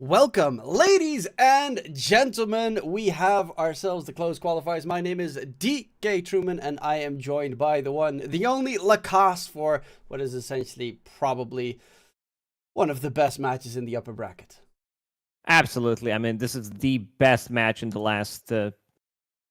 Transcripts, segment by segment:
Welcome, ladies and gentlemen. We have ourselves the closed qualifiers. My name is DK Truman, and I am joined by the one, the only Lacoste for what is essentially probably one of the best matches in the upper bracket. Absolutely. I mean, this is the best match in the last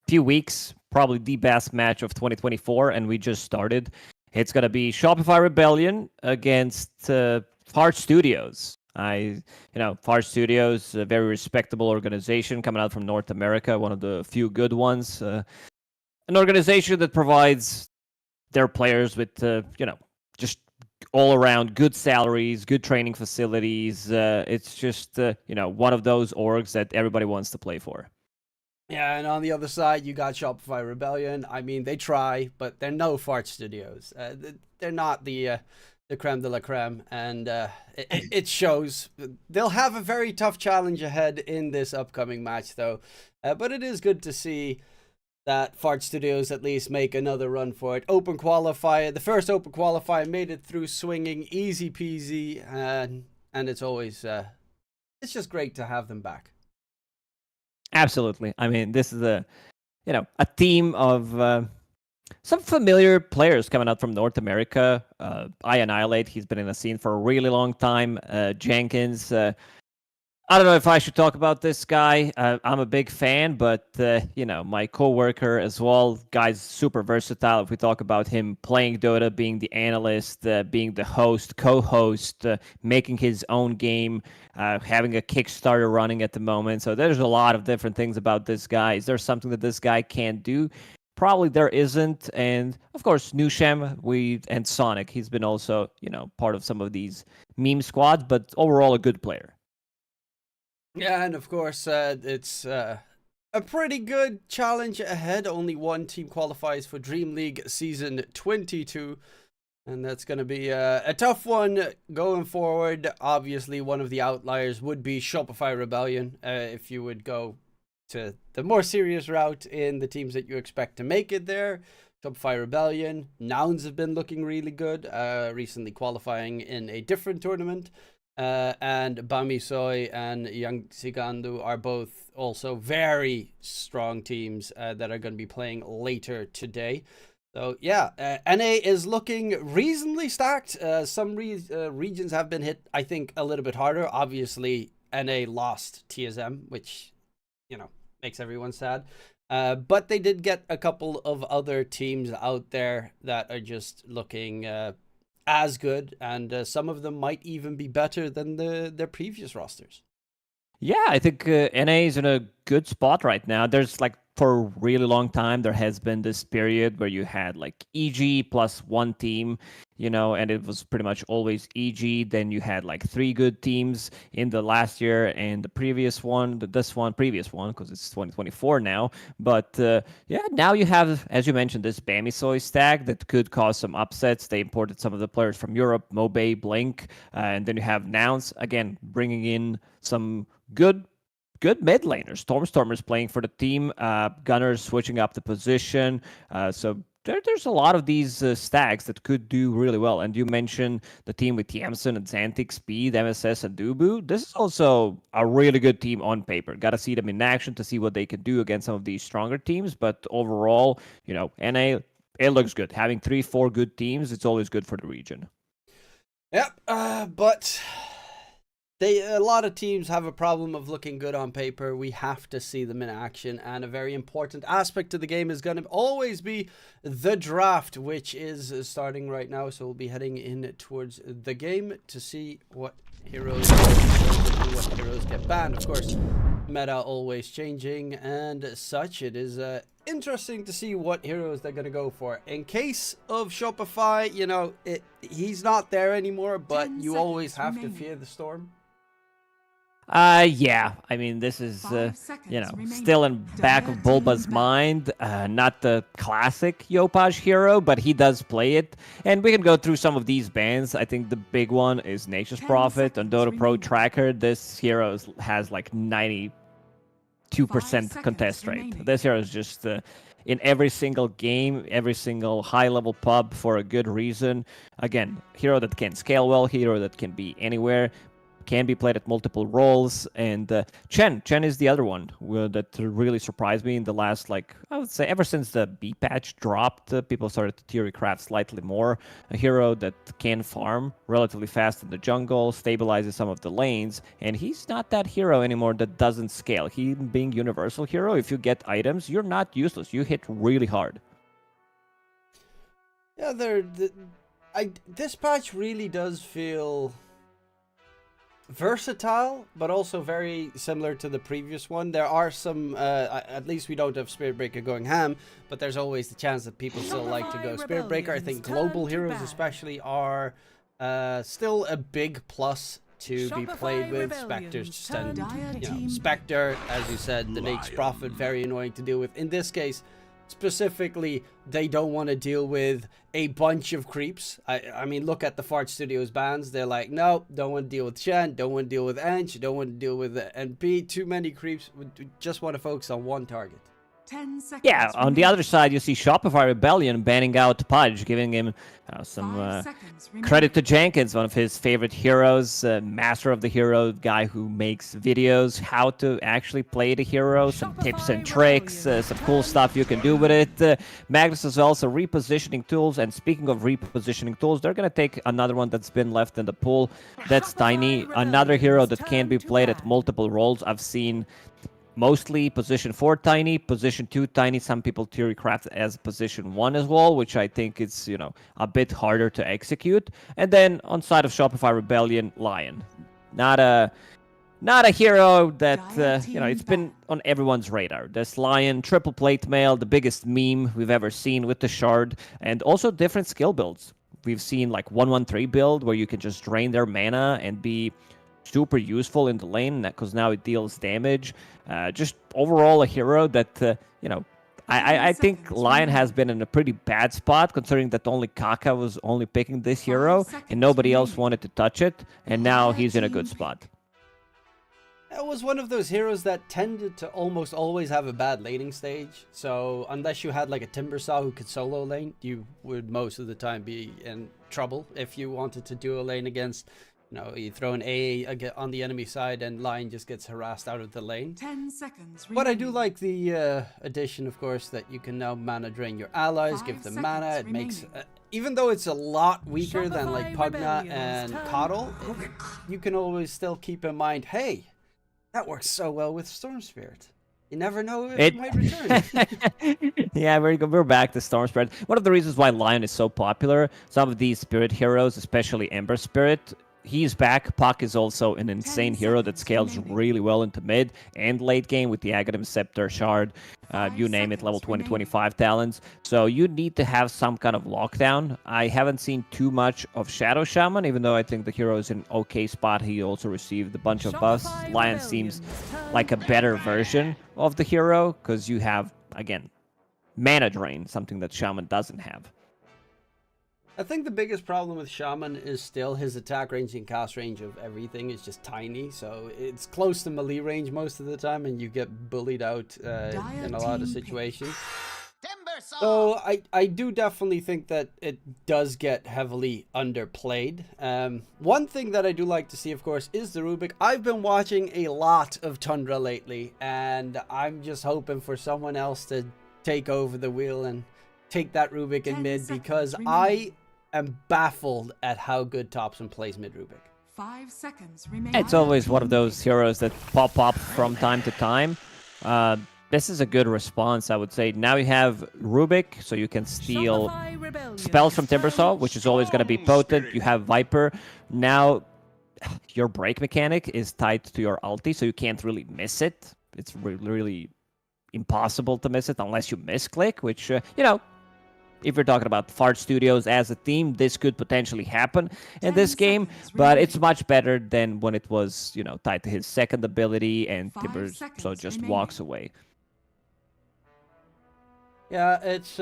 few weeks, probably the best match of 2024, and we just started. It's going to be Shopify Rebellion against Fart Studios. Fart Studios, a very respectable organization coming out from North America, one of the few good ones. An organization that provides their players with, just all around good salaries, good training facilities. It's just, one of those orgs that everybody wants to play for. Yeah, and on the other side, you got Shopify Rebellion. I mean, they try, but they're no Fart Studios. They're not the creme de la creme, and it shows. They'll have a very tough challenge ahead in this upcoming match, though. But it is good to see that Fart Studios at least make another run for it. Open qualifier, the first open qualifier, made it through swinging, easy peasy, and it's always it's just great to have them back. Absolutely. I mean, this is a team of some familiar players coming out from North America. I Annihilate, he's been in the scene for a really long time. Jenkins, I don't know if I should talk about this guy. I'm a big fan, but, my coworker as well, guy's super versatile. If we talk about him playing Dota, being the analyst, being the host, co-host, making his own game, having a Kickstarter running at the moment. So there's a lot of different things about this guy. Is there something that this guy can't do? Probably there isn't. And of course, Nushem, and Sonic, he's been also, part of some of these meme squads, but overall a good player. Yeah, and of course, it's a pretty good challenge ahead. Only one team qualifies for DreamLeague Season 22, and that's going to be a tough one going forward. Obviously, one of the outliers would be Shopify Rebellion, if you would go to the more serious route in the teams that you expect to make it there. Shopify Rebellion, Nouns have been looking really good, recently qualifying in a different tournament. And Bamisoy and Young Sigandu are both also very strong teams that are going to be playing later today. So yeah, NA is looking reasonably stacked. Some regions have been hit, I think, a little bit harder. Obviously, NA lost TSM, which, makes everyone sad. But they did get a couple of other teams out there that are just looking as good, and some of them might even be better than their previous rosters. Yeah, I think NA is in a good spot right now. There's for a really long time, there has been this period where you had EG plus one team, and it was pretty much always EG. Then you had three good teams in the last year and the previous one, previous one, because it's 2024 now. But now you have, as you mentioned, this Bamisoy stack that could cause some upsets. They imported some of the players from Europe, Mobe, Blink, and then you have Nouns, again, bringing in some good mid laners. Stormstormers playing for the team, Gunners switching up the position. So there's a lot of these stacks that could do really well. And you mentioned the team with Yamson and Xantic, Speed, MSS, and Dubu. This is also a really good team on paper. Got to see them in action to see what they can do against some of these stronger teams. But overall, NA, it looks good. Having 3-4 good teams, it's always good for the region. Yep, but a lot of teams have a problem of looking good on paper. We have to see them in action, and a very important aspect of the game is going to always be the draft, which is starting right now. So we'll be heading in towards the game to see what heroes get banned. Of course, meta always changing and such. It is interesting to see what heroes they're going to go for. In case of Shopify, he's not there anymore, but you always have to fear the storm. Yeah, I mean, this is, still in back of Bulba's mind. Not the classic Yopaj hero, but he does play it. And we can go through some of these bans. I think the big one is Nature's Prophet on Dota Pro Tracker. This hero has 92% contest rate. This hero is just in every single game, every single high-level pub for a good reason. Again, hero that can scale well, hero that can be anywhere. can be played at multiple roles. And Chen is the other one that really surprised me in the last, like, I would say, ever since the B patch dropped, people started to theory craft slightly more. A hero that can farm relatively fast in the jungle, stabilizes some of the lanes, and he's not that hero anymore that doesn't scale. He being universal hero, if you get items, you're not useless. You hit really hard. Yeah, this patch really does feel versatile, but also very similar to the previous one. There are some, at least we don't have Spirit Breaker going ham, but there's always the chance that people still like to go Spirit Breaker. I think global heroes especially are still a big plus to be played with. Spectres just tend, Spectre, as you said, the Nate's Prophet, very annoying to deal with. In this case, specifically, they don't want to deal with a bunch of creeps. I mean, look at the Fart Studios bans. They're like, no, don't want to deal with Shen, don't want to deal with Ench, don't want to deal with NP. Too many creeps. We just want to focus on one target. 10 seconds. Yeah, on the other side, you see Shopify Rebellion banning out Pudge, giving him some credit to Jenkins, one of his favorite heroes, master of the hero, guy who makes videos, how to actually play the hero, some tips and tricks, some cool stuff you can do with it. Magnus is also repositioning tools, and speaking of repositioning tools, they're going to take another one that's been left in the pool. That's Tiny, another hero that can be played at multiple roles. I've seen mostly position 4 Tiny, position 2 Tiny. Some people theory craft as position 1 as well, which I think is, a bit harder to execute. And then on side of Shopify Rebellion, Lion. Not a hero that, it's been on everyone's radar. This Lion, triple plate mail, the biggest meme we've ever seen with the shard, and also different skill builds. We've seen like 1-1-3 build where you can just drain their mana and be super useful in the lane because now it deals damage. Just overall a hero that, I think Lion has been in a pretty bad spot considering that only Kaka was only picking this hero and nobody else wanted to touch it, and now he's in a good spot. It was one of those heroes that tended to almost always have a bad laning stage. So unless you had like a Timbersaw who could solo lane, you would most of the time be in trouble if you wanted to duo lane against, you throw an A on the enemy side and Lion just gets harassed out of the lane. 10 seconds. But I do like the addition, of course, that you can now mana drain your allies, give them mana. It makes, even though it's a lot weaker than like Pugna and Coddle, you can always still keep in mind, hey, that works so well with Storm Spirit. You never know if it might return. Yeah, we're back to Storm Spirit. One of the reasons why Lion is so popular, some of these Spirit heroes, especially Ember Spirit, he's back. Puck is also an insane hero that scales really well into mid and late game with the Aghanim Scepter Shard, you name it, level 20-25 talents. So you need to have some kind of lockdown. I haven't seen too much of Shadow Shaman, even though I think the hero is in an okay spot. He also received a bunch of buffs. Lion seems like a better version of the hero because you have, again, mana drain, something that Shaman doesn't have. I think the biggest problem with Shaman is still his attack range and cast range of everything is just tiny. So it's close to melee range most of the time, and you get bullied out in a lot of situations. So I do definitely think that it does get heavily underplayed. One thing that I do like to see, of course, is the Rubik. I've been watching a lot of Tundra lately, and I'm just hoping for someone else to take over the wheel and take that Rubik in mid, because I am baffled at how good Topson plays mid Rubik. 5 seconds remain. It's always one of those heroes that pop up from time to time. This is a good response, I would say. Now you have Rubik, so you can steal spells from Timbersaw, which is always going to be potent. You have Viper. Now your break mechanic is tied to your ulti, so you can't really miss it. It's really impossible to miss it unless you misclick, which, if you're talking about Fart Studios as a team, this could potentially happen in this game, but it's much better than when it was, tied to his second ability and Timbersaw just walks away. Yeah, it's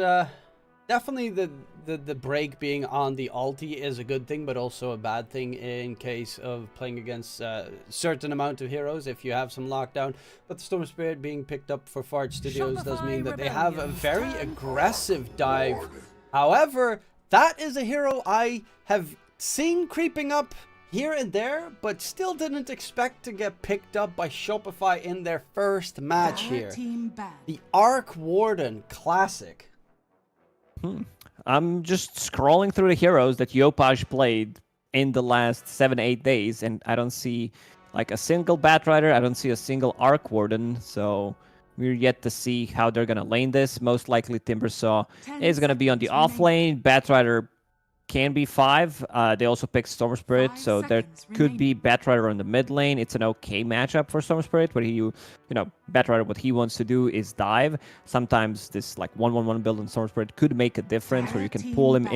definitely the break being on the ulti is a good thing, but also a bad thing in case of playing against a certain amount of heroes if you have some lockdown. But the Storm Spirit being picked up for Fart Studios does mean that they have a very aggressive dive. However, that is a hero I have seen creeping up here and there, but still didn't expect to get picked up by Shopify in their first match here. Team bad. The Arc Warden Classic. I'm just scrolling through the heroes that Yopaj played in the last 7-8 days, and I don't see like a single Batrider. I don't see a single Arc Warden, so we're yet to see how they're gonna lane this. Most likely Timbersaw is gonna be on the off lane. Batrider can be 5. They also pick Storm Spirit, 5 so there seconds could be remaining. Batrider on the mid lane. It's an okay matchup for Storm Spirit, where Batrider, what he wants to do is dive. Sometimes this like 1-1-1 build on Storm Spirit could make a difference, where you can pull him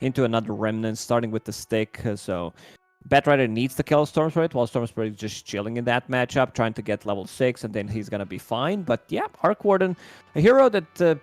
into another Remnant, starting with the stick. So Batrider needs to kill Storm Spirit, while Storm Spirit is just chilling in that matchup, trying to get level 6, and then he's gonna be fine. But yeah, Arc Warden, a hero that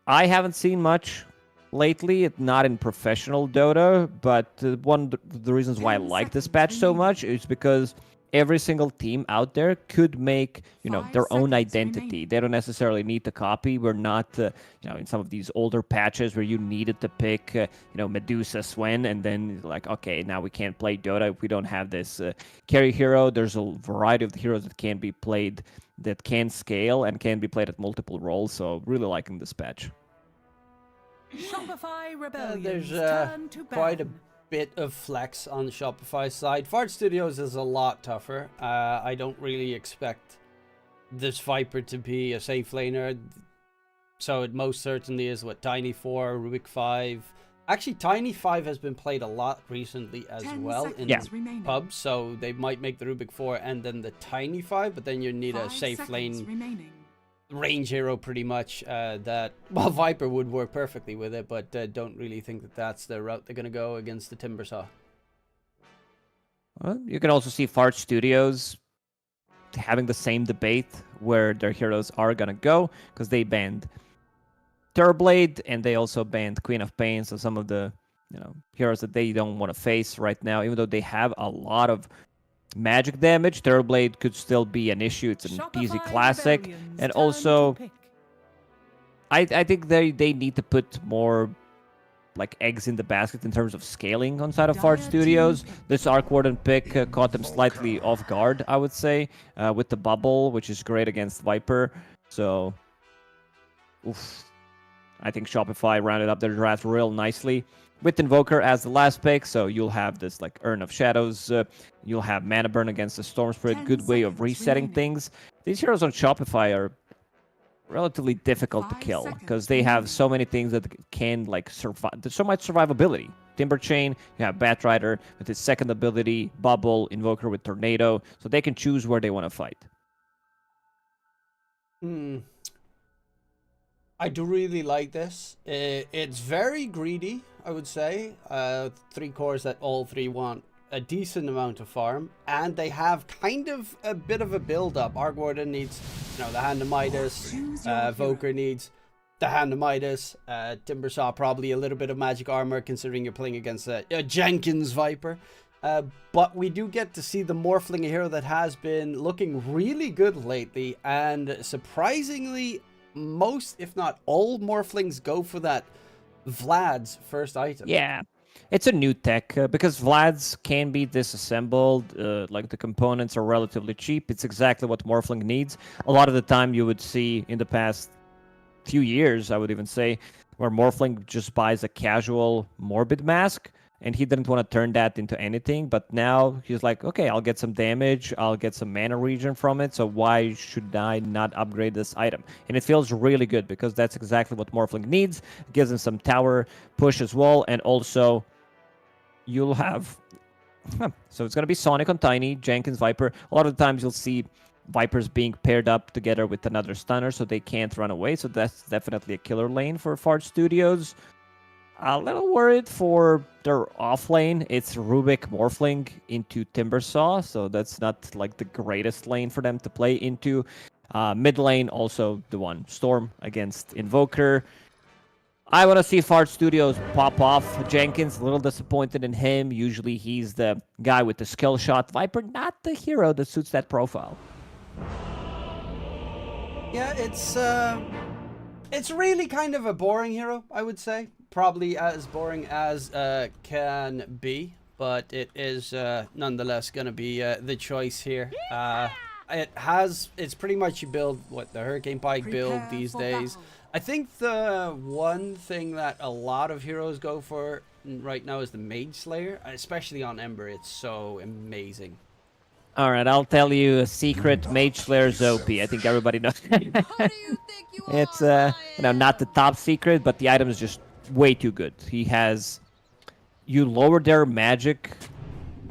I haven't seen much lately, not in professional Dota, but one of the reasons why I like this patch so much is because every single team out there could make, 5 their own seconds identity. remaining. They don't necessarily need to copy. We're not, in some of these older patches where you needed to pick, Medusa, Swen, and then like, okay, now we can't play Dota if we don't have this carry hero. There's a variety of the heroes that can be played, that can scale and can be played at multiple roles. So really liking this patch. Shopify Rebellion. There's turn to quite a ban. bit of flex on the Shopify side. Fart Studios is a lot tougher. I don't really expect this Viper to be a safe laner. So it most certainly is what Tiny 4, Rubik 5. Actually, Tiny 5 has been played a lot recently as 10 well in seconds remaining. pubs. So they might make the Rubik 4 and then the Tiny 5, but then you need a 5 safe seconds lane remaining. range hero pretty much. Well, Viper would work perfectly with it, but don't really think that that's the route they're going to go against the Timbersaw. Well, you can also see Fart Studios having the same debate where their heroes are gonna go, because they banned Terrorblade and they also banned Queen of Pain, so some of the heroes that they don't want to face right now, even though they have a lot of magic damage. Terrorblade could still be an issue. It's an easy Shopify classic, Rebellion's and turn also to pick. I think they need to put more like eggs in the basket in terms of scaling on side of Fart Dire Studios. team pick. This Arc Warden pick caught them slightly off guard, I would say, with the bubble, which is great against Viper. So, I think Shopify rounded up their draft real nicely with Invoker as the last pick. So you'll have this like Urn of Shadows. You'll have Mana Burn against the Storm Spirit. 10 Good way of seconds resetting remaining. things. These heroes on Shopify are relatively difficult to 5 kill seconds because they have remaining. so many things that can like survive. There's so much survivability. Timber Chain, you have Batrider with his second ability, Bubble, Invoker with Tornado, so they can choose where they want to fight. I do really like this. It's very greedy, I would say. 3 cores that all 3 want a decent amount of farm, and they have kind of a bit of a build-up. Arc Warden needs, the Hand of Midas. Choose your hero. Voker needs the Hand of Midas. Timbersaw probably a little bit of magic armor, considering you're playing against a Jenkins Viper. But we do get to see the Morphling, a hero that has been looking really good lately, and surprisingly, most, if not all, Morphlings go for that Vlad's first item. Yeah, it's a new tech because Vlad's can be disassembled. Like the components are relatively cheap. It's exactly what Morphling needs. A lot of the time you would see in the past few years, I would even say, where Morphling just buys a casual Morbid Mask, and he didn't want to turn that into anything, but now he's like, okay, I'll get some damage, I'll get some mana regen from it, so why should I not upgrade this item? And it feels really good because that's exactly what Morphling needs. It gives him some tower push as well, and also you'll have... So it's going to be Sonic on Tiny, Jenkins Viper. A lot of the times you'll see Vipers being paired up together with another stunner so they can't run away, so that's definitely a killer lane for Fart Studios. A little worried for their off lane. It's Rubik Morphling into Timbersaw, so that's not like the greatest lane for them to play into. Mid lane, also the one Storm against Invoker. I want to see Fart Studios pop off. Jenkins, a little disappointed in him. Usually he's the guy with the skill shot. Viper, not the hero that suits that profile. Yeah, it's really kind of a boring hero, I would say. Probably as boring as can be. but it is nonetheless going to be the choice here. It's pretty much you build what the Hurricane Pike build Prepare these for days. battle. I think the one thing that a lot of heroes go for right now is the Mage Slayer, especially on Ember. It's so amazing. All right, I'll tell you a secret. Mage Slayer's OP. I think everybody knows. Who do you think you It's are, not the top secret, but the item is just way too good. He has, you lower their magic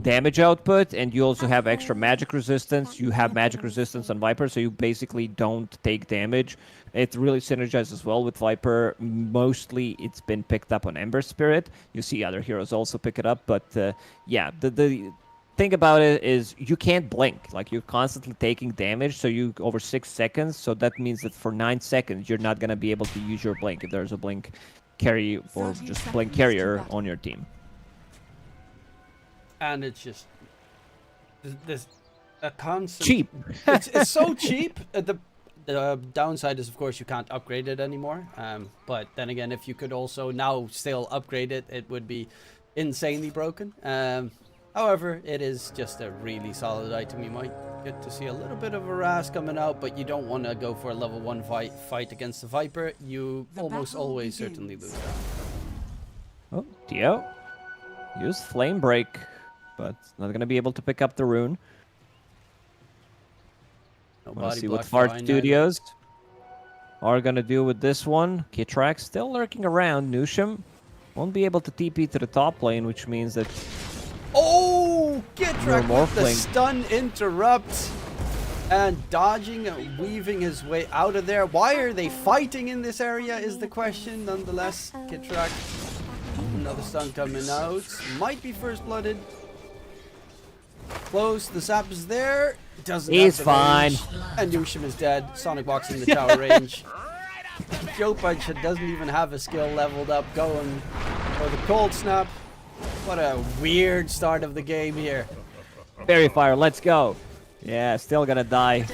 damage output, and you also have extra magic resistance. You have magic resistance on Viper, so you basically don't take damage. It really synergizes well with Viper. Mostly it's been picked up on Ember Spirit. You see other heroes also pick it up, but yeah, the thing about it is you can't blink. Like, you're constantly taking damage, so you over 6 seconds, so that means that for 9 seconds you're not going to be able to use your blink if there's a blink carry or 30 just seconds blink to carrier battle. on your team. And it's just there's a constant Cheap. It's so cheap. The downside is, of course, you can't upgrade it anymore. But then again, if you could also now still upgrade it, it would be insanely broken. However, it is just a really solid item. You might get to see a little bit of a Ras coming out, but you don't want to go for a level 1 fight against the Viper. You The almost battle always begins. certainly lose that. Oh, Dio used Flame Break, but not going to be able to pick up the rune. No Let's body see what block Fart fine, Studios are going to do with this one. Kitrak still lurking around. Nusham won't be able to TP to the top lane, which means that Oh! Gitrak No with the morphling. stun interrupt and dodging and weaving his way out of there. Why are they fighting in this area is the question. Nonetheless, Gitrak, another stun coming out. Might be first blooded. Close, the sap is there. Doesn't have He's the fine. range. And Yushim is dead. Sonic Box in the tower range. Joe Punch doesn't even have a skill leveled up going for the cold snap. What a weird start of the game here. Fairy Fire, let's go. Yeah, still gonna die.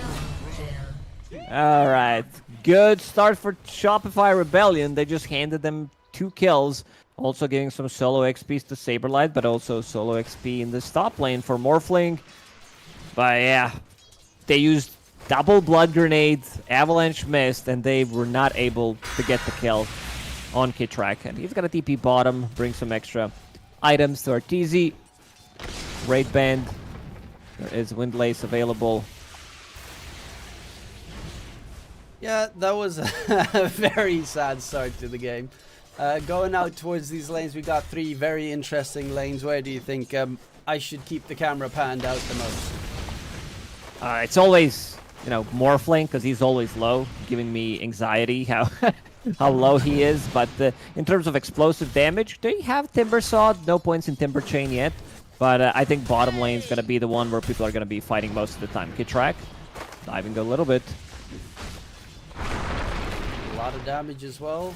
All right, good start for Shopify Rebellion. They just handed them 2 kills, also giving some solo XPs to Saberlight, but also solo XP in this top lane for Morphling. But yeah, they used double blood grenades, avalanche mist, and they were not able to get the kill on Kitrak. And he's gonna TP bottom, bring some extra items to Arteezy. Raid Band. There is Windlace available. Yeah, that was a very sad start to the game. Going out towards these lanes, we got 3 very interesting lanes. Where do you think I should keep the camera panned out the most? It's always, Morphling, because he's always low, giving me anxiety how how low he is. But in terms of explosive damage, they have Timber Sawed. No points in Timber Chain yet. But I think bottom lane is going to be the one where people are going to be fighting most of the time. Kitrak, diving a little bit. A lot of damage as well.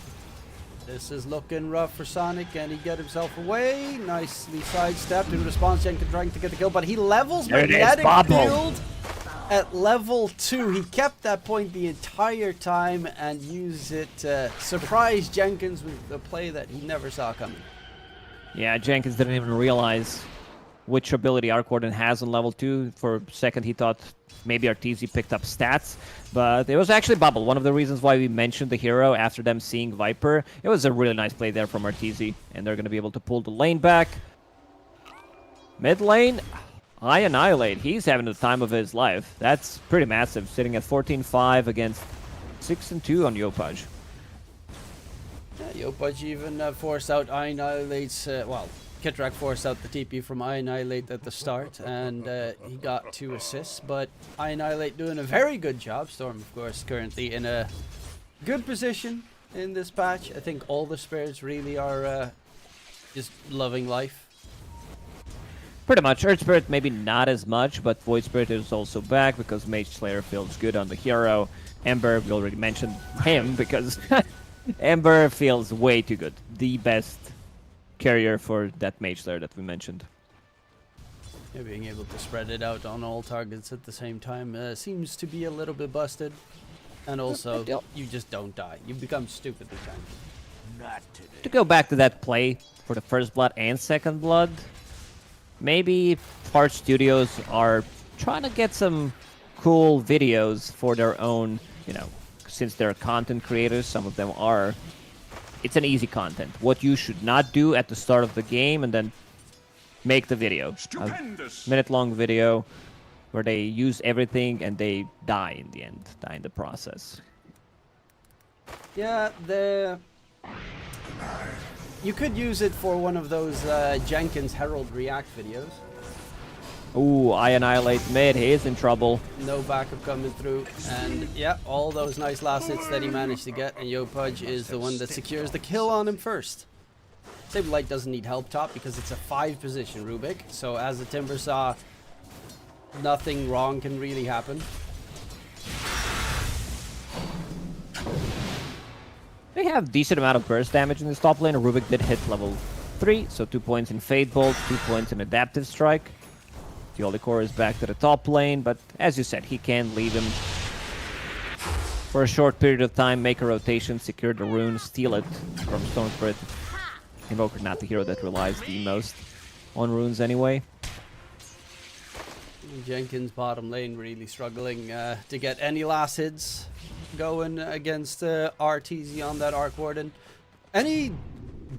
This is looking rough for Sonic, and he get himself away. Nicely sidestepped in response. Jenkins trying to get the kill, but he levels There it is, Magnetic Bobble. Field at level 2. He kept that point the entire time and used it to surprise Jenkins with a play that he never saw coming. Yeah, Jenkins didn't even realize which ability Arcorden has on level 2. For a second, he thought maybe Arteezy picked up stats, but it was actually Bubble. One of the reasons why we mentioned the hero after them seeing Viper. It was a really nice play there from Arteezy, and they're going to be able to pull the lane back. Mid lane, I Annihilate. He's having the time of his life. That's pretty massive, sitting at 14-5 against 6-2 on Yopaj. Yeah, Yopaj even forced out Annihilate's, Kitrak forced out the TP from Annihilate at the start, and he got 2 assists, but Annihilate doing a very good job. Storm, of course, currently in a good position in this patch. I think all the spirits really are just loving life. Pretty much. Earth Spirit maybe not as much, but Void Spirit is also back because Mage Slayer feels good on the hero. Ember, we already mentioned him because Ember feels way too good. The best carrier for that Mage Slayer that we mentioned. Yeah, being able to spread it out on all targets at the same time seems to be a little bit busted. And also, you just don't die. You become stupidly tanky. To go back to that play for the first blood and second blood, maybe Fart Studios are trying to get some cool videos for their own, since they're content creators, some of them are. It's an easy content. What you should not do at the start of the game, and then make the video. Stupendous. A minute-long video where they use everything and they die in the end, die in the process. Yeah, you could use it for one of those Jenkins Herald React videos. Ooh, I annihilate mid. He is in trouble. No backup coming through, and yeah, all those nice last hits that he managed to get, and Yopudge is the one that secures the kill on him first. Saberlight doesn't need help top because it's a 5 position Rubik, so as the Timber saw, nothing wrong can really happen. They have decent amount of burst damage in this top lane. Rubik did hit level 3, so 2 points in Fade Bolt, 2 points in Adaptive Strike. Core is back to the top lane, but as you said, he can leave him for a short period of time, make a rotation, secure the rune, steal it from Storm Spirit. Invoker not the hero that relies the most on runes anyway. Jenkins bottom lane really struggling to get any last hits going against RTZ on that Arc Warden. Any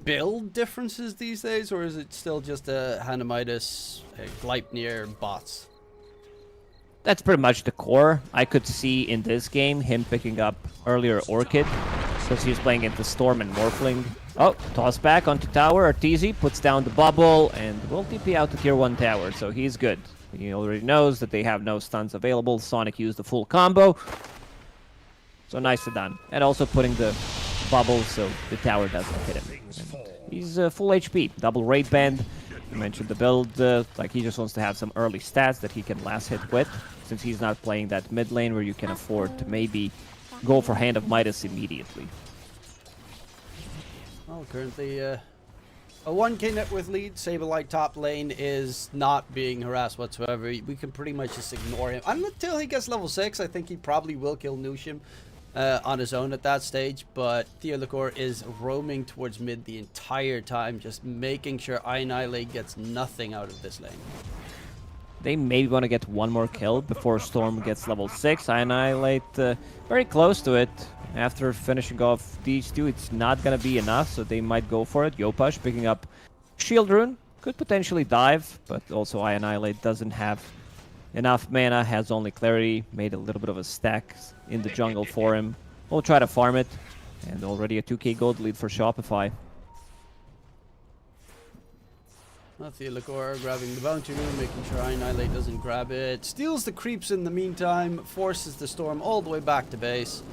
build differences these days, or is it still just a Hanamitis, Gleipnir bots? That's pretty much the core. I could see in this game him picking up earlier Orchid, because he was playing into Storm and Morphling. Oh, toss back onto tower. Arteezy puts down the bubble and will TP out to tier 1 tower, so he's good. He already knows that they have no stuns available. Sonic used the full combo. So nicely done. And also putting the bubble so the tower doesn't hit him. And he's full HP, double raid band. You mentioned the build, like he just wants to have some early stats that he can last hit with, since he's not playing that mid lane where you can afford to maybe go for Hand of Midas immediately. Well, currently a 1k net worth lead. Saberlight top lane is not being harassed whatsoever. We can pretty much just ignore him until he gets level 6. I think he probably will kill Nushim on his own at that stage, but Theolacor is roaming towards mid the entire time, just making sure Annihilate gets nothing out of this lane. They maybe want to get one more kill before Storm gets level 6. Annihilate very close to it. After finishing off these two, it's not going to be enough, so they might go for it. Yopudge picking up Shield Rune. Could potentially dive, but also Annihilate doesn't have enough mana, has only Clarity. Made a little bit of a stack in the jungle for him. We'll try to farm it. And already a 2k gold lead for Shopify. Theolacor grabbing the bounty rune, making sure Annihilate doesn't grab it. Steals the creeps in the meantime, forces the Storm all the way back to base.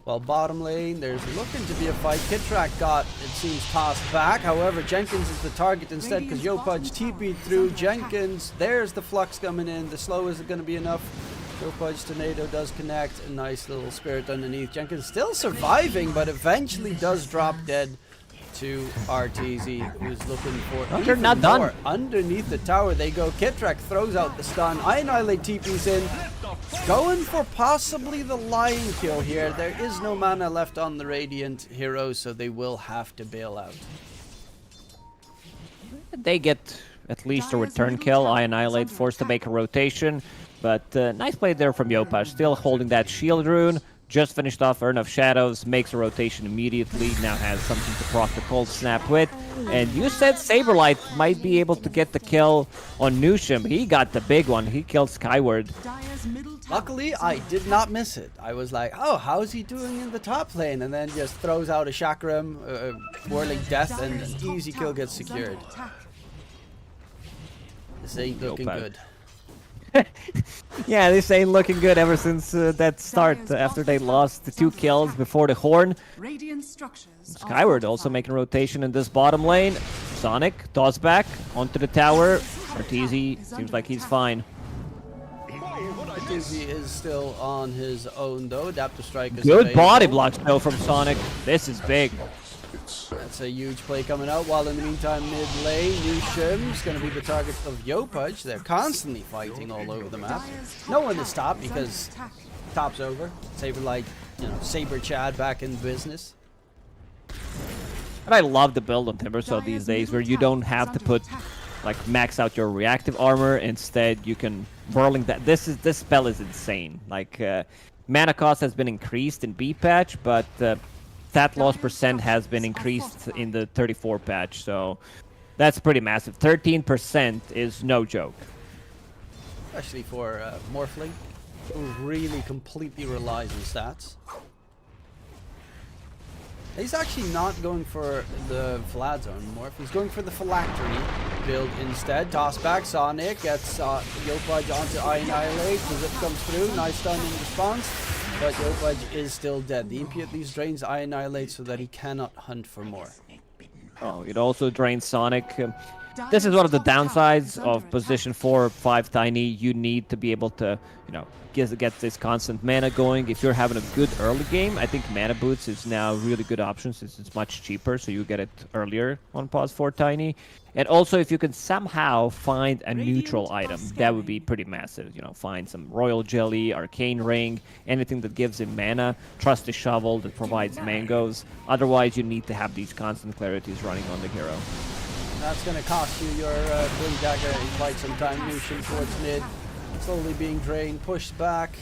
While bottom lane, there's looking to be a fight. Kitrak got, it seems, tossed back. However, Jenkins is the target instead because Yopudge TP'd through. Jenkins, there's the flux coming in. The slow isn't going to be enough. Yopudge tornado does connect. A nice little spirit underneath. Jenkins still surviving, but eventually does drop dead to RTZ, who's looking for they're not done. Underneath the tower they go. Kitrak throws out the stun. Annihilate TP's in. Going for possibly the Lion kill here. There is no mana left on the Radiant hero, so they will have to bail out. They get at least a return kill. Annihilate forced to make a rotation, but nice play there from Yopudge. Still holding that shield rune. Just finished off Urn of Shadows, makes a rotation immediately, now has something to proc the Cold Snap with. And you said Saberlight might be able to get the kill on Nushim. He got the big one, he killed Skyward. Luckily, I did not miss it. I was like, oh, how's he doing in the top lane? And then just throws out a Chakram, Whirling Death, and an easy kill gets secured. This ain't looking good. Yeah, this ain't looking good ever since that start after they lost the 2 kills before the Horn. Skyward also making a rotation in this bottom lane. Sonic, toss back onto the tower. Arteezy seems like he's fine. Arteezy is still on his own though. Adaptive Strike is good available. body blocks though from Sonic. This is big. That's a huge play coming out, while in the meantime mid lane, Nushim's going to be the target of Yopudge. They're constantly fighting all over the map. No one is top because top's over. Saberlight, Saber Chad back in business. And I love the build on Timbersaw these days where you don't have to put like max out your reactive armor. Instead, you can whirling that. This spell is insane. Like mana cost has been increased in B patch, but stat loss percent has been increased in the 34 patch. So that's pretty massive. 13% is no joke. Especially for Morphling, who really completely relies on stats. He's actually not going for the Vlad zone morph. He's going for the Phylactery build instead. Toss back, Sonic gets Yopaj onto Annihilate. The zip comes through, nice stun in response. But Yopaj is still dead. The Impi at least drains Annihilate so that he cannot hunt for more. Oh, it also drains Sonic. This is one of the downsides of position 4 or 5 Tiny. You need to be able to, you know, get this constant mana going. If you're having a good early game, I think Mana Boots is now a really good option since it's much cheaper, so you get it earlier on pause 4 Tiny. And also, if you can somehow find a neutral item, that would be pretty massive. You know, find some Royal Jelly, Arcane Ring, anything that gives him mana. Trusty Shovel that provides mangoes. Otherwise, you need to have these constant clarities running on the hero. That's going to cost you your Blink Dagger in quite some time. Nushin towards mid, slowly being drained, pushed back.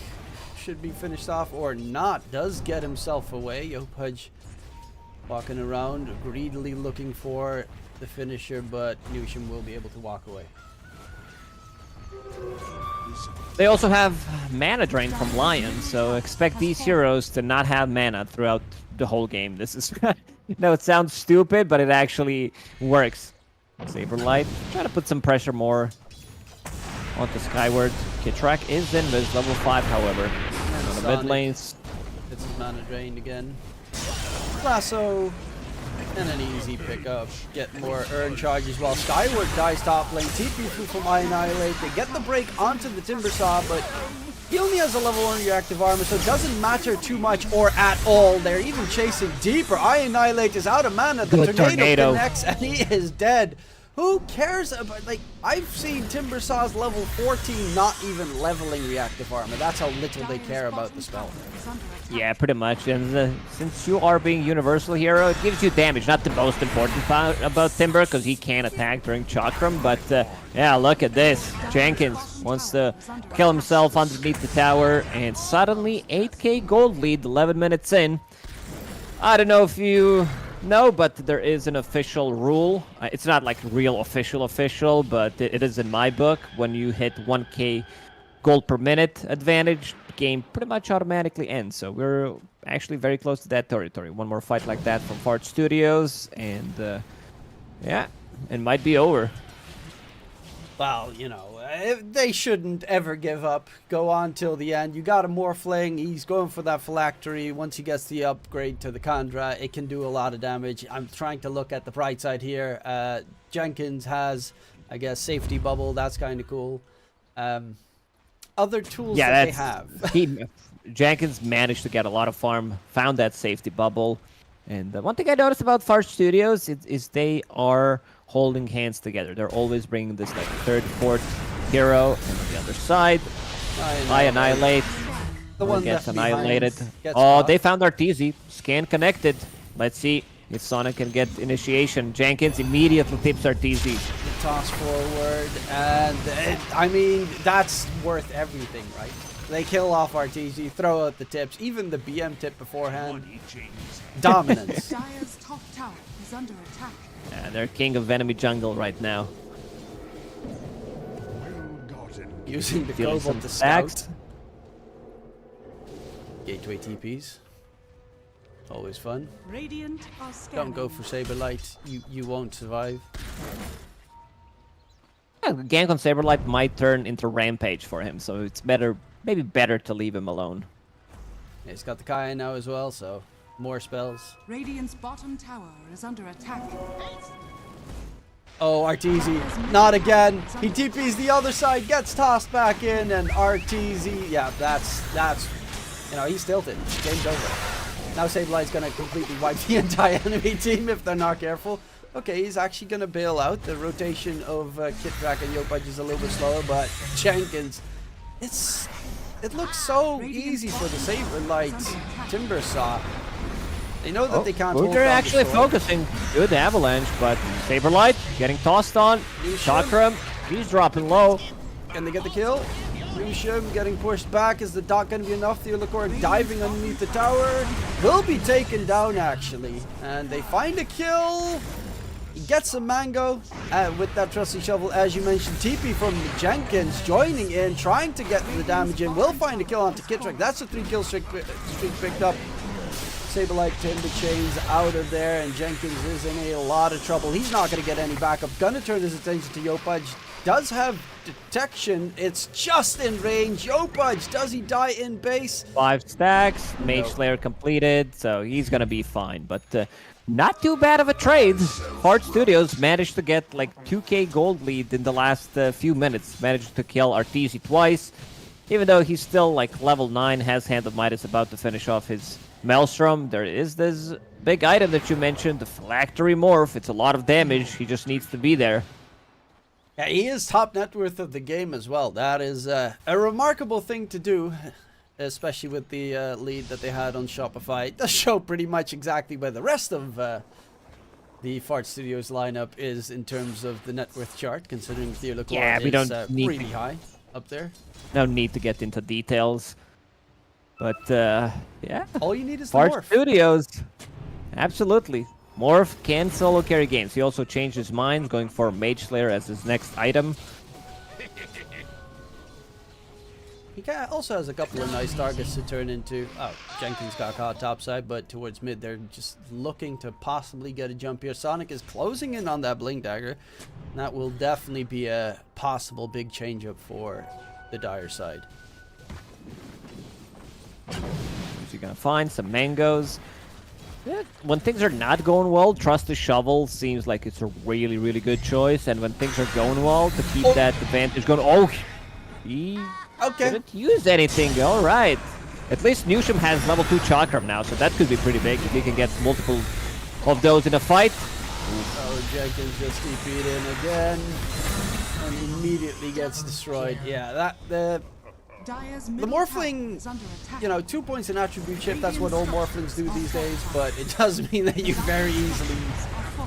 Should be finished off or not. Does get himself away. Yopaj walking around, greedily looking for the finisher, but Nushin will be able to walk away. They also have mana drain from Lion, so expect these heroes to not have mana throughout the whole game. This is... No, it sounds stupid, but it actually works. Saberlight, trying to put some pressure more onto Skyward. Kitrak is in this level 5, however. And on the mid lanes. Gets his mana drained again. Lasso. And an easy pickup. Get more earn charges while Skyward dies top lane. TP through from Annihilate. They get the break onto the Timbersaw, but he only has a level 1 reactive armor, so it doesn't matter too much or at all. They're even chasing deeper. Annihilate is out of mana. The tornado connects and he is dead. Who cares about, like, I've seen Timbersaw's level 14 not even leveling reactive armor. That's how little they care about the spell. Yeah, pretty much. And since you are being universal hero, it gives you damage. Not the most important part about Timber, because he can't attack during Chakram. But yeah, look at this. Jenkins wants to kill himself underneath the tower, and suddenly 8k gold lead 11 minutes in. I don't know if you know, but there is an official rule. It's not like real official, but it is in my book. When you hit 1k gold per minute advantage, the game pretty much automatically ends. So we're actually very close to that territory. One more fight like that from Fart Studios, and yeah, it might be over. Well, you know, they shouldn't ever give up. Go on till the end. You got a Morphling. He's going for that Phylactery. Once he gets the upgrade to the Kandra, it can do a lot of damage. I'm trying to look at the bright side here. Jenkins has, I guess, safety bubble. That's kind of cool. Other tools that they have. Jenkins managed to get a lot of farm, found that safety bubble. And one thing I noticed about Fart Studios is they are holding hands together. They're always bringing this like third, fourth hero. And on the other side, I annihilate. The one gets left annihilated. Gets Oh, caught. they found Arteezy. Scan connected. Let's see if Sonic can get initiation. Jenkins immediately tips Arteezy. Toss forward, and I mean, that's worth everything, right? They kill off RTG, throw out the tips, even the BM tip beforehand. Dominance. Dire's top tower is under attack. Yeah, they're king of enemy jungle right now. Using the Dealing some Cobalt to scout. stacks. Gateway TPs. Always fun. Radiant are scanning. Don't go for Saberlight. You won't survive. Yeah, gank on Saberlight might turn into Rampage for him, so it's better, maybe better to leave him alone. Yeah, he's got the Kaya now as well, so more spells. Radiant's bottom tower is under attack. Oh, RTZ, not again. He TPs the other side, gets tossed back in, and RTZ, yeah, that's, you know, he's tilted. Game's over. Now Saberlight's gonna completely wipe the entire enemy team if they're not careful. Okay, he's actually gonna bail out. The rotation of Kitrak and Yopaj is a little bit slower, but Jenkins, it looks so easy for the Saberlight Timbersaw. They know that they can't hold They're down actually the sword. focusing. Good avalanche, but Saberlight getting tossed on. Chakram, he's dropping low. Can they get the kill? Lucian getting pushed back. Is the dot going to be enough? Theolacor diving underneath the tower. Will be taken down, actually. And they find a kill. He gets a mango with that trusty shovel, as you mentioned. TP from Jenkins joining in, trying to get the damage in. Will find a kill onto Kittrick. That's a 3-kill streak picked up. Saberlight Timber Chains out of there, and Jenkins is in a lot of trouble. He's not going to get any backup. Gonna turn his attention to Yopaj. Does have detection. It's just in range. Yopaj, does he die in base? 5 stacks. Mage Slayer completed, so he's gonna be fine. But not too bad of a trade. Fart Studios managed to get like 2k gold lead in the last few minutes. Managed to kill Arteezy twice. Even though he's still like level 9, has Hand of Midas about to finish off his Maelstrom. There is this big item that you mentioned, the Phylactery Morph. It's a lot of damage. He just needs to be there. Yeah, he is top net worth of the game as well. That is a remarkable thing to do, especially with the lead that they had on Shopify. It does show pretty much exactly where the rest of the Fart Studios lineup is in terms of the net worth chart, considering Theolacor we is don't need pretty high up there. No need to get into details. But yeah. All you need is the Fart morph. Studios. Absolutely. Morph can solo carry games. He also changed his mind, going for Mage Slayer as his next item. He also has a couple of nice targets to turn into. Oh, Jenkins got caught topside, but towards mid, they're just looking to possibly get a jump here. Sonic is closing in on that Blink Dagger. That will definitely be a possible big change up for the Dire side. So you're gonna find some mangoes. Yeah, when things are not going well, Trust the Shovel seems like it's a really, really good choice. And when things are going well, to keep that advantage going. Oh, he didn't use anything. All right. At least Newsham has level 2 Chakram now, so that could be pretty big if he can get multiple of those in a fight. Oh, Jenkins just TP'd in again. And immediately gets destroyed. Yeah, the Morphling, you know, 2 points in attribute shift, that's what all Morphlings do these days, but it does mean that you very easily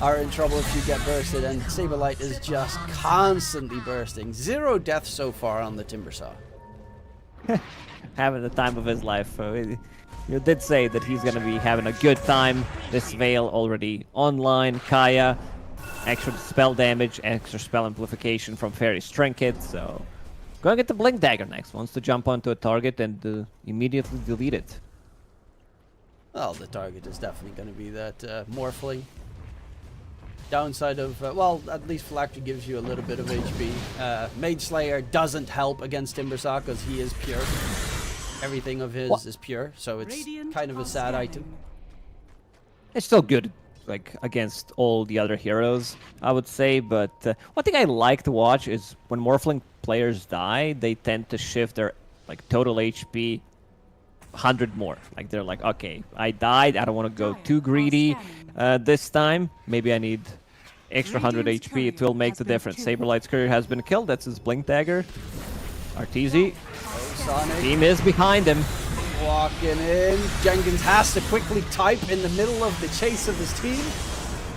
are in trouble if you get bursted, and Saberlight is just constantly bursting. 0 deaths so far on the Timbersaw. Having the time of his life. You did say that he's going to be having a good time. This Veil already online. Kaya, extra spell damage, extra spell amplification from Fairy's Trinket, so... Gonna get the Blink Dagger next. Wants to jump onto a target and immediately delete it. Well, the target is definitely going to be that Morphling. Downside of, well, at least Phylactery gives you a little bit of HP. Mage Slayer doesn't help against Timbersaw because he is pure. Everything of his is pure, so it's kind of a sad item. It's still good, like, against all the other heroes, I would say, but one thing I like to watch is when Morphling players die, they tend to shift their, like, total HP 100 more. Like, they're like, okay, I died, I don't want to go too greedy this time. Maybe I need extra 100 HP, it will make the difference. Saberlight's courier has been killed, that's his Blink Dagger. Arteezy, team is behind him. Walking in. Jenkins has to quickly type in the middle of the chase of his team.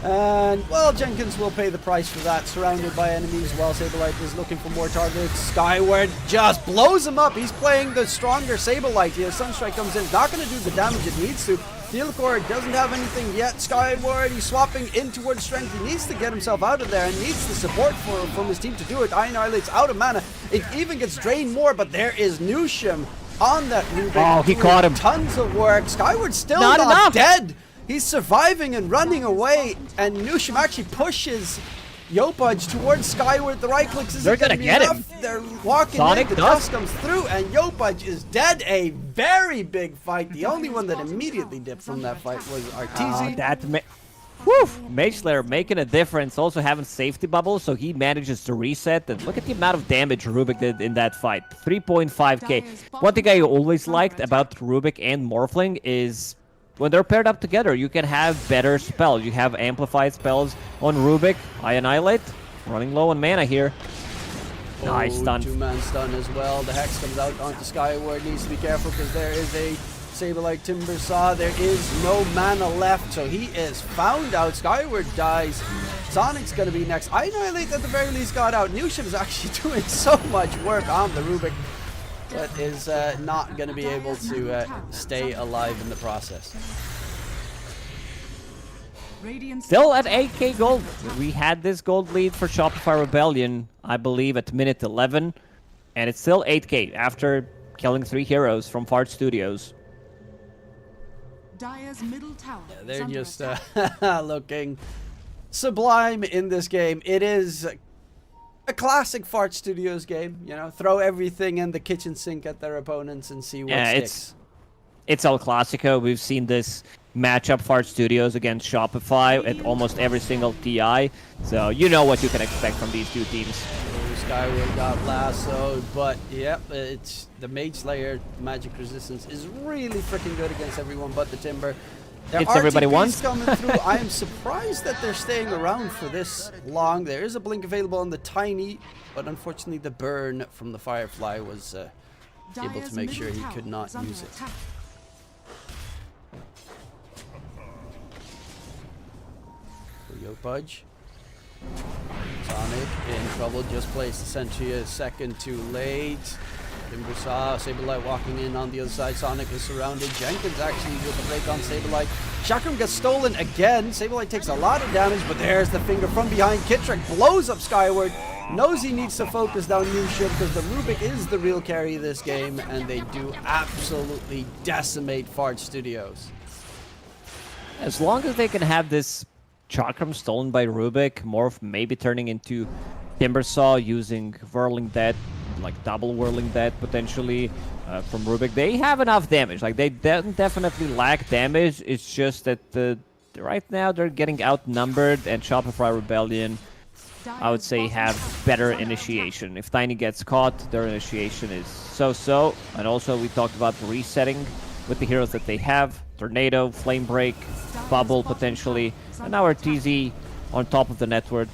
And, well, Jenkins will pay the price for that, surrounded by enemies while Saberlight is looking for more targets. Skyward just blows him up. He's playing the stronger Saberlight here. Sunstrike comes in. It's not going to do the damage it needs to. Theolacor doesn't have anything yet. Skyward, he's swapping in towards strength. He needs to get himself out of there and needs the support from his team to do it. Iron Annihilate's out of mana. It even gets drained more, but there is Newsham on that Rubik. Oh, he caught him. Tons of work. Skyward's still not dead. He's surviving and running away, and Newsham actually pushes Yopaj towards Skyward. The right clicks isn't going to be enough. They're walking Sonic in, the dust comes through, and Yopaj is dead. A very big fight. The only one that immediately dipped from that fight was Arteezy. Mage Slayer making a difference, also having safety bubbles, so he manages to reset. And look at the amount of damage Rubik did in that fight, 3.5k. One thing I always liked about Rubik and Morphling is when they're paired up together, you can have better spells. You have amplified spells on Rubik. I Annihilate, running low on mana here. Nice stun. 2-man stun as well. The Hex comes out onto Skyward. Needs to be careful because there is a Sableye Timbersaw. There is no mana left, so he is found out. Skyward dies. Sonic's going to be next. Annihilate at the very least got out. Newsham is actually doing so much work on the Rubik, but is not going to be able to stay alive in the process. Still at 8k gold. We had this gold lead for Shopify Rebellion, I believe, at minute 11. And it's still 8k after killing 3 heroes from Fart Studios. Dire's middle tower They're is just under looking sublime in this game. It is a classic Fart Studios game. You know, throw everything in the kitchen sink at their opponents and see what sticks. It's El Clasico. We've seen this matchup Fart Studios against Shopify at almost every single TI. So you know what you can expect from these two teams. Skyward got lassoed, but yep, it's the Mage Slayer magic resistance is really freaking good against everyone but the Timber. There It's are everybody TPs wants. coming through. I am surprised that they're staying around for this long. There is a blink available on the Tiny, but unfortunately the burn from the Firefly was able to Dire's make sure middle he could tower not is under use it. attack. Pudge. Sonic in trouble, just placed the sentry a second too late. Timbersaw, Sableye walking in on the other side. Sonic is surrounded. Jenkins actually with the break on Sableye. Chakram gets stolen again. Sableye takes a lot of damage, but there's the finger from behind. Kittrick blows up Skyward. Knows he needs to focus down Newship because the Rubik is the real carry of this game, and they do absolutely decimate Fart Studios. As long as they can have this Chakram stolen by Rubik, Morph maybe turning into Timbersaw using Whirling Death, like double Whirling Death potentially from Rubik. They have enough damage. Like they definitely lack damage. It's just that right now they're getting outnumbered, and Shopify Rebellion, I would say, have better initiation. If Tiny gets caught, their initiation is so-so. And also we talked about resetting with the heroes that they have. Tornado, Flame Break, Bubble potentially. And now our TZ on top of the network,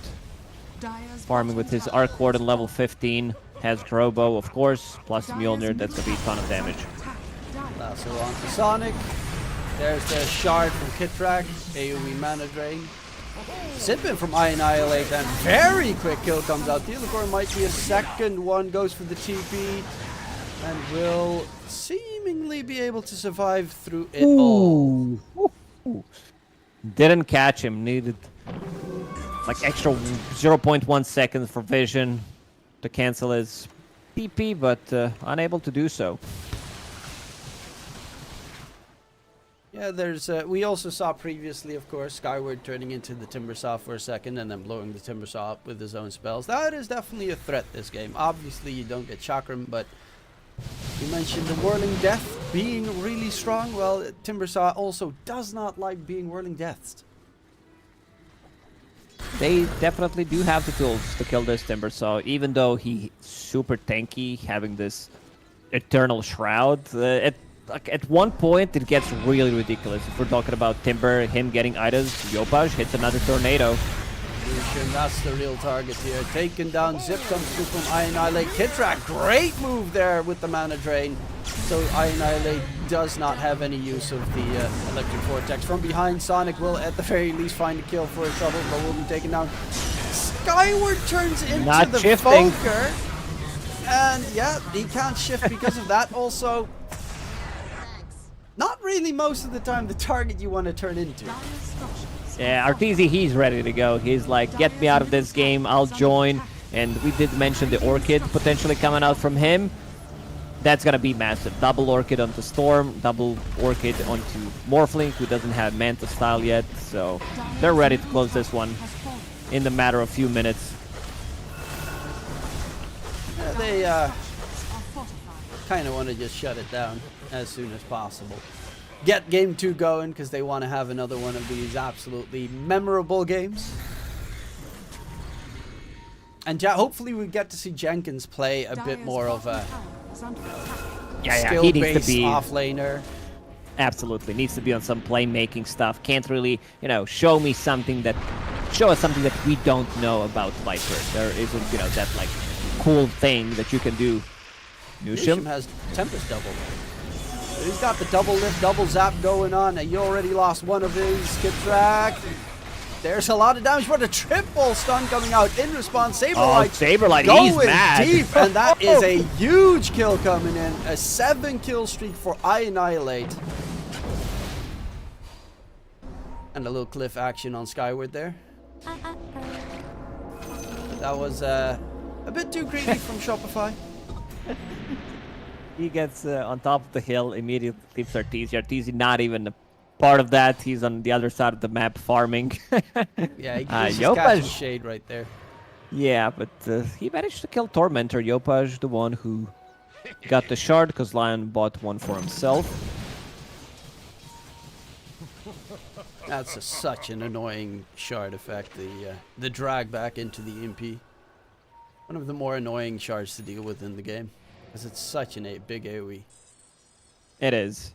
farming with his Arc Warden level 15. Has Grobo, of course, plus Mjolnir. That's going to be a ton of damage. Lasso on to Sonic. There's the shard from Kitrak. AoE mana drain. Zippin from Annihilate, and very quick kill comes out. Teleport might be a second one. Goes for the TP. And will seemingly be able to survive through it all. Didn't catch him. Needed like extra 0.1 seconds for vision to cancel his TP, but unable to do so. Yeah, there's we also saw previously, of course, Skyward turning into the Timbersaw for a second and then blowing the Timbersaw up with his own spells. That is definitely a threat this game. Obviously, you don't get Chakram, but you mentioned the Whirling Death being really strong. Well, Timbersaw also does not like being Whirling Deaths. They definitely do have the tools to kill this Timbersaw, even though he's super tanky, having this Eternal Shroud. At one point, it gets really ridiculous. If we're talking about Timber, him getting items, Yopaj hits another Tornado. That's the real target here. Taken down, Zip comes through from Annihilate. Kitrak, great move there with the mana drain. So Annihilate does not have any use of the Electric Vortex. From behind, Sonic will at the very least find a kill for his trouble, but will be taken down. Skyward turns into Not the shifting. Foker. And yeah, he can't shift because of that. Also, not really most of the time the target you want to turn into. Yeah, Arteezy, he's ready to go. He's like, get me out of this game, I'll join. And we did mention the Orchid potentially coming out from him. That's gonna be massive. Double Orchid onto Storm, double Orchid onto Morphling, who doesn't have Manta style yet. So they're ready to close this one in the matter of a few minutes. They kind of want to just shut it down as soon as possible. Get game 2 going because they want to have another one of these absolutely memorable games. And hopefully we get to see Jenkins play a bit more of a He needs to skill-based be offlaner. absolutely needs to be on some playmaking stuff. Can't really, show us something that we don't know about Viper. There isn't, that like cool thing that you can do. Newsham Newsham? has Tempest double. He's got the double lift, double zap going on. And he already lost one of his. Kitrak. There's a lot of damage, but a triple stun coming out in response. Saberlight, Saberlight, going he's mad. deep, and that is a huge kill coming in. A 7-kill streak for Annihilate. And a little cliff action on Skyward there. That was a bit too greedy from Shopify. He gets on top of the hill, immediately clips Arteezy. Arteezy not even a part of that. He's on the other side of the map farming. Yeah, he's just catching Yopaj. shade right there. Yeah, but he managed to kill Tormentor. Yopaj, the one who got the shard, because Lion bought one for himself. That's such an annoying shard effect, the drag back into the MP. One of the more annoying shards to deal with in the game, because it's such a big AoE. It is.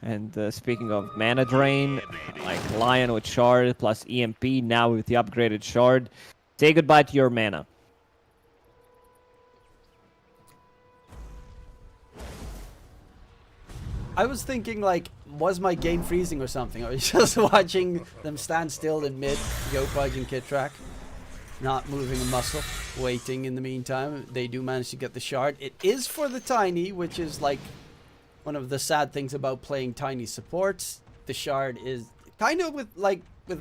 And speaking of mana drain, like Lion with shard plus EMP, now with the upgraded shard, say goodbye to your mana. I was thinking, like, was my game freezing or something? I was just watching them stand still in mid, Yopaj and Kitrak, not moving a muscle, waiting in the meantime. They do manage to get the shard. It is for the Tiny, which is, like, one of the sad things about playing Tiny supports. The shard is kind of with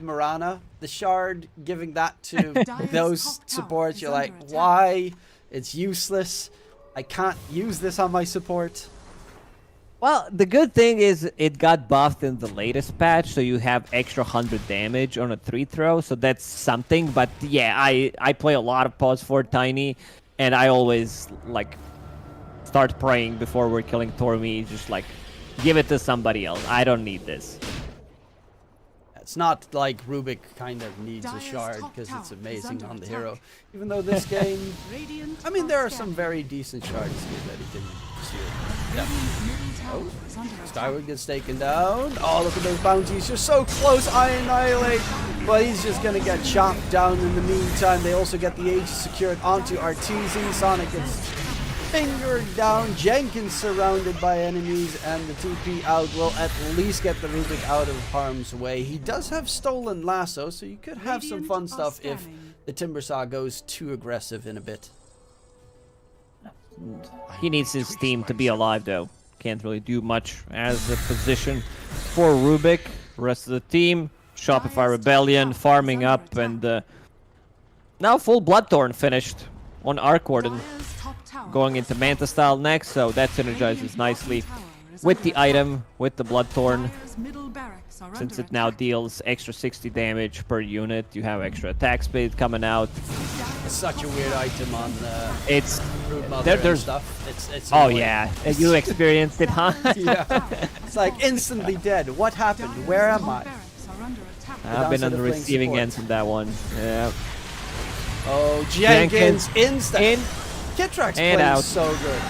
Mirana, the shard, giving that to those supports. You're like, why? It's useless. I can't use this on my support. Well, the good thing is it got buffed in the latest patch, so you have extra 100 damage on a 3-throw, so that's something. But yeah, I play a lot of pause for Tiny, and I always, like, start praying before we're killing Tormi, just like, give it to somebody else. I don't need this. It's not like Rubik kind of needs a shard because it's amazing on the hero. Even though this game, I mean, there are some very decent shards here that he can steal. Yeah. Oh, Skyward gets taken down. Oh, look at those bounties. You're so close, Annihilate. But he's just going to get chopped down in the meantime. They also get the Aegis secured onto Arteezy. Sonic gets fingered down. Jenkins surrounded by enemies, and the TP out will at least get the Rubik out of harm's way. He does have stolen lasso, so you could have some fun stuff if the Timbersaw goes too aggressive in a bit. He needs his team to be alive, though. Can't really do much as a position for Rubik. Rest of the team, Shopify Rebellion, farming up, and now full Bloodthorn finished on Arcwarden. Going into Manta style next, so that synergizes nicely with the item, with the Bloodthorn. Since it now deals extra 60 damage per unit, you have extra attack speed coming out. It's such a weird item on it's there's stuff. It's oh annoying. yeah, you experienced it, huh? Yeah, it's like instantly dead. What happened? Where am I? I've been on the receiving end from that one. Yeah. Oh, Jenkins instant. Kitrak's playing out. so good.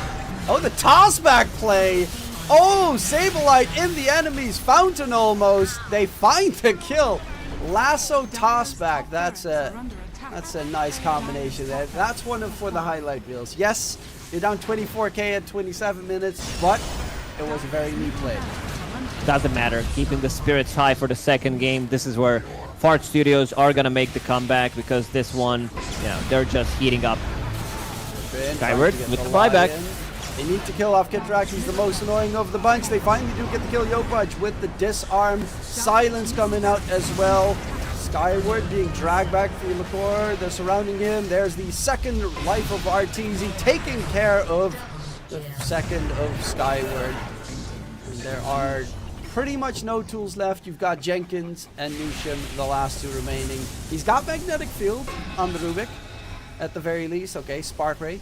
Oh, the tossback play. Oh, Saberlight in the enemy's fountain almost. They find the kill. Lasso tossback. That's a nice combination there. That's one for the highlight reels. Yes, you're down 24k at 27 minutes, but it was a very neat play. Doesn't matter. Keeping the spirits high for the second game. This is where Fart Studios are gonna make the comeback, because this one, they're just heating up. Skyward with the buyback. They need to kill off Kitrak. He's the most annoying of the bunch. They finally do get the kill. Yopaj with the disarm. Silence coming out as well. Skyward being dragged back through the core. They're surrounding him. There's the second life of Arteezy, taking care of the second of Skyward. And there are pretty much no tools left. You've got Jenkins and Nushim, the last two remaining. He's got Magnetic Field on the Rubik, at the very least. Okay, Spark Ray.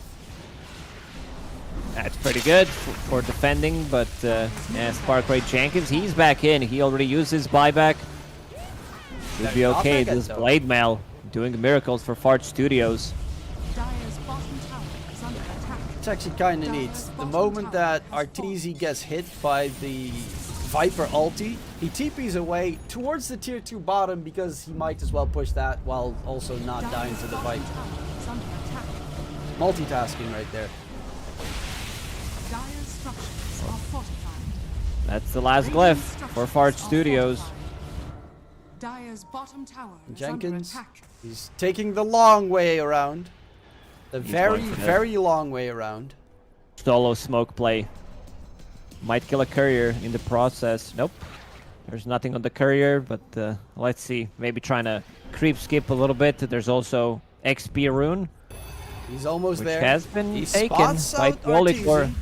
That's pretty good for defending, but Spark Ray Jenkins, he's back in. He already used his buyback. Should be okay. This Blade Mail doing miracles for Fart Studios. It's actually kind of neat. The moment that Arteezy gets hit by the Viper ulti, he TPs away towards the tier 2 bottom, because he might as well push that while also not dying to the Viper. Multitasking right there. That's the last glyph for Fart Studios. Dire's bottom tower is Jenkins, under attack. he's taking the long way around. The He's very, going for the- very long way around. Solo smoke play. Might kill a courier in the process. Nope. There's nothing on the courier, but let's see. Maybe trying to creep skip a little bit. There's also XP rune, He's almost which there. has been He taken spots by out Qualifier. Arteezy.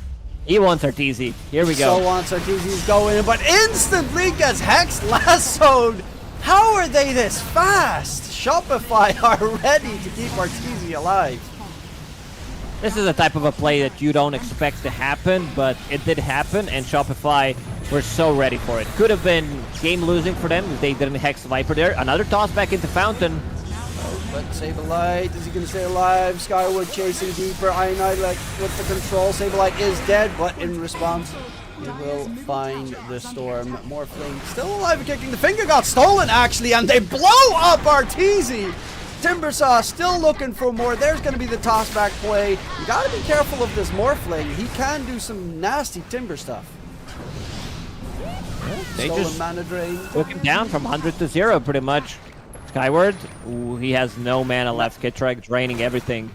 He wants Arteezy. Here we go. So wants Arteezy's going in, but instantly gets Hex lassoed. How are they this fast? Shopify are ready to keep Arteezy alive. This is a type of a play that you don't expect to happen, but it did happen, and Shopify were so ready for it. Could have been game losing for them if they didn't Hex Viper there. Another toss back into Fountain. But Saberlight, is he going to stay alive? Skyward chasing deeper. Ionite like with the control. Saberlight is dead, but in response, he will find the storm. Morphling still alive and kicking. The finger got stolen actually, and they blow up Arteezy. Timbersaw still looking for more. There's going to be the toss back play. You got to be careful of this Morphling. He can do some nasty Timber stuff. They Stolen just mana drain. took him down from 100 to 0 pretty much. Skyward, ooh, he has no mana left. Kitrek draining everything.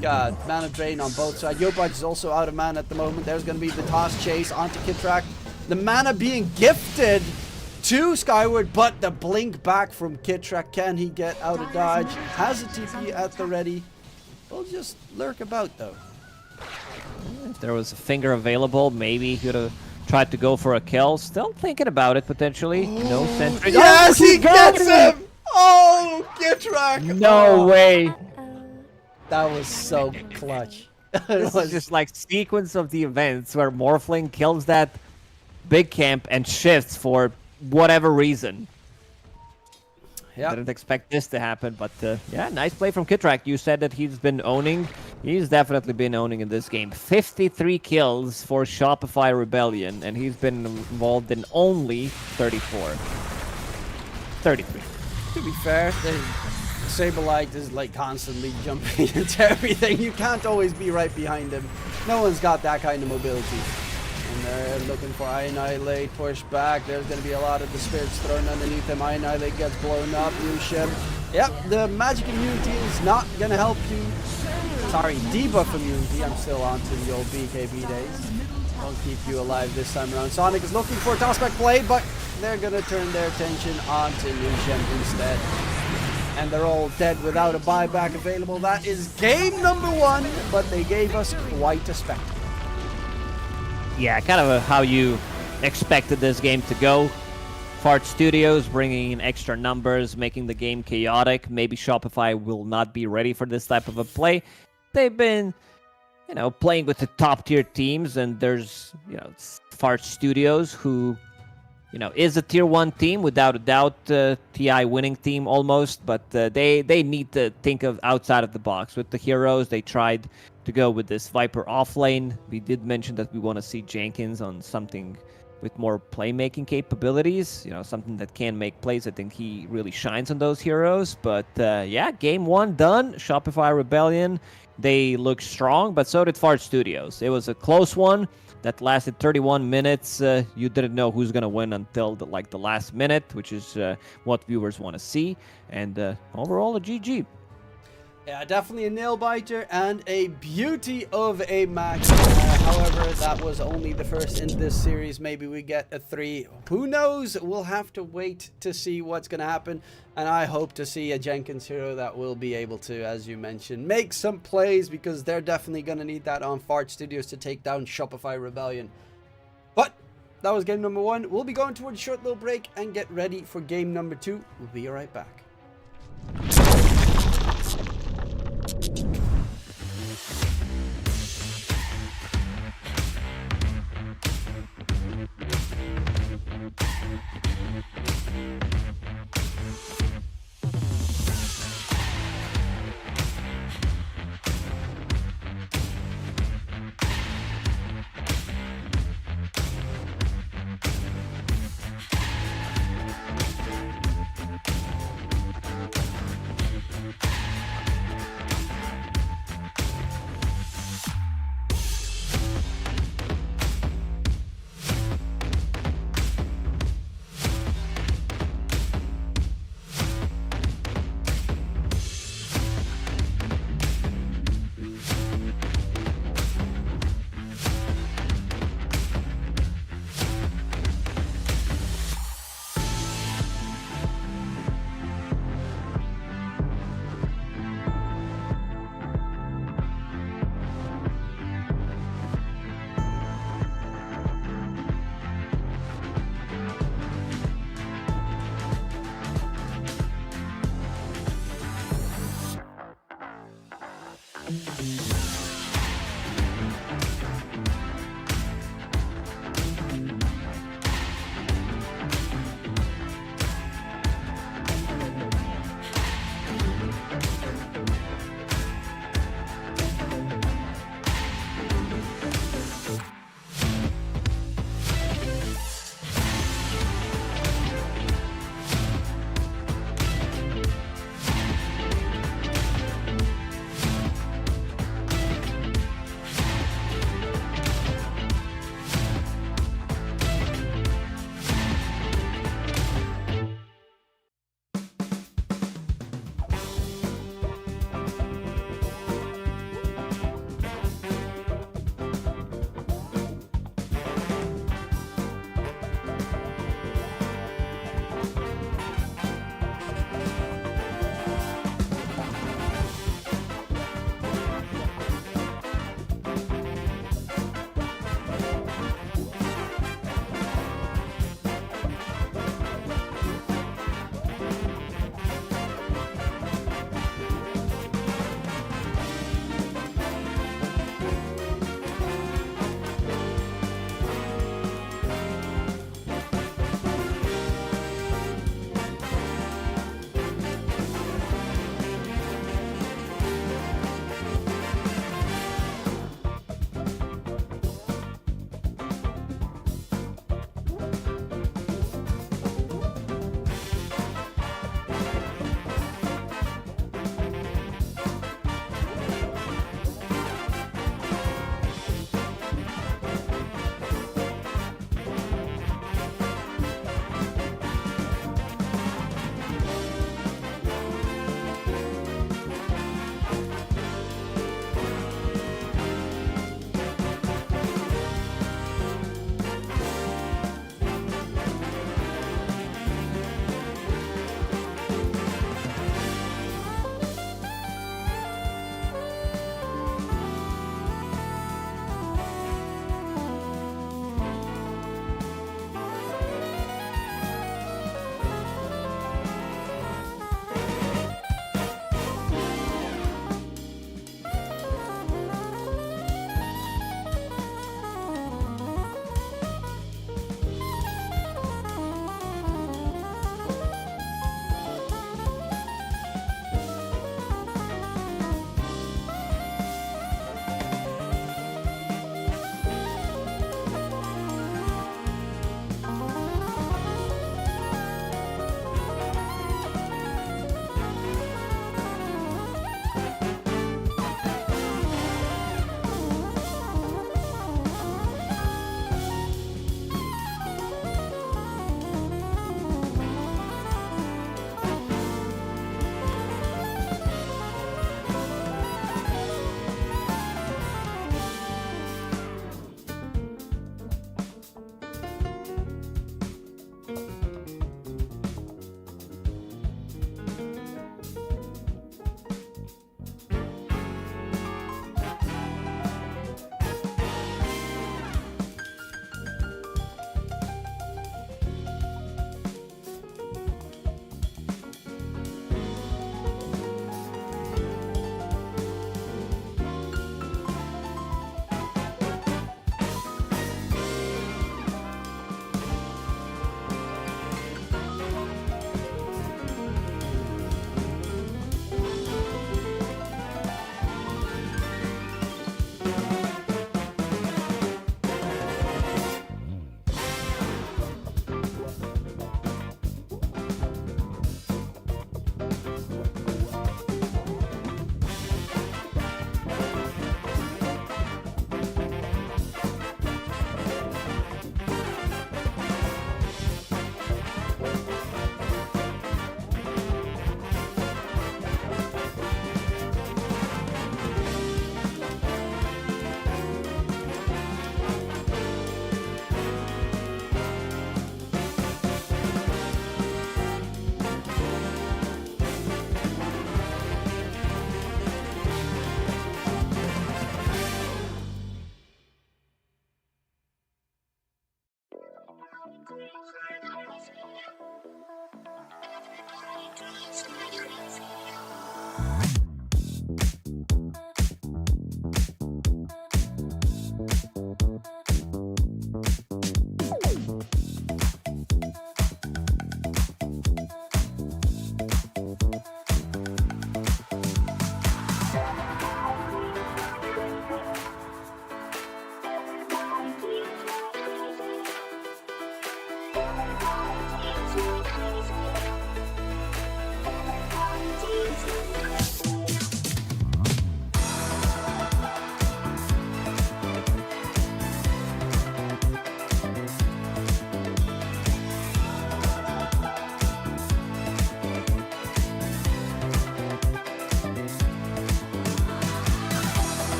God, mana drain on both sides. Yopaj is also out of mana at the moment. There's going to be the toss chase onto Kitrak. The mana being gifted to Skyward, but the blink back from Kitrak. Can he get out of dodge? Has a TP at the ready. We'll just lurk about though. If there was a finger available, maybe he could have tried to go for a kill. Still thinking about it potentially. No sentry. Yes, Oh, he got gets him! Oh, Kitrak! No way. That was so clutch. This is just like sequence of the events where Morphling kills that big camp and shifts for whatever reason. Yeah. Didn't expect this to happen, but yeah, nice play from Kitrak. You said that he's been owning. He's definitely been owning in this game. 53 kills for Shopify Rebellion, and he's been involved in only 34. 33. To be fair, Saberlight is like constantly jumping into everything. You can't always be right behind him. No one's got that kind of mobility. And they're looking for Annihilate, push back. There's going to be a lot of the spirits thrown underneath him. Annihilate gets blown up. Lucian. Yep, the magic immunity is not going to help you. Sorry, debuff immunity. I'm still on to the old BKB days. Won't keep you alive this time around. Sonic is looking for a tossback play, but they're going to turn their attention onto Lucian instead. And they're all dead without a buyback available. That is game number 1, but they gave us quite a spectacle. Yeah, kind of how you expected this game to go. Fart Studios bringing in extra numbers, making the game chaotic. Maybe Shopify will not be ready for this type of a play. They've been, playing with the top tier teams, and there's, Fart Studios who, is a tier 1 team without a doubt, TI winning team almost, but they need to think of outside of the box. With the heroes, they tried to go with this Viper offlane. We did mention that we want to see Jenkins on something with more playmaking capabilities, something that can make plays. I think he really shines on those heroes. But yeah, game 1 done. Shopify Rebellion, they look strong, but so did Fart Studios. It was a close one that lasted 31 minutes. You didn't know who's going to win until the last minute, which is what viewers want to see. And overall, a GG. Yeah, definitely a nail-biter and a beauty of a match. However, that was only the first in this series. Maybe we get a 3. Who knows? We'll have to wait to see what's going to happen. And I hope to see a Jenkins hero that will be able to, as you mentioned, make some plays, because they're definitely going to need that on Fart Studios to take down Shopify Rebellion. But that was game number 1. We'll be going towards a short little break and get ready for game number 2. We'll be right back.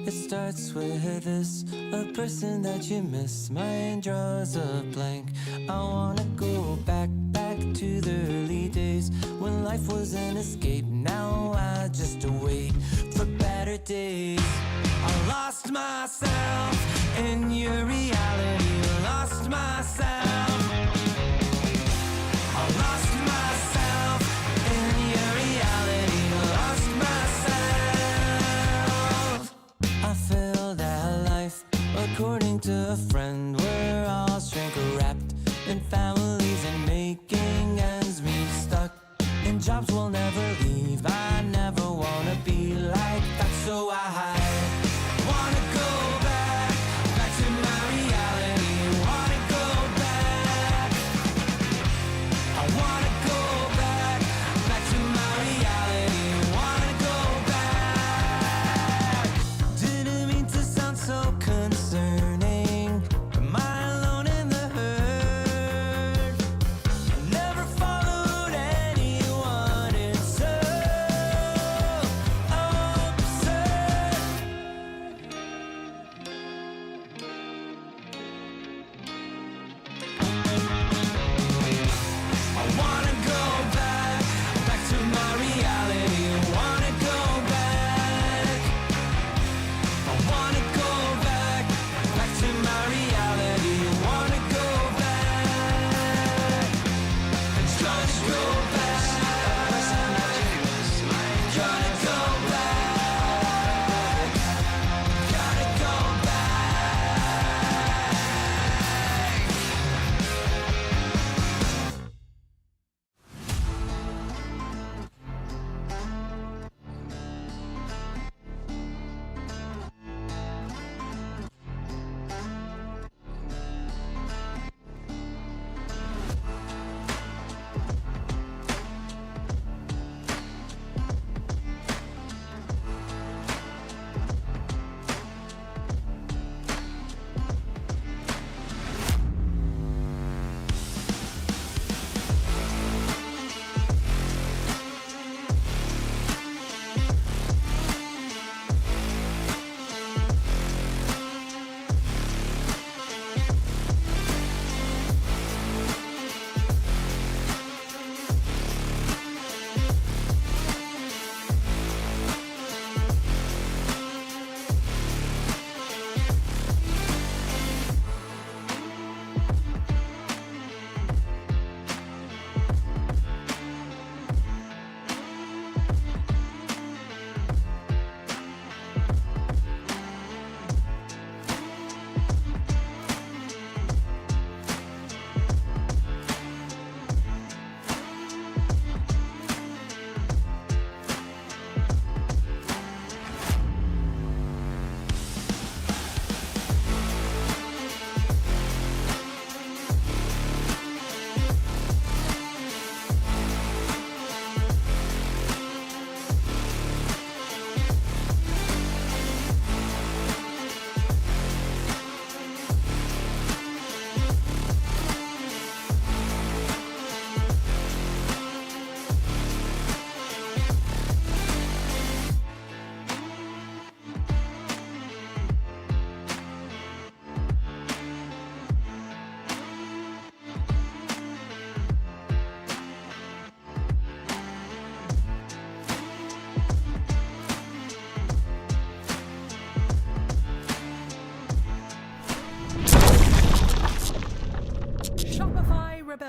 It starts with this, a person that you miss. Mine draws a blank. I wanna go back to the early days when life was an escape. Now I just wait for better days. I lost myself in your reality. Lost myself. I lost myself in your reality. Lost myself. I feel that life, according to a friend, we're all shrink wrapped in families and making ends meet, stuck in jobs we'll never leave. I never wanna be like that, so I wanna go back to my reality. Wanna go back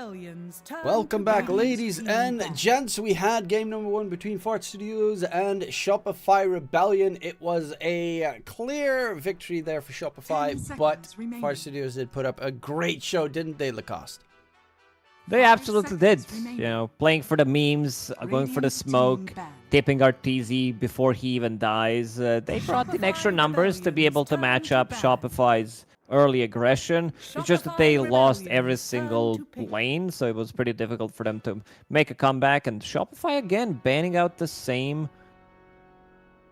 rebellions turn Welcome to back, Radiant's ladies green and band. gents. We had game number 1 between Fart Studios and Shopify Rebellion. It was a clear victory there for 10 Shopify, but seconds remaining. Fart Studios did put up a great show, didn't they, Lacoste? They 5 absolutely did. seconds remaining. You know, playing for the memes, going for the Radiant's team smoke, banned. tipping our TZ before he even dies. They brought in extra Shopify numbers to be able to rebellions match turn up to ban. Shopify's early aggression. It's just that they Shopify lost every rebellions single turn to pink. lane, so it was pretty difficult for them to make a comeback. And Shopify again banning out the same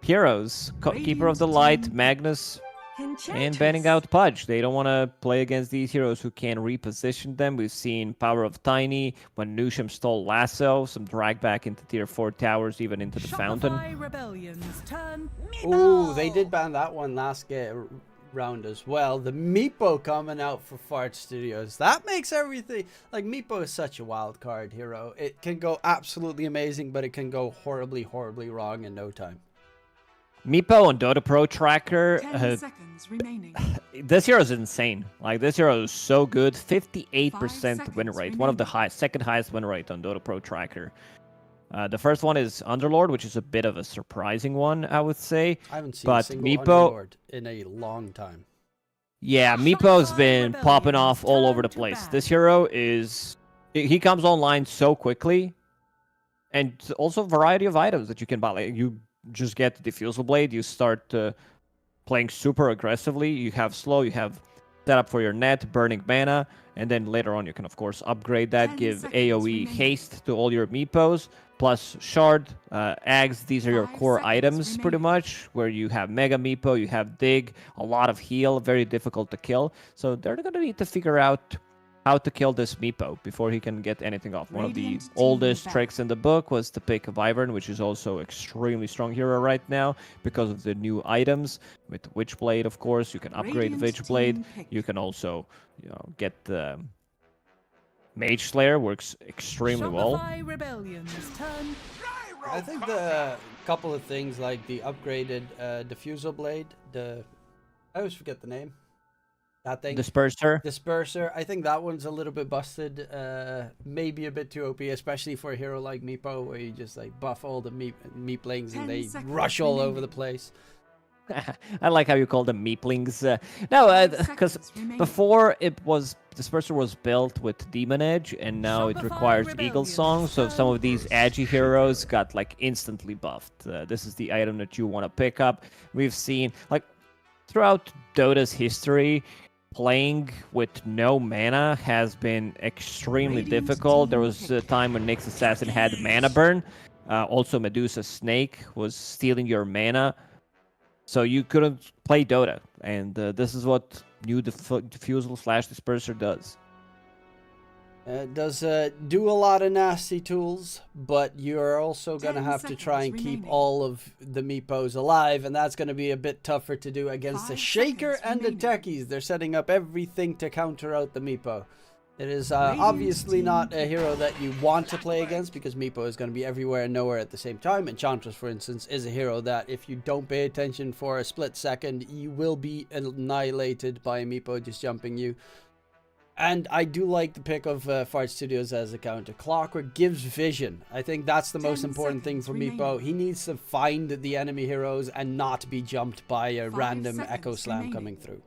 heroes. Keeper of the Radiant's Light, team Magnus, and Enchantress. banning out Pudge. They don't want to play against these heroes who can reposition them. We've seen Power of Tiny when Nusham stole Lasso, some drag back into tier 4 towers, even into the fountain. Shopify rebellions turn Ooh, they did ban that one last round as well. The Meepo coming out for Fart Studios. That makes everything... Like, Meepo is such a wild card hero. It can go absolutely amazing, but it can go horribly, horribly wrong in no time. Meepo on Dota Pro Tracker, 10 seconds remaining. this hero is insane. Like, this hero is so good. 58% 5 win seconds rate. One of the second highest win rate on Dota Pro Tracker. The first one is Underlord, which is a bit of a surprising one, I would say. I haven't seen But a single Meepo- Underlord in a long time. Yeah, Meepo's Shopify been popping off all over the turn to place. ban. This hero is... He comes online so quickly. And also variety of items that you can buy. Like, you just get the Diffusal Blade, you start playing super aggressively. You have slow, you have setup for your net, burning mana, and then later on you can of course upgrade that, 10 give seconds AoE remaining. haste to all your Meepos, plus Shard, Ags. These are your 5 core seconds items pretty remaining. much, where you have Mega Meepo, you have Dig, a lot of heal, very difficult to kill. So they're going to need to figure out how to kill this Meepo before he can get anything off. One of the Radiant team oldest back. tricks in the book was to pick a Wyvern, which is also extremely strong hero right now because of the new items. With Witchblade, of course, you can upgrade Radiant Witchblade. team pick. You can also, get the Mage Slayer, works extremely well. Shopify rebellions turn. I think the couple of things like the upgraded Diffusal Blade, I always forget the name. That thing. Disperser. Disperser. I think that one's a little bit busted. Maybe a bit too OP, especially for a hero like Meepo, where you just like buff all the meeplings 10 and they seconds rush all over remaining. the place. I like how you call them meeplings. No, 5 because seconds remaining. before Disperser was built with Demon Edge, and now it Shopify requires Rebellion Eagle Song. So some of these first. edgy heroes got like instantly buffed. This is the item that you want to pick up. We've seen like throughout Dota's history, playing with no mana has been extremely Radiant difficult. There team was a pick. time when Nyx Assassin had mana burn. Also, Medusa Snake was stealing your mana. So you couldn't play Dota, and this is what new Diffusal / Disperser does. It does do a lot of nasty tools, but you're also going to 10 have to try and seconds keep remaining. all of the Meepos alive, and that's going to be a bit tougher to do against the 5 Shaker seconds and the remaining. Techies. They're setting up everything to counter out the Meepo. It is Radiant obviously team not a pick. hero that you want to play against, because Meepo is going to be everywhere and nowhere at the same time. Enchantress, for instance, is a hero that if you don't pay attention for a split second, you will be annihilated by a Meepo just jumping you. And I do like the pick of Fart Studios as a counter. Clockwork gives vision. I think that's the most 10 important thing for seconds Meepo. remaining. He needs to find the enemy heroes and not be jumped by a 5 random seconds Echo Slam remaining. coming through.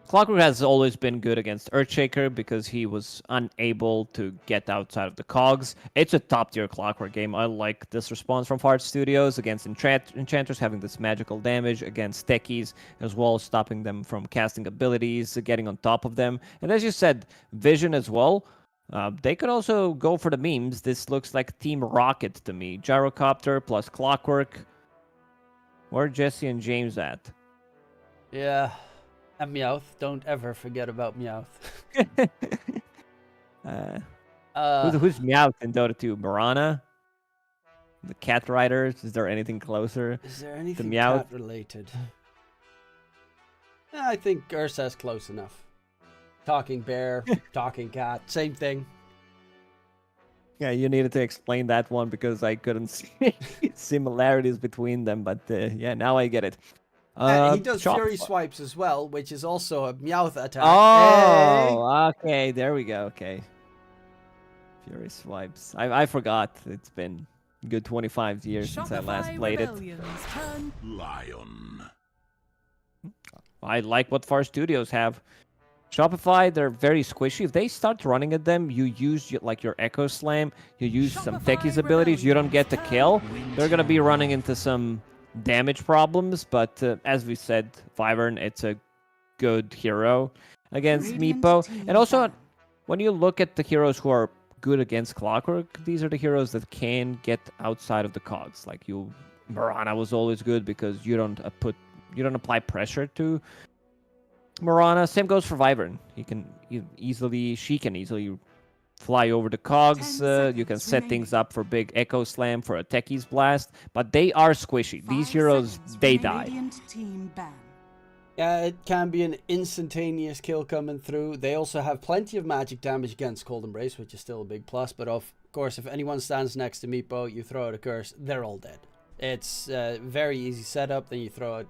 Clockwork has always been good against Earthshaker because he was unable to get outside of the cogs. It's a top-tier Clockwork game. I like this response from Fart Studios against Enchanters, having this magical damage, against Techies as well, stopping them from casting abilities, getting on top of them. And as you said, Vision as well. They could also go for the memes. This looks like Team Rocket to me. Gyrocopter plus Clockwork. Where are Jesse and James at? Yeah. And Meowth. Don't ever forget about Meowth. Who's Meowth in Dota 2? Mirana? The Cat Riders? Is there anything closer? Is there anything Meowth? cat related? I think Ursa's close enough. Talking bear, talking cat, same thing. Yeah, you needed to explain that one because I couldn't see similarities between them, but yeah, now I get it. He does Fury swipes as well, which is also a Meowth attack. Oh, okay. There we go. Okay. Fury swipes. I forgot. It's been a good 25 years since I last Shopify played it. Rebellion's turn. Lion. I like what Far Studios have. Shopify, they're very squishy. If they start running at them, you use your Echo Slam, you use some Shopify Techie's abilities, you don't get the kill. Rebellion's They're going to be running into some damage problems, but as we said, Wyvern, it's a good hero against Radiant Meepo. team And also, ban. when you look at the heroes who are good against Clockwork, these are the heroes that can get outside of the cogs. Like Mirana was always good because you don't apply pressure to Mirana. Same goes for Wyvern. She can easily fly over the cogs. 10 You can seconds set things up for big Echo Slam, for a Techie's Blast. But they are squishy. These 5 heroes, seconds they remaining. die. Radiant team ban. Yeah, it can be an instantaneous kill coming through. They also have plenty of magic damage against Cold Embrace, which is still a big plus. But of course, if anyone stands next to Meepo, you throw out a curse, they're all dead. It's a very easy setup. Then you throw out,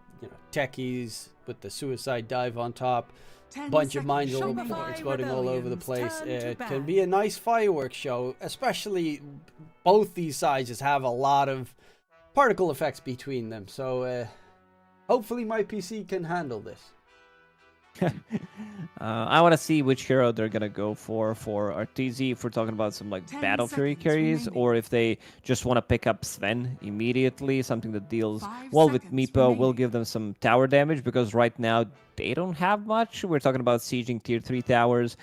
Techies with the suicide dive on top. 10 Bunch of seconds. mines Shopify exploding all over the Rebellion's place. turn to It ban. can be a nice fireworks show, especially both these sizes have a lot of particle effects between them. So hopefully my PC can handle this. I want to see which hero they're gonna go for RTZ. If we're talking about some 10 Battle Fury seconds carries, remaining. or if they just want to pick up Sven immediately, something that deals 5 well with seconds Meepo, will remaining. give them some tower damage, because right now they don't have much. We're talking about sieging tier 3 towers.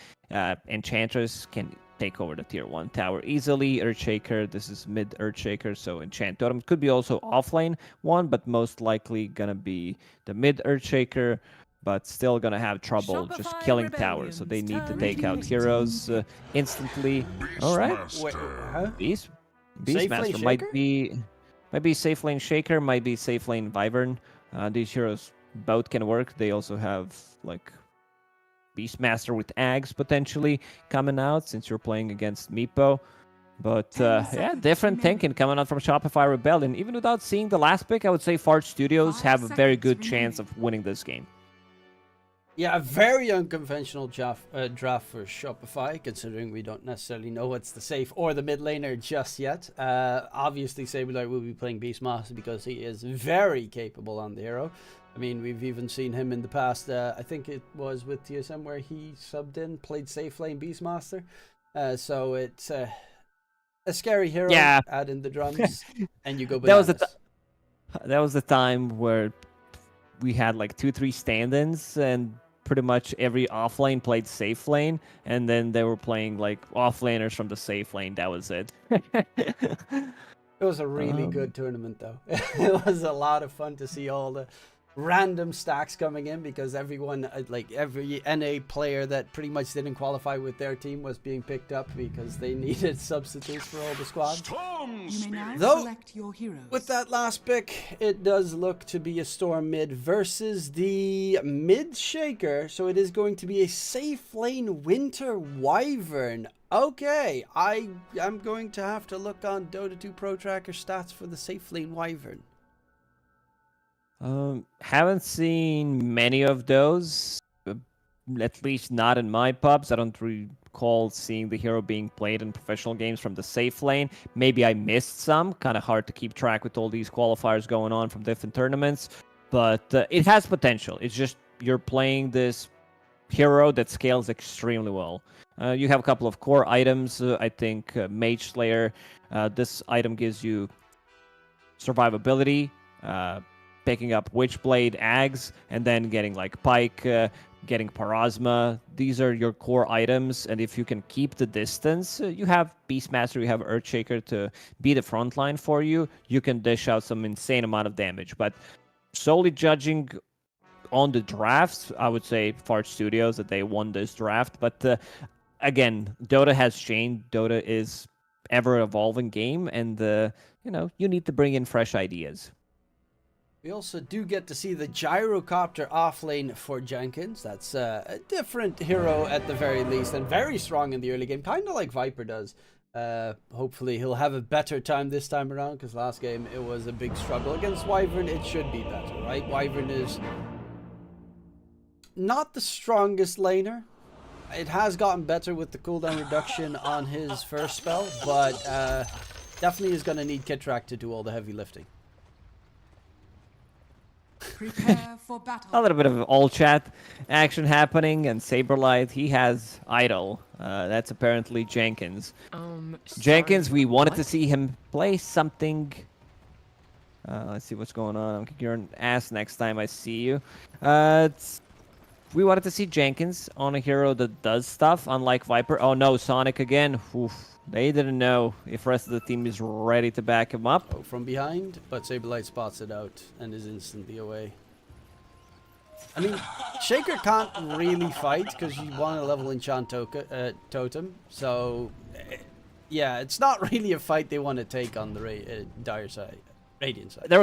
Enchantress can take over the tier 1 tower easily. Earthshaker, this is mid Earthshaker, so Enchant Totem could be also offlane one, but most likely gonna be the mid Earthshaker. But still gonna have trouble just Shopify killing towers, so they Rebellion's need to turn. take out heroes instantly. All right, Wait, huh? Beastmaster Shaker? might be safe lane Shaker, might be safe lane Wyvern. These heroes both can work. They also have Beastmaster with Ags potentially coming out, since you're playing against Meepo. But 10 yeah, seconds different remaining. thinking coming out from Shopify Rebellion. Even without seeing the last pick, I would say Fart Studios 5 have a very seconds good chance remaining. of winning this game. Yeah, a very unconventional draft for Shopify, considering we don't necessarily know what's the safe or the mid laner just yet. Obviously, Sableye will be playing Beastmaster because he is very capable on the hero. I mean, we've even seen him in the past. I think it was with TSM where he subbed in, played safe lane Beastmaster. So it's a scary hero. Yeah. Add in the drums, and you go That was bananas. That was the time where we had 2-3 stand-ins, and pretty much every offlane played safe lane, and then they were playing offlaners from the safe lane. That was it. It was a really good tournament, though. It was a lot of fun to see all the random stacks coming in, because everyone, every NA player that pretty much didn't qualify with their team was being picked up because they needed substitutes for all the squads. Storm You may now Though, select your heroes. With that last pick, it does look to be a Storm mid versus the mid Shaker, so it is going to be a safe lane Winter Wyvern. Okay, I am going to have to look on Dota 2 Pro Tracker stats for the safe lane Wyvern. Haven't seen many of those, at least not in my pubs. I don't recall seeing the hero being played in professional games from the safe lane. Maybe I missed some. Kind of hard to keep track with all these qualifiers going on from different tournaments. But it has potential. It's just you're playing this hero that scales extremely well. You have a couple of core items. I think Mage Slayer. This item gives you survivability, picking up Witchblade, Ags, and then getting Pike, getting Parasma. These are your core items, and if you can keep the distance, you have Beastmaster, you have Earthshaker to be the front line for you. You can dish out some insane amount of damage, but solely judging on the drafts, I would say Fart Studios that they won this draft. But again, Dota has changed. Dota is ever-evolving game, and you need to bring in fresh ideas. We also do get to see the Gyrocopter offlane for Jenkins. That's a different hero at the very least, and very strong in the early game, kind of like Viper does. Hopefully he'll have a better time this time around, because last game it was a big struggle. Against Wyvern it should be better, right? Wyvern is not the strongest laner. It has gotten better with the cooldown reduction on his first spell, but definitely is going to need Kitrak to do all the heavy lifting. Prepare for battle. A little bit of all chat action happening, and Saberlight, he has idol. That's apparently Jenkins. Jenkins, we wanted to see him play something. Let's see what's going on. I'm kicking your ass next time I see you. We wanted to see Jenkins on a hero that does stuff, unlike Viper. Oh no, Sonic again. Oof. They didn't know if the rest of the team is ready to back him up. Oh, from behind, but Saberlight spots it out and is instantly away. I mean, Shaker can't really fight because you want to level enchant totem. So, yeah, it's not really a fight they want to take on the dire side, Radiant side. There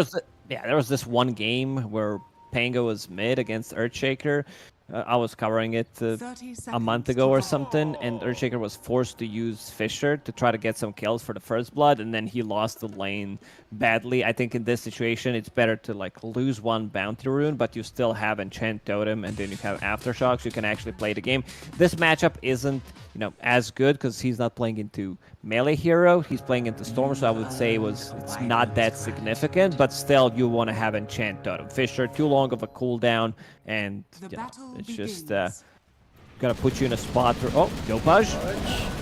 was this one game where Pango was mid against Earthshaker. I was covering it a month ago or something, and Earthshaker was forced to use Fisher to try to get some kills for the first blood, and then he lost the lane badly. I think in this situation, it's better to like lose one bounty rune, but you still have Enchant Totem, and then you have Aftershocks. You can actually play the game. This matchup isn't, as good because he's not playing into melee hero. He's playing into Storm, so I would say it's not that significant, but still you want to have Enchant Totem. Fisher, too long of a cooldown, and it's just gonna put you in a spot where, Yopaj.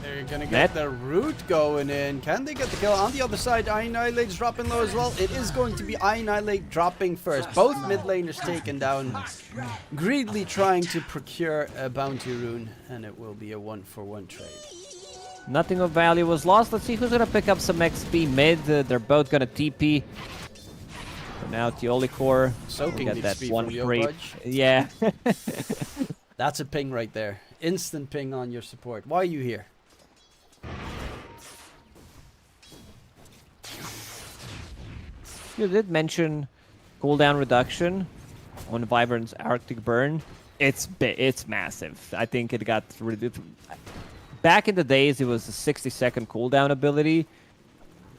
They're gonna get the root going in. Can they get the kill? On the other side, Annihilate's dropping low as well. It is going to be Annihilate dropping first. Both mid laners taken down, greedily trying to procure a bounty rune, and it will be a 1-for-1 trade. Nothing of value was lost. Let's see who's gonna pick up some XP mid. They're both gonna TP. So now Teolicor Soaking get the that XP one from creep. Yopaj. Yeah. That's a ping right there. Instant ping on your support. Why are you here? You did mention cooldown reduction on Wyvern's Arctic Burn. It's massive. I think it got reduced. Back in the days, it was a 60-second cooldown ability.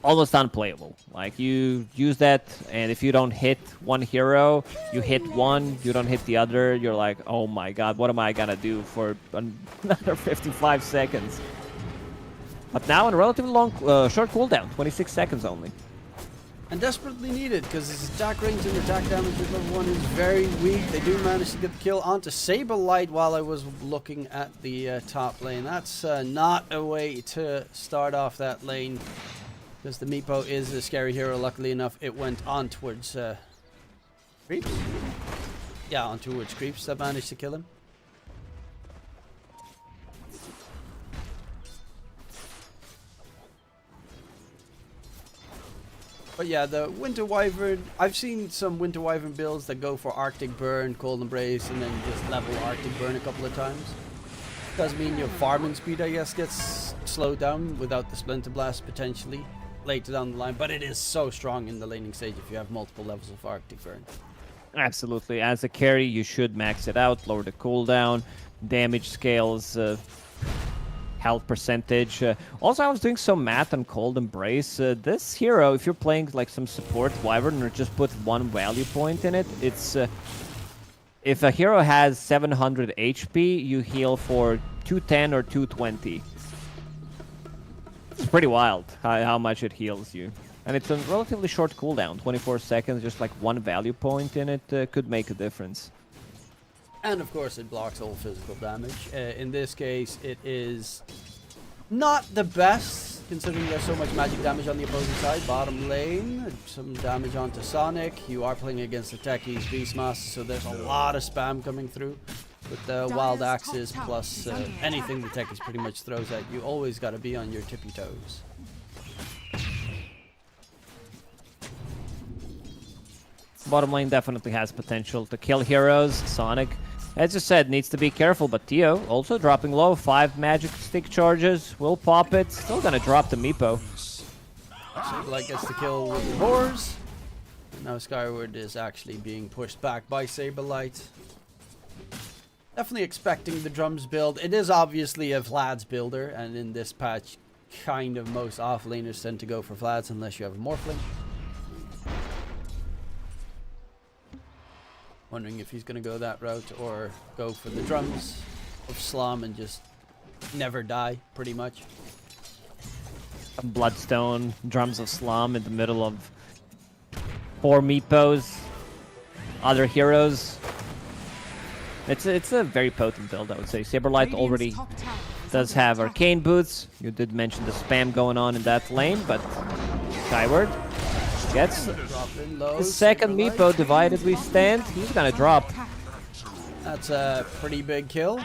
Almost unplayable. Like, you use that, and if you don't hit one hero, you hit one, you don't hit the other, you're like, oh my god, what am I gonna do for another 55 seconds? But now in a relatively long, short cooldown, 26 seconds only. And desperately needed, because his attack range and attack damage with level 1 is very weak. They do manage to get the kill onto Saberlight while I was looking at the top lane. That's not a way to start off that lane, because the Meepo is a scary hero. Luckily enough, it went on towards Creeps. Yeah, on towards Creeps that managed to kill him. But yeah, the Winter Wyvern, I've seen some Winter Wyvern builds that go for Arctic Burn, Cold Embrace, and then just level Arctic Burn a couple of times. Does mean your farming speed, I guess, gets slowed down without the Splinter Blast potentially later down the line, but it is so strong in the laning stage if you have multiple levels of Arctic Burn. Absolutely. As a carry, you should max it out, lower the cooldown, damage scales, health percentage. Also, I was doing some math on Cold Embrace. This hero, if you're playing like some support Wyvern or just put one value point in it, it's if a hero has 700 HP, you heal for 210 or 220. It's pretty wild how much it heals you. And it's a relatively short cooldown, 24 seconds, just like one value point in it could make a difference. And of course it blocks all physical damage. In this case it is not the best, considering there's so much magic damage on the opposing side. Bottom lane, some damage onto Sonic. You are playing against the techies, Beastmaster, so there's a lot of spam coming through. With the wild axes plus anything the techies pretty much throws at you. Always got to be on your tippy toes. Bottom lane definitely has potential to kill heroes. Sonic, as you said, needs to be careful, but Tio also dropping low. 5 magic stick charges. Will pop it. Still gonna drop the Meepo. Saberlight gets the kill with the Boars. Now Skyward is actually being pushed back by Saberlight. Definitely expecting the drums build. It is obviously a Vlad's builder, and in this patch, kind of most offlaners tend to go for Vlads unless you have a Morphling. Wondering if he's going to go that route or go for the drums of Slum and just never die, pretty much. Bloodstone, Drums of Slum in the middle of 4 Meepos, other heroes. It's a very potent build, I would say. Saberlight already does have Arcane Boots. You did mention the spam going on in that lane, but Skyward gets his second Meepo. Divided we stand. He's gonna drop. That's a pretty big kill.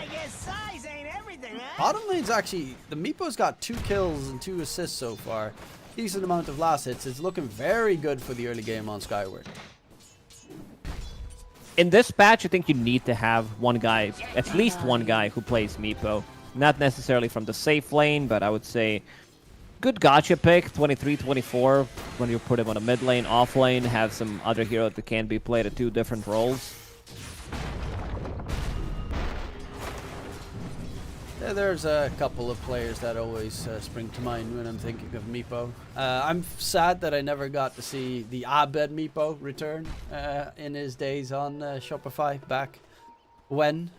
Bottom lane's actually, the Meepo's got 2 kills and 2 assists so far. Decent amount of last hits. It's looking very good for the early game on Skyward. In this patch, I think you need to have one guy, at least one guy who plays Meepo. Not necessarily from the safe lane, but I would say good gotcha pick, 23-24, when you put him on a mid lane, off lane, have some other hero that can be played at 2 different roles. Yeah, there's a couple of players that always spring to mind when I'm thinking of Meepo. I'm sad that I never got to see the Abed Meepo return in his days on Shopify back when.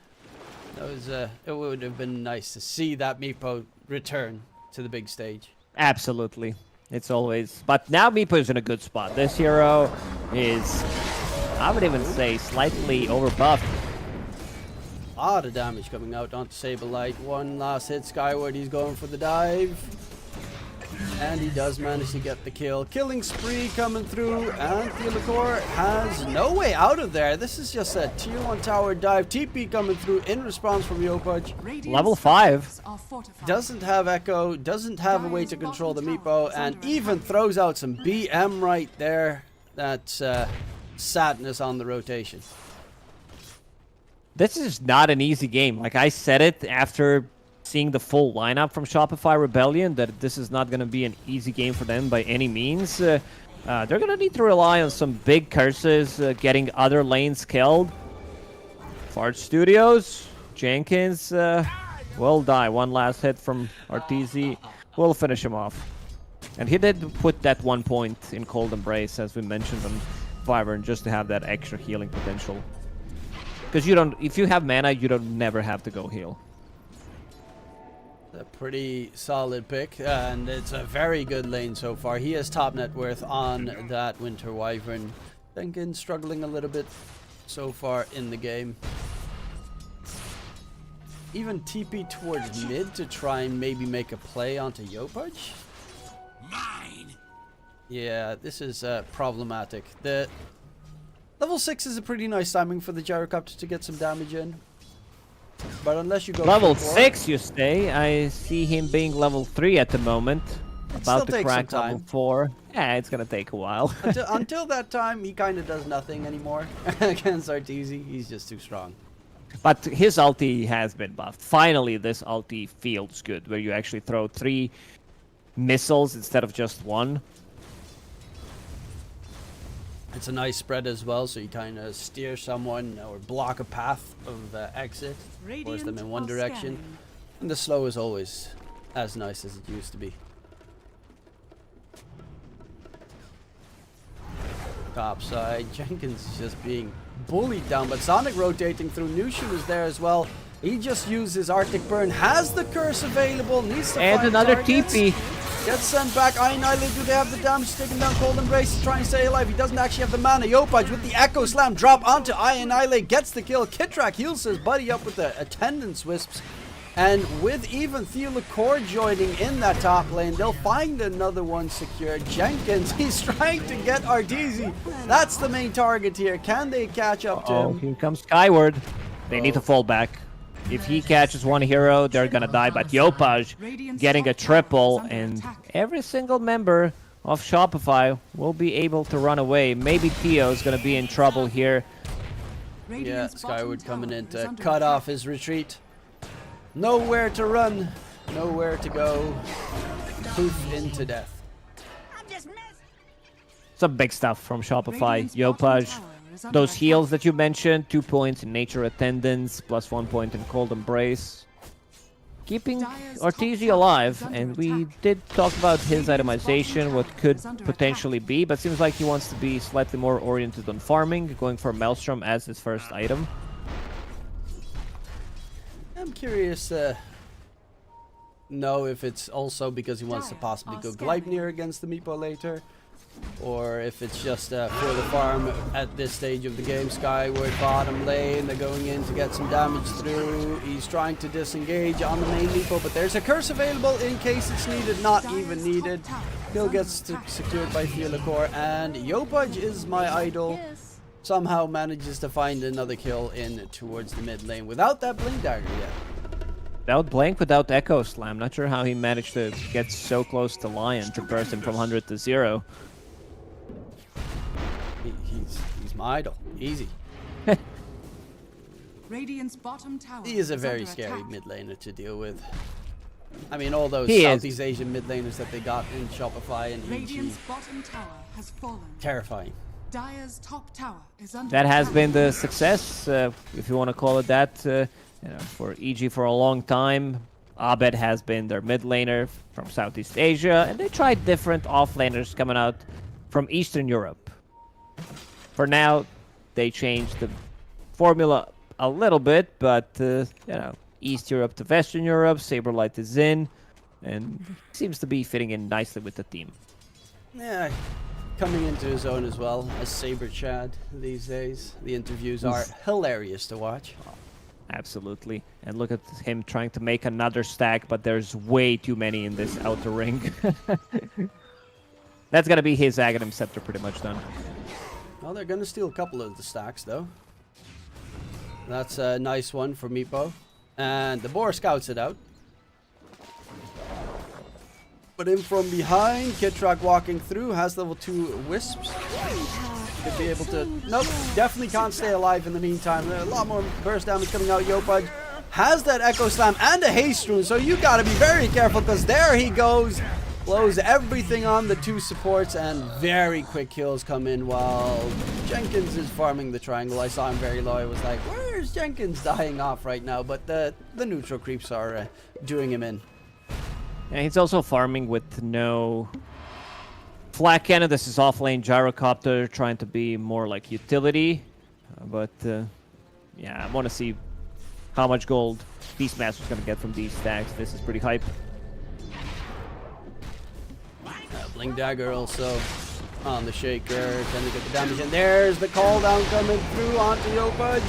It would have been nice to see that Meepo return to the big stage. Absolutely. It's always... But now Meepo is in a good spot. This hero is, I would even say, slightly overbuffed. A lot of damage coming out onto Saberlight. One last hit Skyward. He's going for the dive. And he does manage to get the kill. Killing spree coming through. And Theolacor has no way out of there. This is just a tier 1 tower dive. TP coming through in response from Yopaj. Level 5. Doesn't have Echo. Doesn't have a way to control the Meepo. And even throws out some BM right there. That's sadness on the rotation. This is not an easy game. Like I said it after seeing the full lineup from Shopify Rebellion, that this is not going to be an easy game for them by any means. They're going to need to rely on some big curses, getting other lanes killed. Fart Studios, Jenkins will die. One last hit from RTZ will finish him off. And he did put that 1 point in Cold Embrace, as we mentioned on Wyvern, just to have that extra healing potential. Because you don't, if you have mana, you don't never have to go heal. A pretty solid pick, and it's a very good lane so far. He has top net worth on that Winter Wyvern. Jenkins struggling a little bit so far in the game. Even TP towards mid to try and maybe make a play onto Yopaj. Mine. Yeah, this is problematic. The level 6 is a pretty nice timing for the Gyrocopter to get some damage in. But unless you go level for 6, you stay. I see him being level 3 at the moment. About to crack level 4. Yeah, it's gonna take a while. until that time, he kind of does nothing anymore against Arteezy. He's just too strong. But his ulti has been buffed. Finally, this ulti feels good, where you actually throw 3 missiles instead of just 1. It's a nice spread as well, so you kind of steer someone or block a path of exit, force them in one direction. And the slow is always as nice as it used to be. Top side, Jenkins is just being bullied down, but Sonic rotating through. Nushu is there as well. He just used his Arctic Burn, has the curse available, needs to and find another targets. TP. Gets sent back. Iron Island, do they have the damage? Taking down Cold Embrace to try and stay alive. He doesn't actually have the mana. Yopaj with the Echo Slam drop onto Iron Island. Gets the kill. Kitrak heals his buddy up with the Attendance Wisps. And with even Theolacor joining in that top lane, they'll find another one secured. Jenkins, he's trying to get Arteezy. That's the main target here. Can they catch up to him? Here comes Skyward. They need to fall back. If he catches one hero, they're gonna die. But Yopaj getting a triple, and every single member of Shopify will be able to run away. Maybe Theo is gonna be in trouble here. Yeah, Skyward coming in to cut off his retreat. Nowhere to run, nowhere to go. Poof into death. Some big stuff from Shopify. Yopaj. Those heals that you mentioned, 2 points in Nature Attendance, plus 1 point in Cold Embrace. keeping Ortiz alive, and we did talk about his itemization, what could potentially be, but seems like he wants to be slightly more oriented on farming, going for Maelstrom as his first item. I'm curious know if it's also because he wants to possibly go Gleipnir against the Meepo later, or if it's just for the farm at this stage of the game. Skyward bottom lane, they're going in to get some damage through. He's trying to disengage on the main Meepo, but there's a curse available in case it's needed, not even needed. Kill gets secured by Fielakor, and Yopaj is my idol. Somehow manages to find another kill in towards the mid lane without that blink dagger yet. Without Blank, without Echo Slam. Not sure how he managed to get so close to Lion to burst him from 100 to 0. He's my idol. Easy. Radiant's bottom tower He is a very under scary attack. mid laner to deal with. I mean, all those He Southeast Asian mid laners that they got in Shopify and EG. Radiant's bottom tower has fallen. Terrifying. Dire's top tower is under That has attack. been the success, if you want to call it that, for EG for a long time. Abed has been their mid laner from Southeast Asia, and they tried different off laners coming out from Eastern Europe. For now, they changed the formula a little bit, but East Europe to Western Europe, Saberlight is in, and seems to be fitting in nicely with the team. Yeah, coming into his own as well as Saber Chad these days. The interviews are hilarious to watch. Absolutely. And look at him trying to make another stack, but there's way too many in this outer ring. That's gonna be his Aghanim Scepter pretty much done. Well, they're gonna steal a couple of the stacks though. That's a nice one for Meepo. And the Boar scouts it out. But in from behind, Kitrak walking through, has level 2 Wisps. Could be able to... Nope, definitely can't stay alive in the meantime. A lot more burst damage coming out. Yopaj has that Echo Slam and a Haste Rune, so you gotta be very careful, because there he goes. Blows everything on the 2 supports, and very quick kills come in while Jenkins is farming the triangle. I saw him very low. I was like, where's Jenkins dying off right now? But the neutral creeps are doing him in. And he's also farming with no flak cannon. This is off lane gyrocopter, trying to be more like utility. Yeah, I want to see how much gold Beastmaster's going to get from these stacks. This is pretty hype. Blink Dagger also on the Shaker, trying to get the damage. And there's the call down coming through onto Yopaj.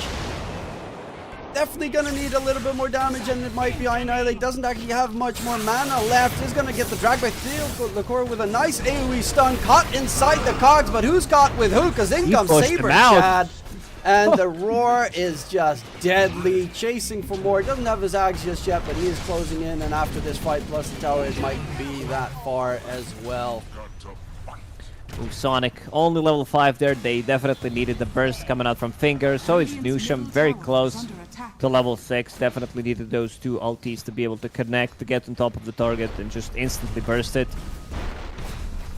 Definitely gonna need a little bit more damage, and it might be Annihilate. Doesn't actually have much more mana left. Is gonna get the drag by the core with a nice AoE stun. Caught inside the cogs, but who's caught with who? Because in comes Saber Chad. And the roar is just deadly. Chasing for more. Doesn't have his Ags just yet, but he is closing in. And after this fight plus the tower, it might be that far as well. Ooh, Sonic, only level 5 there. They definitely needed the burst coming out from Finger. So is Newsham, very close to level 6. Definitely needed those 2 ultis to be able to connect, to get on top of the target and just instantly burst it.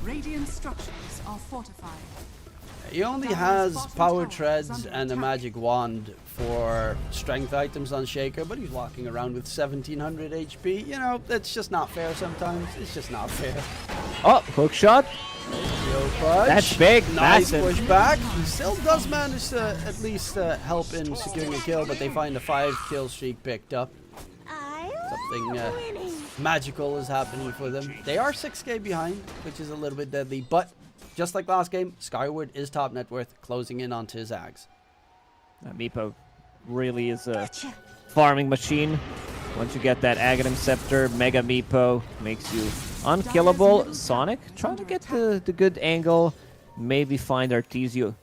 Radiant structures are fortified. He only has power treads and a magic wand for strength items on Shaker, but he's walking around with 1700 HP. You know, it's just not fair sometimes. It's just not fair. Oh, hook shot. Yopaj. That's big, Nice massive. pushback. He still does manage to at least help in securing a kill, but they find a 5 kill streak picked up. Something magical is happening for them. They are 6k behind, which is a little bit deadly, but just like last game, Skyward is top net worth, closing in onto his Ags. Meepo really is a farming machine. Once you get that Aghanim Scepter, Mega Meepo makes you unkillable. Sonic trying to get the good angle, maybe find Artesio,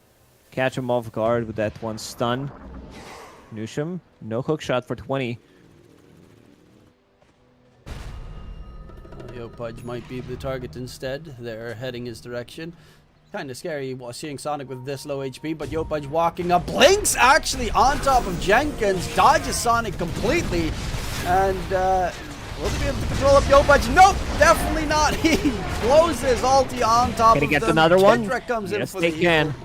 catch him off guard with that one stun. Newsham, no hook shot for 20. Yopaj might be the target instead. They're heading his direction. Kind of scary seeing Sonic with this low HP, but Yopaj walking up. Blinks actually on top of Jenkins. Dodges Sonic completely. And will they be able to control up Yopaj? Nope, definitely not. He blows his ulti on top Can he of get them. another one? Kitrak comes in Yes, for they the can. heal.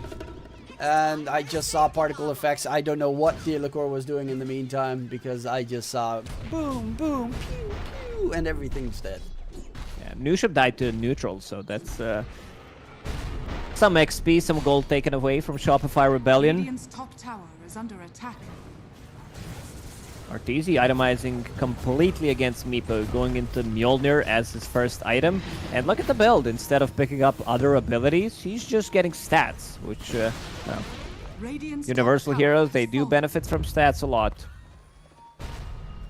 and I just saw particle effects. I don't know what Dielacor was doing in the meantime, because I just saw boom, boom, pew, pew, and everything's dead. Yeah, Nusham died to neutral, so that's some XP, some gold taken away from Shopify Rebellion. Radiant's top tower is under attack. Arteezy itemizing completely against Meepo, going into Mjolnir as his first item. And look at the build. Instead of picking up other abilities, he's just getting stats, which, well, Radiant's Universal top tower heroes, has they do fallen. benefit from stats a lot.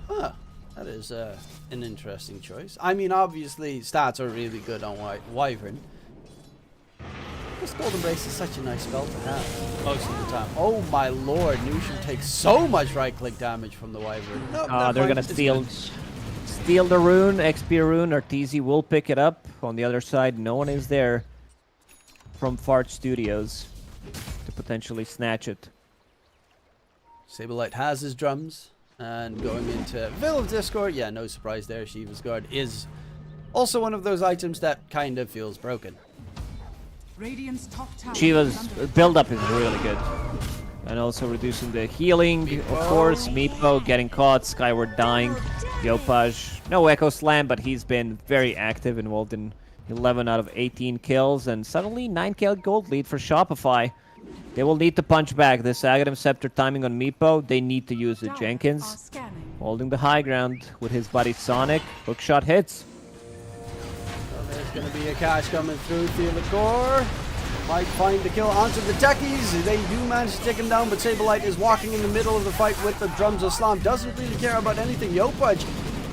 Huh. That is an interesting choice. I mean, obviously, stats are really good on Wyvern. This Golden Brace is such a nice spell to have most of the time. Oh my lord, Nusham takes so much right-click damage from the Wyvern. Nope, never They're mind, gonna it's steal the rune, XP rune. Arteezy will pick it up. On the other side, no one is there from Fart Studios to potentially snatch it. Saberlight has his drums, and going into Veil of Discord, yeah, no surprise there. Shiva's Guard is also one of those items that kind of feels broken. Radiant's top tower Shiva's is under build-up is really good. And also reducing the healing, of course. Meepo getting caught, Skyward dying. Yopaj, no Echo Slam, but he's been very active, involved in 11 out of 18 kills. And suddenly 9k gold lead for Shopify. They will need to punch back. This Aghanim Scepter timing on Meepo, they need to use it. Dire are Jenkins scanning. holding the high ground with his buddy Sonic. Hookshot hits. So there's going to be a cash coming through. Dielacor might find the kill onto the techies. They do manage to take him down, but Saberlight is walking in the middle of the fight with the drums of Slam. Doesn't really care about anything. Yopaj,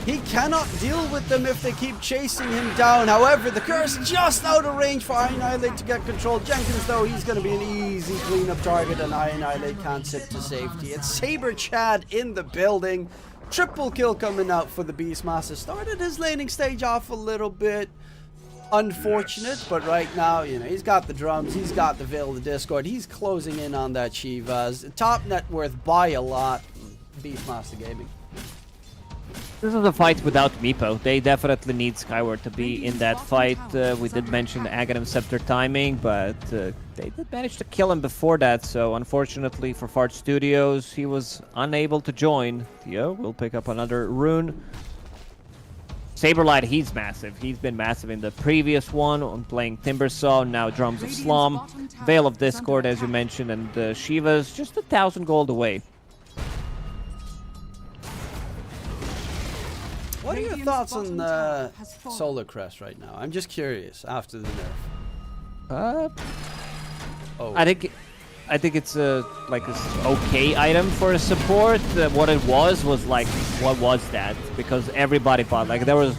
he cannot deal with them if they keep chasing him down. However, the curse just out of range for Annihilate to get control. Jenkins, though, he's going to be an easy cleanup target, and Annihilate can't sit to safety. It's Saber Chad in the building. Triple kill coming out for the Beastmaster. Started his laning stage off a little bit unfortunate, but right now, you know, he's got the drums, he's got the Veil of the Discord, he's closing in on that Shiva's. Top net worth by a lot. Beastmaster Gaming. This is a fight without Meepo. They definitely need Skyward to be in that fight. We did mention the Aghanim Scepter timing, but they did manage to kill him before that, so unfortunately for Fart Studios, he was unable to join. Theo will pick up another rune. Saberlight, he's massive. He's been massive in the previous one on playing Timbersaw, now Drums of Slum, Veil of Discord, as you mentioned, and Shiva's just 1,000 gold away. What are your thoughts on Solar Crest right now? I'm just curious after the nerf. Oh. I think it's like an okay item for a support. What it was like, what was that? Because everybody bought, like, there was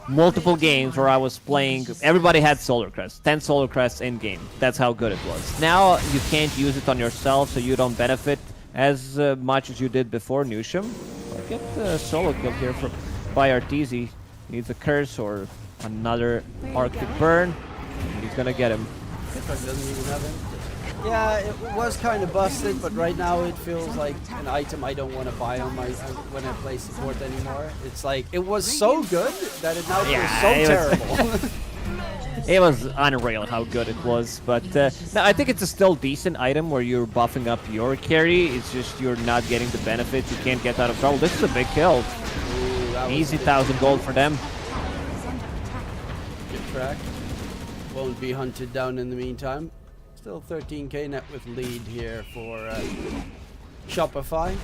multiple games where I was playing, everybody had Solar Crest, 10 Solar Crests in game. That's how good it was. Now you can't use it on yourself, so you don't benefit as much as you did before Nusham. Get the solo kill here by Arteezy. Needs a curse or another Arctic Burn. And he's gonna get him. Doesn't even have him. Yeah, it was kind of busted, but right now it feels like an item I don't want to buy on my when I play support anymore. It's like, it was so good that it now feels so terrible. It was unreal how good it was, but no, I think it's a still decent item where you're buffing up your carry. It's just you're not getting the benefits. You can't get out of trouble. This is a big kill. Ooh, Easy 1,000 gold for them. Good track. Won't be hunted down in the meantime. Still 13k net with lead here for Shopify.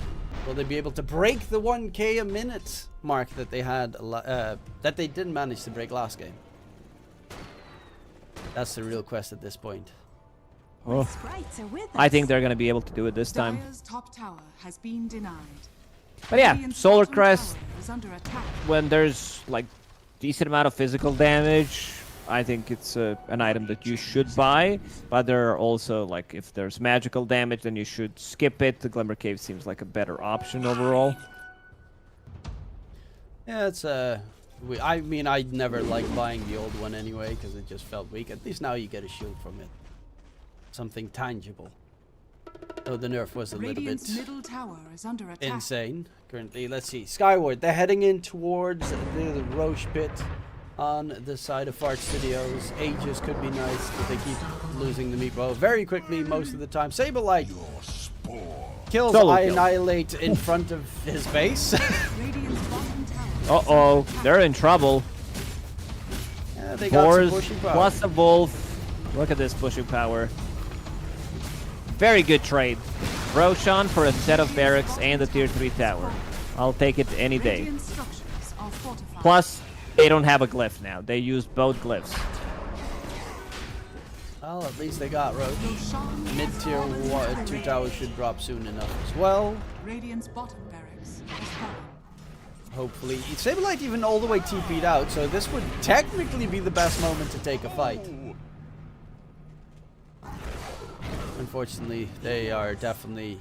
Will they be able to break the 1k a minute mark that they had that they didn't manage to break last game? That's the real quest at this point. Oh. I think they're gonna be able to do it this time. Dire's top tower has been denied. But yeah, Radiant's Solar bottom Crest, tower is under attack. when there's like decent amount of physical damage, I think it's an item that you should buy. But there are also, like, if there's magical damage, then you should skip it. The Glimmer Cave seems like a better option overall. Yeah, it's I mean, I'd never liked buying the old one anyway because it just felt weak. At least now you get a shield from it, something tangible. Though the nerf was a Radiant's little middle tower is under bit attack. insane. Currently, let's see. Skyward, they're heading in towards the Roche pit on the side of Fart Studios. Aegis could be nice, but they keep losing the meatball very quickly most of the time. Saberlight kills Solo I kill. Annihilate in front of his base. Radiant's bottom tower Uh-oh, they're in trouble. Yeah, they got some Force pushing power. plus a wolf. Look at this pushing power. Very good trade. Roshan for a set of barracks and a tier 3 tower. I'll take it any day. Radiant structures are fortified. Plus, they don't have a glyph now. They used both glyphs. Well, at least they got Roach. Roshan Mid-tier has fallen 2 into towers should drop soon enough as well. Radiant's bottom barracks has fallen. Hopefully. Saberlight even all the way TP'd out, so this would technically be the best moment to take a fight. Unfortunately, they are definitely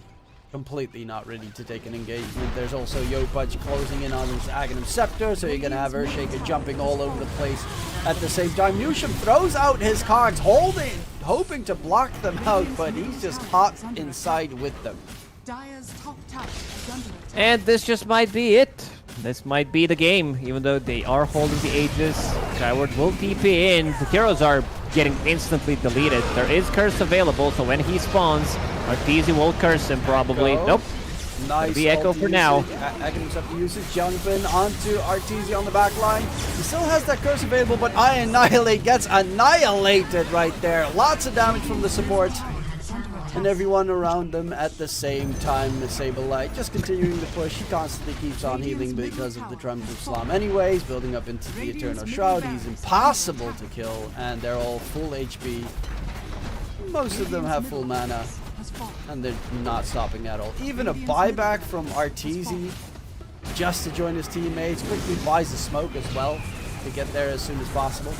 completely not ready to take an engagement. There's also Yopaj closing in on his Aghanim Scepter, so you're going to have Earthshaker jumping all over the place at the same time. Newsham throws out his cards, hoping to block them out, but he's just caught inside with them. Dire's top tower is under attack. And this just might be it. This might be the game, even though they are holding the Aegis. Skyward will TP in. The heroes are getting instantly deleted. There is curse available, so when he spawns, Arteezy will curse him probably. Go. Nope. Nice. be Echo for now. Aghanim Scepter usage, jumping onto Arteezy on the back line. He still has that curse available, but I Annihilate gets annihilated right there. Lots of damage from the support. And everyone around them at the same time. Saberlight just continuing the push. He constantly keeps on healing because of the Drums of Slam anyways, building up into the Eternal Shroud. He's impossible to kill, and they're all full HP. Most of them have full mana, Has fallen. and they're not stopping at all. Even a buyback from Arteezy just to join his teammates. Quickly buys the smoke as well to get there as soon as possible.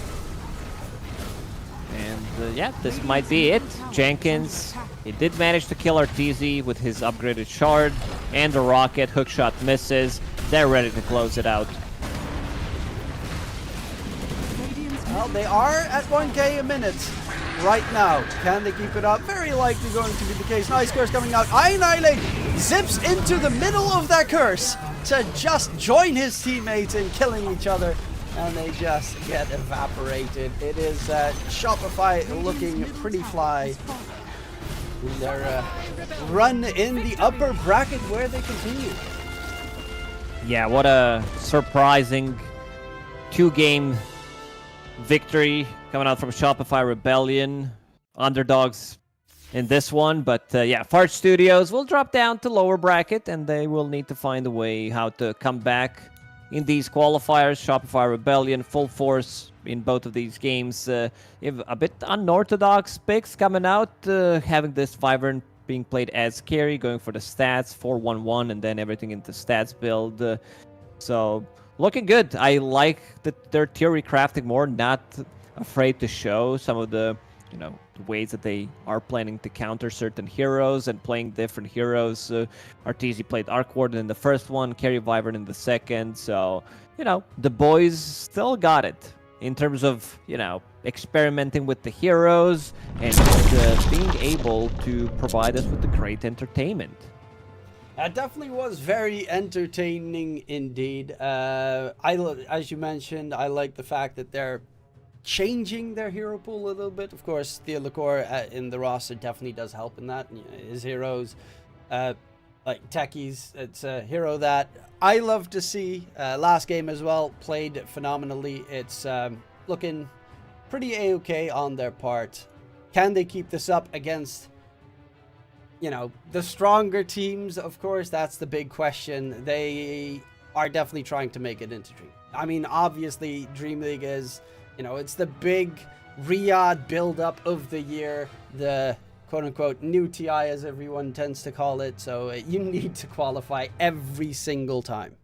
And yeah, this might be it. Jenkins, he did manage to kill Arteezy with his upgraded shard and the rocket. Hookshot misses. They're ready to close it out. Radiant's Well, they are at 1k a minute right now. Can they keep it up? Very likely going to be the case. Nice curse coming out. I Annihilate zips into the middle of that curse to just join his teammates in killing each other. And they just get evaporated. It is Shopify looking pretty fly. They're run in the upper bracket where they continue. Yeah, what a surprising 2-game victory coming out from Shopify Rebellion. Underdogs in this one, but yeah, Fart Studios will drop down to lower bracket, and they will need to find a way how to come back in these qualifiers. Shopify Rebellion, full force in both of these games. You have a bit unorthodox picks coming out, having this Wyvern being played as carry, going for the stats, 4-1-1, and then everything into stats build. So, looking good. I like that they're theory crafting more, not afraid to show some of the, the ways that they are planning to counter certain heroes and playing different heroes. Arteezy played Arc Warden in the first one, Carry Wyvern in the second. So, the boys still got it in terms of, experimenting with the heroes and being able to provide us with the great entertainment. That definitely was very entertaining indeed. As you mentioned, I like the fact that they're changing their hero pool a little bit. Of course, Theolacor in the roster definitely does help in that. His heroes, like Techies, it's a hero that I love to see. Last game as well, played phenomenally. It's looking pretty A-okay on their part. Can they keep this up against, the stronger teams? Of course, that's the big question. They are definitely trying to make it into Dream. I mean, obviously, DreamLeague is, it's the big Riyadh build-up of the year, the quote-unquote new TI, as everyone tends to call it. So you need to qualify every single time.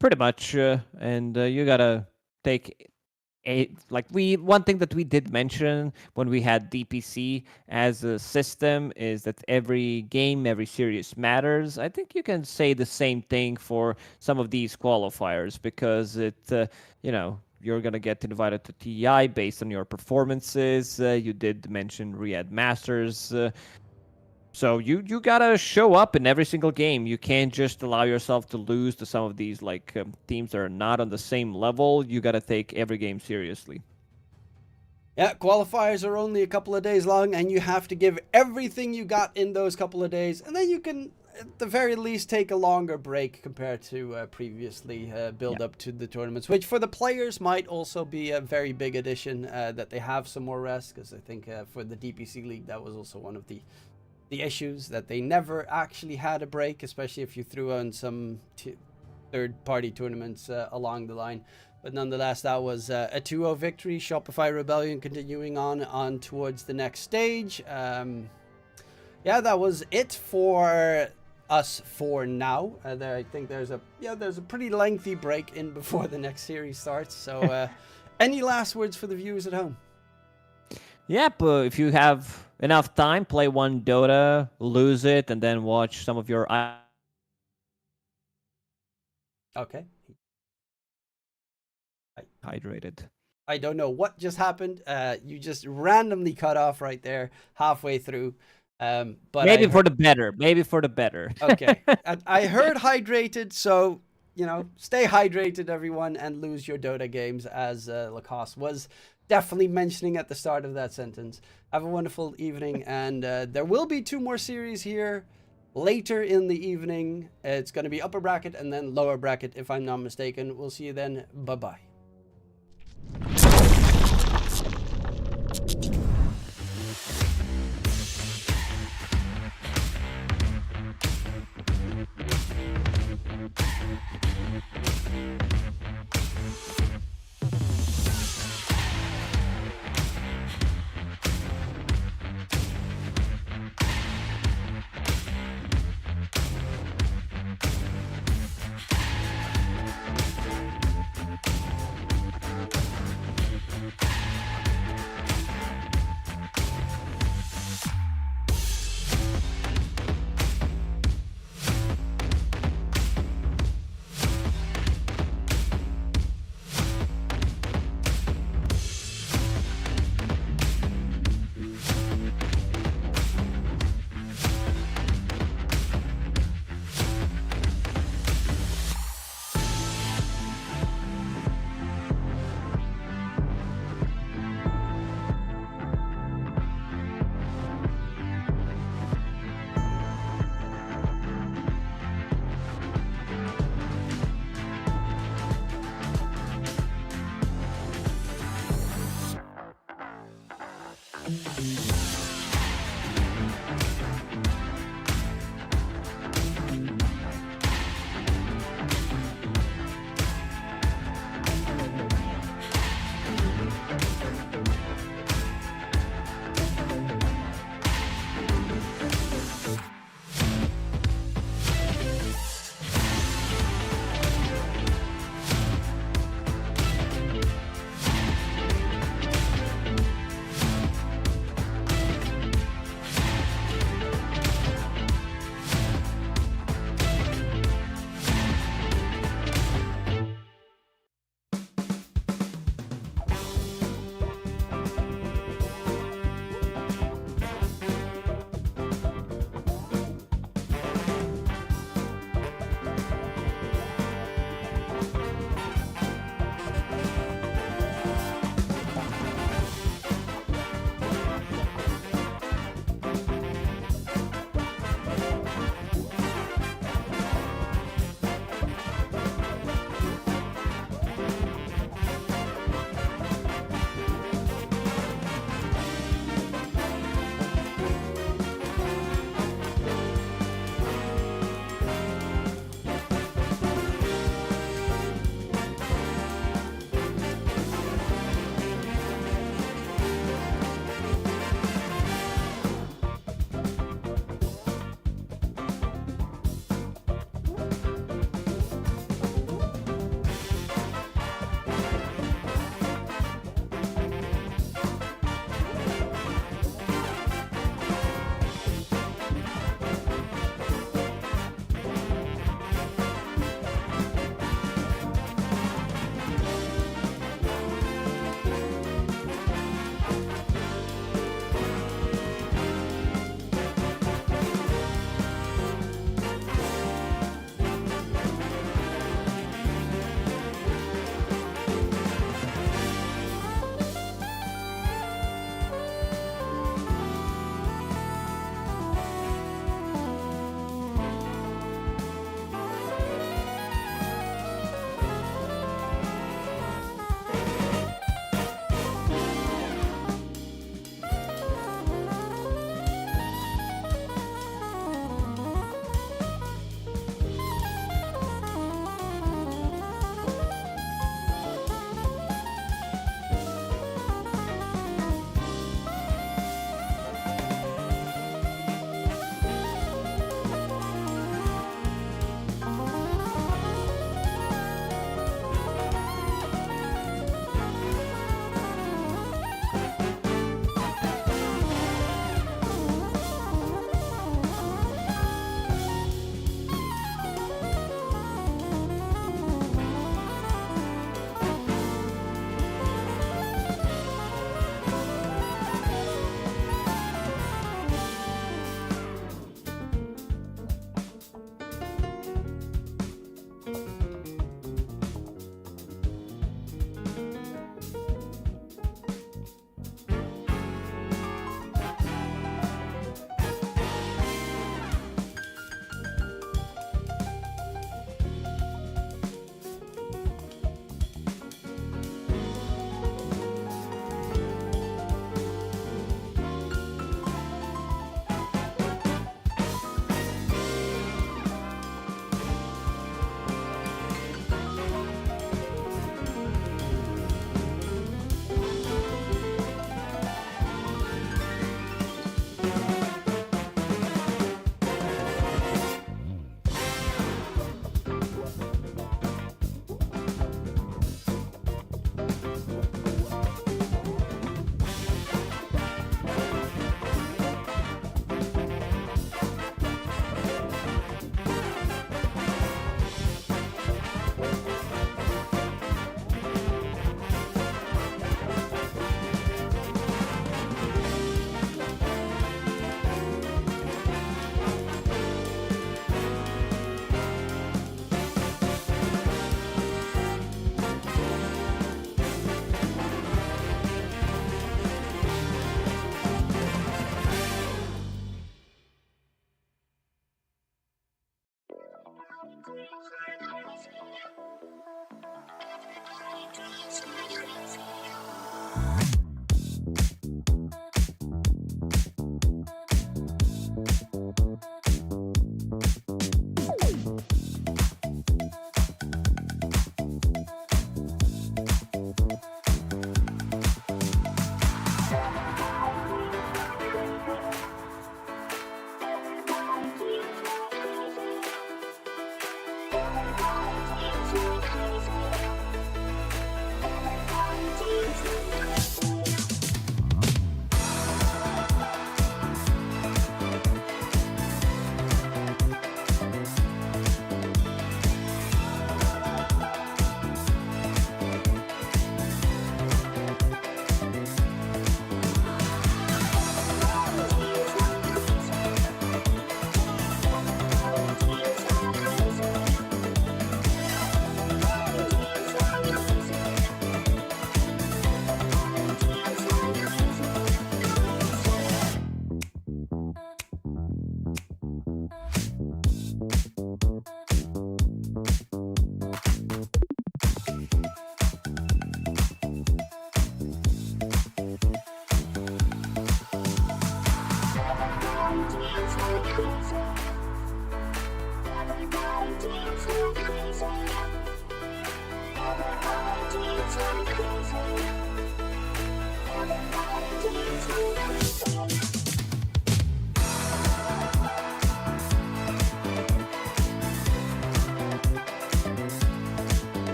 Pretty much, and you gotta take one thing that we did mention when we had DPC as a system is that every game, every series matters. I think you can say the same thing for some of these qualifiers because you're going to get invited to TI based on your performances. You did mention Riyadh Masters. So you got to show up in every single game. You can't just allow yourself to lose to some of these teams that are not on the same level. You got to take every game seriously. Yeah, qualifiers are only a couple of days long, and you have to give everything you got in those couple of days, and then you can, at the very least, take a longer break compared to previously build up to the tournaments, which for the players might also be a very big addition, that they have some more rest, because I think for the DPC League, that was also one of the issues, that they never actually had a break, especially if you threw on some third-party tournaments along the line. But nonetheless, that was a 2-0 victory. Shopify Rebellion continuing on towards the next stage. Yeah, that was it for us for now. I think there's a pretty lengthy break in before the next series starts. So, any last words for the viewers at home? Yep, if you have enough time, play one Dota, lose it, and then watch some of your... Okay. Hydrated. I don't know what just happened. You just randomly cut off right there halfway through. But maybe for the better. Maybe for the better. Okay. I heard hydrated, so stay hydrated, everyone, and lose your Dota games, as Lacoste was definitely mentioning at the start of that sentence. Have a wonderful evening, and there will be 2 more series here later in the evening. It's going to be upper bracket and then lower bracket, if I'm not mistaken. We'll see you then. Bye-bye.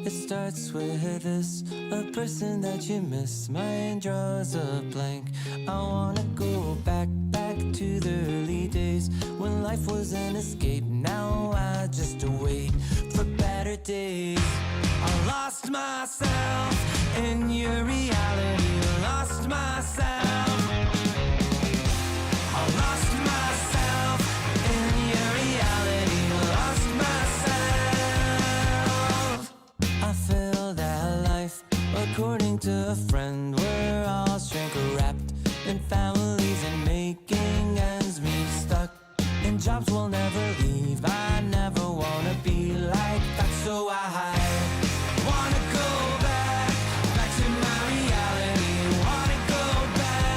It starts with this, a person that you miss. My mind draws a blank. I wanna go back to the early days when life was an escape. Now I just wait for better days. I lost myself in your reality. Lost myself. I lost myself in your reality. Lost myself. I feel that life, according to a friend, we're all shrink wrapped in families and making ends meet, stuck in jobs we'll never leave. I never wanna be like that, so I wanna go back to my reality. Wanna go back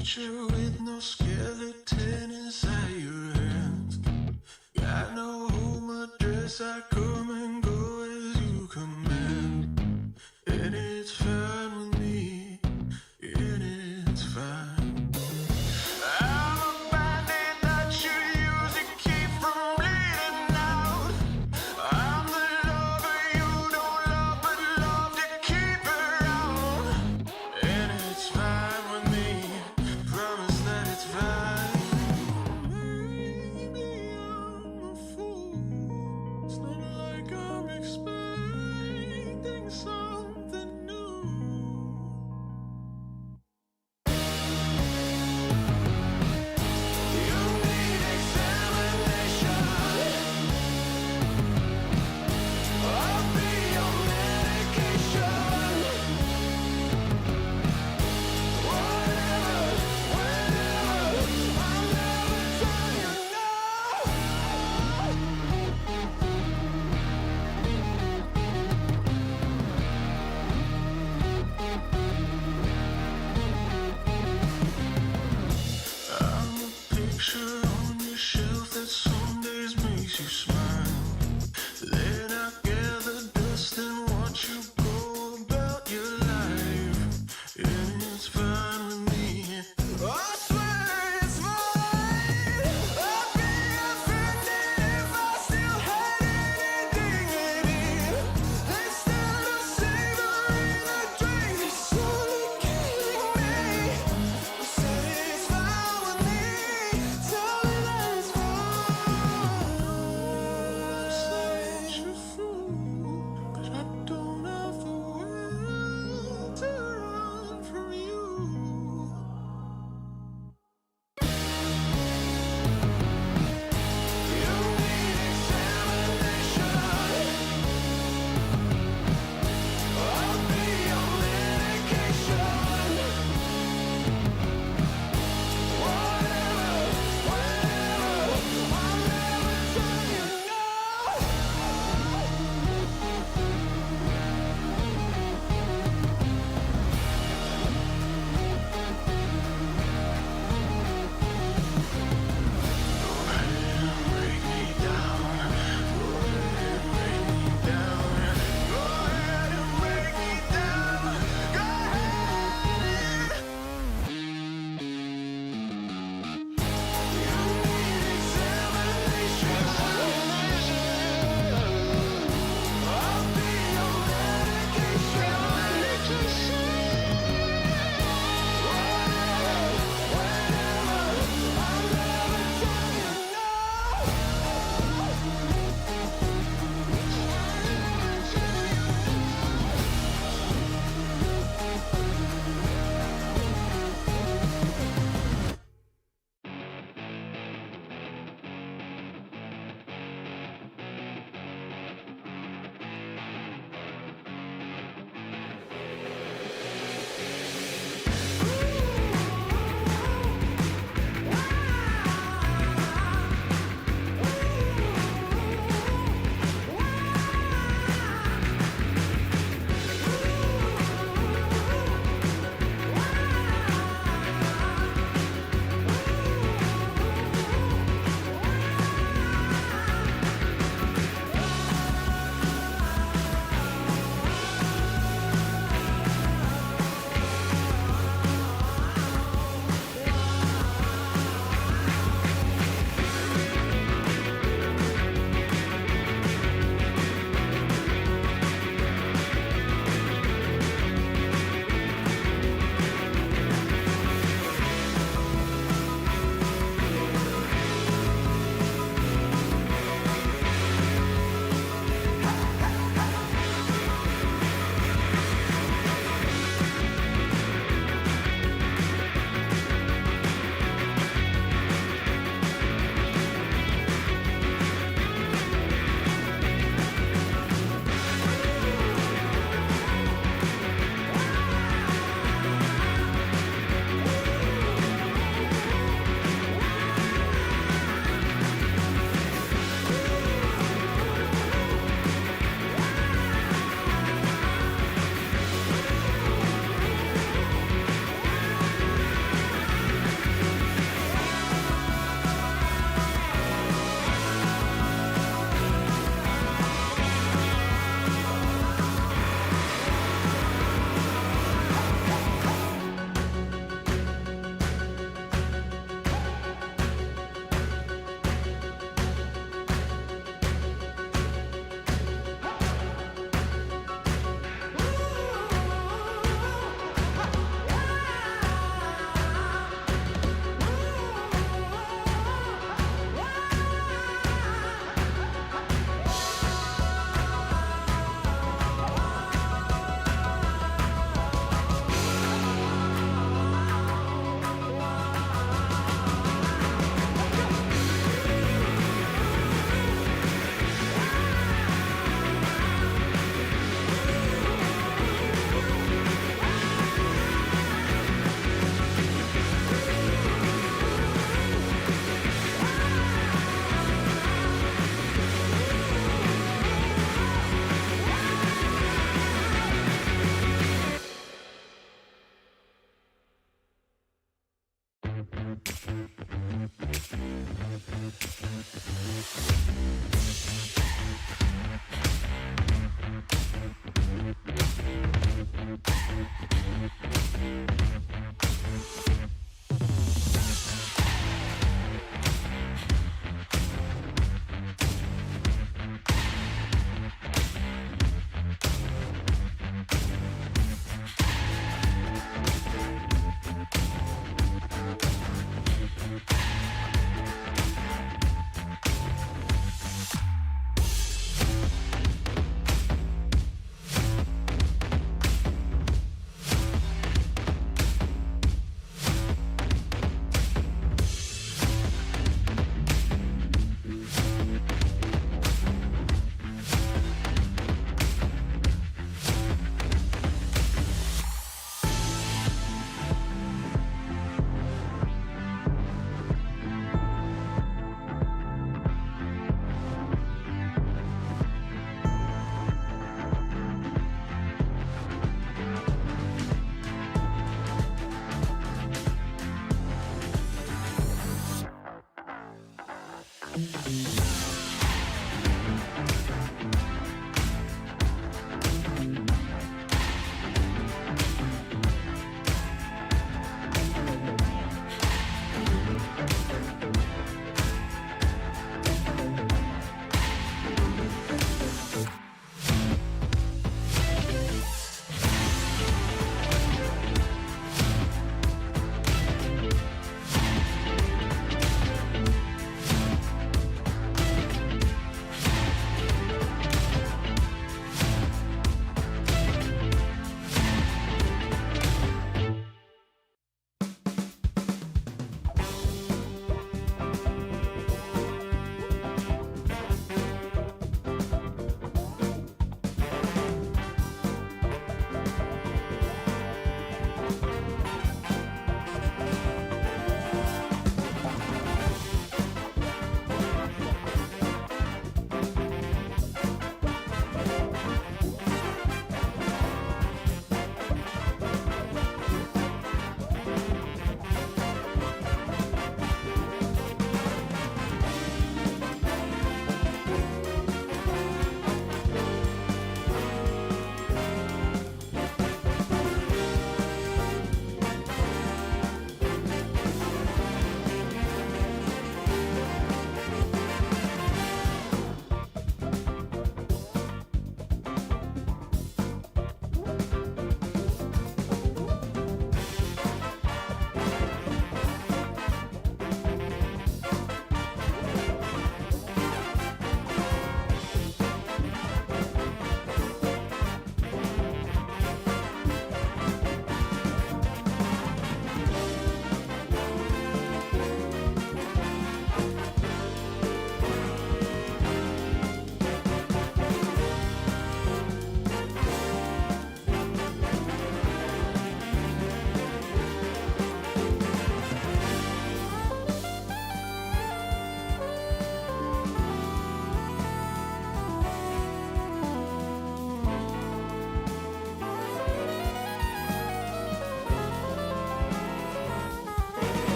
creature with no skeleton inside your hands. Got no home address, I come and go as you command. And it's fine with me, and it's fine. I'm a bandit that you use to keep from bleeding out. I'm the lover you don't love, but love to keep around. And it's fine with me, promise that it's fine. Maybe I'm a fool. It's not like I'm expecting something new.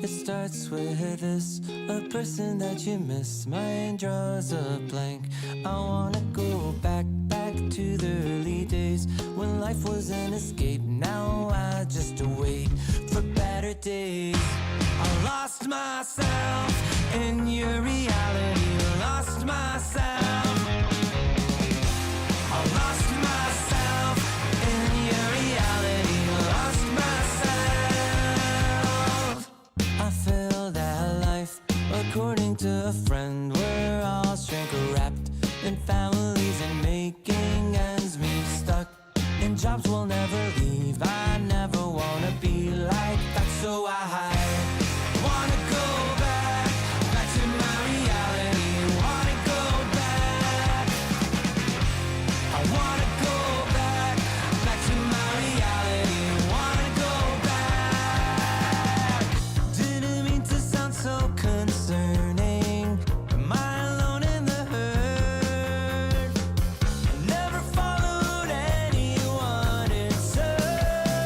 It starts with this, a person that you miss. Mind draws a blank. I wanna go back to the early days when life was an escape. Now I just wait for better days. I lost myself in your reality. Lost myself. I lost myself in your reality. Lost myself. I feel that life, according to a friend, we're all shrink wrapped in families and making ends meet. Stuck in jobs we'll never leave. I never wanna be like that, so I wanna go back to my reality. Wanna go back. I wanna go back to my reality. Wanna go back. Didn't mean to sound so concerning. Am I alone in the hurt? I never followed anyone in search.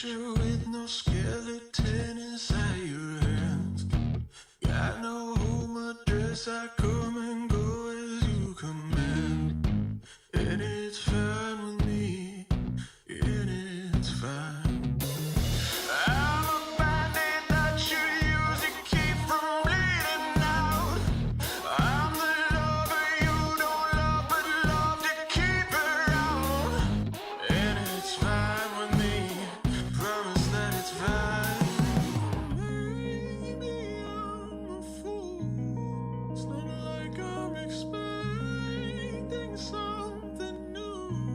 picture with no skeleton inside your hands. Got no home address, I come and go as you command. And it's fine with me, and it's fine. I'm a bandit that you use to keep from bleeding out. I'm the lover you don't love, but love to keep around. And it's fine with me, promise that it's fine. Maybe I'm a fool. It's not like I'm expecting something new.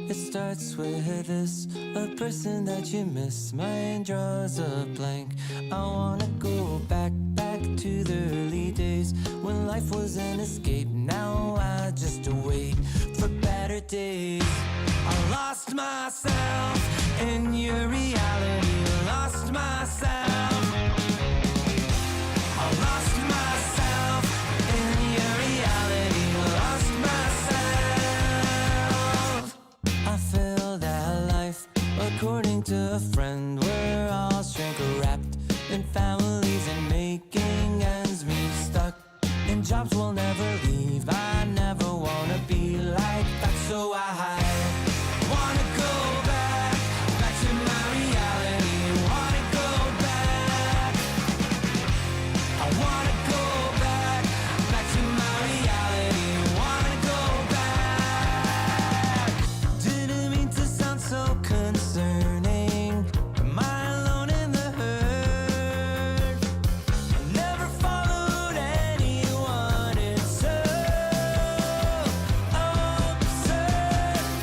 It starts with this, a person that you miss. My mind draws a blank. I wanna go back to the early days when life was an escape. Now I just wait for better days. I lost myself in your reality. Lost myself. I lost myself in your reality. Lost myself. I filled out life according to a friend. We're all shrink wrapped in families and making ends meet. Stuck in jobs we'll never leave. I never wanna be like that, so I wanna go back to my reality. Wanna go back. I wanna go back to my reality. Wanna go back. Didn't mean to sound so concerning. Am I alone in the hurt? I never followed anyone. It's so absurd.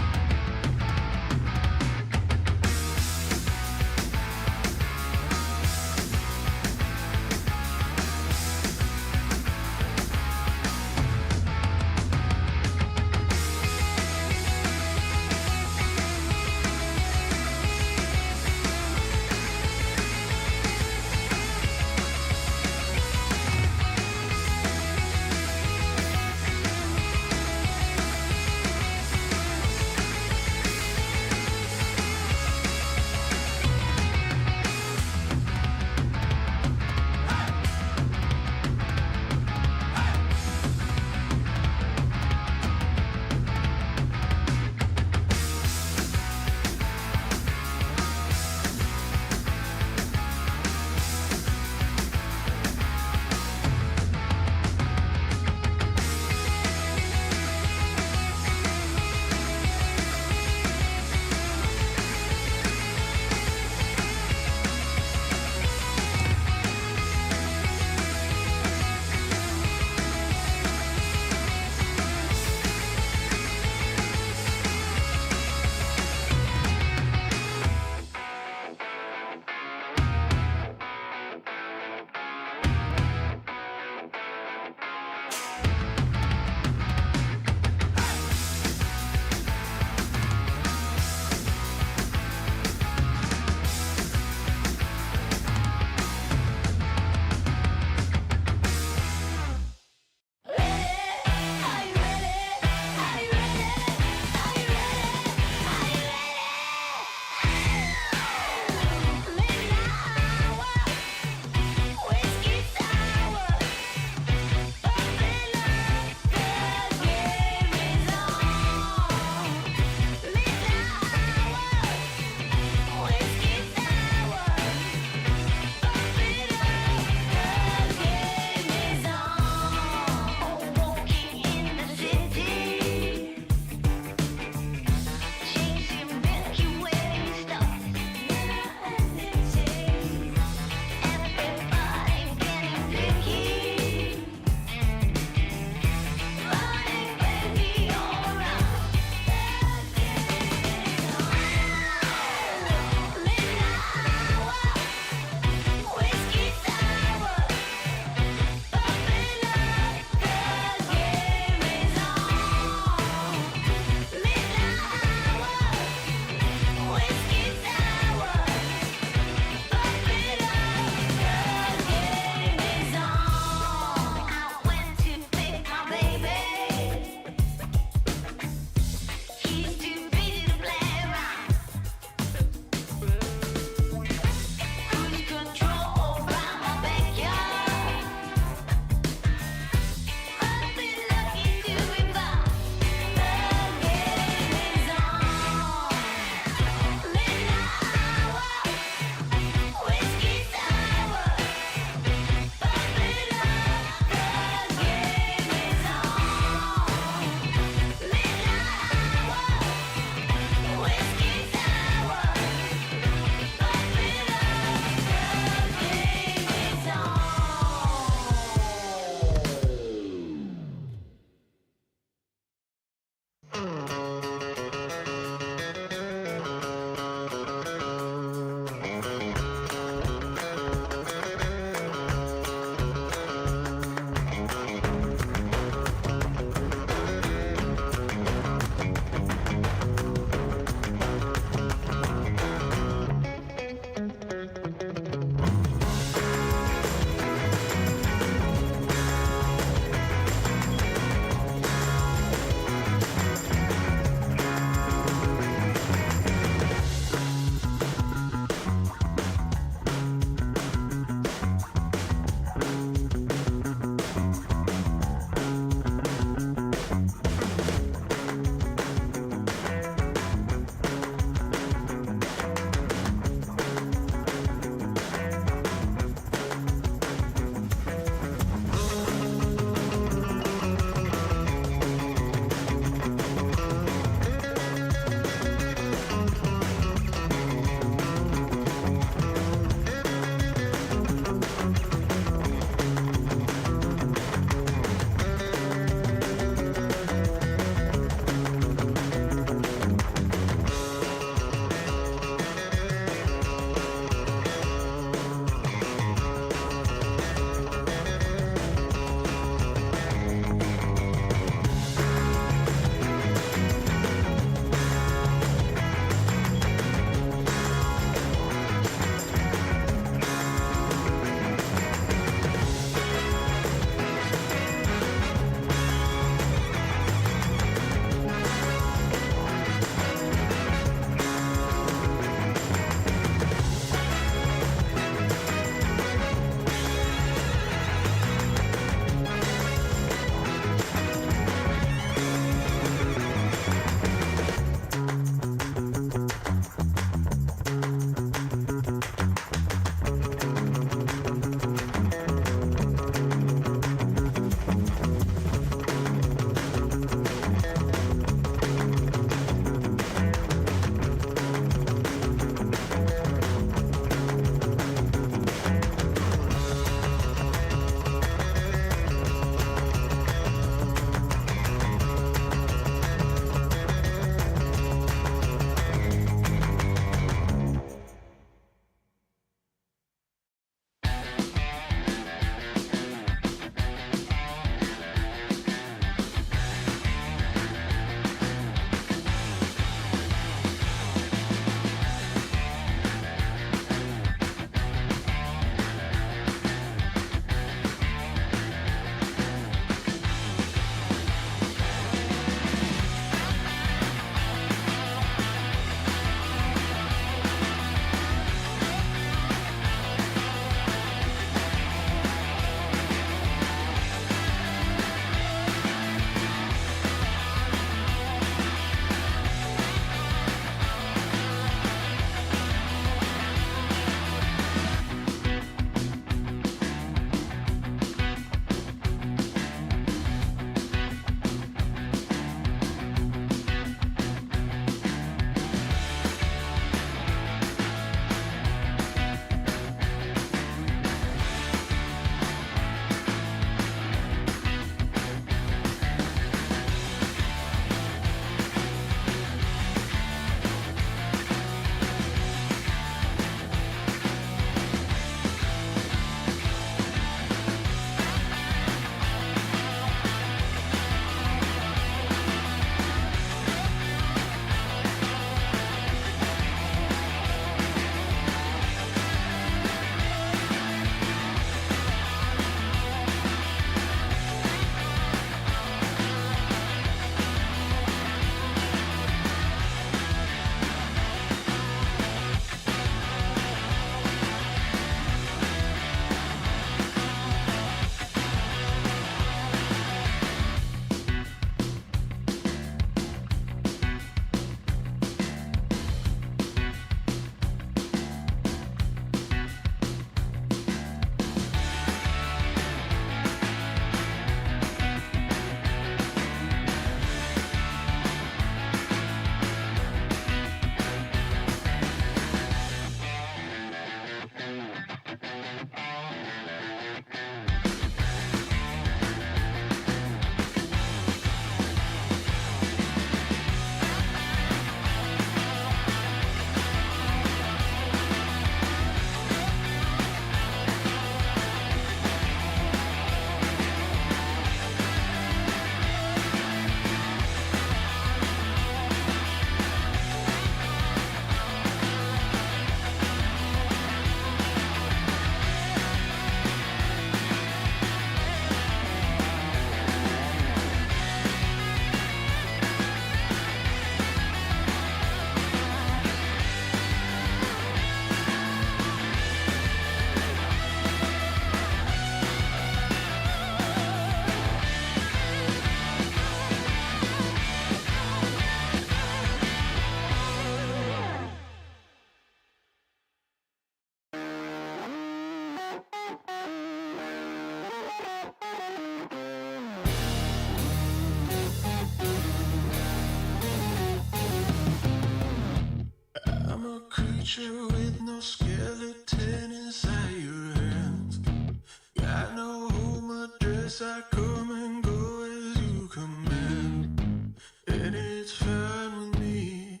dress, I come and go as you command. And it's fine with me,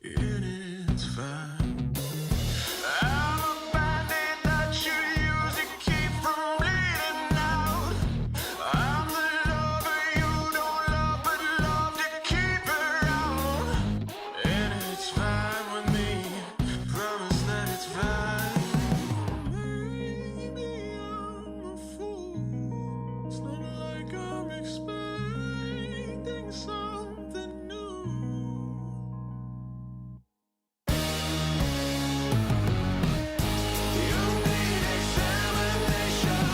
and it's fine. I'm a bandit that you use to keep from bleeding out. I'm the lover you don't love, but love to keep around. And it's fine with me, promise that it's fine. Maybe I'm a fool. It's not like I'm expecting something new. You need examination.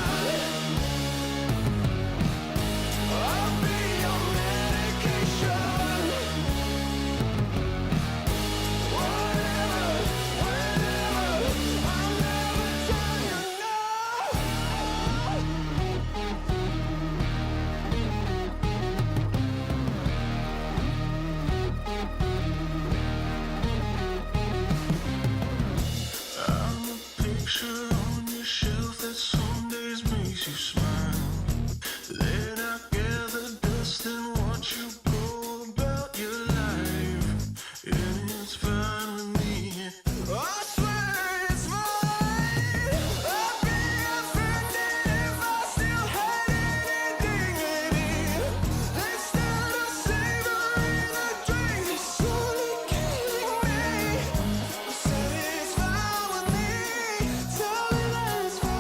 I'll be your medication. Whatever, whenever, I'll never tell you no. I'm a picture on your shelf that some days makes you smile. Then I gather dust and watch you go about your life. And it's fine with me. I swear it's fine. I'd be offended if I still had any dignity. Instead of savoring the dreams you're slowly killing me. Say it's fine with me. Tell me that it's fine.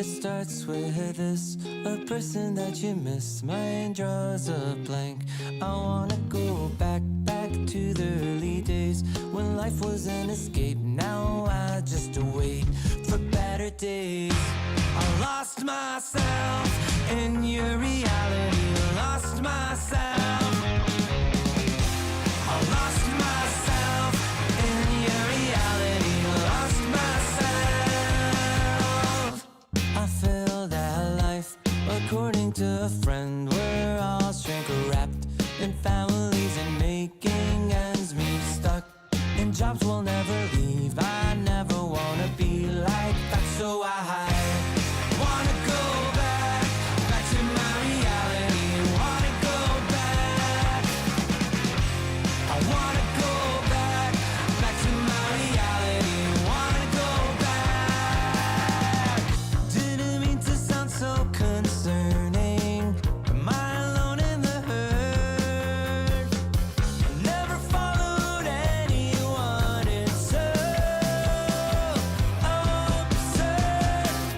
It starts with this, a person that you miss. My mind draws a blank. I wanna go back to the early days when life was an escape. Now I just wait for better days. I lost myself in your reality. Lost myself. I lost myself in your reality. Lost myself. I filled that life according to a friend. We're all shrink wrapped in families and making ends meet. Stuck in jobs we'll never leave. I never wanna be like that, so I wanna go back to my reality. Wanna go back. I wanna go back to my reality. Wanna go back. Didn't mean to sound so concerning. Am I alone in the hurt? I never followed anyone. It's so absurd.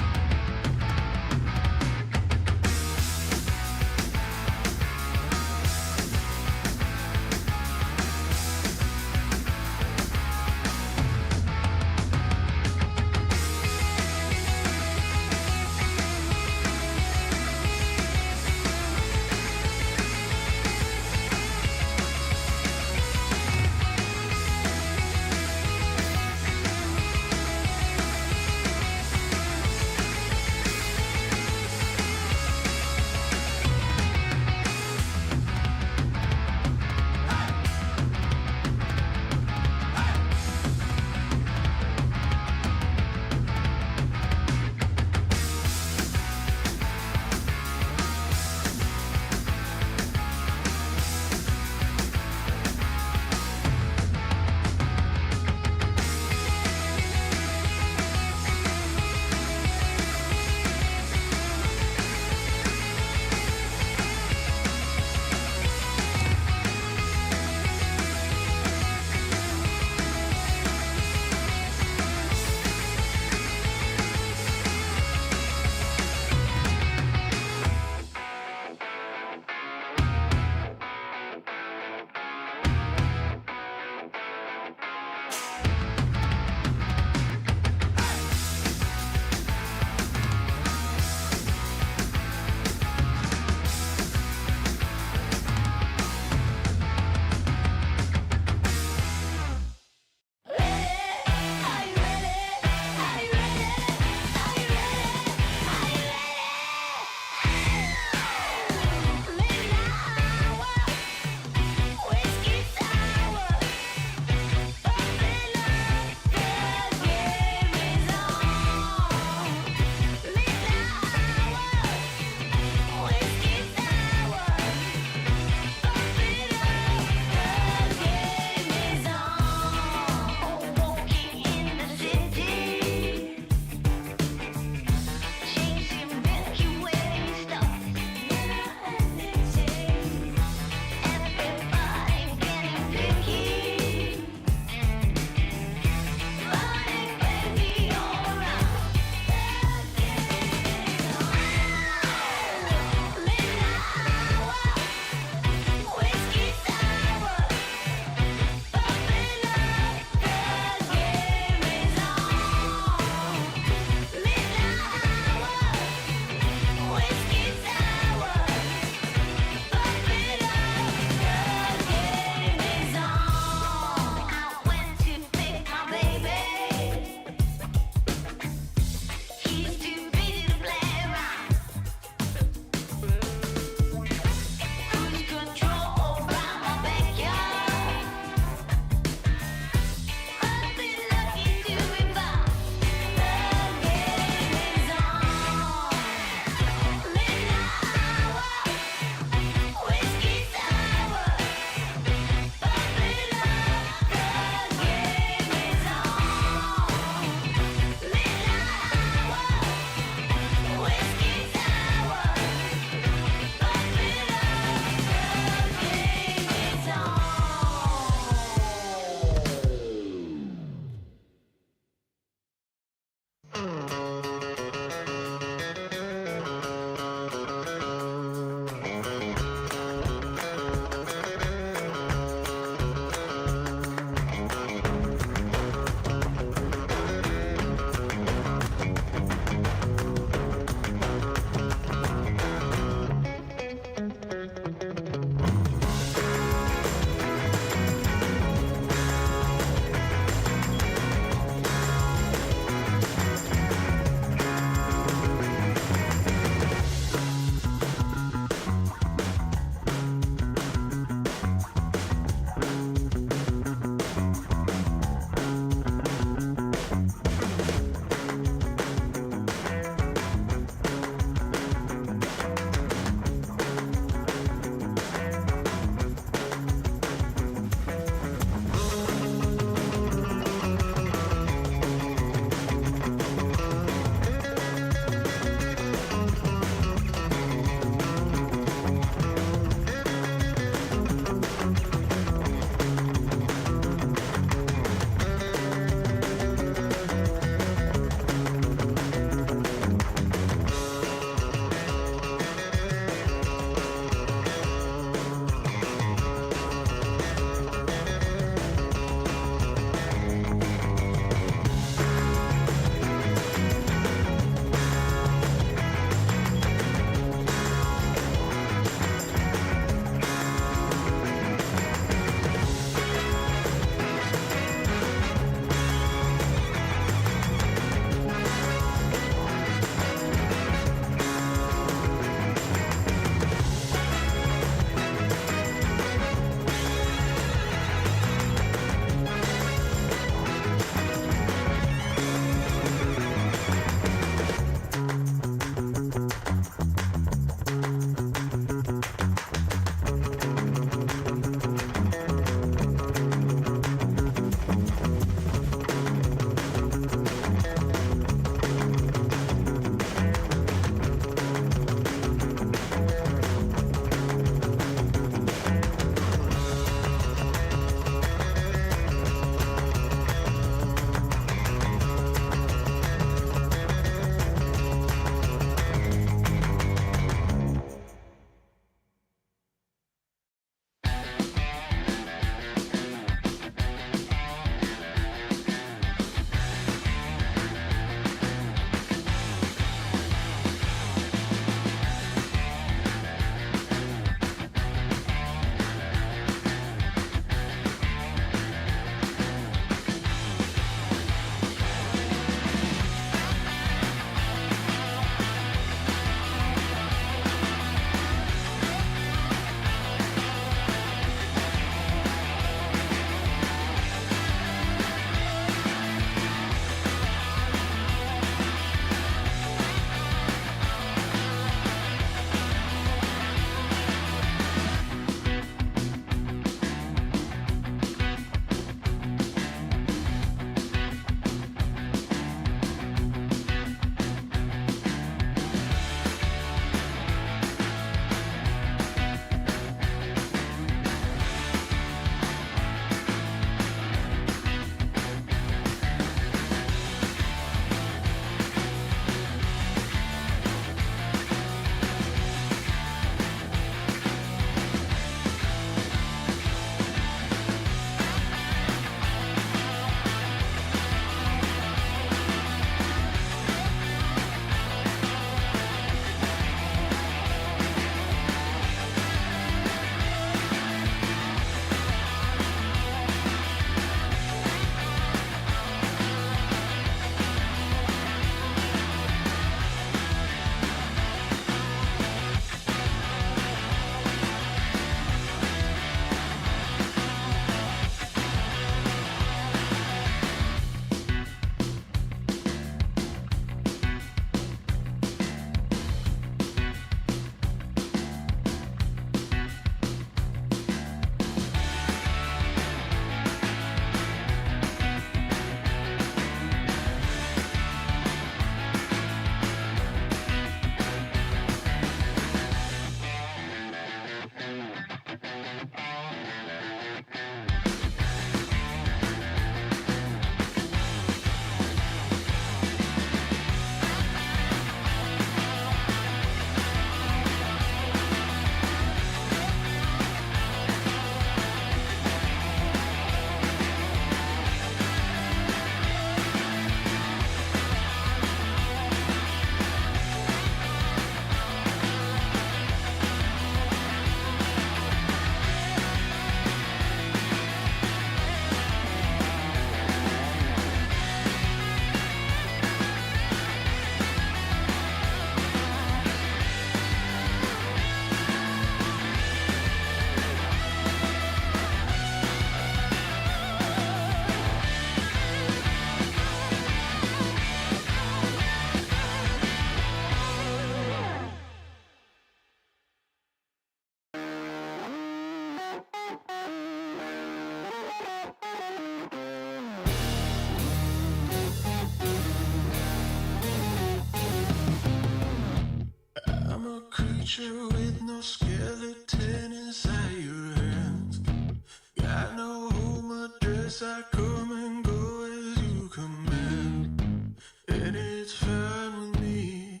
dress, I come and go as you command. And it's fine with me,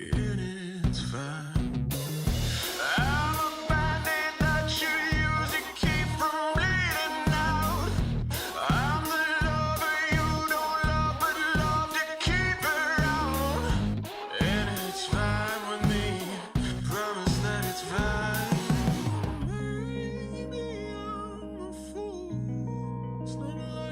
and it's fine. I'm a bandit that you use to keep from bleeding out. I'm the lover you don't love, but love to keep around. And it's fine with me, promise that it's fine. Maybe I'm a fool, it's not like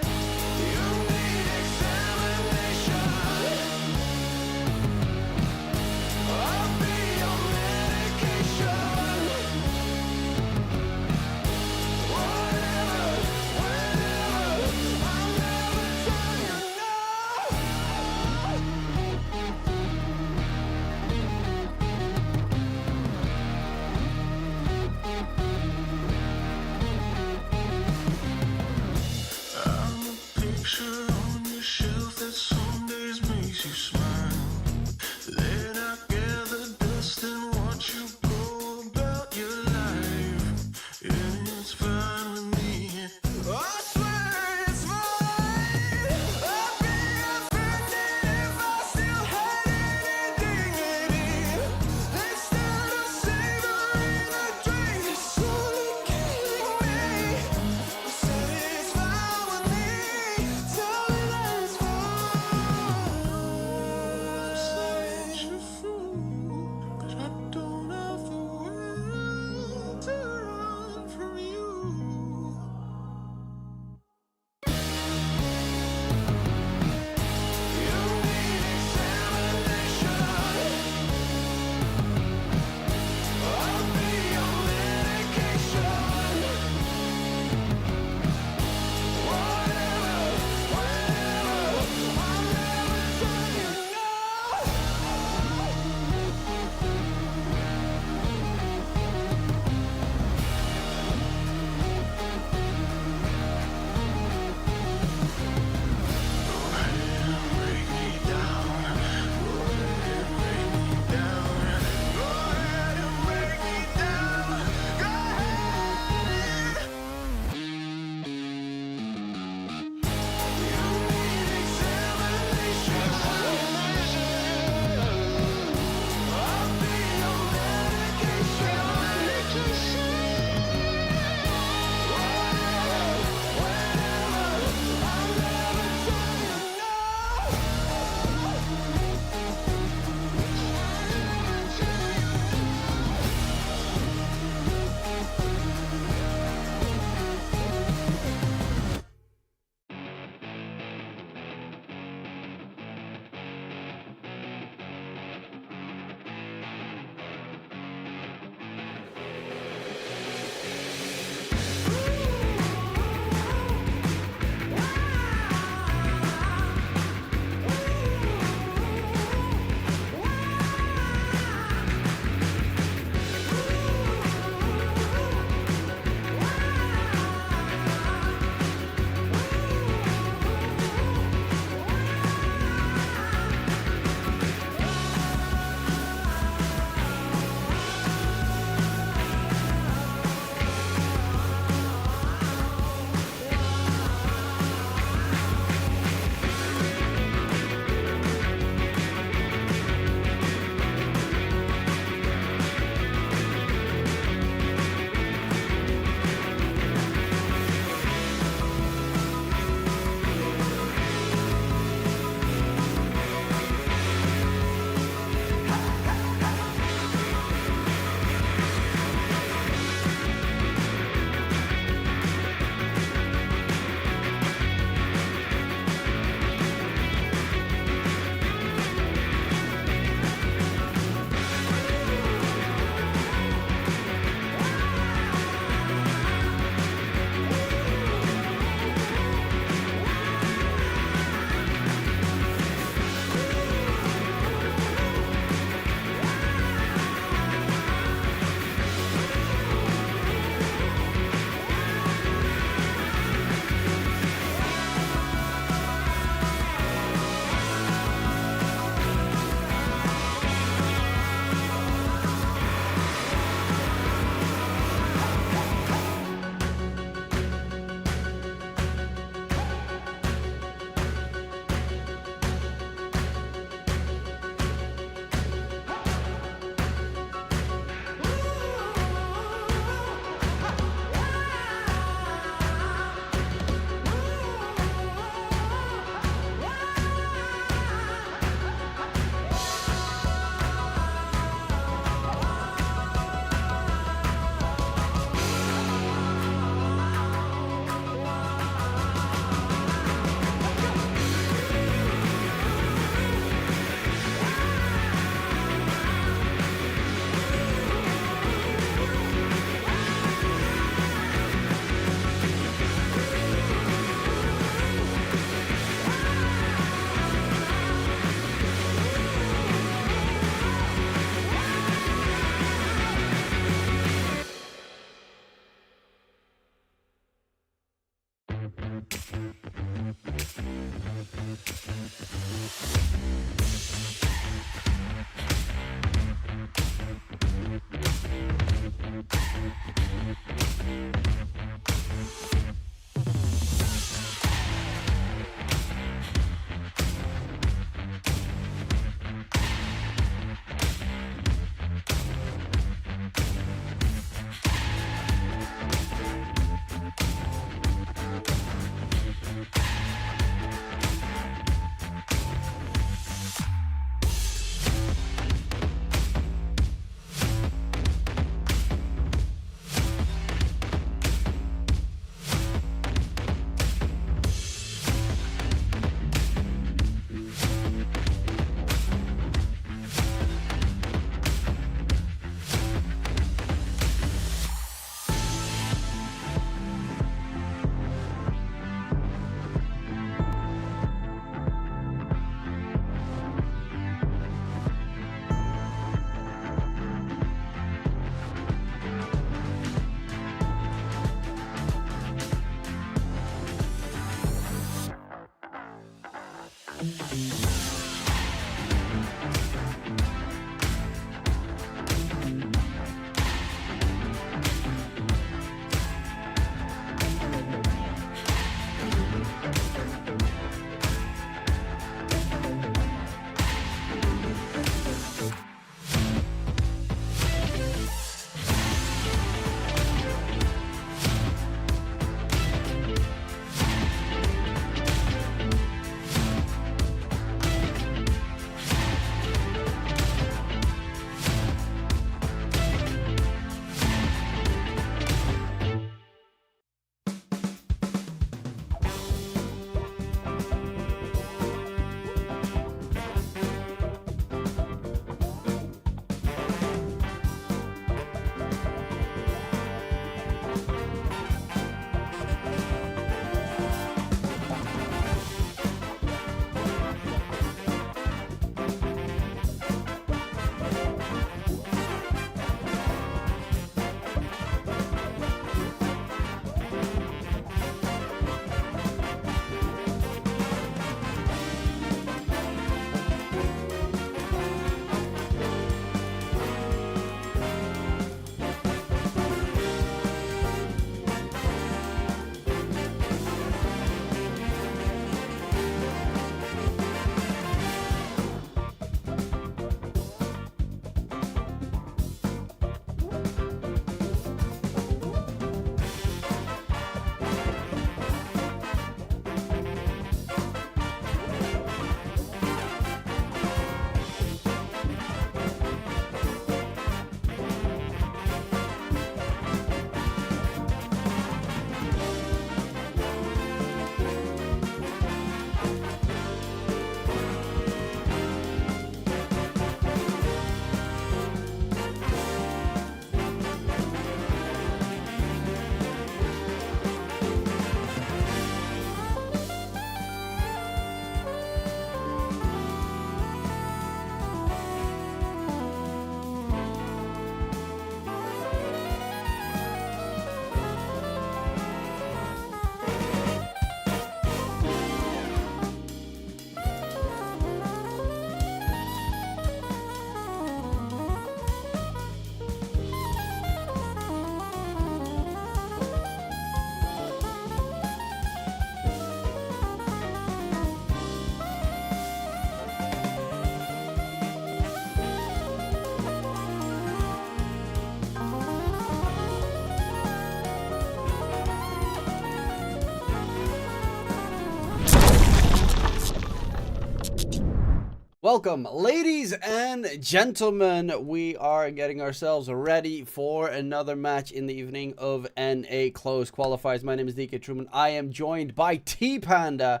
Welcome, ladies and gentlemen. We are getting ourselves ready for another match in the evening of NA Close Qualifiers. My name is DK Truman. I am joined by T-Panda,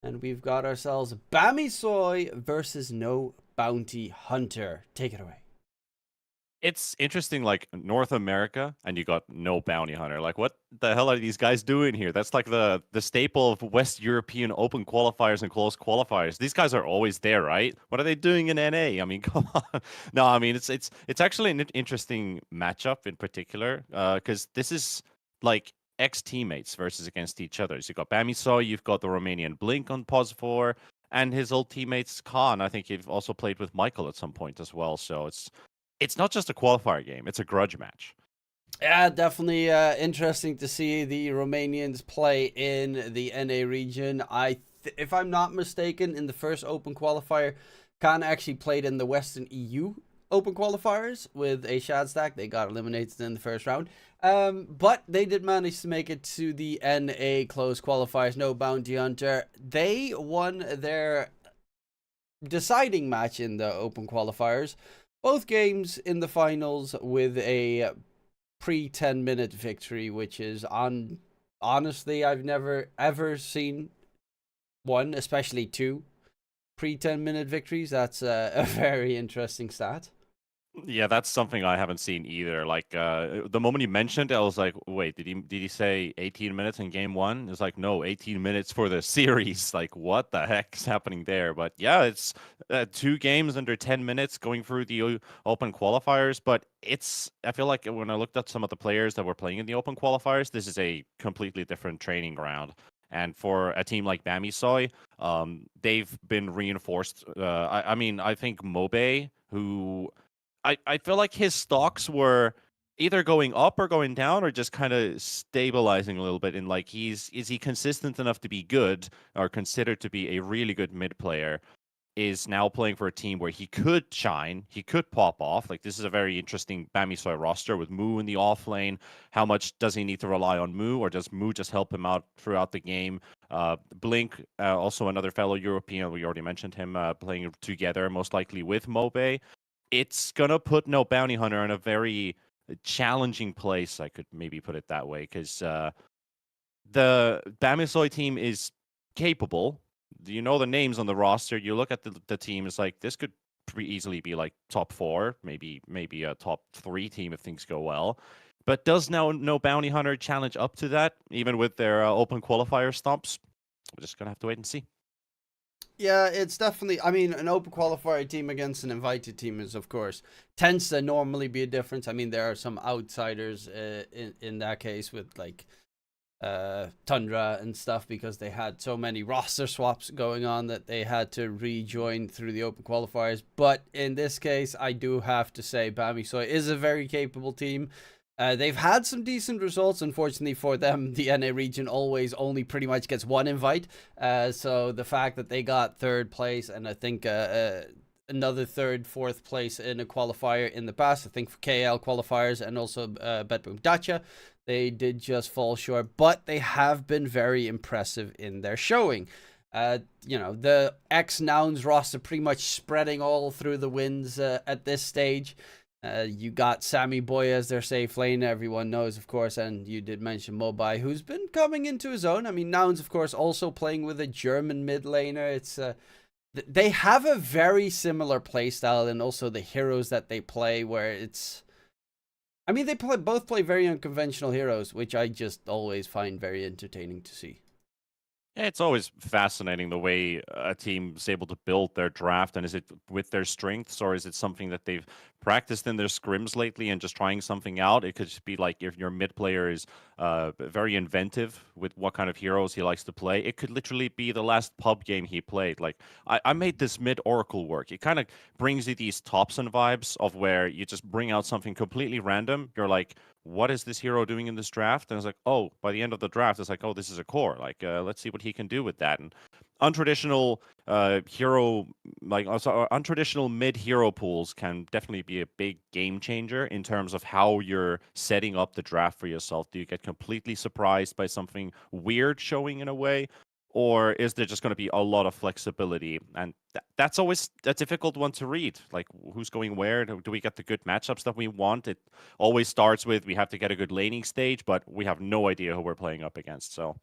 and we've got ourselves Bamisoy versus No Bounty Hunter. Take it away. It's interesting, like North America, and you got No Bounty Hunter. Like, what the hell are these guys doing here? That's like the staple of West European open qualifiers and close qualifiers. These guys are always there, right? What are they doing in NA? I mean, come on. No, I mean it's actually an interesting matchup in particular, because this is like ex-teammates versus against each other. So you got Bamisoy, you've got the Romanian Blink on pos 4, and his old teammates Khan. I think you've also played with Michael at some point as well. So it's not just a qualifier game, it's a grudge match. Yeah, definitely interesting to see the Romanians play in the NA region. If I'm not mistaken, in the first open qualifier, Khan actually played in the Western EU open qualifiers with a shad stack. They got eliminated in the first round. But they did manage to make it to the NA close qualifiers. No Bounty Hunter. They won their deciding match in the open qualifiers. Both games in the finals with a pre-10-minute victory, which is honestly, I've never ever seen one, especially two pre-10-minute victories. That's a very interesting stat. Yeah, that's something I haven't seen either. Like the moment you mentioned it, I was like, wait, did he say 18 minutes in game one? It's like, no, 18 minutes for the series. Like, what the heck is happening there? But yeah, it's 2 games under 10 minutes going through the open qualifiers. But I feel like when I looked at some of the players that were playing in the open qualifiers, this is a completely different training ground. And for a team like Bamisoy, they've been reinforced. I mean, I think Mobe, who I feel like his stocks were either going up or going down or just kind of stabilizing a little bit. And like, is he consistent enough to be good or considered to be a really good mid player? Is now playing for a team where he could shine, he could pop off. Like, this is a very interesting Bamisoy roster with Moo in the off lane. How much does he need to rely on Moo, or does Moo just help him out throughout the game? Blink, also another fellow European, we already mentioned him, playing together, most likely with Mobe. It's going to put No Bounty Hunter in a very challenging place, I could maybe put it that way, because the Bamisoy team is capable. You know the names on the roster. You look at the team, it's like, this could pretty easily be like top 4, maybe a top 3 team if things go well. But does now No Bounty Hunter challenge up to that, even with their open qualifier stomps? We're just going to have to wait and see. Yeah, it's definitely, I mean, an open qualifier team against an invited team is, of course, tends to normally be a difference. I mean, there are some outsiders in that case with, like, Tundra and stuff, because they had so many roster swaps going on that they had to rejoin through the open qualifiers. But in this case, I do have to say Bamisoy is a very capable team. They've had some decent results. Unfortunately for them, the NA region always only pretty much gets one invite. So the fact that they got 3rd place, and I think another 3rd, 4th place in a qualifier in the past, I think for KL qualifiers and also Bedboom Dacia, they did just fall short. But they have been very impressive in their showing. You know, the ex-Nouns roster pretty much spreading all through the wins at this stage. You got Sammy Boy as their safe lane, everyone knows, of course, and you did mention Mobai, who's been coming into his own. I mean, Nouns, of course, also playing with a German mid laner. It's they have a very similar playstyle, and also the heroes that they play, where it's, I mean, they both play very unconventional heroes, which I just always find very entertaining to see. Yeah, it's always fascinating the way a team's able to build their draft, and is it with their strengths, or is it something that they've practiced in their scrims lately and just trying something out? It could just be like, if your mid player is very inventive with what kind of heroes he likes to play. It could literally be the last pub game he played. Like, I made this mid Oracle work. It kind of brings you these Thompson vibes of where you just bring out something completely random. You're like, what is this hero doing in this draft? And it's like, oh, by the end of the draft, it's like, oh, this is a core. Like, let's see what he can do with that. And untraditional hero, like, also untraditional mid hero pools can definitely be a big game changer in terms of how you're setting up the draft for yourself. Do you get completely surprised by something weird showing in a way? or is there just going to be a lot of flexibility? And that's always a difficult one to read. Like, who's going where? Do we get the good matchups that we want? It always starts with we have to get a good laning stage, but we have no idea who we're playing up against. So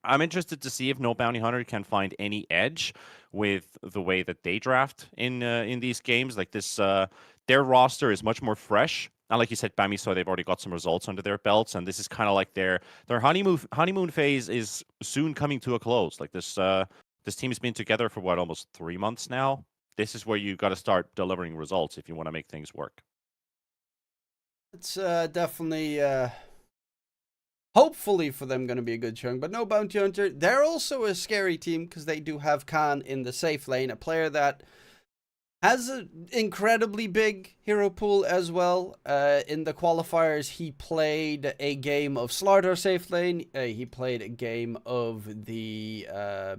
I'm interested to see if No Bounty Hunter can find any edge with the way that they draft in these games. Like this, their roster is much more fresh. And like you said, Bamiso, they've already got some results under their belts, and this is kind of like their honeymoon phase is soon coming to a close. Like this team has been together for almost 3 months now. This is where you got to start delivering results if you want to make things work. It's definitely, hopefully for them, going to be a good chunk. But No Bounty Hunter, they're also a scary team because they do have Khan in the safe lane, a player that has an incredibly big hero pool as well. In the qualifiers, he played a game of Slardar safe lane. He played a game of the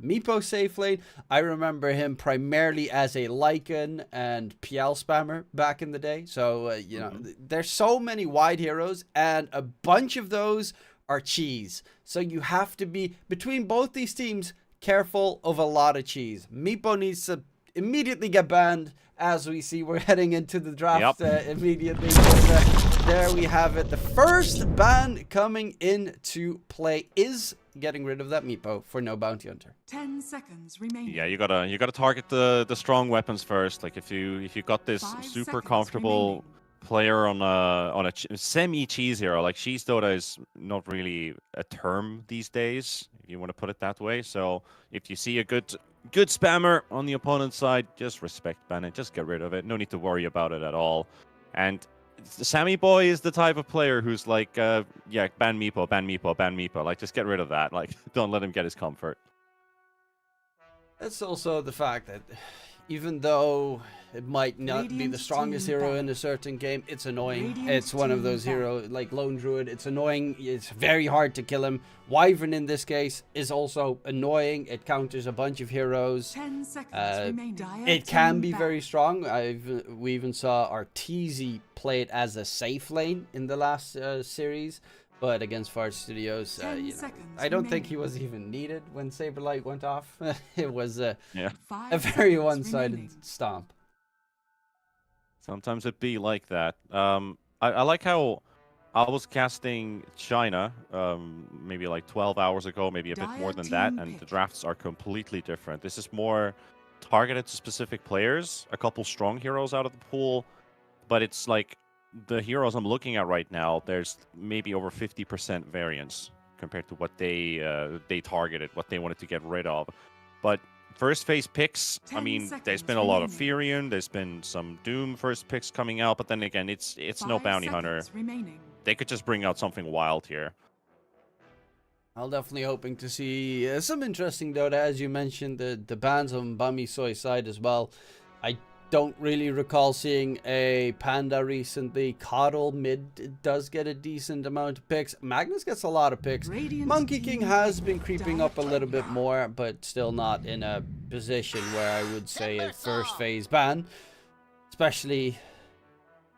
Meepo safe lane. I remember him primarily as a Lycan and PL spammer back in the day. So, you know, there's so many wide heroes, and a bunch of those are cheese. So you have to be, between both these teams, careful of a lot of cheese. Meepo needs to immediately get banned. As we see, we're heading into the draft immediately. But, there we have it. The first ban coming into play is getting rid of that Meepo for No Bounty Hunter. 10 seconds remaining. Yeah, you gotta target the strong weapons first. Like if you got this 5 super seconds comfortable remaining. player on a semi-cheese hero, like cheese Dota is not really a term these days, if you want to put it that way. So if you see a good spammer on the opponent's side, just respect ban it, just get rid of it. No need to worry about it at all. And the Sammy boy is the type of player who's like, ban Meepo, ban Meepo, ban Meepo. Like, just get rid of that. Like, don't let him get his comfort. It's also the fact that even though it might not be the strongest hero in a certain game, it's annoying. It's one of those heroes like Lone Druid. It's annoying. It's very hard to kill him. Wyvern in this case is also annoying. It counters a bunch of heroes. 10 seconds remaining. It can be very strong. We even saw Arteezy play it as a safe lane in the last series. But against Fart Studios, I don't think he was even needed when Saberlight went off. It was a very one-sided stomp. Sometimes it be like that. I like how I was casting China maybe like 12 hours ago, maybe a bit more than that, and the drafts are completely different. This is more targeted to specific players, a couple strong heroes out of the pool, but it's like the heroes I'm looking at right now, there's maybe over 50% variance compared to what they targeted, what they wanted to get rid of. But first phase picks, I mean, there's been a lot of Furion, there's been some Doom first picks coming out, but then again, it's no Bounty Hunter. They could just bring out something wild here. I'm definitely hoping to see some interesting Dota, as you mentioned, the bans on Bamisoy's side as well. I don't really recall seeing a Panda recently. Coddle mid does get a decent amount of picks. Magnus gets a lot of picks. Monkey King has been creeping up a little bit more, but still not in a position where I would say a first phase ban. Especially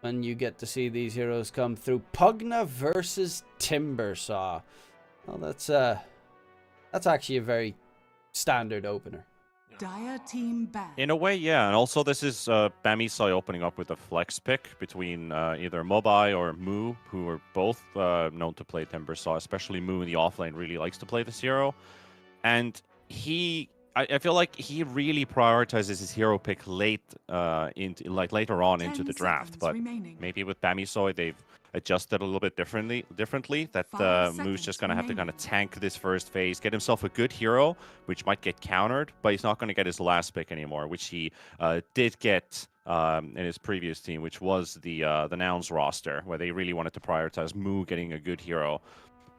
when you get to see these heroes come through. Pugna versus Timbersaw. Well, that's actually a very standard opener. Dire team ban. In a way, yeah. And also this is Bamisoi opening up with a flex pick between either Mobai or Moo, who are both known to play Timbersaw, especially Moo in the offlane really likes to play this hero. And I feel like he really prioritizes his hero pick later on into the draft. But maybe with Bamisoi, they've adjusted a little bit differently. That Moo's just going to have to kind of tank this first phase, get himself a good hero, which might get countered, but he's not going to get his last pick anymore, which he did get in his previous team, which was the Nouns roster, where they really wanted to prioritize Moo getting a good hero.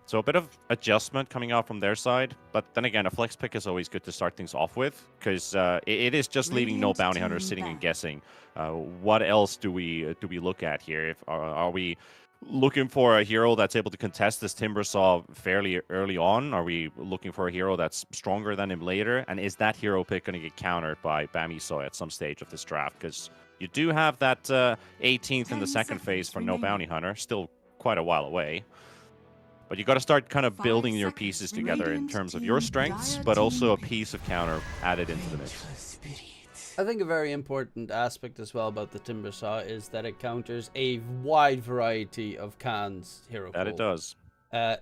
So a bit of adjustment coming out from their side, but then again, a flex pick is always good to start things off with, because it is just leaving no bounty hunters sitting and guessing. What else do we look at here? Are we looking for a hero that's able to contest this Timbersaw fairly early on? Are we looking for a hero that's stronger than him later? And is that hero pick going to get countered by Bamisoy at some stage of this draft? Because you do have that 18th in the second phase for no bounty hunter, still quite a while away. But you got to start kind of 5 building your seconds pieces together in remaining. terms of your Team strengths, Dire but also a team piece of counter added into the mix. I think a very important aspect as well about the Timber Saw is that it counters a wide variety of Khan's hero That pool. it does.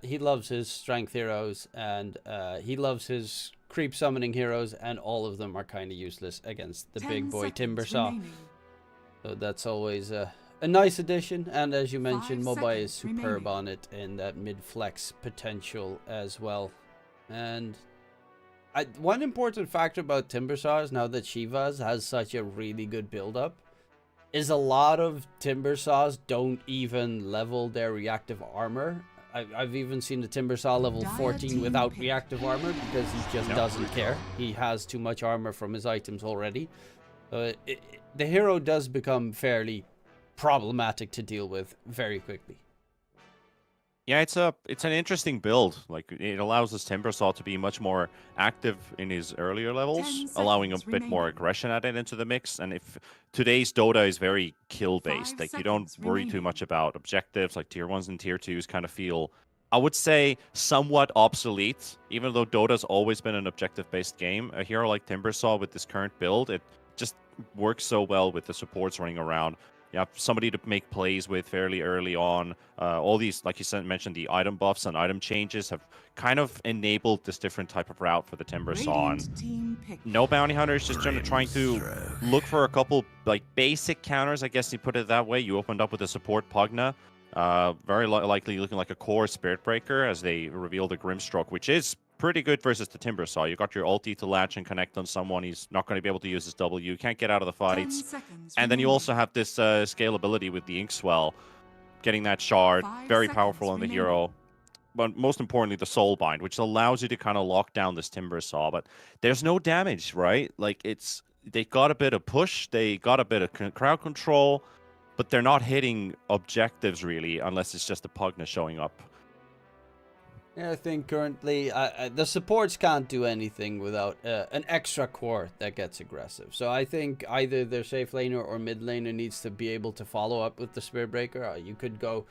He loves his strength heroes, and he loves his creep summoning heroes, and all of them are kind of useless against the 10 big boy seconds Timber Saw. remaining. So that's always a nice addition, and as you mentioned, 5 Mobai is seconds superb remaining. on it in that mid-flex potential as well. And one important factor about Timber Saw is now that Shivas has such a really good build-up, is a lot of Timber Saws don't even level their reactive armor. I've even seen the Timber Saw level Dire 14 team without pick. reactive armor because he just doesn't care. He has too much armor from his items already. The hero does become fairly problematic to deal with very quickly. Yeah, it's an interesting build. Like, it allows this Timber Saw to be much more active in his earlier levels, 10 allowing a seconds bit more remaining. aggression added into the mix. And if today's Dota is very kill based, 5 like you don't seconds worry too remaining. much about objectives. Like tier 1s and tier 2s kind of feel, I would say, somewhat obsolete. Even though Dota's always been an objective based game, a hero like Timber Saw with this current build, it just works so well with the supports running around. You have somebody to make plays with fairly early on. All these, like you said, mentioned, the item buffs and item changes have kind of enabled this different type of route for the Timber Saw. And Radiant team pick. no bounty hunter is just trying to look for a couple like basic counters, I guess you put it that way. You opened up with a support Pugna, very likely looking like a core Spirit Breaker as they reveal the Grimstroke, which is pretty good versus the Timber Saw. You got your ulti to latch and connect on someone. He's not going to be able to use his W. Can't get out of the 10 fights. seconds And then you remaining. also have this scalability with the Inkswell, getting that shard, 5 very seconds powerful on the remaining. hero. But most importantly, the Soulbind, which allows you to kind of lock down this Timber Saw. But there's no damage, right? Like, they got a bit of push, they got a bit of crowd control, but they're not hitting objectives really, unless it's just a Pugna showing up. Yeah, I think currently the supports can't do anything without an extra core that gets aggressive. So I think either their safe laner or mid laner needs to be able to follow up with the Spirit Breaker. You could go,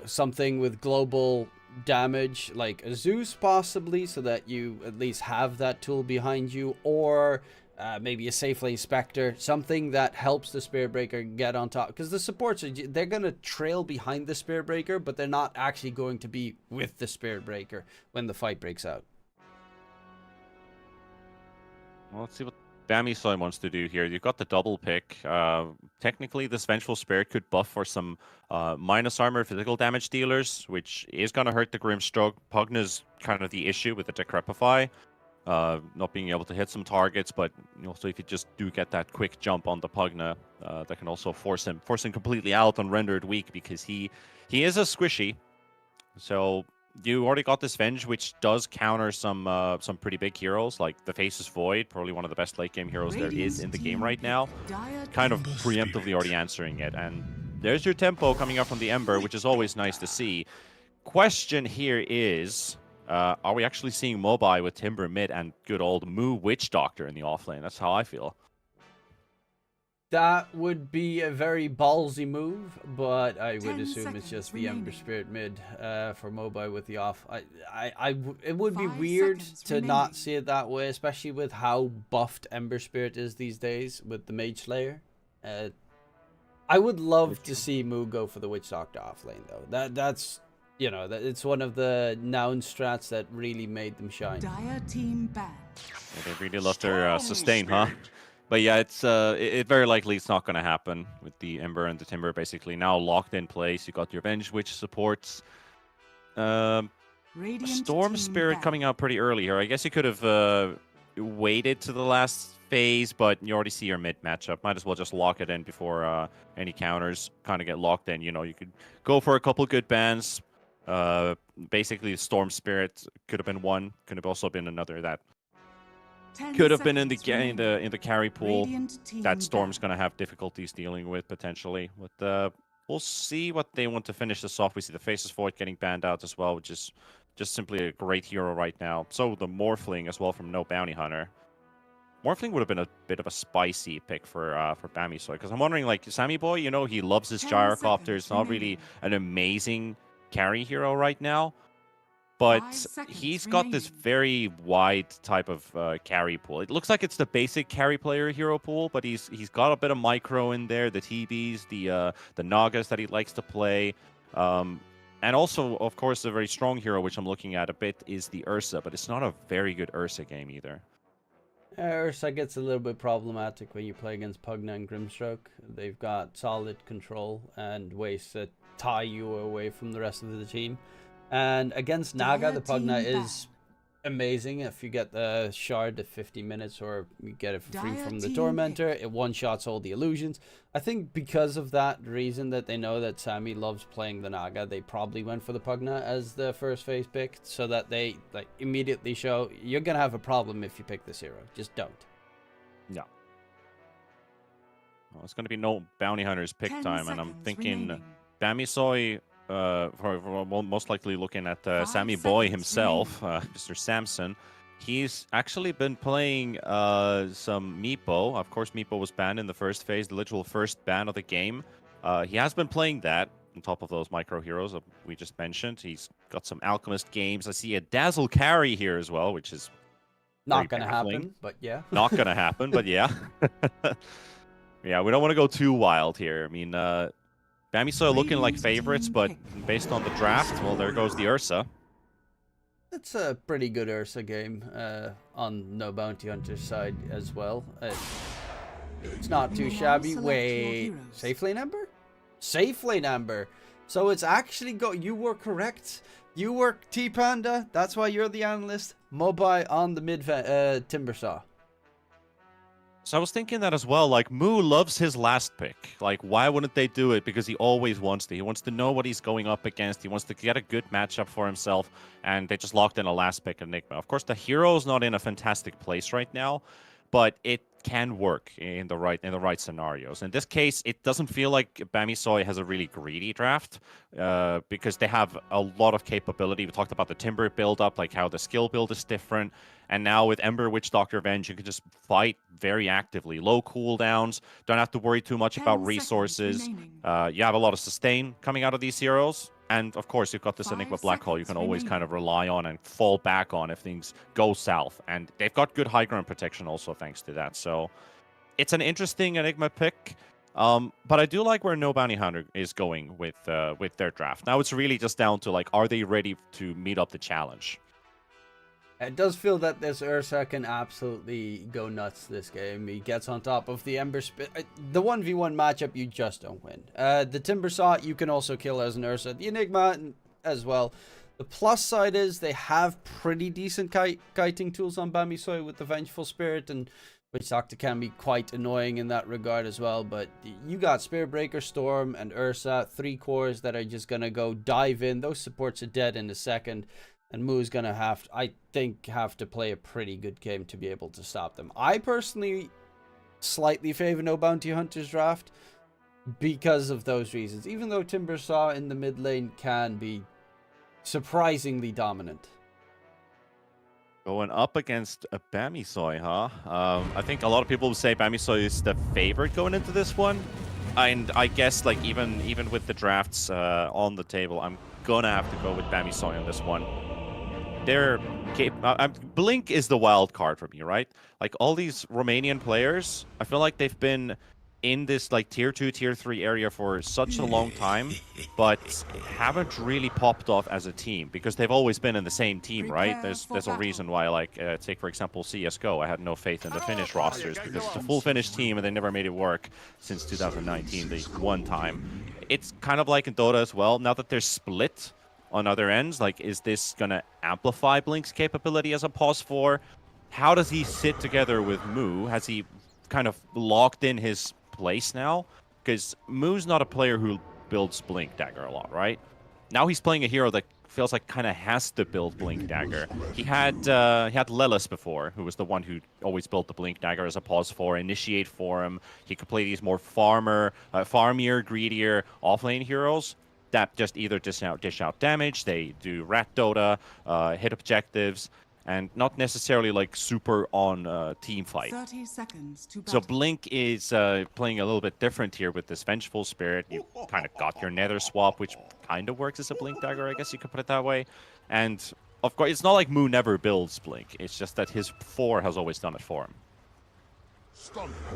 something with global damage like a Zeus possibly, so that you at least have that tool behind you, or maybe a safe lane Spectre, something that helps the Spirit Breaker get on top. Because the supports, they're going to trail behind the Spirit Breaker, but they're not actually going to be with the Spirit Breaker when the fight breaks out. Well, let's see what Bamisoy wants to do here. You've got the double pick. Technically, this Vengeful Spirit could buff for some minus armor physical damage dealers, which is going to hurt the Grimstroke. Pugna's kind of the issue with the Decrepify. Not being able to hit some targets, but also if you just do get that quick jump on the Pugna, that can also force him completely out on rendered weak, because he is a squishy. So you already got this Venge, which does counter some pretty big heroes, like the Faceless Void, probably one of the best late game heroes there is in the game right now. Kind of preemptively already answering it, and there's your tempo coming up from the Ember, which is always nice to see. Question here is, are we actually seeing Mobai with Timber mid and good old Moo Witch Doctor in the offlane? That's how I feel. That would be a very ballsy move, but I would 10 assume it's just the Ember remaining. Spirit mid for Mobai with the off. It would be 5 weird seconds to remaining. not see it that way, especially with how buffed Ember Spirit is these days with the Mage Slayer. I would love to see Moo go for the Witch Doctor offlane though. That's it's one of the noun strats that really made them shine. Dire team ban. Yeah, they really love their sustain, huh? But yeah, it very likely it's not going to happen with the Ember and the Timber basically now locked in place. You got your Venge, which supports Radiant Storm team Spirit ban. coming out pretty early here. I guess you could have waited to the last phase, but you already see your mid matchup. Might as well just lock it in before any counters kind of get locked in. You could go for a couple good bans. Basically, Storm Spirit could have been one. Could have also been another that 10 could have been in the seconds remaining. in the carry pool. Radiant team That Storm's ban. going to have difficulties dealing with potentially. But we'll see what they want to finish this off. We see the Faceless Void getting banned out as well, which is just simply a great hero right now. So the Morphling as well from No Bounty Hunter. Morphling would have been a bit of a spicy pick for Bamisoy, because I'm wondering, like, Sammy Boy, he loves his 10 gyrocopters. seconds Not really remaining. an amazing carry hero right now. But 5 seconds he's got this remaining. very wide type of carry pool. It looks like it's the basic carry player hero pool, but he's got a bit of micro in there, the TBs, the Nagas that he likes to play. And also, of course, a very strong hero, which I'm looking at a bit, is the Ursa, but it's not a very good Ursa game either. Ursa gets a little bit problematic when you play against Pugna and Grimstroke. They've got solid control and ways to tie you away from the rest of the team. And against Naga, the Pugna is amazing. If you get the shard at 50 minutes or you get it for free from the Tormentor, it one-shots all the illusions. I think because of that reason that they know that Sammy loves playing the Naga, they probably went for the Pugna as the first phase pick so that they immediately show you're going to have a problem if you pick this hero. Just don't. No. Well, it's going to be no Bounty Hunters pick 10 time, and I'm seconds thinking remaining. Bamisoy, for most likely looking at 5 Sammy Boy seconds himself, Mr. Samson. He's actually been playing some Meepo. Of course, Meepo was banned in the first phase, the literal first ban of the game. He has been playing that on top of those micro heroes that we just mentioned. He's got some Alchemist games. I see a Dazzle carry here as well, which is Not very going to baffling. happen, but yeah. Not going to happen, but yeah. Yeah, we don't want to go too wild here. I mean, Bamisoy looking like Radiant's favorites, team but pick. based on the draft, well, there goes the Ursa. It's a pretty good Ursa game on No Bounty Hunter's side as well. It's not too You may now shabby. select your Wait, heroes. safe lane Ember? Safe lane Ember. So it's actually you were correct. You were T-Panda. That's why you're the analyst. Mobai on the mid Timbersaw. So I was thinking that as well. Like, Moo loves his last pick. Like, why wouldn't they do it? Because he always wants to. He wants to know what he's going up against. He wants to get a good matchup for himself. And they just locked in a last pick Enigma. Of course, the hero's not in a fantastic place right now, but it can work in the right scenarios. In this case, it doesn't feel like Bamisoy has a really greedy draft because they have a lot of capability. We talked about the Timber build up, like how the skill build is different. And now with Ember Witch Doctor Venge, you can just fight very actively. Low cooldowns, don't have to worry too much 10 about seconds resources. remaining. You have a lot of sustain coming out of these heroes. And of course, you've got this 5 Enigma Black Hole you can seconds always remaining. kind of rely on and fall back on if things go south. And they've got good high ground protection also thanks to that. So it's an interesting Enigma pick. But I do like where No Bounty Hunter is going with their draft. Now it's really just down to, like, are they ready to meet up the challenge? It does feel that this Ursa can absolutely go nuts this game. He gets on top of the Ember Spit. The 1v1 matchup, you just don't win. The Timbersaw, you can also kill as an Ursa. The Enigma as well. The plus side is they have pretty decent kiting tools on Bamisoy with the Vengeful Spirit, and Witch Doctor can be quite annoying in that regard as well. But you got Spirit Breaker, Storm, and Ursa, 3 cores that are just going to go dive in. Those supports are dead in a second. And Moo's going to have to play a pretty good game to be able to stop them. I personally slightly favor No Bounty Hunter's draft because of those reasons. Even though Timbersaw in the mid lane can be surprisingly dominant. Going up against a Bamisoy, huh? I think a lot of people will say Bamisoy is the favorite going into this one. And I guess, like, even with the drafts on the table, I'm going to have to go with Bamisoy on this one. Blink is the wild card for me, right? Like, all these Romanian players, I feel like they've been in this, like, tier 2, tier 3 area for such a long time, but haven't really popped off as a team because they've always been in the same team, right? Prepare There's for a reason why, like, take, for example, CSGO. I had no faith in the Finnish rosters because it's a full Finnish team and they never made it work since 2019, the one time. It's kind of like in Dota as well. Now that they're split on other ends, like, is this going to amplify Blink's capability as a pause 4? How does he sit together with Moo? Has he kind of locked in his place now? Because Moo's not a player who builds Blink Dagger a lot, right? Now he's playing a hero that feels like kind of has to build Blink Dagger. He had Lelis before, who was the one who always built the Blink Dagger as a pause 4, initiate for him. He could play these more farmier, greedier offlane heroes that just either dish out damage, they do rat Dota, hit objectives, and not necessarily like super on team fight. 30 seconds to So battle. Blink is playing a little bit different here with this Vengeful Spirit. You kind of got your Nether swap, which kind of works as a Blink dagger, I guess you could put it that way. And of course, it's not like Moo never builds Blink. It's just that his 4 has always done it for him.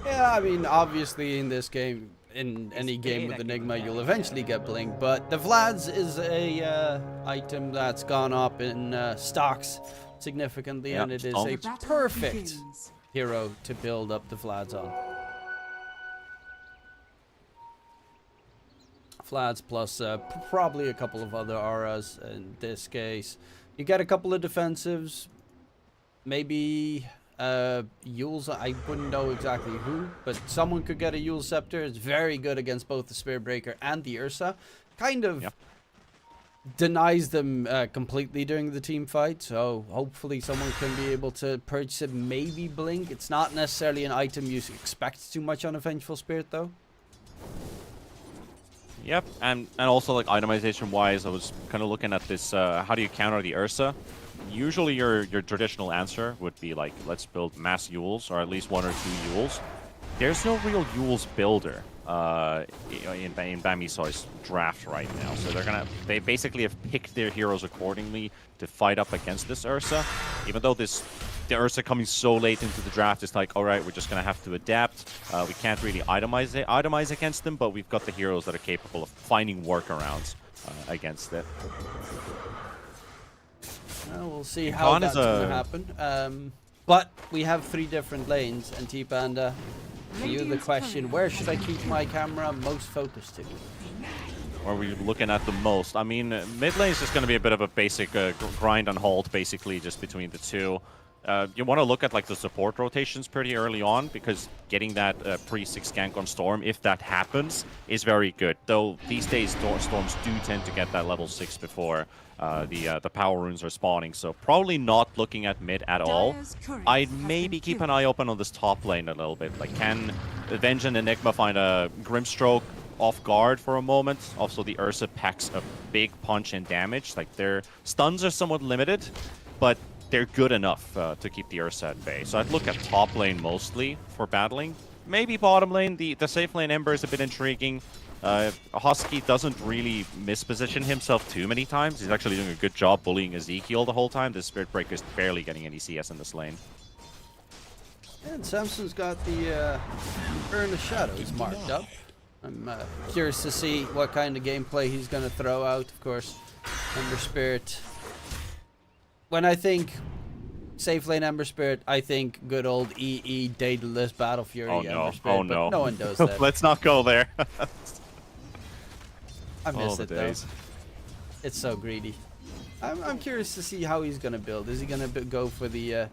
Yeah, I mean, obviously in this game, in any game with Enigma, you'll eventually get Blink, but the Vlad's is a item that's gone up in stocks significantly, Yeah, and it is oh. a The battle perfect begins. hero to build up the Vlad's on. Vlad's plus probably a couple of other auras in this case. You get a couple of defensives, maybe Yule's, I wouldn't know exactly who, but someone could get a Yule Scepter. It's very good against both the Spirit Breaker and the Ursa. Kind of denies them completely during the team fight, so hopefully someone can be able to purchase it, maybe Blink. It's not necessarily an item you expect too much on a Vengeful Spirit, though. Yep, and also like itemization wise, I was kind of looking at this. How do you counter the Ursa? Usually your traditional answer would be like, let's build mass Yules, or at least 1 or 2 Yules. There's no real Yules builder in Bamisoy's draft right now, so they basically have picked their heroes accordingly to fight up against this Ursa. Even though the Ursa coming so late into the draft, it's like, all right, we're just gonna have to adapt. We can't really itemize against them, but we've got the heroes that are capable of finding workarounds against it. We'll see how that's going to happen. But we have 3 different lanes, and T-Panda, for you the question, where should I keep my camera most focused to? Or are we looking at the most? I mean, mid lane is just going to be a bit of a basic grind and hold, basically, just between the two. You want to look at like the support rotations pretty early on, because getting that pre-6 gank on Storm, if that happens, is very good. Though these days Storms do tend to get that level 6 before the power runes are spawning, so probably not looking at mid at all. I'd maybe keep an eye open on this top lane a little bit. Like, can Venge and Enigma find a Grimstroke off guard for a moment? Also, the Ursa packs a big punch and damage. Like, their stuns are somewhat limited, but they're good enough to keep the Ursa at bay. So I'd look at top lane mostly for battling. Maybe bottom lane. The safe lane Ember is a bit intriguing. Husky doesn't really misposition himself too many times. He's actually doing a good job bullying Ezekiel the whole time. The Spirit Breaker is barely getting any CS in this lane. And Samson's got the Urn of Shadows marked up. I'm curious to see what kind of gameplay he's going to throw out. Of course, Ember Spirit. When I think safe lane Ember Spirit, I think good old EE Daedalus Battle Fury Ember Spirit. Oh no! But no one does that. Let's not go there. I miss the it days. though. It's so greedy. I'm curious to see how he's gonna build. Is he gonna go for the?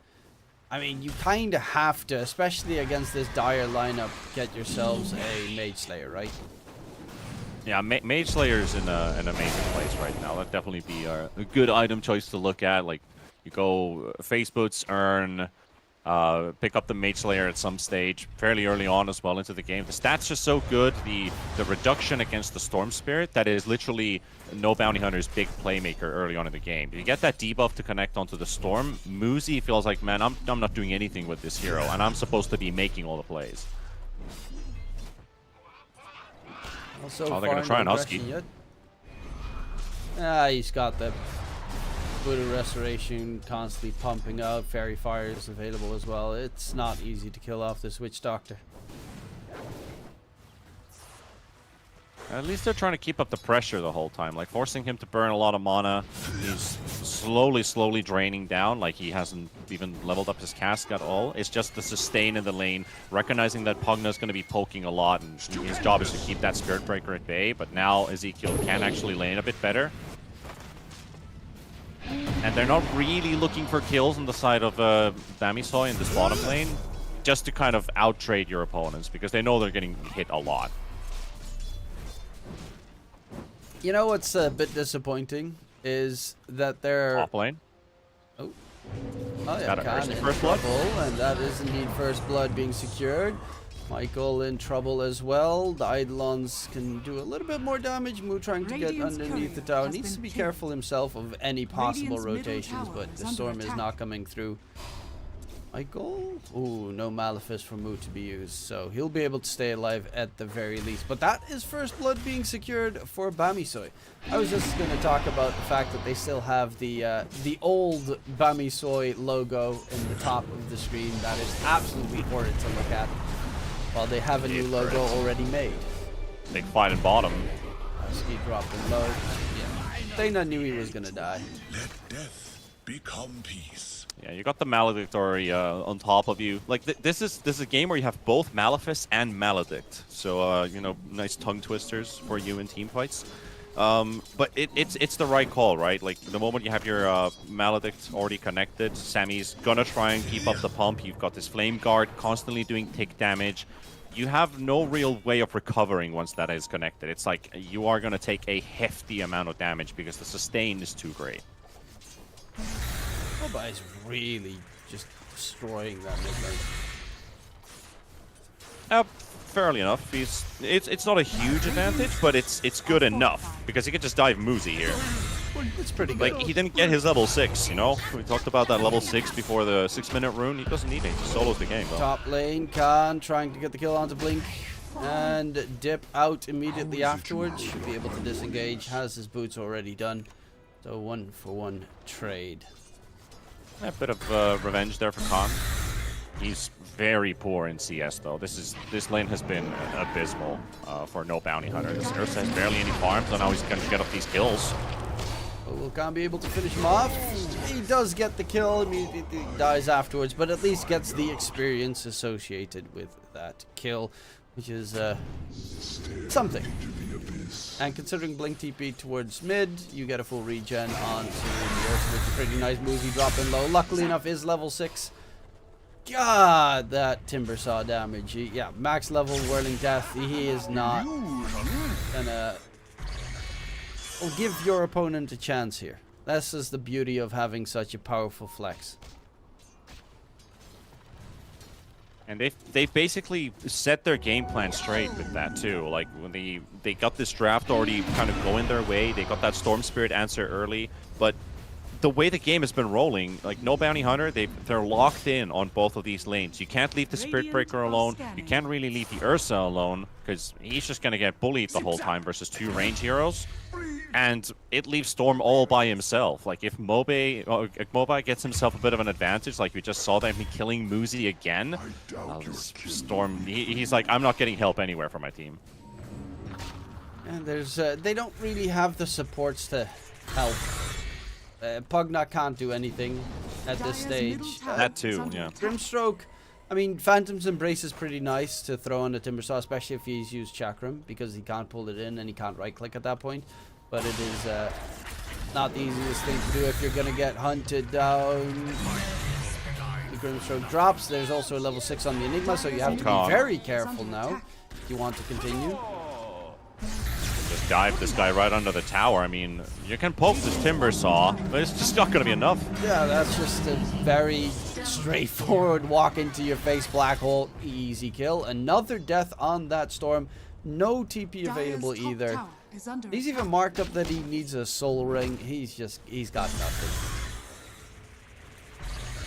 I mean, you kind of have to, especially against this dire lineup, get yourselves a Mage Slayer, right? Yeah, Mage Slayer's in an amazing place right now. That'd definitely be a good item choice to look at. Like, you go Face Boots, Earn, pick up the Mage Slayer at some stage, fairly early on as well into the game. The stats are so good. The reduction against the Storm Spirit, that is literally no Bounty Hunter's big playmaker early on in the game. If you get that debuff to connect onto the Storm, Muzi feels like, man, I'm not doing anything with this hero, and I'm supposed to be making all the plays. Also, they're gonna try an Husky. He's got the Voodoo Restoration constantly pumping out. Fairy Fire is available as well. It's not easy to kill off this Witch Doctor. At least they're trying to keep up the pressure the whole time, like forcing him to burn a lot of mana. He's slowly draining down, like he hasn't even leveled up his cask at all. It's just the sustain in the lane, recognizing that Pugna's going to be poking a lot, and his job is to keep that Spirit Breaker at bay, but now Ezekiel can actually lane a bit better. And they're not really looking for kills on the side of Bamisoy in this bottom lane, just to kind of out-trade your opponents, because they know they're getting hit a lot. You know what's a bit disappointing is that they're... Top lane. Oh yeah, got a Khan first in blood. trouble, and that is indeed first blood being secured. Michael in trouble as well. The Eidolons can do a little bit more damage. Mu trying to get Radiant's underneath the courier tower. has Needs been to be killed. careful himself of any possible Radiant's middle rotations, tower but is the under storm is attack. not coming through. Michael? Ooh, no Malefice for Mu to be used, so he'll be able to stay alive at the very least. But that is first blood being secured for Bamisoy. I was just going to talk about the fact that they still have the old Bamisoy logo in the top of the screen. That is absolutely horrid to look at, while they have a new logo already made. Big fight in bottom. Ski dropping low. Yeah, Dana knew he was going to die. Let death become peace. Yeah, you got the Maledictory on top of you. Like this is a game where you have both Malefice and Maledict. So you know, nice tongue twisters for you in team fights. But it's the right call, right? Like the moment you have your Maledict already connected, Sammy's gonna try and keep up the pump. You've got this Flame Guard constantly doing tick damage. You have no real way of recovering once that is connected. It's like you are gonna take a hefty amount of damage because the sustain is too great. Boba is really just destroying that mid lane. Fairly enough. It's not a huge advantage, but it's good enough because he could just dive Muzi here. It's pretty good. Like he didn't get his level 6, you know. We talked about that level 6 before the 6-minute rune. He doesn't need it. He solos the game. Though. Top lane, Khan trying to get the kill onto Blink and dip out immediately afterwards. Should be able to disengage. Has his boots already done. So 1-for-1 trade. A bit of revenge there for Khan. He's very poor in CS though. This lane has been abysmal for no bounty hunter. This Ursa has barely any farms, so now he's going to get up these kills. But will Khan be able to finish him off? He does get the kill, immediately dies afterwards, but at least gets the experience associated with that kill, which is something. And considering Blink TP towards mid, you get a full regen onto the Ursa, which is pretty nice. Muzi dropping low. Luckily enough, is level 6. God, that Timber Saw damage. Yeah, max level Whirling Death. He is not gonna... Well, give your opponent a chance here. This is the beauty of having such a powerful flex. And they've basically set their game plan straight with that too. Like when they got this draft already kind of going their way, they got that Storm Spirit answer early, but the way the game has been rolling, like no bounty hunter, they're locked in on both of these lanes. You can't leave the Spirit Breaker alone. You can't really leave the Ursa alone because he's just gonna get bullied the whole time versus 2 range heroes. And it leaves Storm all by himself. Like if Mobai gets himself a bit of an advantage, like we just saw them killing Muzi again, Storm, he's like, I'm not getting help anywhere from my team. And there's they don't really have the supports to help. Pugna can't do anything at this stage. That too, yeah. Grimstroke, I mean, Phantom's Embrace is pretty nice to throw on the Timber Saw, especially if he's used Chakram, because he can't pull it in and he can't right-click at that point. But it is not the easiest thing to do if you're going to get hunted down. The Grimstroke drops. There's also a level 6 on the Enigma, so you have to be very careful now if you want to continue. Just dive this guy right under the tower. I mean, you can poke this Timber Saw, but it's just not going to be enough. Yeah, that's just a very straightforward walk into your face black hole. Easy kill. Another death on that Storm. No TP available either. He's even marked up that he needs a soul ring. He's got nothing.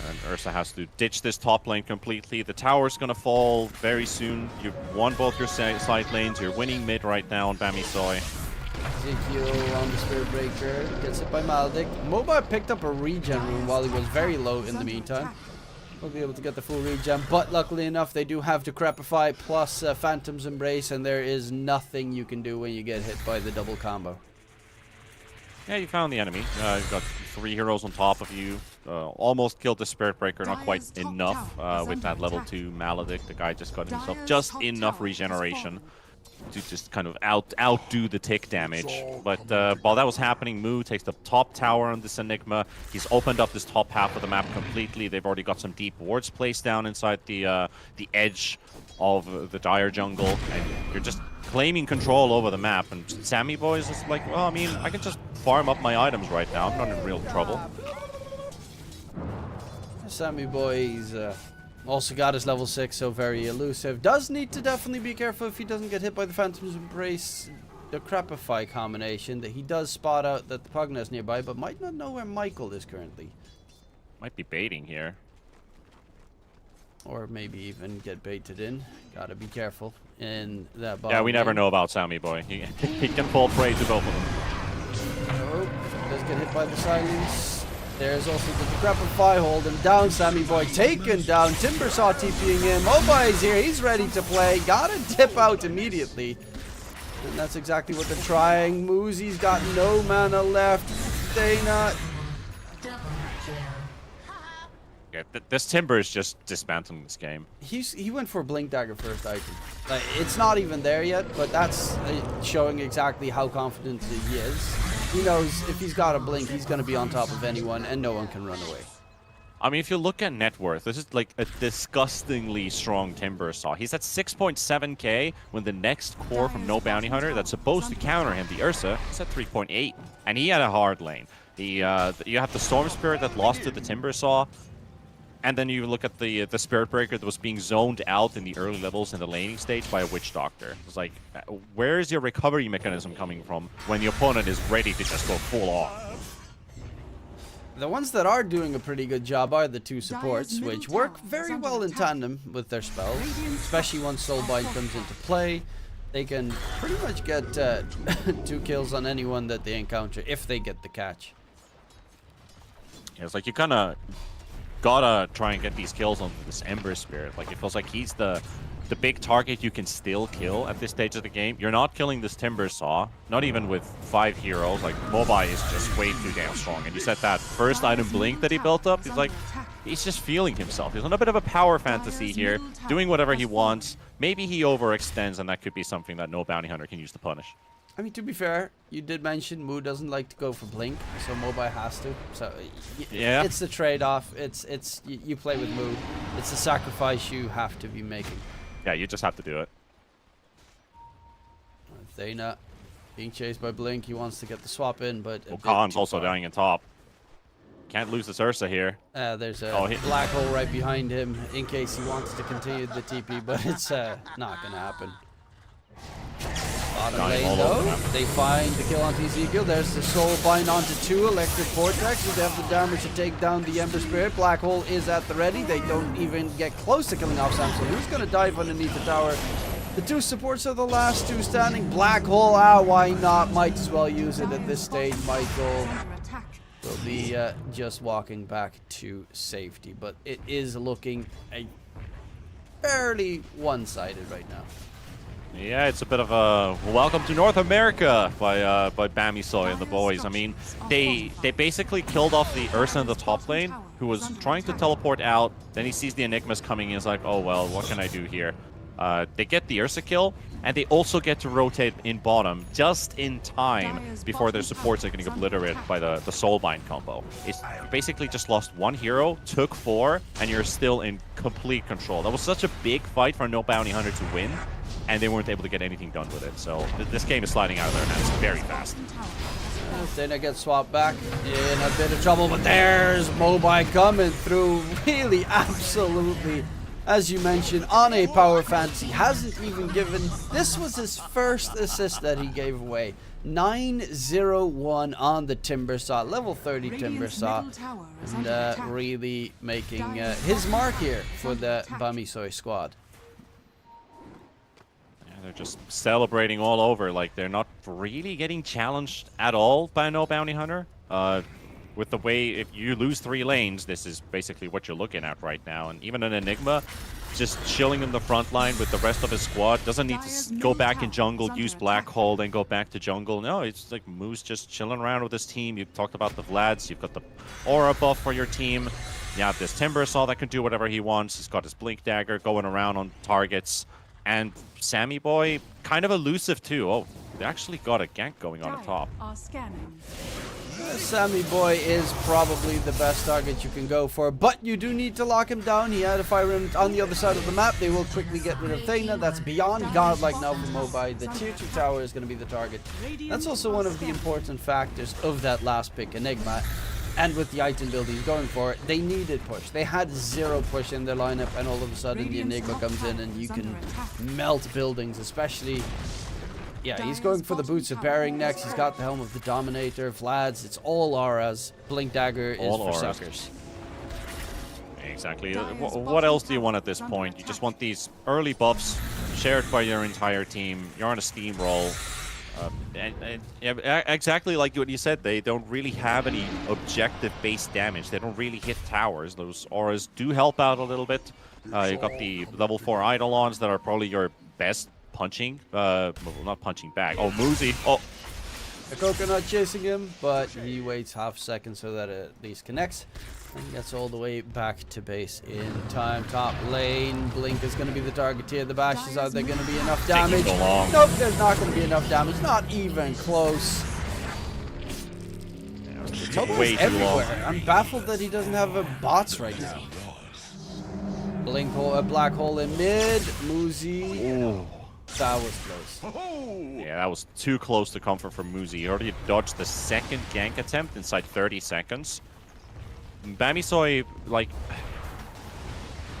And Ursa has to ditch this top lane completely. The tower's gonna fall very soon. You've won both your side lanes. You're winning mid right now on Bamisoy. Ezekiel on the Spirit Breaker. Gets it by Maledict. Moba picked up a regen rune while he was very low in the meantime. We'll be able to get the full regen, but luckily enough, they do have Decrepify plus Phantom's Embrace, and there is nothing you can do when you get hit by the double combo. Yeah, you found the enemy. You've got 3 heroes on top of you. Almost killed the Spirit Breaker, not quite enough with that level 2 Maledict. The guy just got himself just enough regeneration to just kind of outdo the tick damage. But while that was happening, Mu takes the top tower on this Enigma. He's opened up this top half of the map completely. They've already got some deep wards placed down inside the edge of the Dire jungle, and you're just claiming control over the map. And Sammy Boys is like, well, I mean, I can just farm up my items right now. I'm not in real trouble. Sammy Boy, he's Also got his level 6, so very elusive. Does need to definitely be careful if he doesn't get hit by the Phantom's Embrace, the Crapify combination. That he does spot out that the Pugna is nearby, but might not know where Michael is currently. Might be baiting here. Or maybe even get baited in. Gotta be careful in that bottom Yeah, we never lane. know about Sammy Boy. He can fall prey to both of them. Oh, does get hit by the silence. There's also the Decrepify, hold him down. Sammy Boy taken down. Timbersaw TPing in. Mobile is here. He's ready to play. Gotta dip out immediately. And that's exactly what they're trying. Moosey's got no mana left. Dana. Yeah, this Timber is just dismantling this game. He went for Blink Dagger first item. It's not even there yet, but that's showing exactly how confident he is. He knows if he's got a Blink, he's going to be on top of anyone, and no one can run away. I mean, if you look at net worth, this is like a disgustingly strong Timber Saw. He's at 6.7k when the next core from No Bounty Hunter that's supposed to counter him, the Ursa, is at 3.8. And he had a hard lane. You have the Storm Spirit that lost to the Timber Saw. And then you look at the Spirit Breaker that was being zoned out in the early levels in the laning stage by a Witch Doctor. It's like, where is your recovery mechanism coming from when the opponent is ready to just go full on? The ones that are doing a pretty good job are the two supports, which work very well in tandem with their spells, especially once Soulbind comes into play. They can pretty much get 2 kills on anyone that they encounter if they get the catch. Yeah, it's like you kind of gotta try and get these kills on this Ember Spirit. Like, it feels like he's the big target you can still kill at this stage of the game. You're not killing this Timber Saw, not even with 5 heroes. Like, Mobai is just way too damn strong. And you said that first item Blink that he built up, he's like, he's just feeling himself. He's on a bit of a power fantasy here, doing whatever he wants. Maybe he overextends, and that could be something that No Bounty Hunter can use to punish. I mean, to be fair, you did mention Moo doesn't like to go for Blink, so Mobai has to. So yeah, it's the trade-off. You play with Moo. It's a sacrifice you have to be making. Yeah, you just have to do it. Thana being chased by Blink. He wants to get the swap in, but Khan's also dying in top. Can't lose this Ursa here. There's a black hole right behind him in case he wants to continue the TP, but it's not going to happen. Bottom lane though, they find the kill onto Ezekiel. There's the soul bind onto 2 electric vortex. They have the damage to take down the Ember Spirit. Black hole is at the ready. They don't even get close to killing off Samson, who's going to dive underneath the tower. The 2 supports are the last 2 standing. Black hole, why not? Might as well use it at this stage. Michael will be just walking back to safety, but it is looking fairly one-sided right now. Yeah, it's a bit of a welcome to North America by Bamisoy and the boys. I mean, they basically killed off the Ursa in the top lane, who was trying to teleport out. Then he sees the Enigmas coming in. He's like, oh, well, what can I do here? They get the Ursa kill, and they also get to rotate in bottom just in time before their supports are getting obliterated by the Soulbind combo. It's basically just lost 1 hero, took 4, and you're still in complete control. That was such a big fight for No Bounty Hunter to win, and they weren't able to get anything done with it. So this game is sliding out of their hands very fast. Dana gets swapped back in a bit of trouble, but there's Mobai coming through. Really, absolutely, as you mentioned, on a power fantasy. Hasn't even given... This was his first assist that he gave away. 9-0-1 on the Timbersaw, level 30 Timbersaw. And really making his mark here for the Bamisoy squad. They're just celebrating all over. Like, they're not really getting challenged at all by No Bounty Hunter. With the way, if you lose 3 lanes, this is basically what you're looking at right now. And even an Enigma just chilling in the front line with the rest of his squad. Doesn't need to go back in jungle, use Black Hole, then go back to jungle. No, it's like Moose just chilling around with his team. You talked about the Vlads. You've got the Aura buff for your team. You have this Timbersaw that can do whatever he wants. He's got his Blink Dagger going around on targets. And Sammy Boy, kind of elusive too. Oh, they actually got a gank going on the top. Sammy Boy is probably the best target you can go for, but you do need to lock him down. He had a fire rim on the other side of the map. They will quickly get rid of Thana. That's beyond godlike now for Mobai. The tier 2 tower is going to be the target. That's also one of the important factors of that last pick, Enigma. And with the item build he's going for, they needed push. They had 0 push in their lineup, and all of a sudden the Enigma comes in and you can melt buildings, especially... Yeah, he's going for the Boots of Bearing next. He's got the Helm of the Dominator, Vlad's. It's all auras. Blink Dagger is All for auras. suckers. Exactly. What else do you want at this point? You just want these early buffs shared by your entire team. You're on a steamroll. Exactly like what you said, they don't really have any objective base damage. They don't really hit towers. Those auras do help out a little bit. You've got the level 4 Eidolons that are probably your best punching. Well, not punching back. Oh, Muzi. Oh. The Coconut chasing him, but he waits half a second so that it at least connects. And gets all the way back to base in time. Top lane. Blink is going to be the target here. The bashes, are there going to be enough damage? So long. Nope, there's not going to be enough damage. Not even close. Topo's Way too long. everywhere. I'm baffled that he doesn't have a bots right now. Blink hole, a black hole in mid. Muzi. Ooh. That was close. Yeah, that was too close to comfort for Muzi. He already dodged the second gank attempt inside 30 seconds. Bamisoi, like,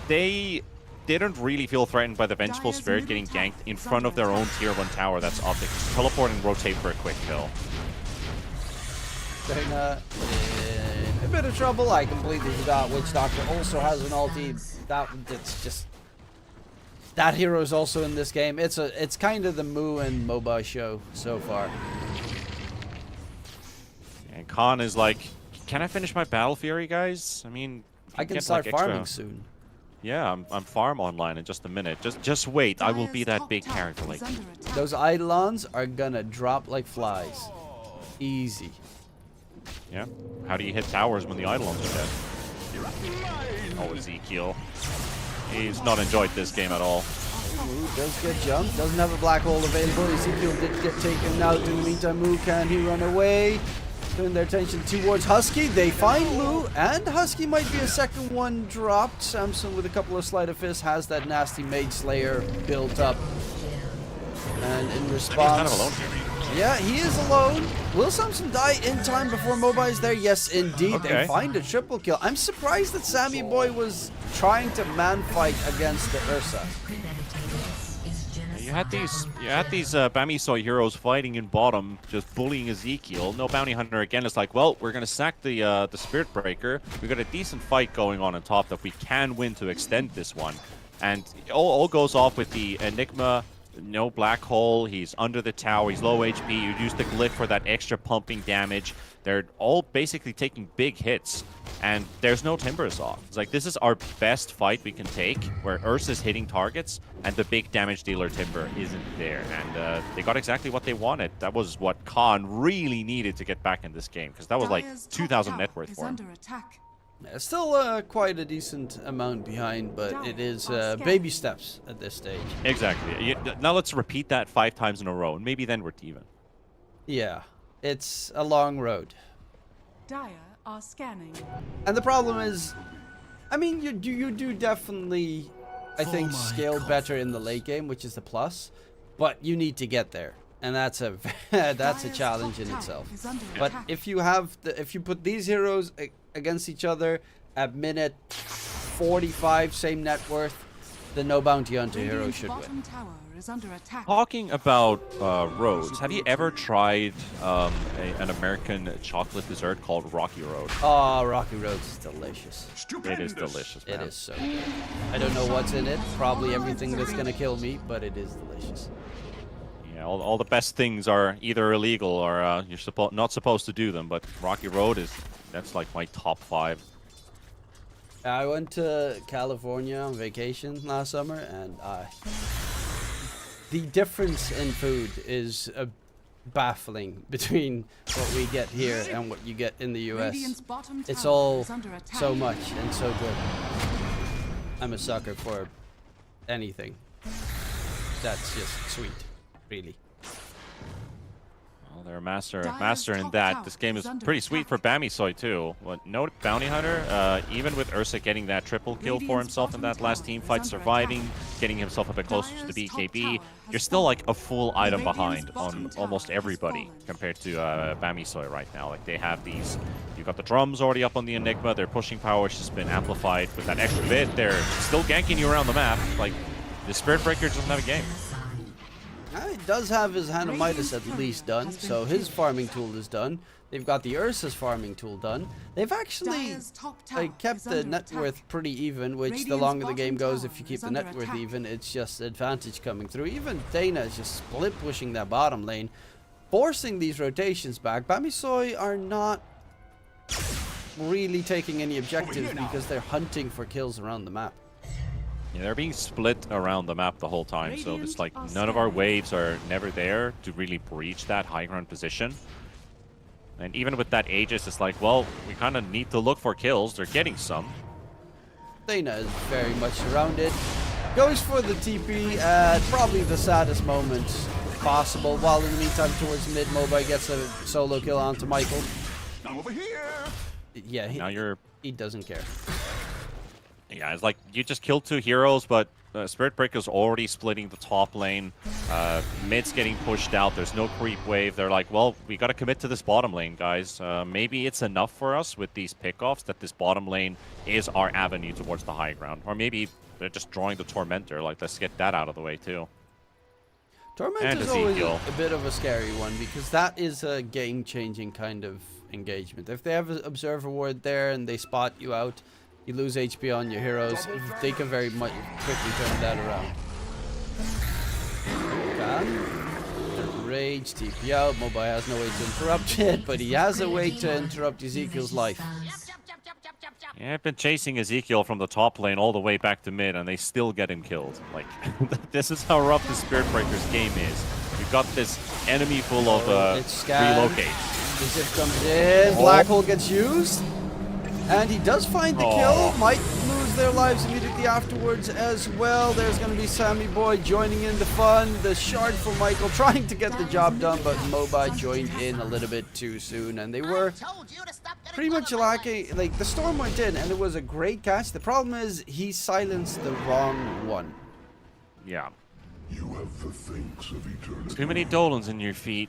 they didn't really feel threatened by the Vengeful Spirit getting ganked in front of their own tier 1 tower that's up. They can just teleport and rotate for a quick kill. Dana in a bit of trouble. I completely forgot Witch Doctor also has an ulti. It's just... That hero is also in this game. It's kind of the Moo and MOBA show so far. And Khan is like, can I finish my Battle Fury, guys? I mean, I can get, start like, farming extra... soon. Yeah, I'm farm online in just a minute. Just wait. I will be that big character like you. Those Eidolons are gonna drop like flies. Easy. Yeah. How do you hit towers when the Eidolons are dead? Oh, Ezekiel. He's not enjoyed this game at all. Moo does get jumped. Doesn't have a black hole available. Ezekiel did get taken out. In the meantime, Moo, can he run away? Turn their attention towards Husky. They find Moo, and Husky might be a second one dropped. Samson with a couple of sleight of fist has that nasty Mage Slayer built up. And in response... He's kind of alone here. Yeah, he is alone. Will Samson die in time before Mobai is there? Yes, indeed. Okay. They find a triple kill. I'm surprised that Sammy Boy was trying to man fight against the Ursa. You had these Bamisoi heroes fighting in bottom, just bullying Ezekiel. No bounty hunter again. It's like, well, we're gonna sack the Spirit Breaker. We got a decent fight going on top that we can win to extend this one, and all goes off with the Enigma. No black hole. He's under the tower. He's low HP. You use the glyph for that extra pumping damage. They're all basically taking big hits, and there's no Timbers off. It's like, this is our best fight we can take, where Ursa's hitting targets and the big damage dealer Timber isn't there. And they got exactly what they wanted. That was what Khan really needed to get back in this game, because that was like 2,000 net worth for him. Yeah, still quite a decent amount behind, but it is baby steps at this stage. Exactly. Now let's repeat that 5 times in a row, and maybe then we're even. Yeah, it's a long road. Dire are scanning. And the problem is, I mean, you do definitely, I think, scale better in the late game, which is the plus, but you need to get there, and that's a that's a challenge in itself. But if you put these heroes against each other at minute 45, same net worth, the no bounty hunter hero should win. Talking about roads, have you ever tried an American chocolate dessert called Rocky Road? Oh, Rocky Road's is delicious. It is delicious, man. It is so good. I don't know what's in it. Probably everything that's gonna kill me, but it is delicious. Yeah, all the best things are either illegal or you're not supposed to do them. But Rocky Road that's like my top 5. I went to California on vacation last summer, and the difference in food is baffling between what we get here and what you get in the US. It's all so much and so good. I'm a sucker for anything that's just sweet, really. Well, they're a master in that. This game is pretty sweet for Bamisoy too. But no bounty hunter, even with Ursa getting that triple kill for himself in that last team fight, surviving, getting himself a bit closer to the BKB, you're still like a full item behind on almost everybody compared to Bamisoy right now. Like they have these, you've got the drums already up on the Enigma, their pushing power has just been amplified with that extra bit. They're still ganking you around the map. Like the Spirit Breaker doesn't have a game. He does have his Hand of Midas at least done, so his farming tool is done. They've got the Ursa's farming tool done. They've actually kept the net worth pretty even, which the longer the game goes, if you keep the net worth even, it's just advantage coming through. Even Dana is just split pushing that bottom lane, forcing these rotations back. Bamisoy are not really taking any objectives because they're hunting for kills around the map. Yeah, they're being split around the map the whole time, so it's like none of our waves are never there to really breach that high ground position. And even with that Aegis, it's like, well, we kind of need to look for kills. They're getting some. Dana is very much surrounded. Goes for the TP at probably the saddest moment possible. While in the meantime, towards mid, Mobai gets a solo kill onto Michael. Now over here. Yeah, he doesn't care. Yeah, it's like you just killed 2 heroes, but Spirit Breaker's already splitting the top lane. Mid's getting pushed out. There's no creep wave. They're like, well, we got to commit to this bottom lane, guys. Maybe it's enough for us with these pickoffs that this bottom lane is our avenue towards the high ground. Or maybe they're just drawing the Tormentor. Like, let's get that out of the way, too. Tormentor's always a bit of a scary one because that is a game-changing kind of engagement. If they have an Observer Ward there and they spot you out, you lose HP on your heroes, they can very much quickly turn that around. Rage, TP out. Mobai has no way to interrupt it, but he has a way to interrupt Ezekiel's life. Yeah, I've been chasing Ezekiel from the top lane all the way back to mid, and they still get him killed. Like, this is how rough the Spirit Breaker's game is. You've got this enemy full of relocate. The zip comes in, Black Hole gets used. And he does find the kill, might lose their lives immediately afterwards as well. There's going to be Sammy Boy joining in the fun. The shard for Michael trying to get the job done, but Mobai joined in a little bit too soon. And they were pretty much lacking, like the storm went in and it was a great catch. The problem is he silenced the wrong one. Yeah. You have the things of eternity. Too many Dolans in your feet.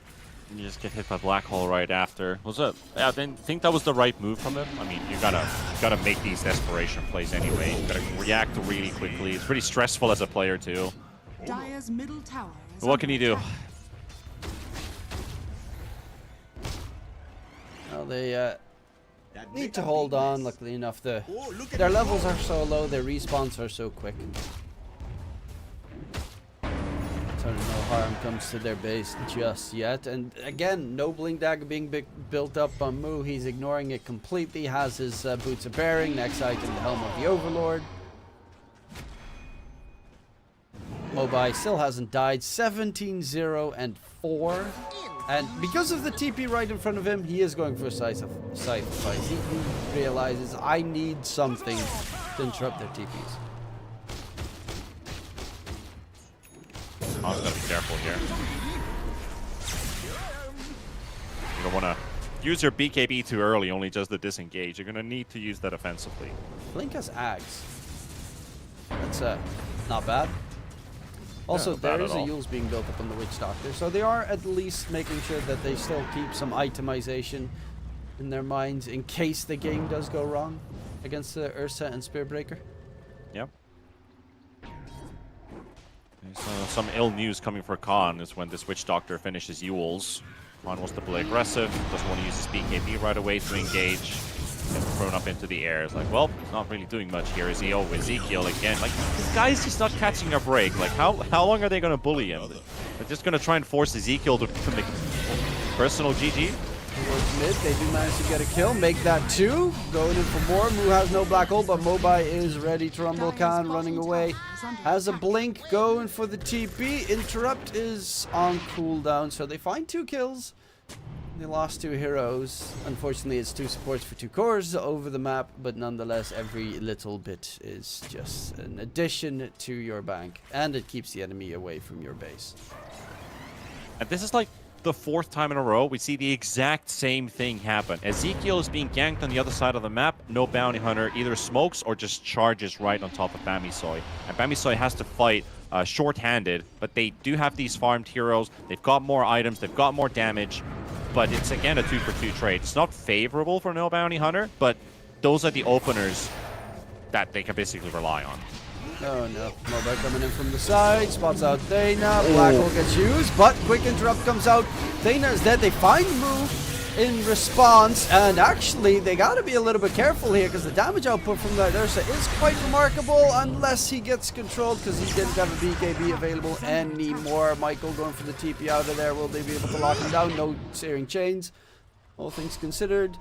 You just get hit by Black Hole right after. I didn't think that was the right move from him. I mean, you gotta make these desperation plays anyway. You gotta react really quickly. It's pretty stressful as a player too. Dire's middle tower is But what can you do? Well, they need to hold on. Luckily enough, their levels are so low, their respawns are so quick. So no harm comes to their base just yet. And again, no Blink Dagger being built up on Mu. He's ignoring it completely. Has his Boots of Bearing. Next item, the Helm of the Overlord. Mobai still hasn't died. 17-0-4. And because of the TP right in front of him, he is going for a sacrifice. He realizes, I need something to interrupt their TPs. Gotta be careful here. You don't want to use your BKB too early, only just the disengage. You're going to need to use that offensively. Blink has Ags. That's not bad. Also, not there bad is at a all. Yules being built up on the Witch Doctor, so they are at least making sure that they still keep some itemization in their minds in case the game does go wrong against the Ursa and Spear Breaker. Yep. Some ill news coming for Khan is when this Witch Doctor finishes Yules. Khan wants to play aggressive, doesn't want to use his BKB right away to engage. Gets thrown up into the air. It's like, well, he's not really doing much here, is he? Oh, Ezekiel again. Like, this guy's just not catching a break. Like, how long are they going to bully him? They're just going to try and force Ezekiel to make personal GG? Towards mid, they do manage to get a kill, make that 2. Going in for more. Mu has no Black Hole, but Mobai is ready to rumble. Khan running away. Has a blink, going for the TP. Interrupt is on cooldown, so they find 2 kills. They lost 2 heroes. Unfortunately, it's 2 supports for 2 cores over the map, but nonetheless, every little bit is just an addition to your bank, and it keeps the enemy away from your base. And this is like the 4th time in a row we see the exact same thing happen. Ezekiel is being ganked on the other side of the map. No bounty hunter either smokes or just charges right on top of Bamisoy. And Bamisoy has to fight short-handed, but they do have these farmed heroes. They've got more items, they've got more damage, but it's again a 2-for-2 trade. It's not favorable for no bounty hunter, but those are the openers that they can basically rely on. Oh no, Mobile coming in from the side, spots out Thana, Black Hole gets used, but quick interrupt comes out. Thana is dead, they find move in response, and actually they gotta be a little bit careful here because the damage output from that Ursa is quite remarkable unless he gets controlled because he didn't have a BKB available anymore. Michael going for the TP out of there, will they be able to lock him down? No searing chains, all things considered.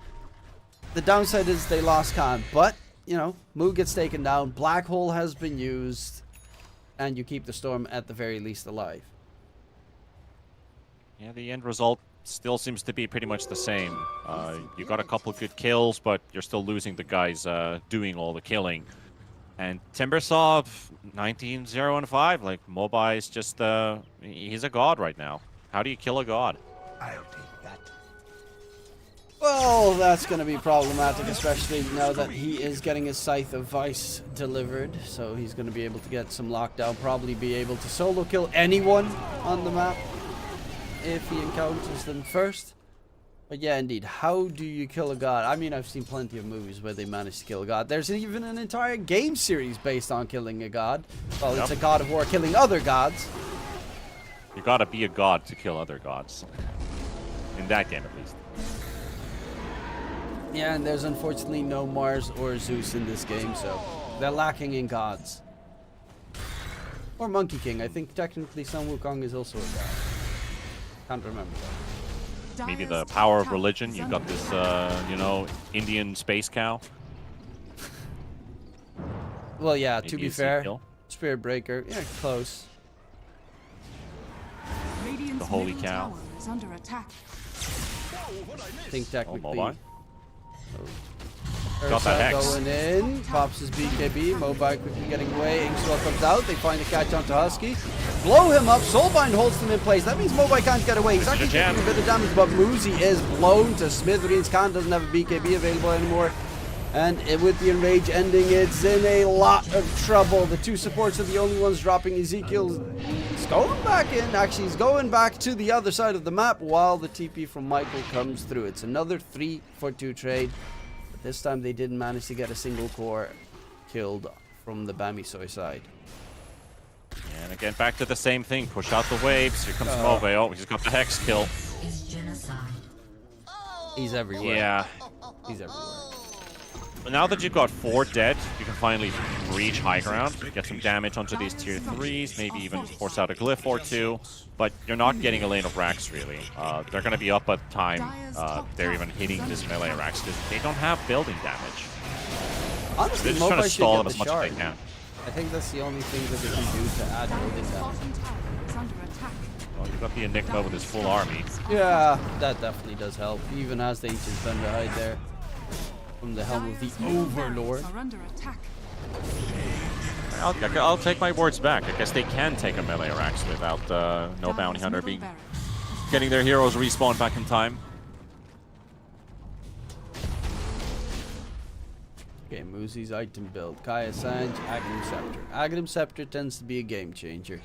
The downside is they lost Khan, but you know, Moo gets taken down, Black Hole has been used, and you keep the Storm at the very least alive. Yeah, the end result still seems to be pretty much the same. You got a couple good kills, but you're still losing the guys doing all the killing. And Timbersaw, 19-0-5, like, Mobai is just, he's a god right now. How do you kill a god? I'll take that. Well, that's going to be problematic, especially now that he is getting his Scythe of Vice delivered. So he's going to be able to get some lockdown, probably be able to solo kill anyone on the map if he encounters them first. But yeah, indeed, how do you kill a god? I mean, I've seen plenty of movies where they manage to kill a god. There's even an entire game series based on killing a god. Well, it's a God of War killing other gods. You gotta be a god to kill other gods. In that game, at least. Yeah, and there's unfortunately no Mars or Zeus in this game, so they're lacking in gods. Or Monkey King. I think technically Sun Wukong is also a god. Can't remember that. Maybe the power of religion. You've got this, you know, Indian space cow. Well, yeah, Maybe to be Ezekiel. fair, Spirit Breaker, yeah, close. Radiant's holy middle cow. tower is under attack. I think technically. Mobai. Ursa Got that Hex. going in, pops his BKB, Mobai quickly getting away, Inkswell comes out, they find a catch onto Husky, blow him up, Soulbind holds him in place, that means Mobai can't get away, he's actually taking a bit of damage, but Muzi is blown to smithereens. Khan doesn't have a BKB available anymore, and with the Enrage ending, it's in a lot of trouble. The two supports are the only ones dropping. Ezekiel's going back in, actually he's going back to the other side of the map while the TP from Michael comes through. It's another 3-for-2 trade. This time they didn't manage to get a single core killed from the Bamisoy side. And again, back to the same thing. Push out the waves. Here comes Mobai. Oh, he's got the Hex kill. He's everywhere. Yeah. He's everywhere. But now that you've got 4 dead, you can finally reach high ground, get some damage onto these tier 3s, maybe even force out a glyph or 2, but you're not getting a lane of Rax really. They're going to be up at the time they're even hitting this melee Rax because they don't have building damage. Honestly, They're just trying Mobai to should stall get them as the much as shard. they can. I think that's the only thing that they can do to add building damage. Bottom tower is under attack. Well, you've got the Enigma with his full army. Yeah, that definitely does help. He even has the Ancient Thunderhide there from the helm of the Dire's middle Overlord. barracks are under attack. I'll take my words back. I guess they can take a melee Rax without no Dire's bounty hunter middle being barracks. getting their heroes respawn back in time. Okay, Muzi's item build. Kaya Sanj, Aghanim Scepter. Aghanim Scepter tends to be a game changer.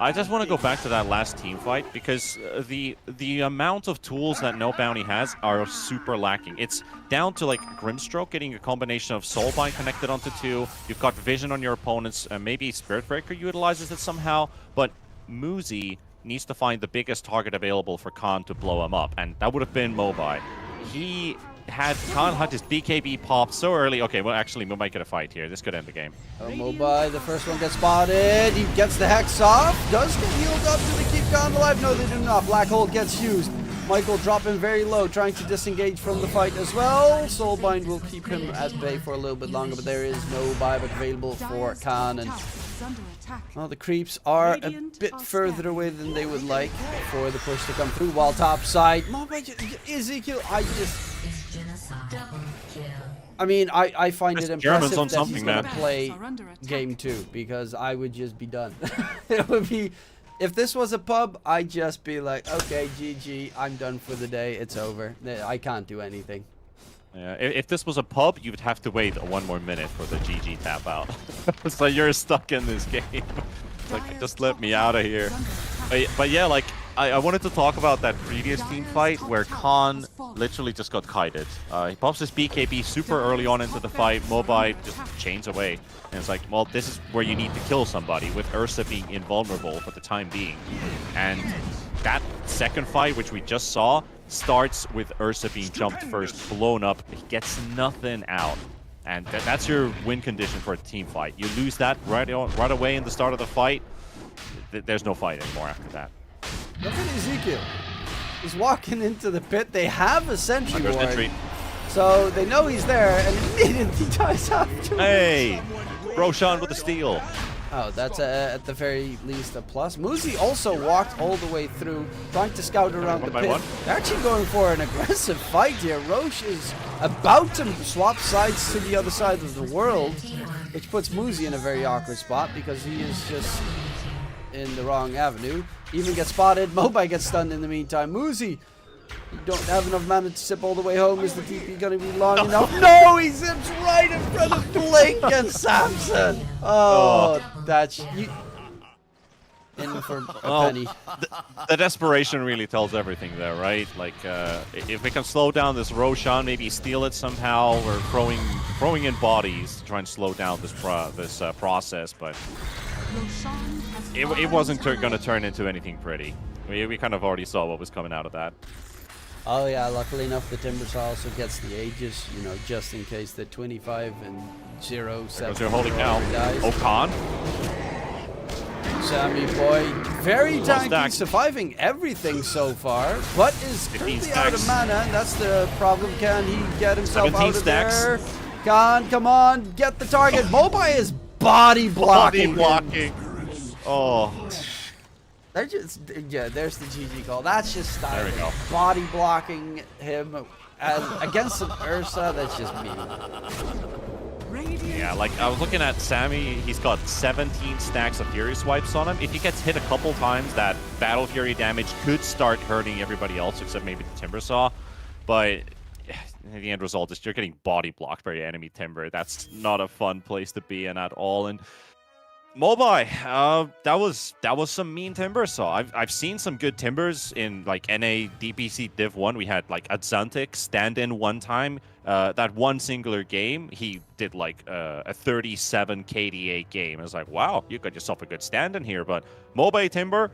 I just want to go back to that last team fight because the amount of tools that No Bounty has are super lacking. It's down to like Grimstroke getting a combination of Soulbind connected onto 2. You've got Vision on your opponents, maybe Spirit Breaker utilizes it somehow, but Muzi needs to find the biggest target available for Khan to blow him up, and that would have been Mobai. Khan had his BKB pop so early. Okay, well actually we might get a fight here. This could end the game. Mobai, the first one gets spotted. He gets the Hex off. Does get healed up. Do they keep Khan alive? No, they do not. Black Hole gets used. Michael dropping very low, trying to disengage from the fight as well. Soulbind will keep him at bay for a little bit longer, but there is no buyback available for Dire's Khan. top And tower is under attack. well, the creeps are a Radiant bit are further scanning. away than they would like for the push to come through. While top side, Mobai, Ezekiel, I mean, I find it This German's impressive on that something, he's going to man. play Are under attack. game 2 because I would just be done. It would be If this was a pub, I'd just be like, okay, GG, I'm done for the day. It's over. I can't do anything. Yeah, if this was a pub, you would have to wait 1 more minute for the GG tap out. So you're stuck in this game. Like, just let me out of here. But yeah, like, I wanted to talk about that previous team fight where Khan literally just got kited. He pops his BKB super early on into the fight. Mobile just chains away. And it's like, well, this is where you need to kill somebody, with Ursa being invulnerable for the time being. And that second fight, which we just saw, starts with Ursa being jumped first, blown up. He gets nothing out. And that's your win condition for a team fight. You lose that right away in the start of the fight, there's no fight anymore after that. Look at Ezekiel. He's walking into the pit. They have a sentry ward. So they know he's there, and immediately dies after. Hey! Roshan with the steal. Oh, that's at the very least a plus. Muzi also walked all the way through, trying to scout around the pit. They're actually going for an aggressive fight here. Roche is about to swap sides to the other side of the world, which puts Muzi in a very awkward spot because he is just in the wrong avenue. Even gets spotted. Mobai gets stunned in the meantime. Muzi, you don't have enough mana to zip all the way home. Is the TP going to be long enough? No, he zips right in front of Blink and Samson. Oh, that's you. In for a penny. The desperation really tells everything there, right? Like, if we can slow down this Roshan, maybe steal it somehow, or throwing in bodies to try and slow down this process, but it wasn't going to turn into anything pretty. We kind of already saw what was coming out of that. Oh yeah, luckily enough, the Timbersaw also gets the Aegis, you know, just in case the 25 and 0 7 they're holding out. Oh, Khan. Sammy boy, very tanky, surviving everything so far, but is currently out of mana, and that's the problem. Can he get himself out of there? Khan, come on, get the target. Mobai is body blocking. Oh. They're just, yeah, there's the GG call. That's just style. There we go. Body blocking him against an Ursa, that's just mean. Yeah, like, I was looking at Sammy, he's got 17 stacks of Fury Swipes on him. If he gets hit a couple times, that Battle Fury damage could start hurting everybody else except maybe the Timbersaw. But the end result is you're getting body blocked by your enemy Timber. That's not a fun place to be in at all. And Mobai, that was some mean Timbersaw. I've seen some good Timbers in like NA DPC Div 1. We had like Adzantic stand in one time. That one singular game, he did like a 37 KDA game. I was like, wow, you got yourself a good stand in here. But Mobai Timber,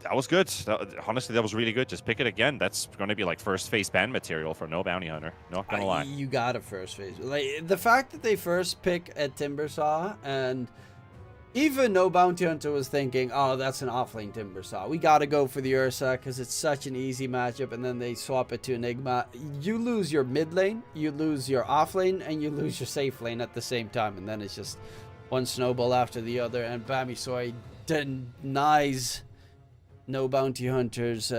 that was good. Honestly, that was really good. Just pick it again. That's going to be like first phase ban material for no bounty hunter. Not gonna lie. You got a first phase. Like the fact that they first pick a Timbersaw, and even no bounty hunter was thinking, oh, that's an offlane Timbersaw. We got to go for the Ursa because it's such an easy matchup. And then they swap it to Enigma. You lose your mid lane, you lose your offlane, and you lose your safe lane at the same time. And then it's just one snowball after the other. And Bamisoi denies no bounty hunters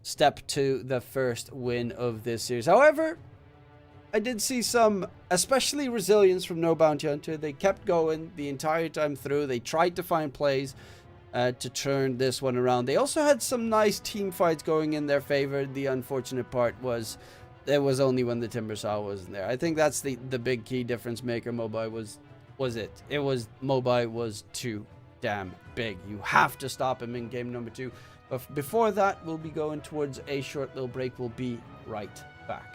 step to the first win of this series. However, I did see some, especially resilience from No Bounty Hunter. They kept going the entire time through. They tried to find plays to turn this one around. They also had some nice team fights going in their favor. The unfortunate part was it was only when the Timbersaw wasn't there. I think that's the big key difference maker. Mobai was it. It was Mobai was too damn big. You have to stop him in game number 2. But before that, we'll be going towards a short little break. We'll be right back.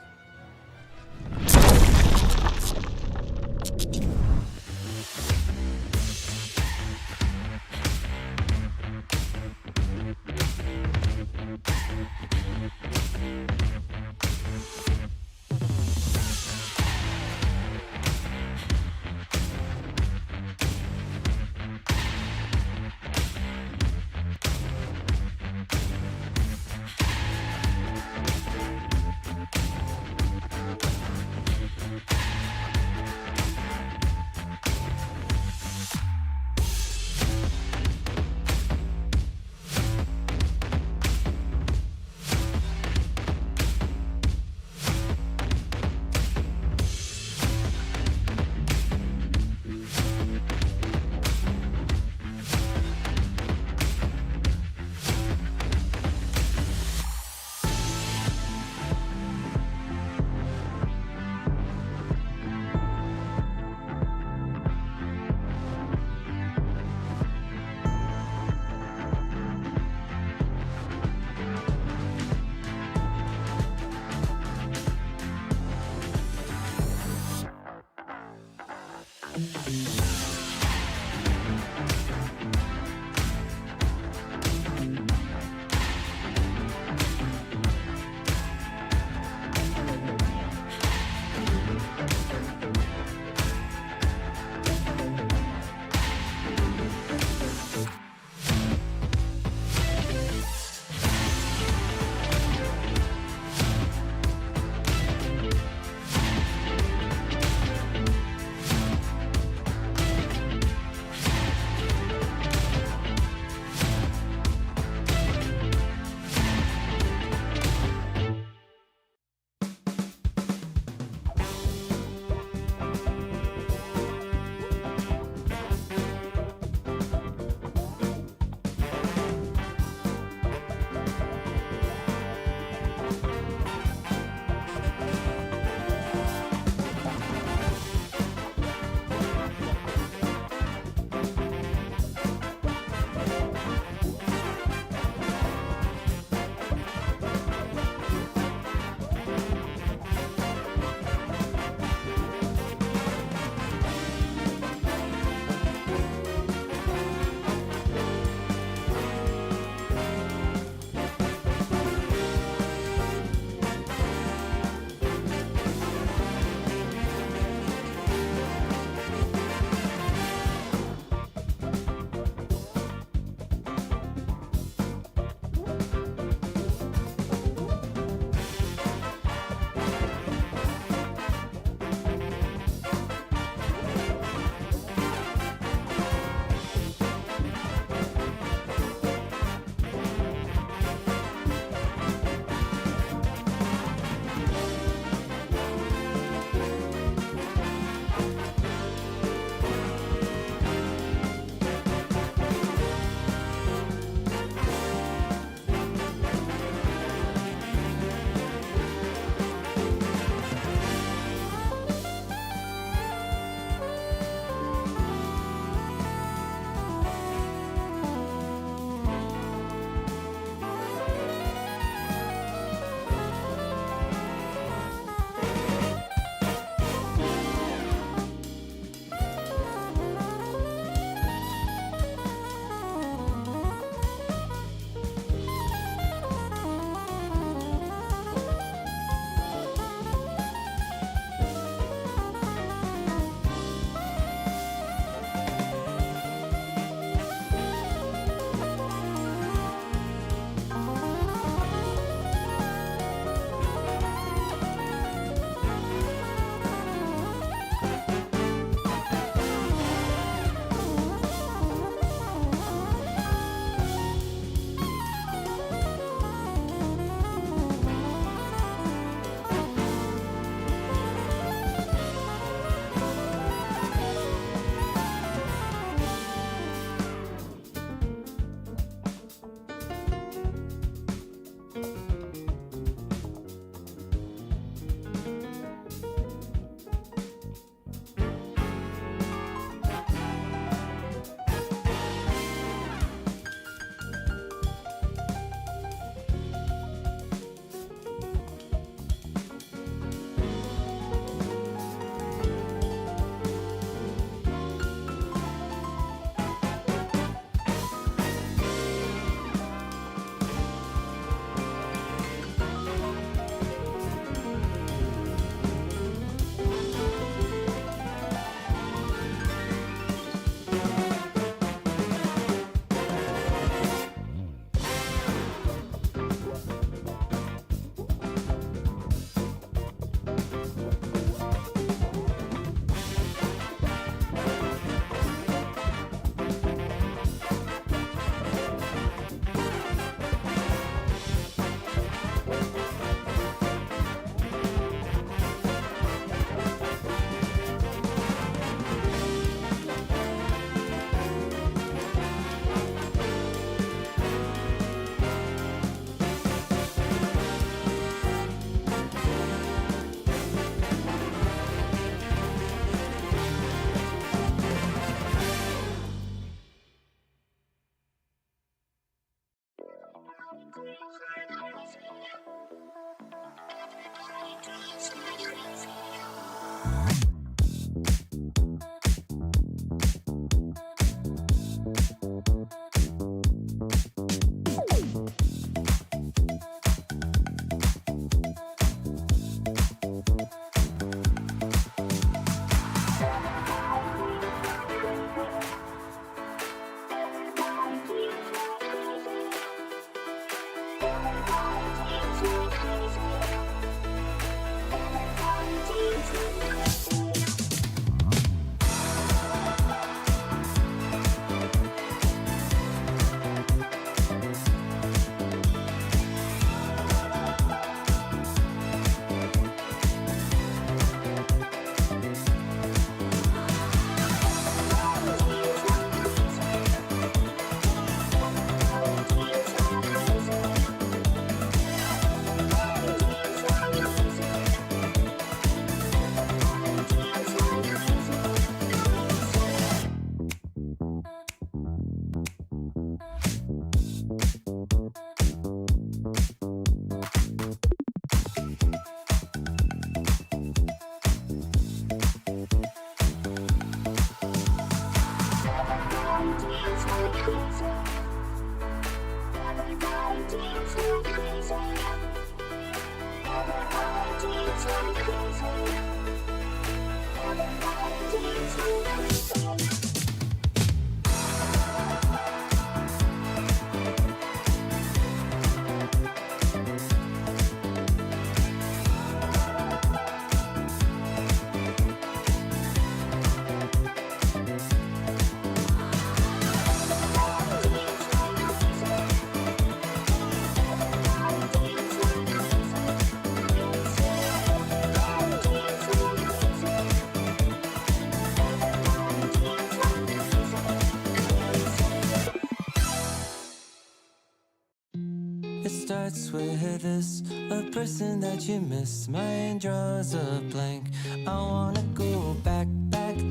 It starts with this, a person that you miss. My mind draws a blank. I wanna go back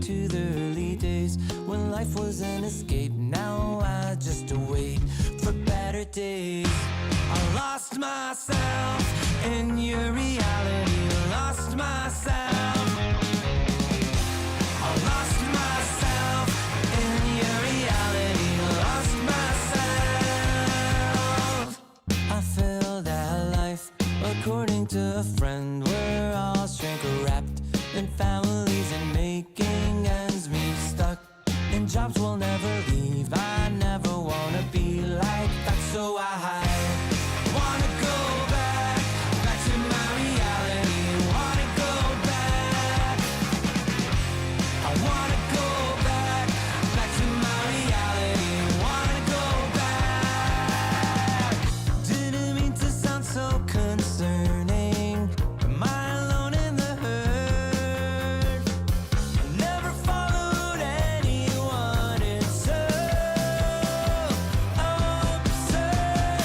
to the early days when life was an escape. Now I just wait for better days. I lost myself in your reality. Lost myself. I lost myself in your reality. Lost myself. I feel that life, according to a friend, we're all shrink wrapped in families and making ends meet, stuck in jobs we'll never leave. I never wanna be like that, so I wanna go back to my reality. Wanna go back. I wanna go back to my reality. Wanna go back. Didn't mean to sound so concerning. Am I alone in the hurt? I never followed anyone. It's so absurd.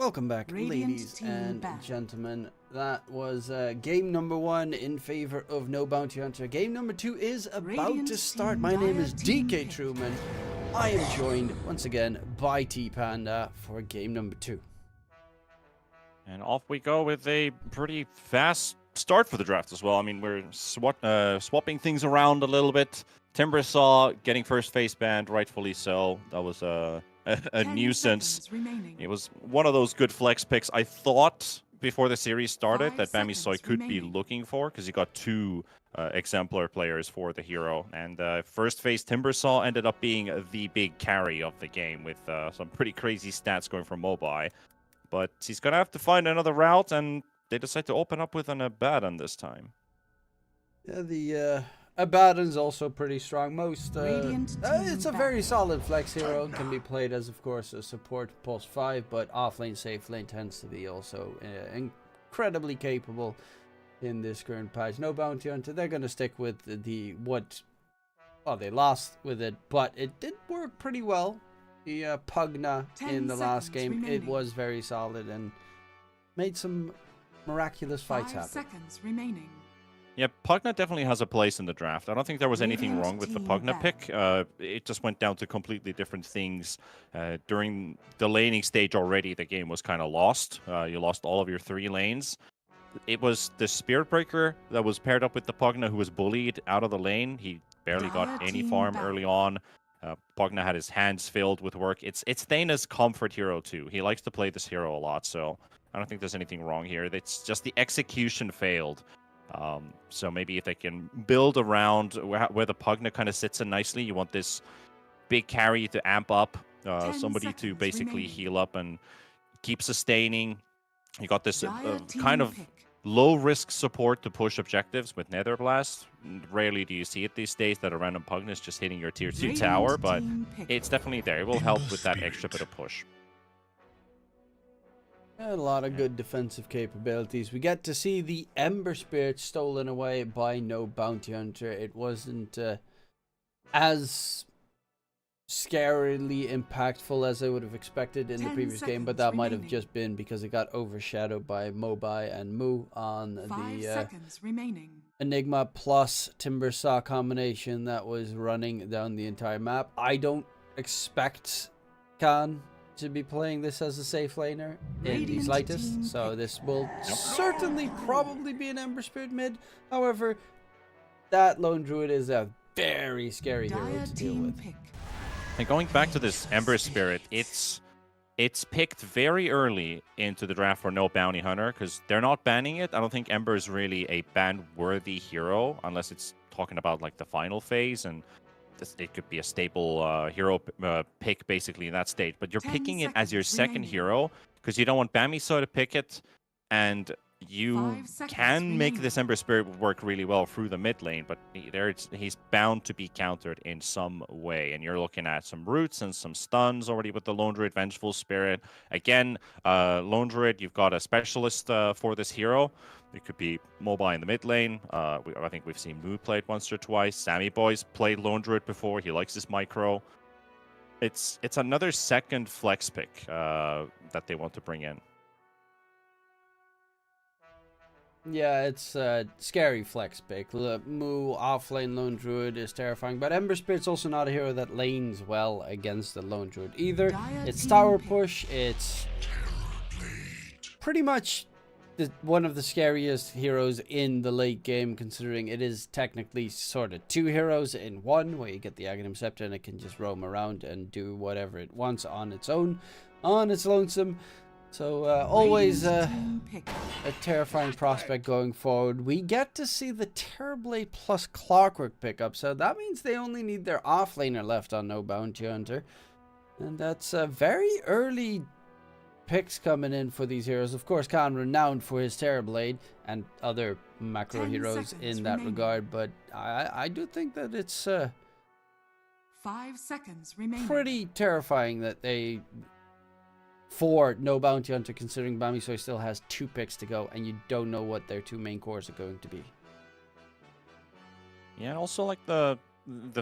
Welcome back, Radiant ladies team and back. gentlemen. That was game number 1 in favor of No Bounty Hunter. Game number 2 is about Radiant to start. team My name is dire team DK pick. Truman. I am joined once again by T Panda for game number 2. And off we go with a pretty fast start for the draft as well. I mean, we're swapping things around a little bit. Timbersaw getting first face banned, rightfully so. That was a 10 nuisance. seconds remaining. It was one of those good flex picks I thought before the series started 5 that Bami seconds Soy could be remaining. looking for, because he got 2 exemplar players for the hero. And first phase Timbersaw ended up being the big carry of the game with some pretty crazy stats going from Mobai. But he's going to have to find another route, and they decide to open up with an Abaddon this time. Yeah, the Abaddon's also pretty strong. Most Radiant it's a team very back. solid flex hero. Can be played as, of course, a support pulse 5, but offlane safe lane tends to be also incredibly capable in this current patch. No Bounty Hunter. They're gonna stick with well, they lost with it, but it did work pretty well. The Pugna 10 in the last seconds game, it remaining. was very solid and made some miraculous fights 5 happen. seconds remaining. Yeah, Pugna definitely has a place in the draft. I don't think there was anything Radiant wrong with the team Pugna back. pick. It just went down to completely different things. During the laning stage already, the game was kind of lost. You lost all of your 3 lanes. It was the Spirit Breaker that was paired up with the Pugna who was bullied out of the lane. He barely got Dire any team farm back. early on. Pugna had his hands filled with work. It's Thana's comfort hero too. He likes to play this hero a lot, so I don't think there's anything wrong here. It's just the execution failed. So maybe if they can build around where the Pugna kind of sits in nicely, you want this big carry to amp up, 10 somebody to seconds basically remaining. heal up and keep sustaining. You got this Dire kind team of pick. low risk support to push objectives with Nether Blast. Rarely do you see it these days that a random Pugna is just hitting your tier 2 Radiant tower, but team pick. it's definitely there. It will help with that extra bit of push. A lot of good defensive capabilities. We get to see the Ember Spirit stolen away by No Bounty Hunter. It wasn't as scarily impactful as I would have expected in the 10 previous game, but seconds that might have remaining. just been because it got overshadowed by Mobai and Mu on 5 the seconds remaining. Enigma plus Timbersaw combination that was running down the entire map. I don't expect Khan to be playing this as a safe laner in the Radiant slightest, team so pick. this will certainly probably be an Ember Spirit mid. However, that Lone Druid is a very scary hero Dire to deal team with. pick. And going back to this Ember Spirit, it's picked very early into the draft for No Bounty Hunter because they're not banning it. I don't think Ember is really a ban-worthy hero unless it's talking about like the final phase, and it could be a staple hero pick basically in that state. But you're 10 picking it as your seconds second remaining. hero because you don't want Bamiso to pick it, and you 5 seconds can make remaining. this Ember Spirit work really well through the mid lane, but he's bound to be countered in some way. And you're looking at some roots and some stuns already with the Lone Druid Vengeful Spirit. Again, Lone Druid, you've got a specialist for this hero. It could be mobile in the mid lane. I think we've seen Moo play it once or twice. Sammy Boy's played Lone Druid before. He likes this micro. It's another second flex pick that they want to bring in. Yeah, it's a scary flex pick. Mu offlane Lone Druid is terrifying, but Ember Spirit's also not a hero that lanes well against the Lone Druid either. Dire It's team tower pick. push, it's pretty much one of the scariest heroes in the late game, considering it is technically sort of 2 heroes in one, where you get the Aghanim Scepter and it can just roam around and do whatever it wants on its own, on its lonesome. So always Radiant team pick. a terrifying prospect going forward. We get to see the Terrorblade plus Clockwork pickup, so that means they only need their offlaner left on No Bounty Hunter. And that's very early picks coming in for these heroes. Of course, Khan renowned for his Terrorblade and other macro 10 heroes seconds in that remaining. regard, but I do think that it's 5 seconds remaining. pretty terrifying that for No Bounty Hunter, considering Bamisoy still has 2 picks to go and you don't know what their 2 main cores are going to be. Yeah, and also like the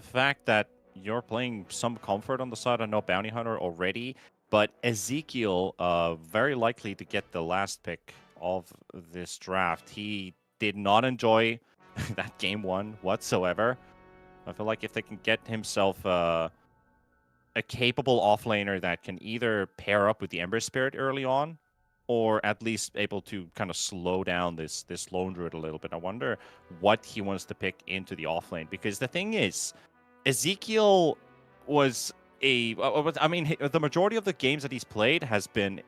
fact that you're playing some comfort on the side of No Bounty Hunter already. But Ezekiel, very likely to get the last pick of this draft. He did not enjoy that game 1 whatsoever. I feel like if they can get himself a capable offlaner that can either pair up with the Ember Spirit early on, or at least able to kind of slow down this Lone Druid a little bit. I wonder what he wants to pick into the offlane, because the thing is, Ezekiel was the majority of the games that he's played has been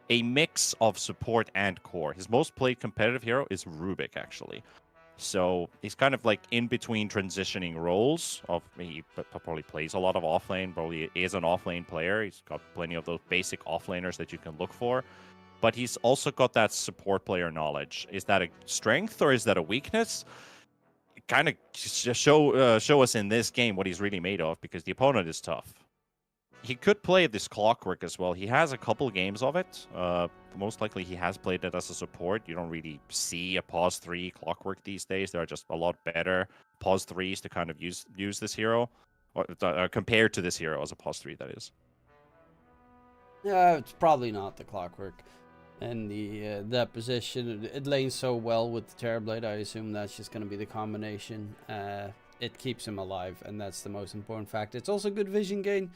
a mix of support and core. His most played competitive hero is Rubik, actually. So he's kind of like in between transitioning roles. He probably plays a lot of offlane, probably is an offlane player. He's got plenty of those basic offlaners that you can look for. But he's also got that support player knowledge. Is that a strength or is that a weakness? Kind of just show us in this game what he's really made of, because the opponent is tough. He could play this Clockwork as well. He has a couple games of it. Most likely he has played it as a support. You don't really see a pause 3 Clockwork these days. There are just a lot better pause 3s to kind of use this hero, or compared to this hero as a pause 3, that is. Yeah, it's probably not the Clockwork. And that position, it lanes so well with the Terrorblade. I assume that's just going to be the combination. It keeps him alive, and that's the most important fact. It's also good vision gain.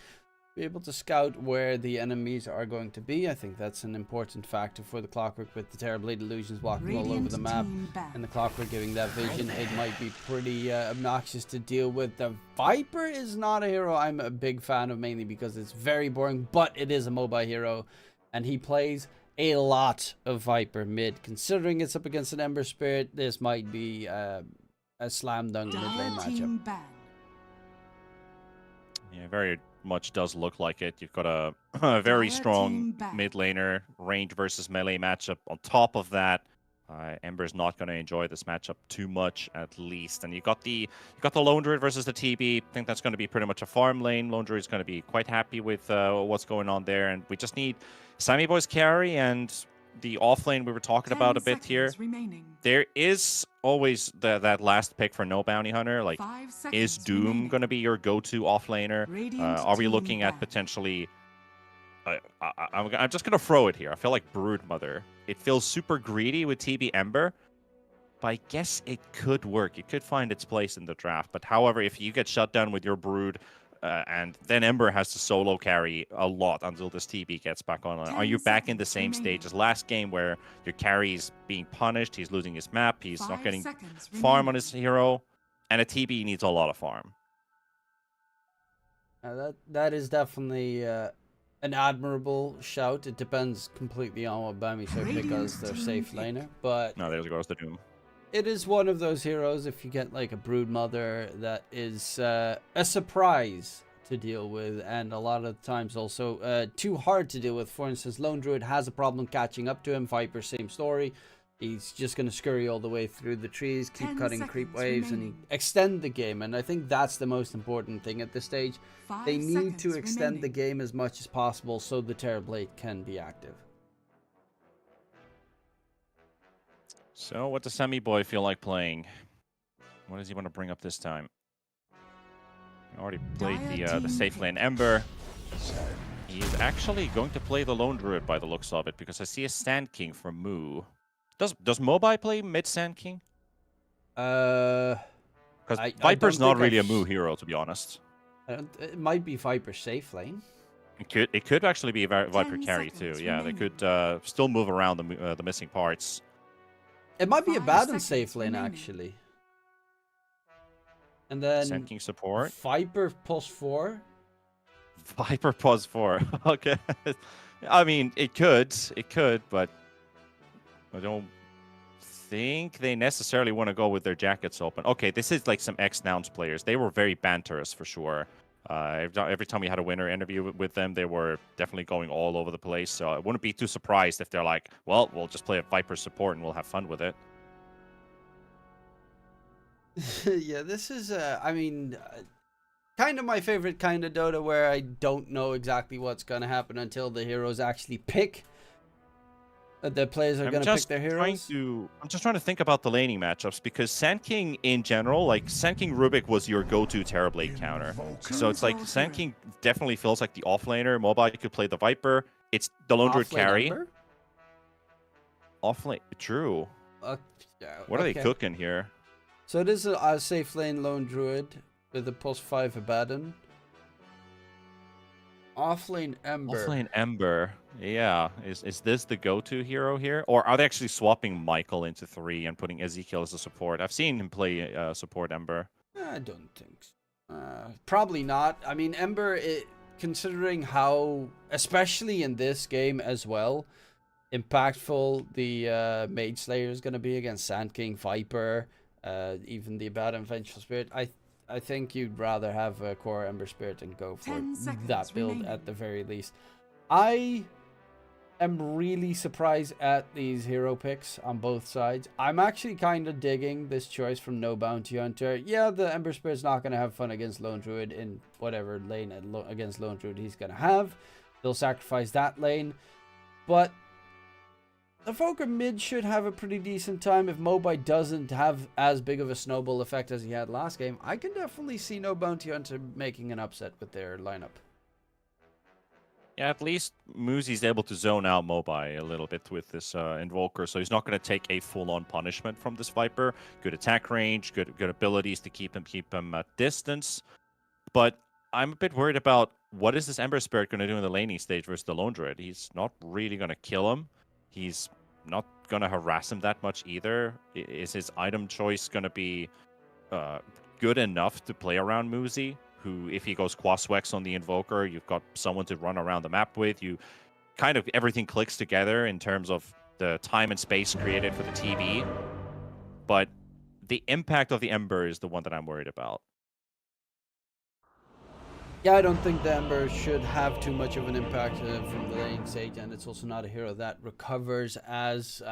Be able to scout where the enemies are going to be. I think that's an important factor for the Clockwork, with the Terrorblade illusions blocking all over the map, and the Clockwork giving that vision. It might be pretty obnoxious to deal with. The Viper is not a hero I'm a big fan of, mainly because it's very boring, but it is a mobile hero, and he plays a lot of Viper mid. Considering it's up against an Ember Spirit, this might be a slam dunk mid lane matchup. Yeah, very much does look like it. You've got a very strong mid laner, range versus melee matchup. On top of that, Ember's not going to enjoy this matchup too much, at least. And you got the Lone Druid versus the TB. I think that's going to be pretty much a farm lane. Lone Druid is going to be quite happy with what's going on there, and we just need Sammy Boy's carry and the offlane we were talking about a bit here. There is always that last pick for no bounty hunter. Like, is Doom going to be your go-to offlaner? Are we looking at potentially? I'm just going to throw it here. I feel like Broodmother. It feels super greedy with TB Ember, but I guess it could work. It could find its place in the draft. But however, if you get shut down with your Brood, and then Ember has to solo carry a lot until this TB gets back on. Are you back in the same stage as last game, where your carry is being punished, he's losing his map, he's not getting farm on his hero, and a TB needs a lot of farm? That is definitely an admirable shout. It depends completely on what Bami should pick as their safe laner, but no, there goes the Doom. It is one of those heroes, if you get like a Broodmother, that is a surprise to deal with, and a lot of times also too hard to deal with. For instance, Lone Druid has a problem catching up to him. Viper, same story. He's just going to scurry all the way through the trees, keep cutting creep waves, and extend the game. And I think that's the most important thing at this stage. They need to extend the game as much as possible so the Terrorblade can be active. So what does Sammy Boy feel like playing? What does he want to bring up this time? He already played the safe lane Ember. He's actually going to play the Lone Druid by the looks of it, because I see a Sand King from Moo. Does Mobai play mid Sand King? Because Viper's not really a Moo hero, to be honest. It might be Viper safe lane. It could actually be Viper carry too. Yeah, they could still move around the missing parts. It might be a Baden safe lane, actually. And then Sand King support. Viper pulse 4. Viper pause 4. Okay. I mean, it could, but I don't think they necessarily want to go with their jackets open. Okay, this is like some ex-Nouns players. They were very banterous for sure. Every time we had a winner interview with them, they were definitely going all over the place. So I wouldn't be too surprised if they're like, well, we'll just play a Viper support and we'll have fun with it. Yeah, this is, I mean, kind of my favorite kind of Dota, where I don't know exactly what's going to happen until the heroes actually pick. The players are going to pick their heroes? I'm just trying to think about the laning matchups because Sand King in general, like Sand King Rubik was your go-to Terrorblade counter. So it's like Sand King definitely feels like the offlaner. Mobile could play the Viper. It's the Lone Druid carry. Ember? Offlane, true. Yeah, What are they okay. cooking here? So it is a safe lane Lone Druid with a +5 Abaddon. Offlane Ember. Offlane Ember. Yeah. Is this the go-to hero here? Or are they actually swapping Michael into 3 and putting Ezekiel as a support? I've seen him play support Ember. I don't think so. Probably not. I mean, Ember, considering how, especially in this game as well, impactful the Mage Slayer is going to be against Sand King, Viper, even the Abaddon Vengeful Spirit. I think you'd rather have a core Ember Spirit and go for 10 seconds that build remaining. at the very least. I am really surprised at these hero picks on both sides. I'm actually kind of digging this choice from No Bounty Hunter. Yeah, the Ember Spirit's not going to have fun against Lone Druid in whatever lane against Lone Druid he's going to have. They'll sacrifice that lane. But the Evoker mid should have a pretty decent time. If Mobai doesn't have as big of a snowball effect as he had last game, I can definitely see No Bounty Hunter making an upset with their lineup. Yeah, at least Muzi's able to zone out Mobai a little bit with this Invoker, so he's not going to take a full-on punishment from this Viper. Good attack range, good abilities to keep him at distance. But I'm a bit worried about what is this Ember Spirit going to do in the laning stage versus the Lone Druid. He's not really going to kill him. He's not going to harass him that much either. Is his item choice going to be good enough to play around Muzi? Who, if he goes Quaswex on the Invoker, you've got someone to run around the map with. You kind of everything clicks together in terms of the time and space created for the TB. But the impact of the Ember is the one that I'm worried about. Yeah, I don't think the Ember should have too much of an impact from the laning stage, and it's also not a hero that recovers as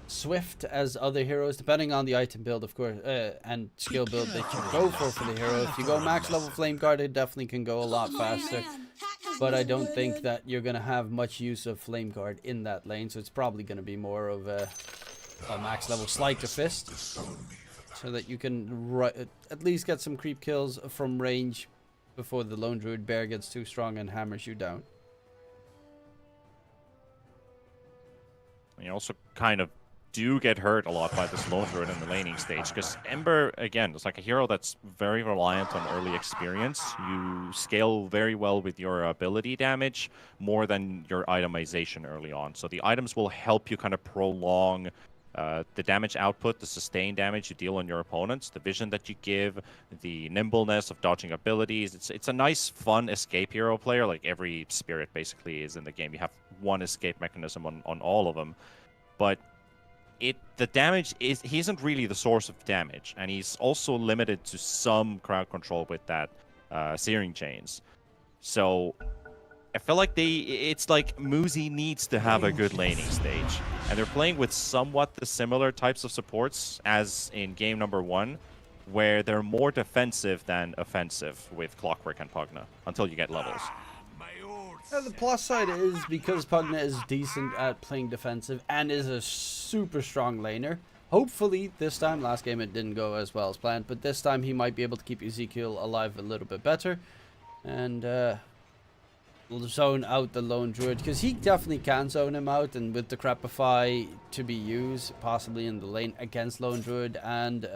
swift as other heroes, depending on the item build, of course, and skill build that you go for the hero. If you go max level Flame Guard, it definitely can go a lot faster, but I don't think that you're going to have much use of Flame Guard in that lane, so it's probably going to be more of a max level Sleight of Fist, so that you can at least get some creep kills from range before the Lone Druid Bear gets too strong and hammers you down. You also kind of do get hurt a lot by this Lone Druid in the laning stage, because Ember, again, is like a hero that's very reliant on early experience. You scale very well with your ability damage more than your itemization early on. So the items will help you kind of prolong the damage output, the sustained damage you deal on your opponents, the vision that you give, the nimbleness of dodging abilities. It's a nice, fun escape hero player. Like every spirit basically is in the game. You have one escape mechanism on all of them. But the damage he isn't really the source of damage, and he's also limited to some crowd control with that searing chains. So I feel like it's like Muzi needs to have a good laning stage, and they're playing with somewhat the similar types of supports as in game number 1, where they're more defensive than offensive with Clockwork and Pugna until you get levels. The plus side is because Pugna is decent at playing defensive and is a super strong laner. Hopefully this time, last game it didn't go as well as planned, but this time he might be able to keep Ezekiel alive a little bit better and zone out the Lone Druid, because he definitely can zone him out, and with the Crapify to be used possibly in the lane against Lone Druid and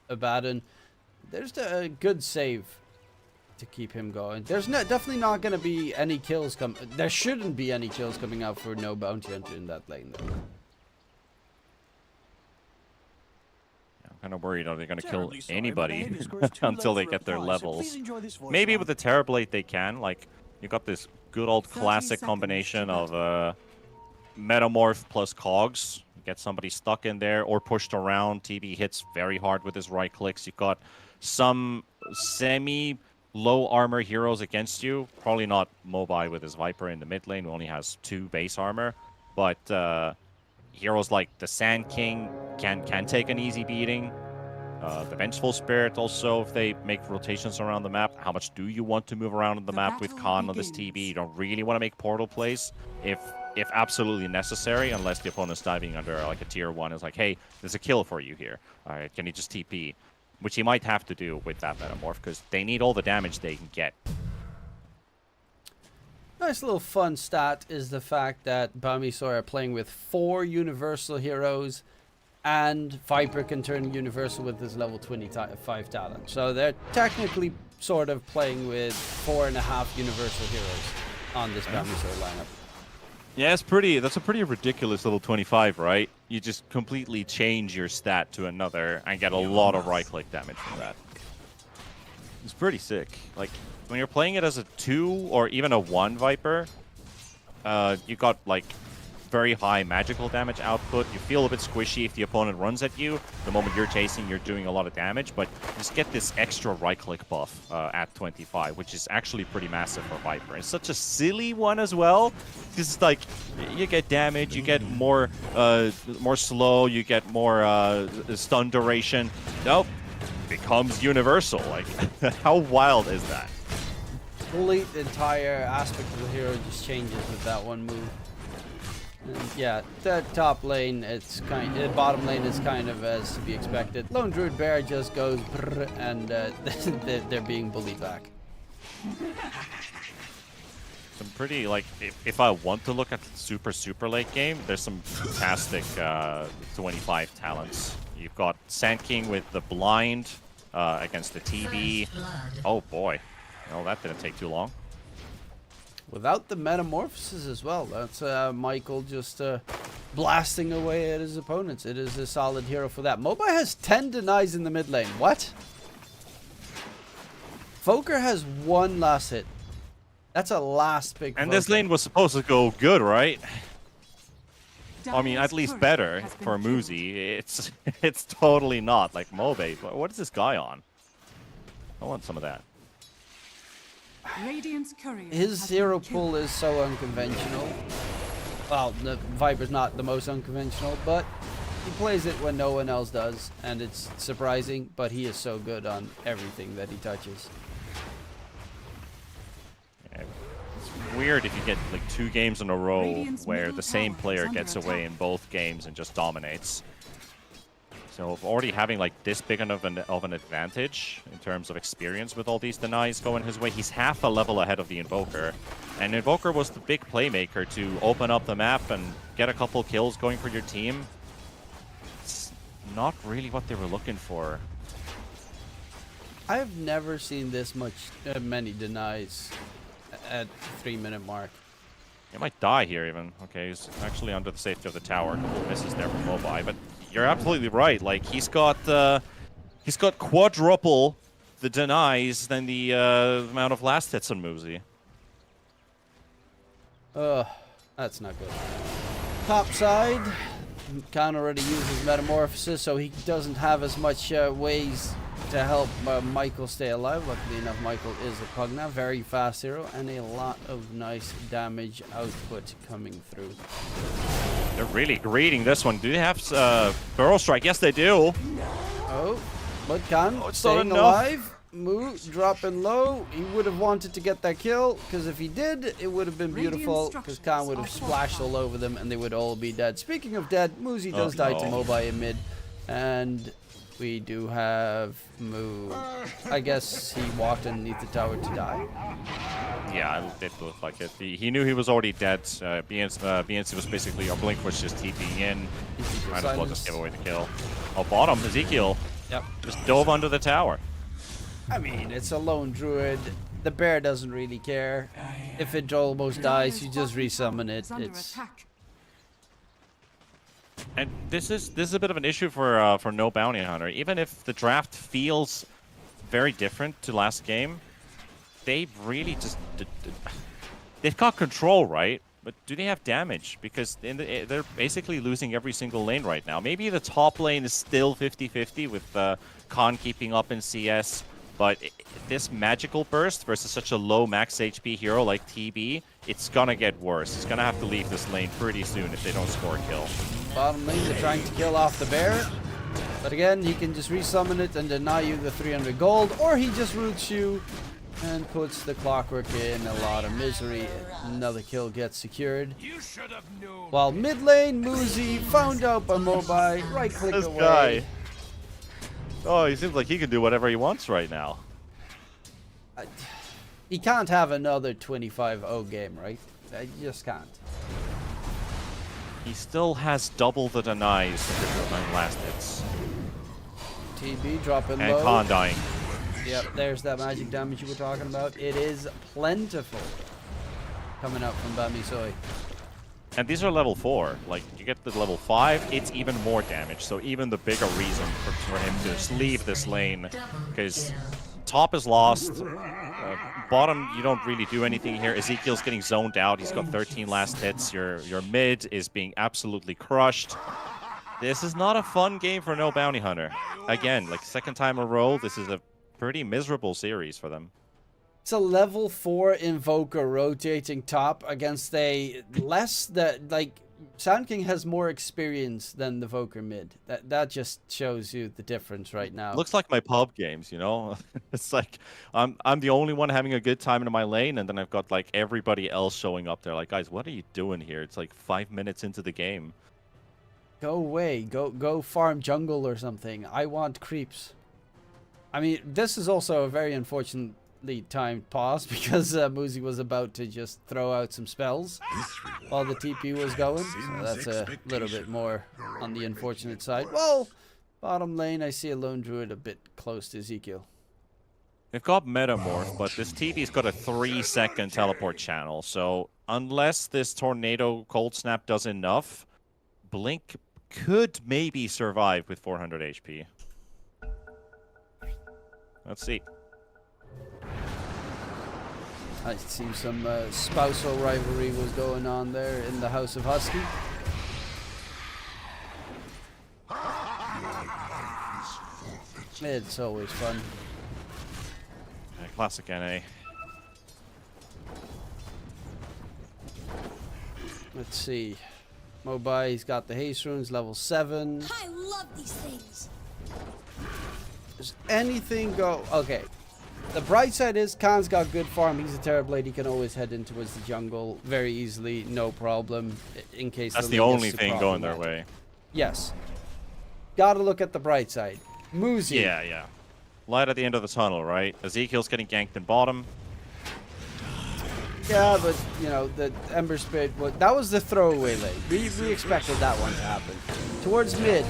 Abaddon, there's a good save to keep him going. There's definitely not going to be any kills there shouldn't be any kills coming out for No Bounty Hunter in that lane though. I'm kind of worried, are they going to kill anybody until they get their levels? Maybe with the Terrorblade they can. Like, you got this good old classic combination of Metamorph plus Cogs. Get somebody stuck in there or pushed around. TB hits very hard with his right clicks. You've got some semi-low armor heroes against you. Probably not Mobai with his Viper in the mid lane, who only has 2 base armor. But heroes like the Sand King can take an easy beating. The Vengeful Spirit also, if they make rotations around the map. How much do you want to move around on the map with Khan on this TB? You don't really want to make portal plays. If if absolutely necessary, unless the opponent's diving under like a tier 1. It's like, hey, there's a kill for you here. All right, can you just TP? Which he might have to do with that Metamorph, because they need all the damage they can get. Nice little fun stat is the fact that Bamisoy are playing with 4 universal heroes, and Viper can turn universal with his level 25 talent. So they're technically sort of playing with 4.5 universal heroes on this Bamisoy lineup. Yeah, that's a pretty ridiculous level 25, right? You just completely change your stat to another and get a lot of right-click damage from that. It's pretty sick. Like, when you're playing it as a 2 or even a 1 Viper, you got, like, very high magical damage output. You feel a bit squishy if the opponent runs at you. The moment you're chasing, you're doing a lot of damage, but you just get this extra right-click buff at 25, which is actually pretty massive for Viper. It's such a silly one as well, because it's like, you get damage, you get more slow, you get more stun duration. Nope, becomes universal. Like, how wild is that? Complete entire aspect of the hero just changes with that one move. And yeah, the top lane, the bottom lane is kind of as to be expected. Lone Druid Bear just goes brrr, and they're being bullied back. Some pretty, like, if I want to look at the super late game, there's some fantastic 25 talents. You've got Sand King with the blind against the TB. Oh boy, no, that didn't take too long. Without the metamorphosis as well. That's Michael just blasting away at his opponents. It is a solid hero for that. Mobai has 10 denies in the mid lane. What? Foker has 1 last hit. That's a last pick. And this lane was supposed to go good, right? I mean, at least better for Muzi. It's totally not like Mobai. What is this guy on? I want some of that. Radiant's courier His has hero been killed. pool is so unconventional. Well, the Viper's not the most unconventional, but he plays it when no one else does, and it's surprising, but he is so good on everything that he touches. Yeah, it's weird if you get like 2 games in a row Radiant's where middle the same tower player is under gets away attack. in both games and just dominates. So already having like this big of an advantage in terms of experience with all these denies going his way, he's half a level ahead of the Invoker. And Invoker was the big playmaker to open up the map and get a couple kills going for your team. It's not really what they were looking for. I've never seen this many denies at the 3-minute mark. He might die here even. Okay, he's actually under the safety of the tower. A couple of misses there from Mobai, but you're absolutely right. Like, he's got quadruple the denies than the amount of last hits on Muzi. Ugh, that's not good. Top side, Khan already used his metamorphosis, so he doesn't have as much ways to help Michael stay alive. Luckily enough, Michael is a Pugna, very fast hero, and a lot of nice damage output coming through. They're really greeting this one. Do they have Burrow Strike? Yes, they do. Oh, but Khan it's not staying enough. alive. Moo dropping low. He would have wanted to get that kill, because if he did, it would have been beautiful, because Khan would have splashed all over them and they would all be dead. Speaking of dead, Muzi does die to no. Mobai in mid, and we do have Moo. I guess he walked underneath the tower to die. Yeah, it did look like it. He knew he was already dead. BNC was basically, or Blink was just TPing in. Might as well just give away the kill. Oh, bottom, Ezekiel. Yep. Just dove under the tower. I mean, it's a lone druid. The bear doesn't really care. If it almost dies, you just resummon it. Is under It's attack. And this is a bit of an issue for No Bounty Hunter. Even if the draft feels very different to last game, they really just they've got control, right? But do they have damage? Because they're basically losing every single lane right now. Maybe the top lane is still 50-50 with Khan keeping up in CS, but this magical burst versus such a low max HP hero like TB, it's gonna get worse. It's gonna have to leave this lane pretty soon if they don't score a kill. bottom lane, they're trying to kill off the bear. But again, he can just resummon it and deny you the 300 gold, or he just roots you And puts the Clockwork in a lot of misery. Another kill gets secured. While mid lane, Muzi found out by Mobai. Right click This away. guy. Oh, he seems like he can do whatever he wants right now. He can't have another 25-0 game, right? You just can't. He still has double the denies with 9 last hits. TB dropping And low. Khan dying. Yep, there's that magic damage you were talking about. It is plentiful coming out from Bamisoi. And these are level 4. Like, you get to level 5, it's even more damage. So even the bigger reason for him to just leave this lane. Because top is lost. Bottom, you don't really do anything here. Ezekiel's getting zoned out. He's got 13 last hits. Your mid is being absolutely crushed. This is not a fun game for no bounty hunter. Again, like second time in a row, this is a pretty miserable series for them. It's a level 4 Invoker rotating top against a less that like Sand King has more experience than the Voker mid. That just shows you the difference right now. Looks like my pub games, you know? It's like I'm the only one having a good time in my lane, and then I've got like everybody else showing up there. Like, guys, what are you doing here? It's like 5 minutes into the game. Go away. Go farm jungle or something. I want creeps. I mean, this is also a very unfortunately timed pause because Muzi was about to just throw out some spells while the TP was going. So that's a little bit more on the unfortunate side. Well, bottom lane, I see a lone druid a bit close to Ezekiel. They've got Metamorph, but this TV's got a 3-second teleport channel. So unless this Tornado Cold Snap does enough, Blink could maybe survive with 400 HP. Let's see. I see some spousal rivalry was going on there in the House of Husky. It's always fun. Yeah, classic NA. Let's see. Mobai, he's got the haste runes, level 7. I love these things. Does anything go... Okay. The bright side is Khan's got good farm. He's a Terrorblade. He can always head in towards the jungle very easily. No problem. In case That's the league only gets too thing going their problematic. way. Yes. Gotta look at the bright side. Muzi. Yeah. Light at the end of the tunnel, right? Ezekiel's getting ganked in bottom. Yeah, but, you know, the Ember Spirit, that was the throwaway lane. We expected that one to happen. Towards mid,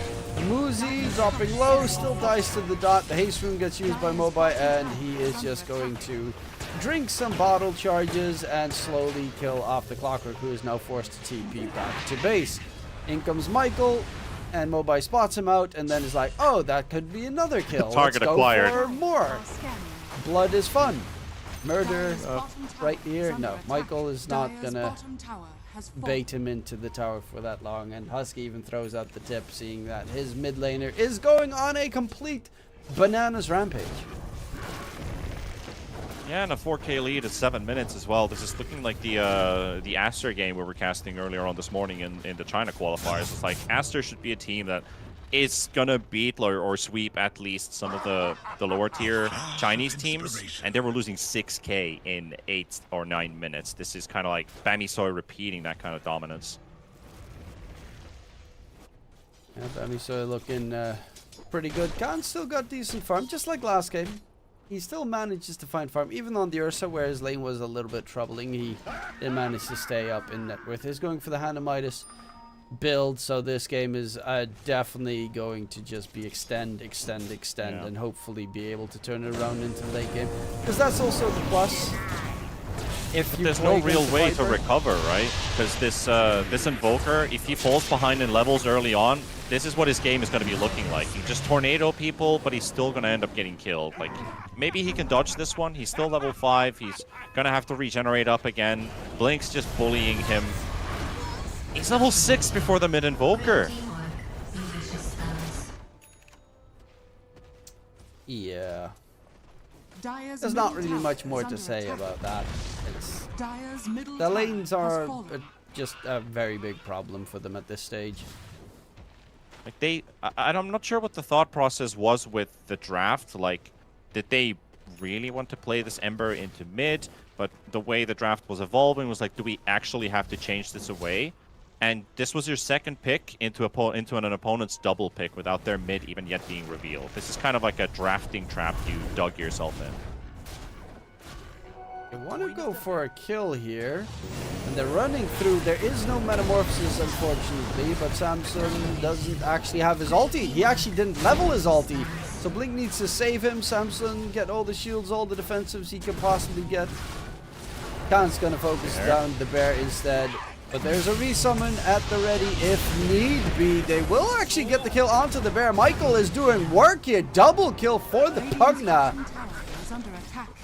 Muzi dropping low, still dies to the dot. The haste rune gets used by Mobai, and he is just going to drink some bottle charges and slowly kill off the Clockwork, who is now forced to TP back to base. In comes Michael, and Mobai spots him out, and then is like, oh, that could be another kill. Target Let's acquired. go for more. Blood is fun. Murder right here. No, Michael is not gonna bait him into the tower for that long, and Husky even throws out the tip, seeing that his mid laner is going on a complete bananas rampage. Yeah, and a 4K lead at 7 minutes as well. This is looking like the Aster game we were casting earlier on this morning in the China qualifiers. It's like Aster should be a team that is gonna beat or sweep at least some of the lower tier Chinese teams, and they were losing 6K in 8 or 9 minutes. This is kind of like Bamisoi repeating that kind of dominance. Yeah, Bamisoi looking pretty good. Khan still got decent farm, just like last game. He still manages to find farm, even on the Ursa, where his lane was a little bit troubling. He did manage to stay up in net worth. He's going for the Hand of Midas build, so this game is definitely going to just be extend, Yeah. and hopefully be able to turn it around into late game. Because that's also the plus. If you There's play no real against the way to Viper- recover, right? Because this Invoker, if he falls behind in levels early on, this is what his game is going to be looking like. He just tornado people, but he's still going to end up getting killed. Like, maybe he can dodge this one. He's still level 5. He's going to have to regenerate up again. Blink's just bullying him. He's level 6 before the mid-Invoker. Yeah. Dire's There's not middle really much tower more is to under say attack. about that. It's, Dire's middle the tower lanes has are fallen. just a very big problem for them at this stage. Like I'm not sure what the thought process was with the draft. Like, did they really want to play this Ember into mid, but the way the draft was evolving was like, do we actually have to change this away? And this was your second pick into an opponent's double pick without their mid even yet being revealed. This is kind of like a drafting trap you dug yourself in. I want to go for a kill here. And they're running through. There is no metamorphosis, unfortunately, but Samson doesn't actually have his ulti. He actually didn't level his ulti. So Blink needs to save him. Samson, get all the shields, all the defensives he can possibly get. Khan's going to focus down the bear instead. But there's a resummon at the ready if need be. They will actually get the kill onto the bear. Michael is doing work here. Double kill for the Pugna.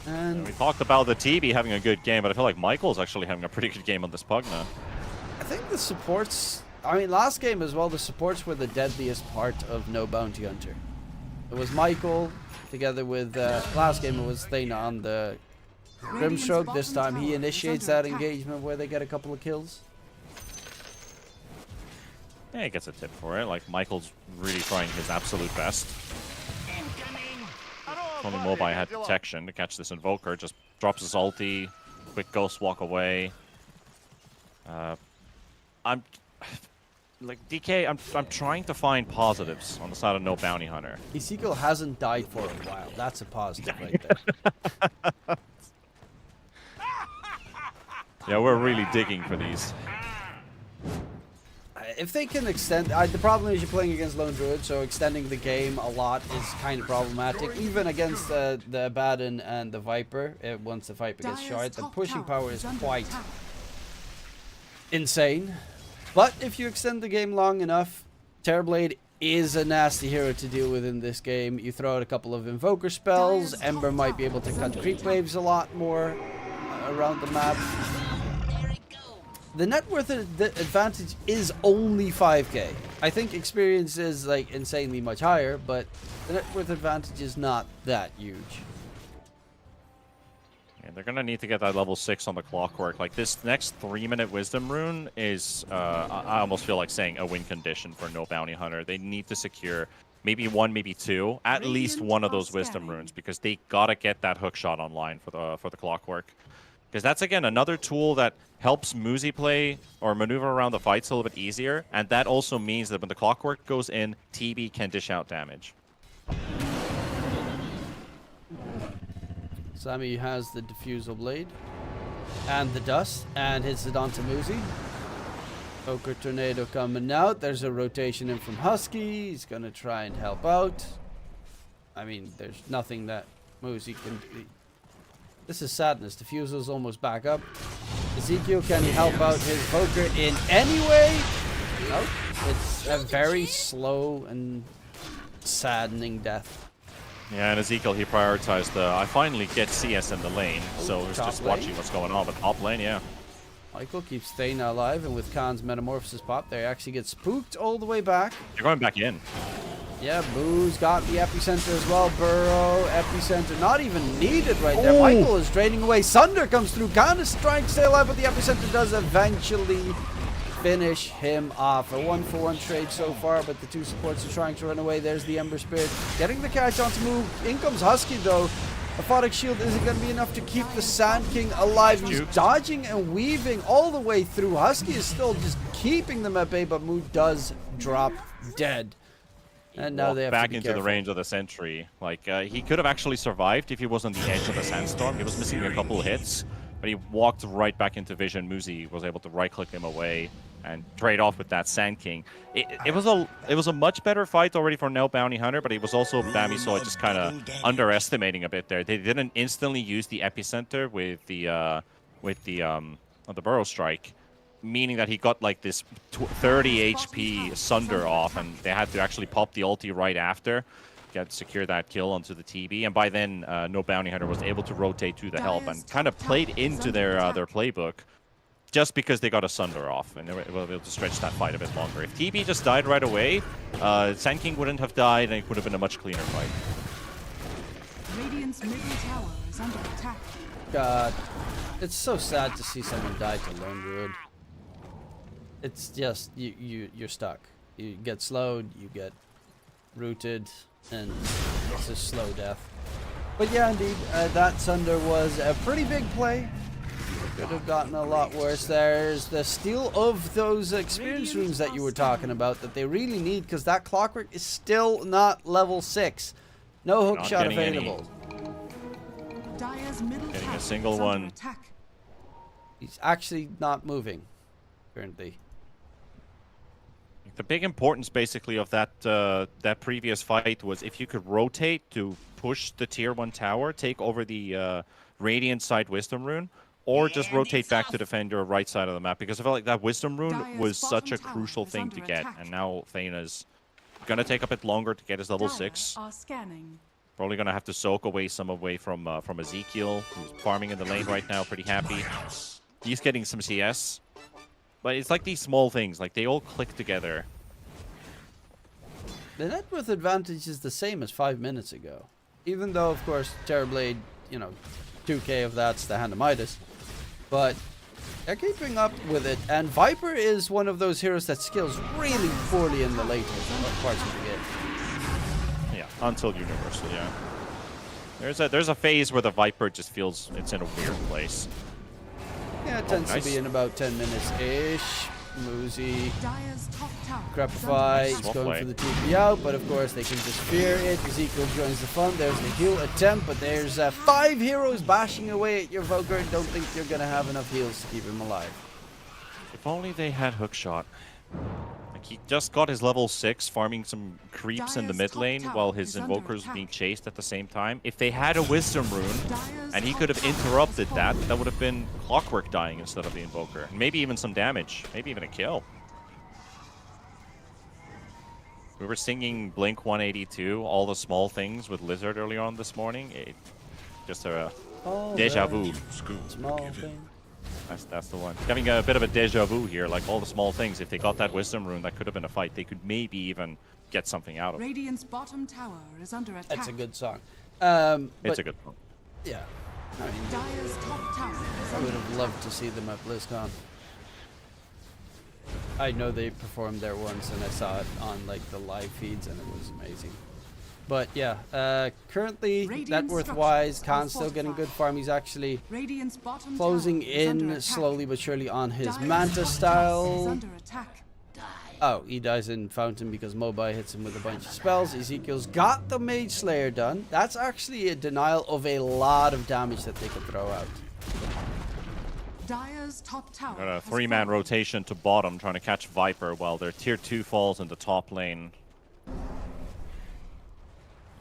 And we talked about the TB having a good game, but I feel like Michael's actually having a pretty good game on this Pugna. I think the supports, I mean, last game as well, the supports were the deadliest part of No Bounty Hunter. It was Michael together with, last game it was Thena on the Grimstroke. This time he initiates that engagement where they get a couple of kills. Yeah, he gets a tip for it. Like, Michael's really trying his absolute best. Only Mobai had detection to catch this Invoker. Just drops his ulti. Quick ghost walk away. I'm like DK. I'm trying to find positives on the side of No Bounty Hunter. Ezekiel hasn't died for a while. That's a positive right there. Yeah, we're really digging for these. If they can extend, the problem is you're playing against Lone Druid, so extending the game a lot is kind of problematic. Even against the Abaddon and the Viper, once the Viper gets shard, the pushing power is quite insane. But if you extend the game long enough, Terrorblade is a nasty hero to deal with in this game. You throw out a couple of Invoker spells, Ember might be able to cut creep waves a lot more around the map. The net worth advantage is only 5k. I think experience is like insanely much higher, but the net worth advantage is not that huge. Yeah, they're gonna need to get that level 6 on the clockwork. Like this next 3-minute wisdom rune is, I almost feel like saying a win condition for No Bounty Hunter. They need to secure maybe 1, maybe 2, at least one of those wisdom runes, because they gotta get that hook shot online for the clockwork. Because that's, again, another tool that helps Muzi play or maneuver around the fights a little bit easier. And that also means that when the clockwork goes in, TB can dish out damage. Sammy has the Diffusal Blade and the Dust and hits it onto Muzi. Poker Tornado coming out. There's a rotation in from Husky. He's going to try and help out. I mean, there's nothing that Muzi can do. This is sadness. Diffusal's almost back up. Ezekiel, can he help out his Poker in any way? Nope. It's a very slow and saddening death. Yeah, and Ezekiel, he prioritized the, I finally get CS in the lane. So he's just watching what's going on. But top lane, yeah. Michael keeps Thena alive, and with Khan's Metamorphosis pop, they actually get spooked all the way back. You're going back in. Yeah, Boo's got the epicenter as well. Burrow, epicenter, not even needed right there. Michael is draining away. Sunder comes through. Khan is trying to stay alive, but the epicenter does eventually finish him off. A 1-for-1 trade so far, but the two supports are trying to run away. There's the Ember Spirit getting the catch on to move. In comes Husky though. Aphotic Shield isn't going to be enough to keep the Sand King alive. He's dodging and weaving all the way through. Husky is still just keeping them at bay, but Moo does drop dead. And now they have back to be into careful. the range of the sentry. Like he could have actually survived if he was on the edge of the sandstorm. He was missing a couple of hits, but he walked right back into vision. Muzi was able to right-click him away and trade off with that Sand King. It was a much better fight already for No Bounty Hunter, but it was also Bami saw it just kind of underestimating a bit there. They didn't instantly use the epicenter with the Burrow Strike, meaning that he got like this 30 HP Sunder off, and they had to actually pop the ulti right after, secure that kill onto the TB, and by then No Bounty Hunter was able to rotate to the help and kind of played into their playbook, just because they got a Sunder off, and they were able to stretch that fight a bit longer. If TB just died right away, Sand King wouldn't have died, and it would have been a much cleaner fight. Radiant's middle tower is under attack. God, it's so sad to see someone die to Lone Druid. It's just you're stuck. You get slowed, you get rooted, and it's a slow death. But yeah, indeed, that Sunder was a pretty big play. Could have gotten a lot worse. There's the steal of those experience runes that you were talking about that they really need, because that Clockwork is still not level 6. No hook Not shot getting any. available. Dire's middle Getting a tower single is under one. attack. He's actually not moving currently. The big importance, basically, of that previous fight was if you could rotate to push the tier 1 tower, take over the Radiant side Wisdom rune, or just rotate back to defend your right side of the map, because I felt like that Wisdom rune Dire's was such a bottom tower crucial is thing under to get, attack. and now Thane's gonna take a bit longer to get his level Dire 6. are scanning. Probably gonna have to soak away some away from Ezekiel, who's farming in the lane right now, pretty happy. He's getting some CS, but it's like these small things, like they all click together. The net worth advantage is the same as 5 minutes ago. Even though, of course, Terrorblade, 2k of that's the Hand of Midas. But they're keeping up with it. And Viper is one of those heroes that scales really poorly in the later parts of the game. Yeah, until Universal, yeah. There's a phase where the Viper just feels it's in a weird place. Yeah, it tends nice. to be in about 10 minutes-ish. Muzi, Dire's top tower is Crepify, under it's Swap going play. for the TP out, but of course they can just fear it. Ezekiel joins the fun. There's the heal attempt, but there's 5 heroes bashing away at your Voker. Don't think you're going to have enough heals to keep him alive. If only they had hookshot. Like he just got his level 6, farming some creeps in the Dire's mid top lane tower while his is under invokers attack. being chased at the same time. If they had a wisdom rune, Dire's and he top could have tower has interrupted that, fallen. that would have been Clockwork dying instead of the invoker. And maybe even some damage, maybe even a kill. We were singing Blink 182, all the small things with Lizard earlier on this morning. Just a Oh, deja the vu. small thing. That's the one. Having a bit of a deja vu here, like all the small things. If they got that wisdom rune, that could have been a fight. They could maybe even get something out of it. Radiant's bottom tower is under attack. That's a good song. It's But a good one. yeah, I mean, Dire's top tower is I under would have attack. loved to see them at BlizzCon. I know they performed there once, and I saw it on like the live feeds, and it was amazing. But yeah, currently Radiant net worth wise, structures are Khan's still getting good fortified. farm. He's actually Radiant's bottom closing tower is under in attack. slowly but surely on his Dire's Manta top tower is style. under attack. Oh, he dies in Fountain because Mobai hits him with a bunch of spells. Ezekiel's got the Mage Slayer done. That's actually a denial of a lot of damage that they could throw out. Dire's top tower Got a has 3-man fallen. rotation to bottom, trying to catch Viper while their tier 2 falls in the top lane.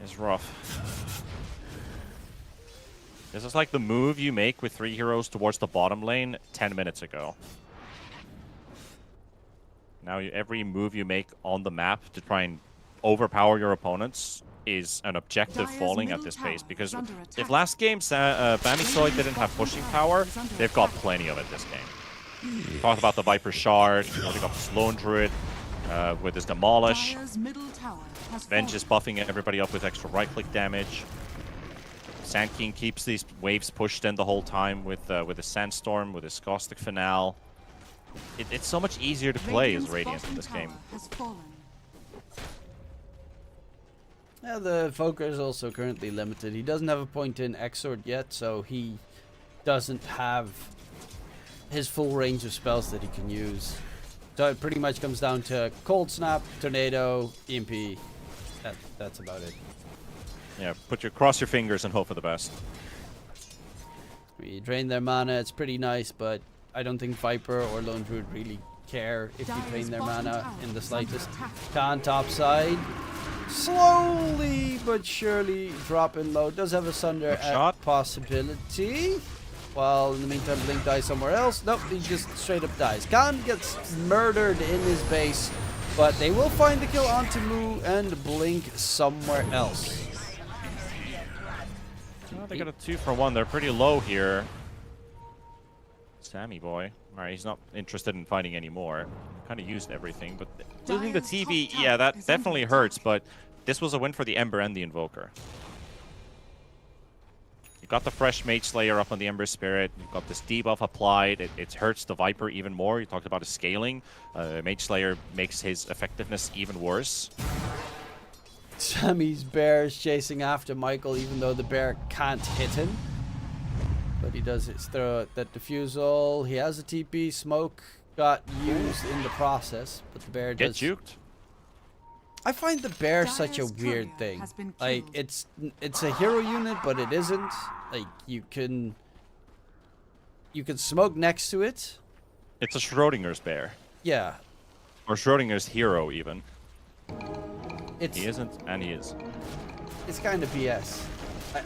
It's rough. This is like the move you make with 3 heroes towards the bottom lane 10 minutes ago. Now every move you make on the map to try and overpower your opponents is an objective Dire's falling at middle this tower pace. Because is under if attack. last game Bamisoid didn't have pushing power, they've got plenty of it this game. Talked about the Viper Shard, they got the Sloan Druid with his Demolish. Dire's middle tower has Venge is fallen. buffing everybody up with extra right-click damage. Sand King keeps these waves pushed in the whole time with his Sandstorm, with his Caustic Finale. It's so much easier to play as Radiant's Radiant in bottom this game. tower has fallen. Yeah, the Foker is also currently limited. He doesn't have a point in Exort yet, so he doesn't have his full range of spells that he can use. So it pretty much comes down to Cold Snap, Tornado, EMP. That's about it. Yeah, cross your fingers and hope for the best. We drain their mana, it's pretty nice, but I don't think Viper or Lone Druid really care if you Dire's drain their bottom mana tower in the is under slightest. attack. Khan top side. Slowly but surely dropping low. Does have a Sunder Good shot. possibility. While in the meantime, Blink dies somewhere else. Nope, he just straight up dies. Khan gets murdered in his base, but they will find the kill onto Moo and Blink somewhere else. Oh, they got a 2-for-1. They're pretty low here. Sammy boy. Alright, he's not interested in fighting anymore. Kind of used everything, but losing the Dire's TV, top yeah, tower that is definitely under hurts, attack. but this was a win for the Ember and the Invoker. You got the fresh Mage Slayer up on the Ember Spirit. You've got this debuff applied. It hurts the Viper even more. You talked about his scaling. Mage Slayer makes his effectiveness even worse. Sammy's bear is chasing after Michael, even though the bear can't hit him. But he does throw that defusal. He has a TP. Smoke got used in the process, but the bear Get does. juked. I find the bear such a Dyer's weird courier thing. has been Like killed. it's a hero unit, but it isn't. Like you can smoke next to it. It's a Schrodinger's bear. Yeah, Or Schrodinger's hero, even. it's He isn't, and he is. it's kind of BS.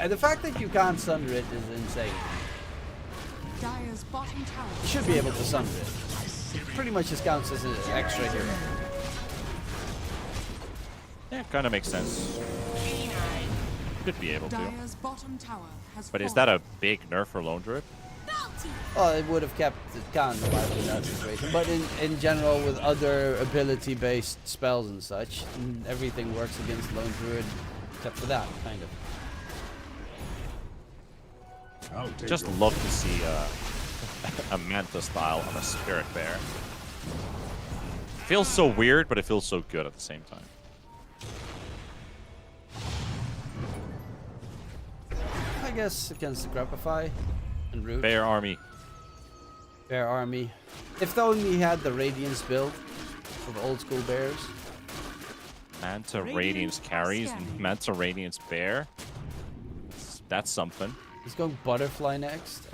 The fact that you can't sunder it is insane. Dyer's bottom tower. You should be able to sunder it. It pretty much just counts as an extra hero. Yeah, kind of makes sense. Could be able to. Dyer's bottom tower has But is fallen. that a big nerf for Lone Druid? Well, it would have kept it calm alive in that situation. But in general, with other ability-based spells and such, everything works against Lone Druid, except for that, kind of. Just love to see a Manta style on a Spirit Bear. Feels so weird, but it feels so good at the same time. I guess against the Grapify and Root. Bear army. Bear army. If only he had the Radiance build of old school bears. Manta Radiance carries and Manta Radiance Bear. That's something. He's going Butterfly next.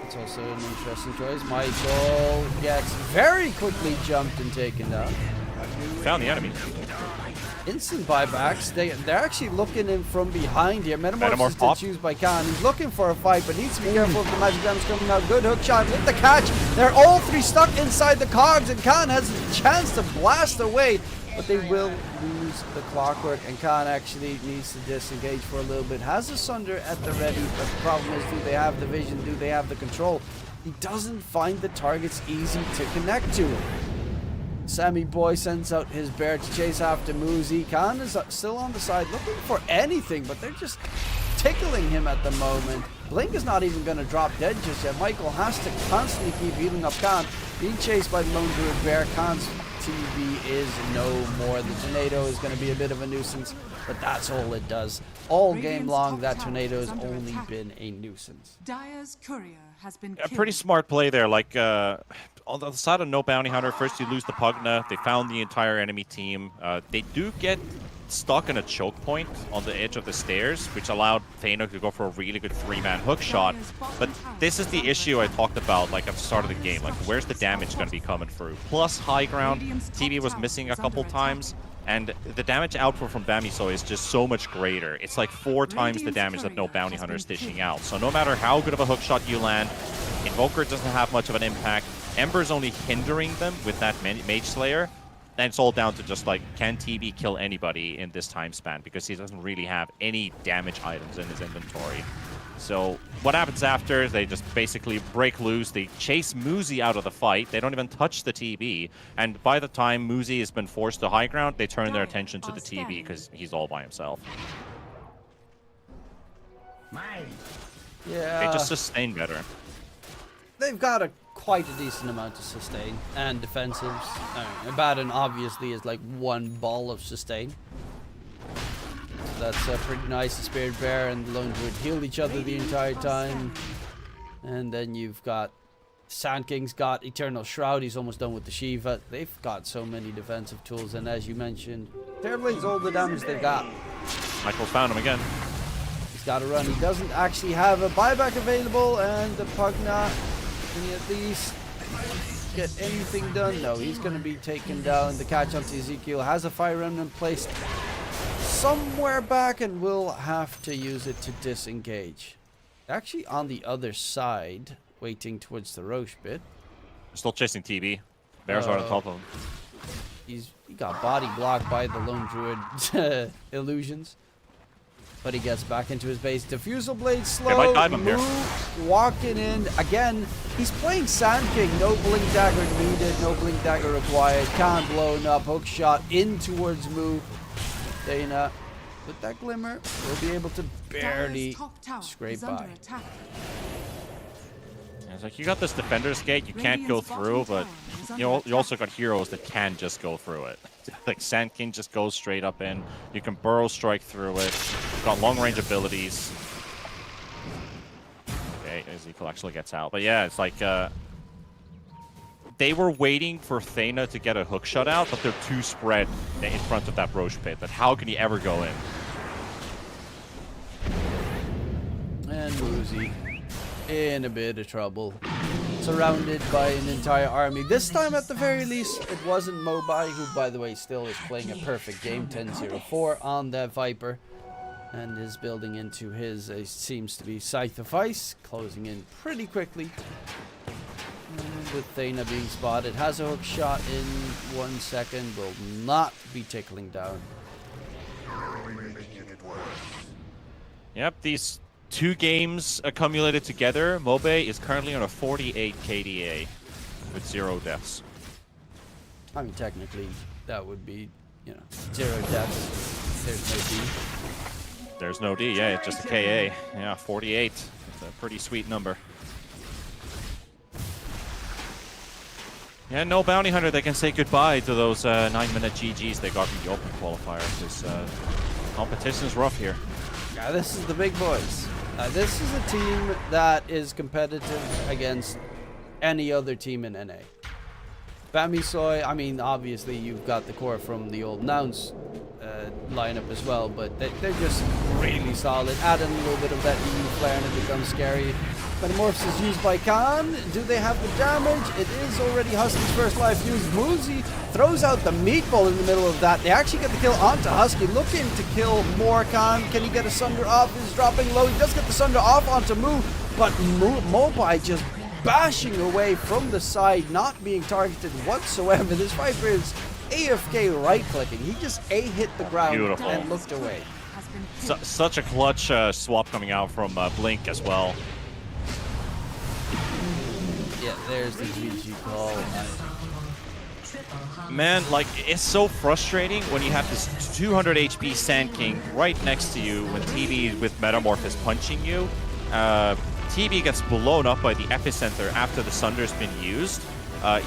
It's also an interesting choice. Michael gets very quickly jumped and taken down. Found the enemy. Instant buybacks. They're actually looking in from behind here. Metamorph Metamorphosis pop. is used by Khan. He's looking for a fight, but needs to be careful if the magic damage coming out. Good hook shot with the catch. They're all three stuck inside the cogs, and Khan has a chance to blast away, but they will lose the clockwork, and Khan actually needs to disengage for a little bit. Has a Sunder at the ready, but the problem is, do they have the vision? Do they have the control? He doesn't find the targets easy to connect to him. Sammy Boy sends out his bear to chase after Muzi. Khan is still on the side looking for anything, but they're just tickling him at the moment. Blink is not even going to drop dead just yet. Michael has to constantly keep healing up Khan. Being chased by the Lone Druid Bear. Khan's TV is no more. The tornado is going to be a bit of a nuisance, but that's all it does. All game Radiant's long, top that tower tornado is has under only attack. been a nuisance. Dyer's courier has been A killed. pretty smart play there. Like, on the side of no bounty hunter, first you lose the Pugna. They found the entire enemy team. They do get stuck in a choke point on the edge of the stairs, which allowed Thanos to go for a really good three-man hook shot. But this is the issue I talked about, like, at the start of the game. Like, where's the damage going to be coming through? Plus, high ground, TV was missing a couple times. And the damage output from Bamiso is just so much greater. It's like 4 times the damage that no bounty hunter is dishing out. So no matter how good of a hook shot you land, Invoker doesn't have much of an impact. Ember's only hindering them with that Mage Slayer. And it's all down to just like, can TB kill anybody in this time span? Because he doesn't really have any damage items in his inventory. So what happens after is they just basically break loose. They chase Muzi out of the fight. They don't even touch the TB. And by the time Muzi has been forced to high ground, they turn their attention to the TB because he's all by himself. Yeah. They just sustain better. They've got quite a decent amount of sustain and defensives. Abaddon obviously is like one ball of sustain. So that's pretty nice. The Spirit Bear and the Lone Druid heal each other the entire time. And then you've got Sand King's got Eternal Shroud. He's almost done with the Shiva. They've got so many defensive tools. And as you mentioned, Terrablade's all the damage they've got. Michael's found him again. He's got to run. He doesn't actually have a buyback available. And the Pugna, can he at least get anything done? No, he's going to be taken down. The catch onto Ezekiel has a Fire Remnant placed somewhere back and will have to use it to disengage. Actually on the other side, waiting towards the Roche bit. Still chasing TB. Bears are on top of him. He got body blocked by the Lone Druid illusions. But he gets back into his base. Diffusal Blade slow. might dive him here. Walking in. Again, he's playing Sand King. No Blink Dagger needed. No Blink Dagger required. Can't blown up. Hook shot in towards Moo. Dana, with that glimmer, will be able to barely Dyer's top tower scrape is under by. attack. It's like, you got this Defender's Gate, you can't go through, but you also got heroes that can just go through it. Like Sand King just goes straight up in. You can burrow strike through it. You've got long range abilities. Okay, Ezekiel actually gets out. But yeah, it's like they were waiting for Thena to get a hook shot out, but they're too spread in front of that Roche pit. That how can he ever go in? And Woozy in a bit of trouble. Surrounded by an entire army. This time, at the very least, it wasn't Mobai, who, by the way, still is playing a perfect game, 10-0-4 on that Viper. And is building into his, seems to be Scythe of Ice, closing in pretty quickly. And with Thena being spotted, has a hook shot in 1 second, will not be tickling down. Yep, these 2 games accumulated together, Mobe is currently on a 48 KDA with 0 deaths. I mean, technically, that would be, 0 deaths. There's no D. There's no D, yeah, it's just a KA. Yeah, 48. It's a pretty sweet number. Yeah, no bounty hunter that can say goodbye to those 9-minute GGs they got from the open qualifier, because competition is rough here. Yeah, this is the big boys. This is a team that is competitive against any other team in NA. Bamisoy, I mean, obviously you've got the core from the old Nouns lineup as well, but they're just really solid. Add in a little bit of that EU flare and it becomes scary. Metamorphosis is used by Khan. Do they have the damage? It is already Husky's first life used. Muzi throws out the meatball in the middle of that. They actually get the kill onto Husky, looking to kill more Khan. Can he get a Sunder off? He's dropping low. He does get the Sunder off onto Mu, but Mobai just bashing away from the side, not being targeted whatsoever. This Viper is AFK right-clicking. He just hit the ground Beautiful. and looked away. Such a clutch swap coming out from Blink as well. Yeah, there's the GG call. Man, like, it's so frustrating when you have this 200 HP Sand King right next to you when TB with Metamorph is punching you. TB gets blown up by the epicenter after the Sunder's been used.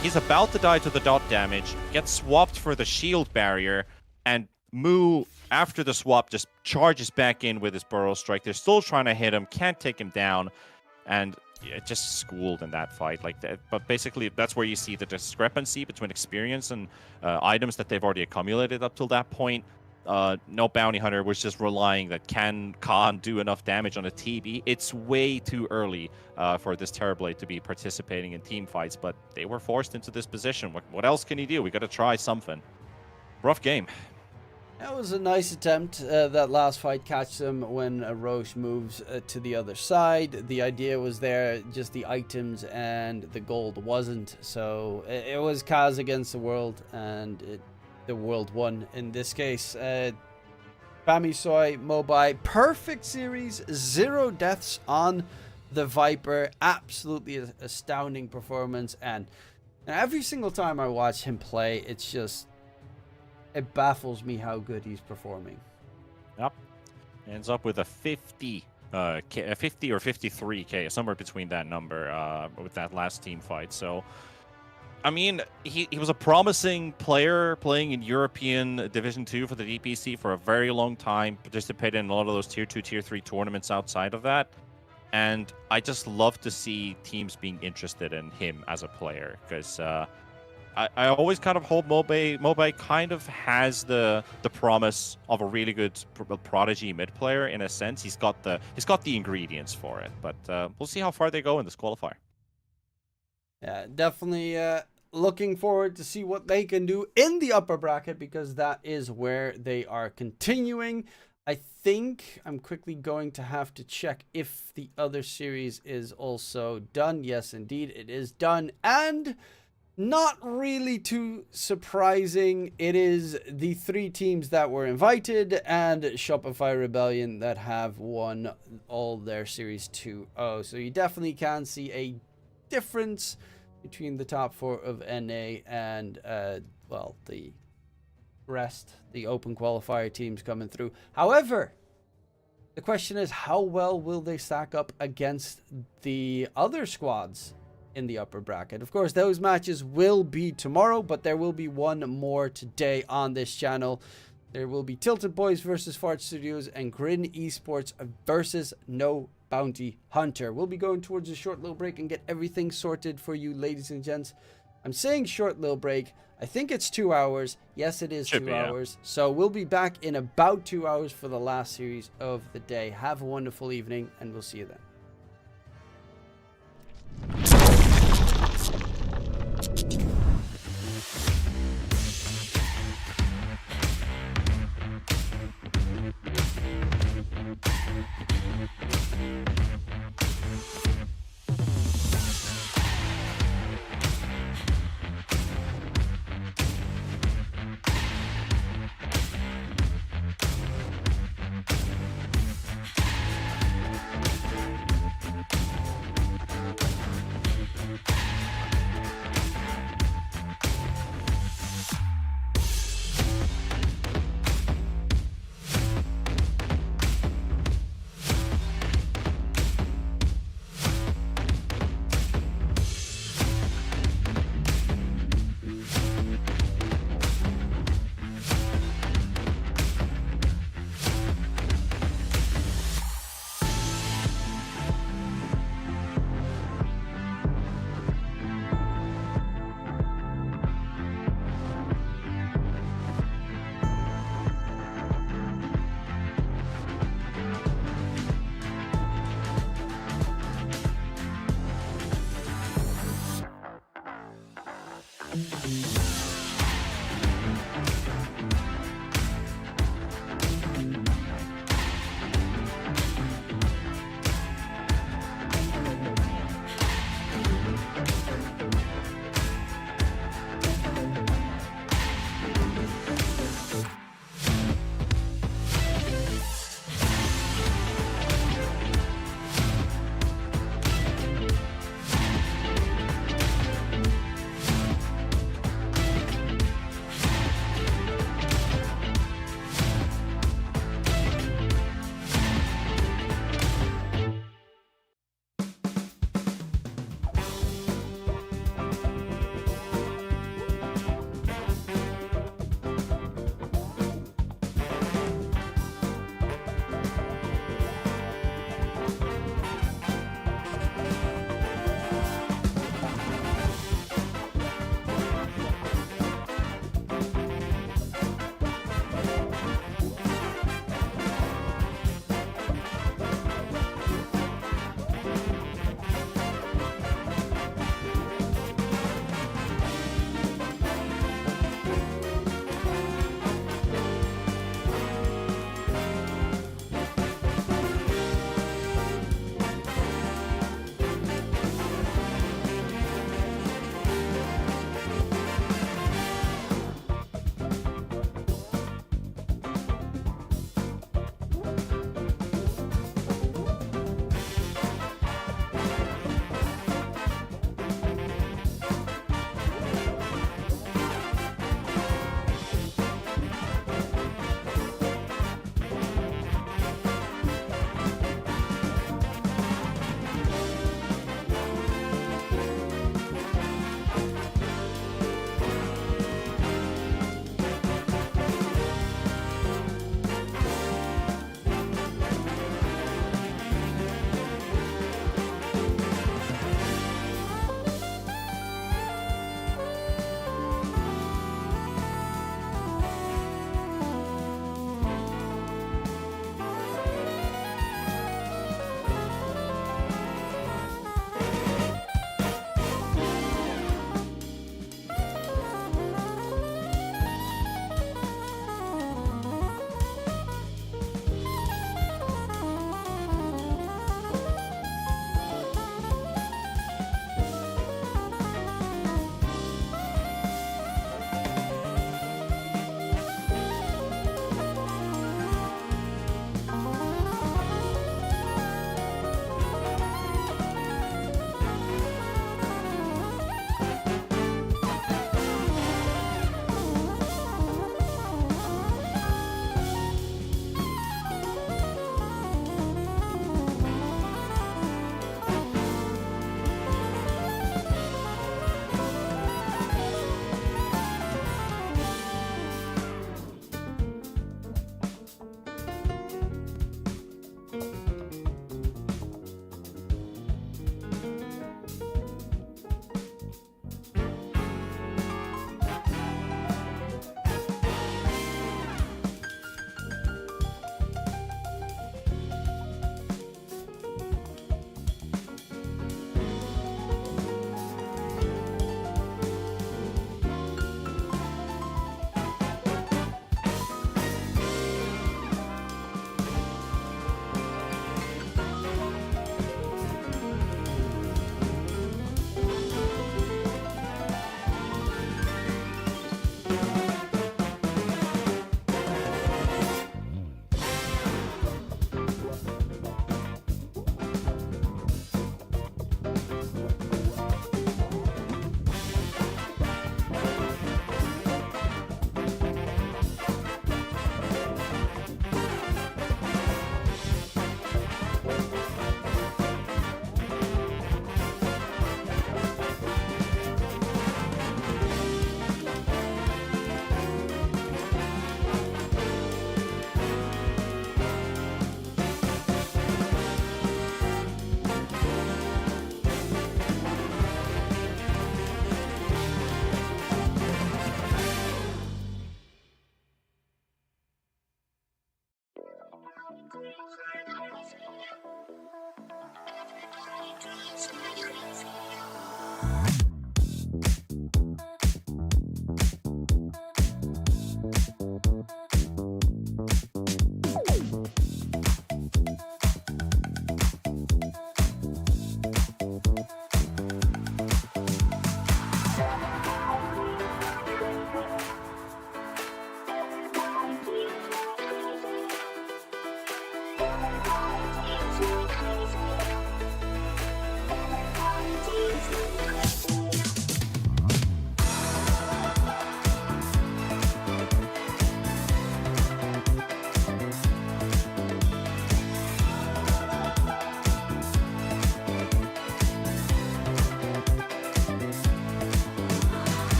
He's about to die to the dot damage, gets swapped for the shield barrier, and Mu, after the swap, just charges back in with his Burrow Strike. They're still trying to hit him, can't take him down, and just schooled in that fight like that. But basically, that's where you see the discrepancy between experience and items that they've already accumulated up till that point. No bounty hunter was just relying that can't do enough damage on a TB. It's way too early for this Terrorblade to be participating in team fights, but they were forced into this position. What else can he do? We got to try something. Rough game. That was a nice attempt, that last fight, catch them when Roche moves to the other side. The idea was there, just the items and the gold wasn't. So it was Kaz against the world, and the world won in this case. Bamisoy, Mobai, perfect series, 0 deaths on the Viper. Absolutely astounding performance. And every single time I watch him play, it baffles me how good he's performing. Yep. Ends up with a 50 or 53k, somewhere between that number with that last team fight. So, I mean, he was a promising player playing in European Division 2 for the DPC for a very long time, participated in a lot of those Tier 2, Tier 3 tournaments outside of that. And I just love to see teams being interested in him as a player, because I always kind of hold Mobai kind of has the promise of a really good prodigy mid player in a sense. He's got the ingredients for it, but we'll see how far they go in this qualifier. Yeah, definitely looking forward to see what they can do in the upper bracket, because that is where they are continuing. I think I'm quickly going to have to check if the other series is also done. Yes, indeed, it is done. And not really too surprising, it is the 3 teams that were invited and Shopify Rebellion that have won all their series 2-0. So you definitely can see a difference between the top 4 of NA and, well, the rest, the open qualifier teams coming through. However, the question is, how well will they stack up against the other squads in the upper bracket. Of course, those matches will be tomorrow, but there will be one more today on this channel. There will be Tilted Boys versus Fart Studios and Grin Esports versus No Bounty Hunter. We'll be going towards a short little break and get everything sorted for you, ladies and gents. I'm saying short little break. I think it's 2 hours. Yes, it is 2 hours. So we'll be back in about 2 hours for the last series of the day. Have a wonderful evening, and we'll see you then.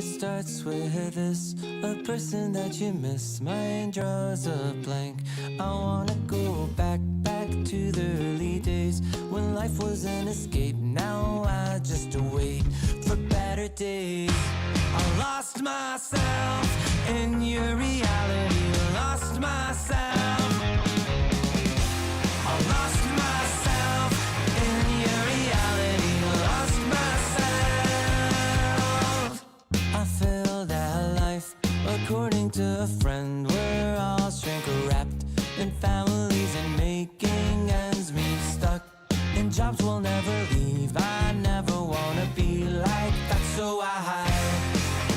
It starts with this, a person that you miss. Mind draws a blank. I wanna go back to the early days when life was an escape. Now I just wait for better days. I lost myself in your reality. Lost myself. I lost myself in your reality. Lost myself. I feel that life, according to a friend, we're all shrink wrapped in families and making ends meet, stuck in jobs we'll never leave. I never wanna be like that, so I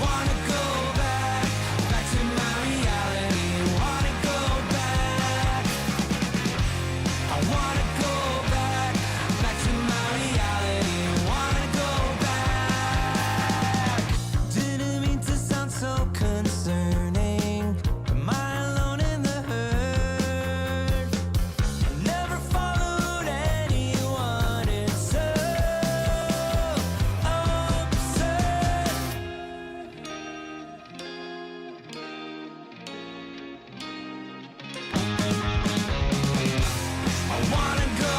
wanna go back to my reality. Wanna go back. I wanna go back to my reality. Wanna go back. Didn't mean to sound so concerning. Am I alone in the hurt? I never followed anyone. It's so absurd. I wanna go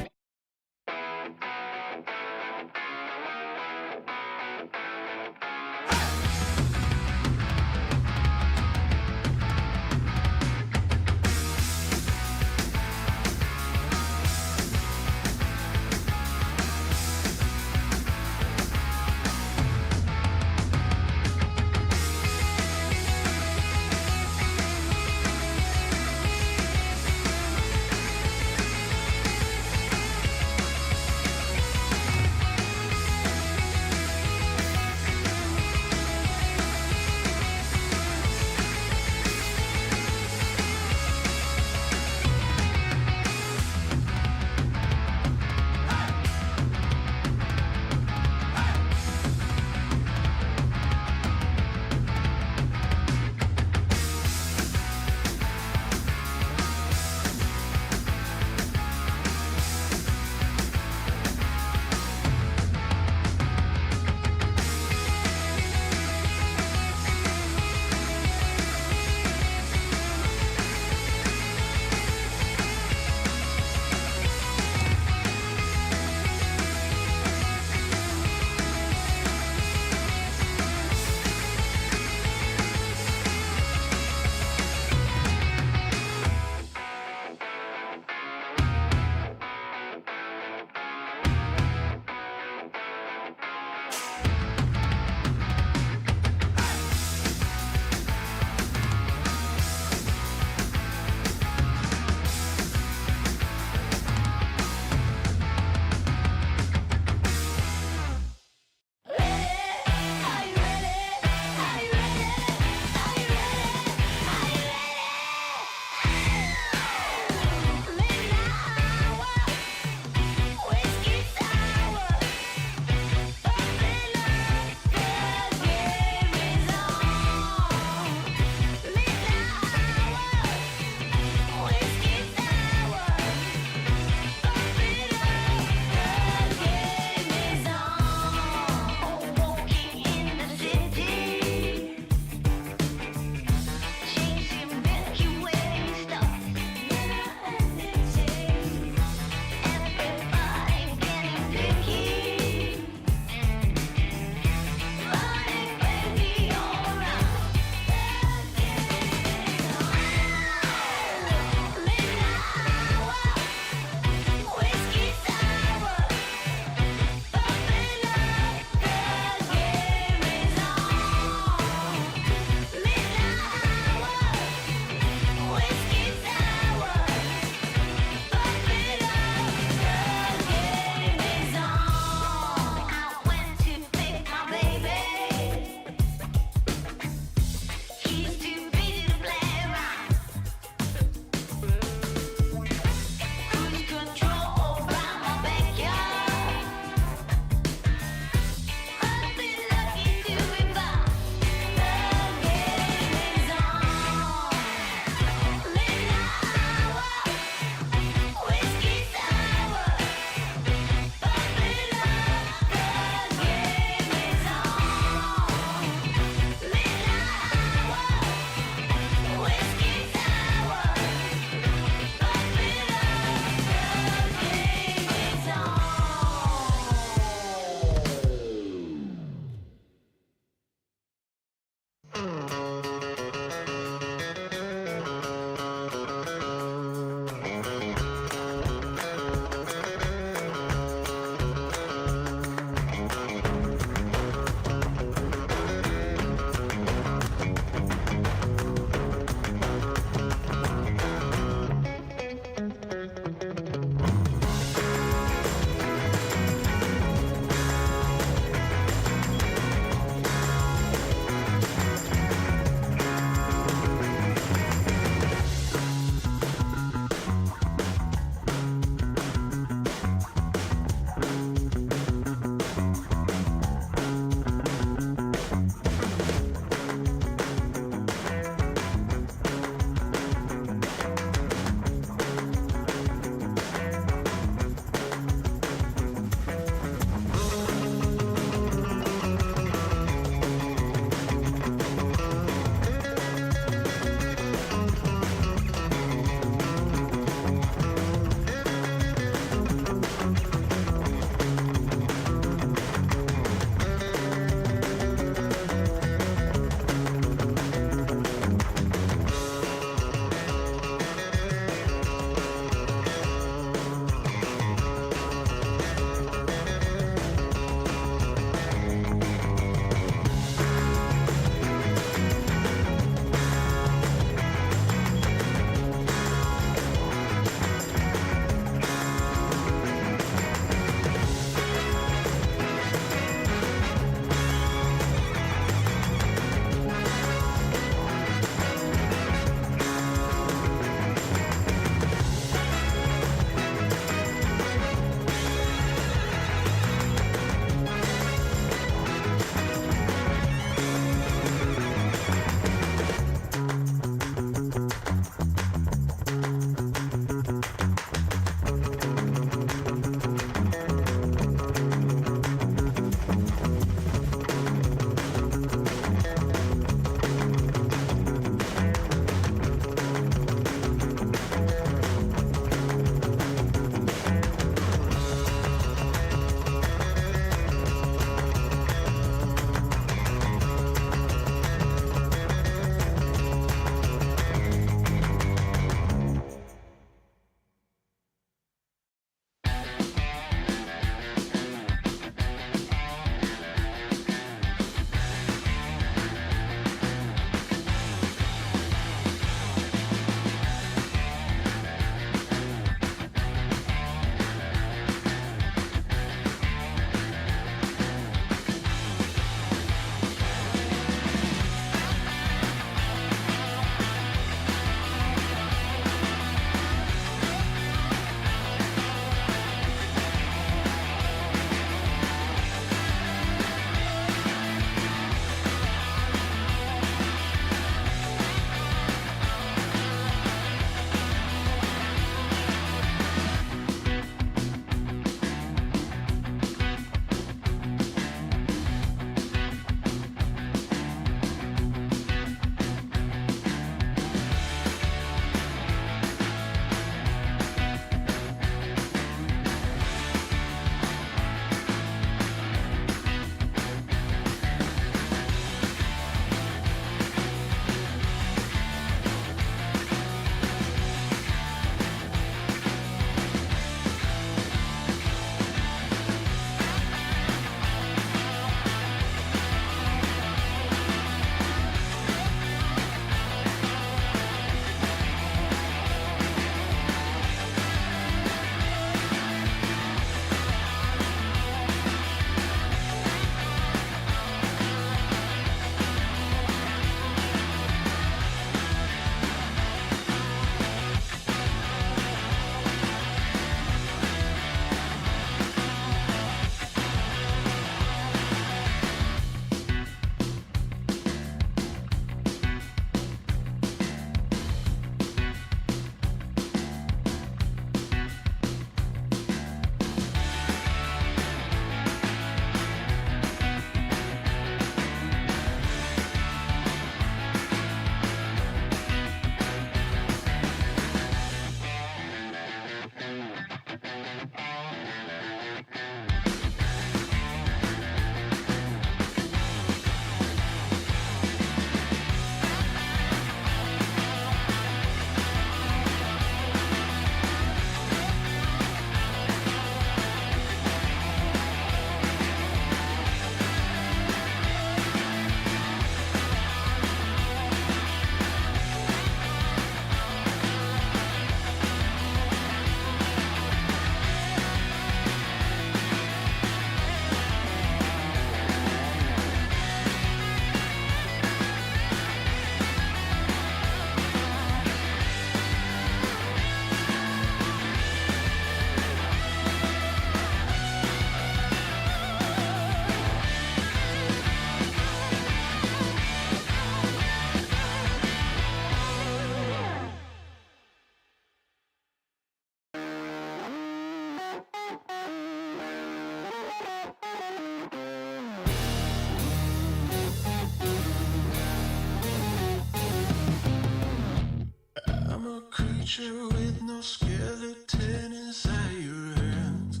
picture with no skeleton inside your hands.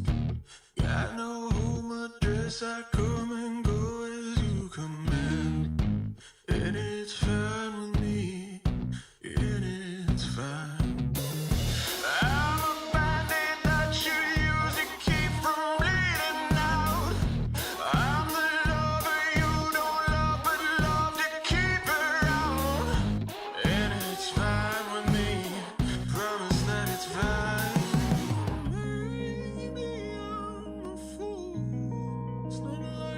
Got no home address, I come and go as you command. And it's fine with me, and it's fine. I'm a bandit that you use to keep from bleeding out. I'm the lover you don't love but love to keep around. And it's fine with me, promise that it's fine. Maybe I'm a fool, it's not like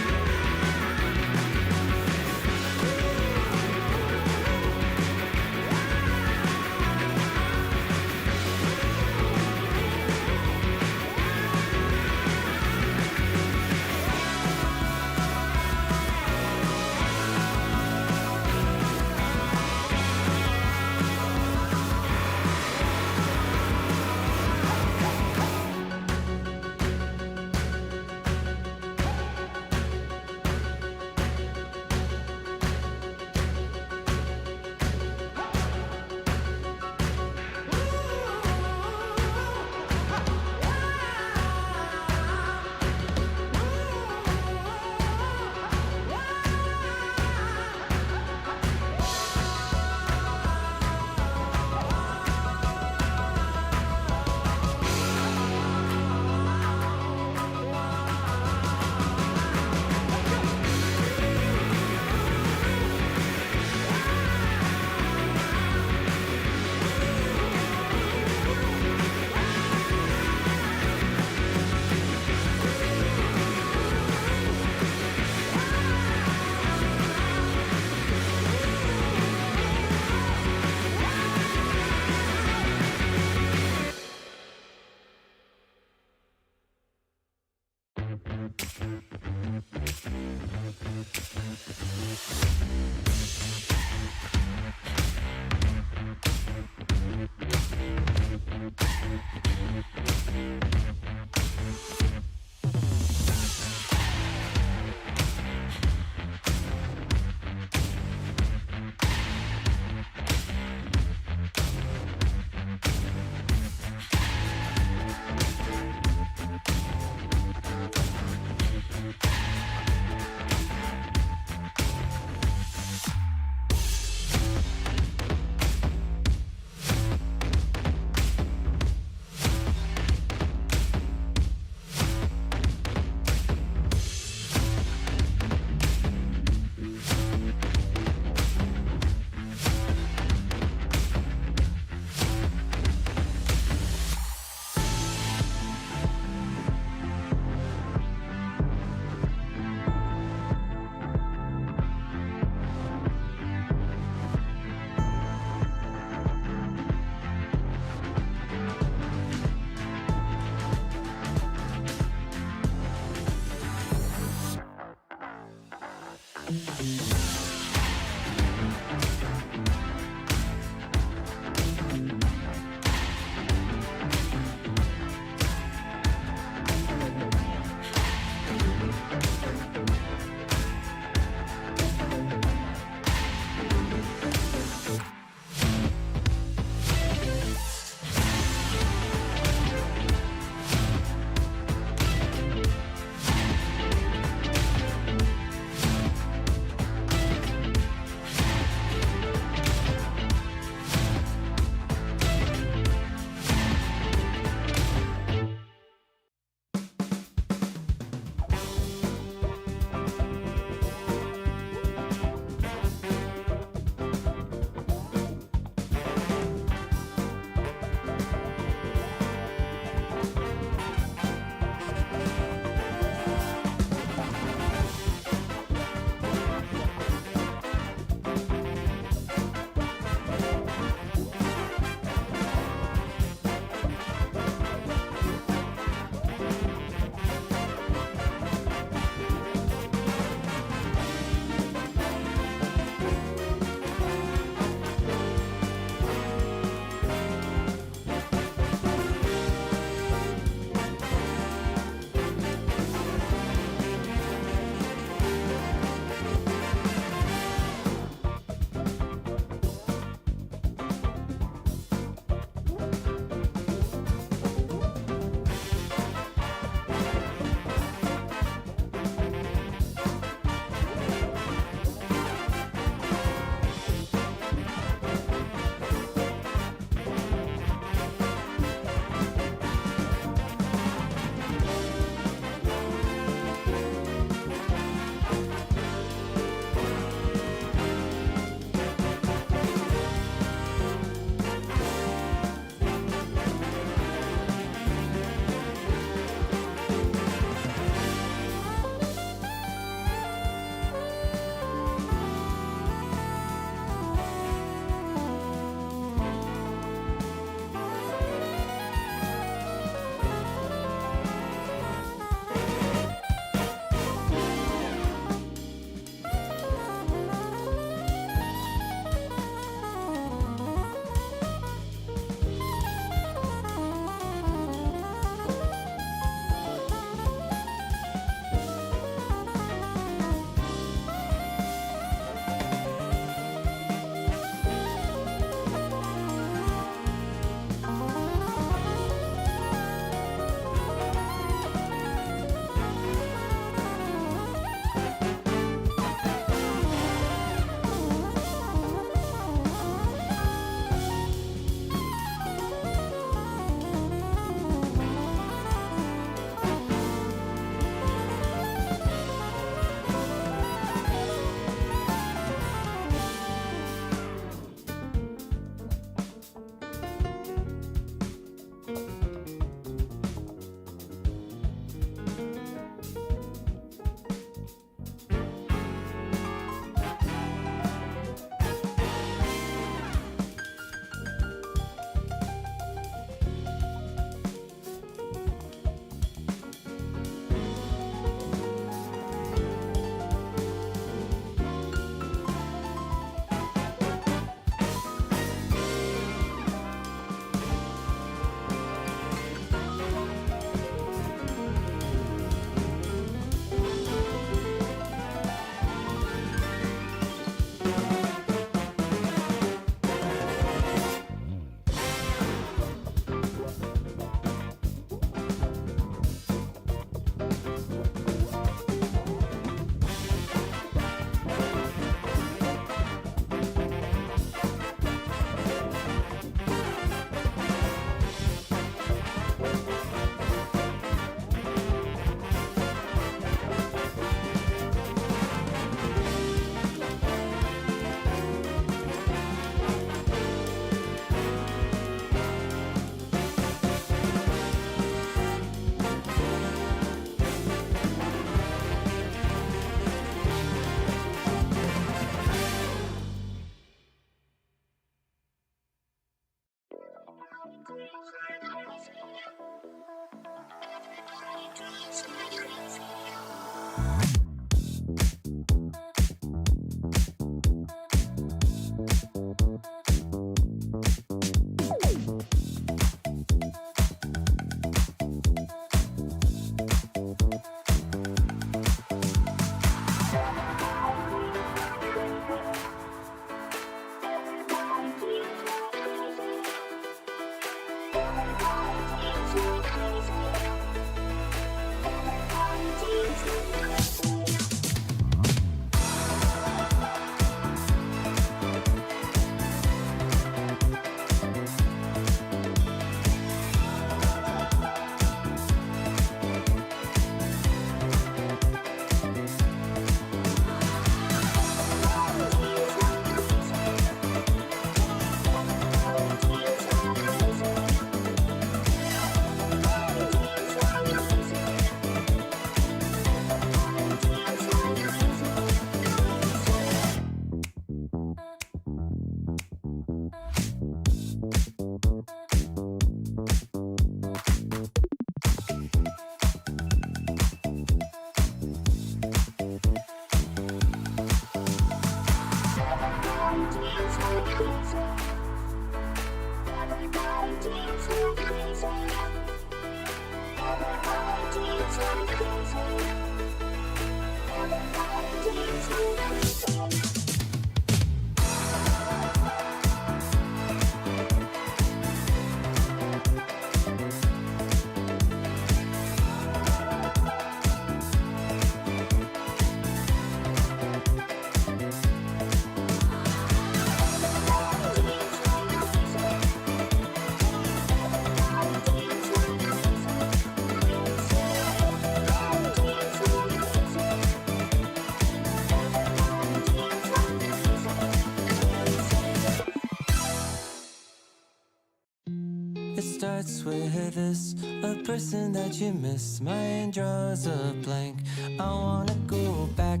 starts with this, a person that you miss. Mine draws a blank. I wanna go back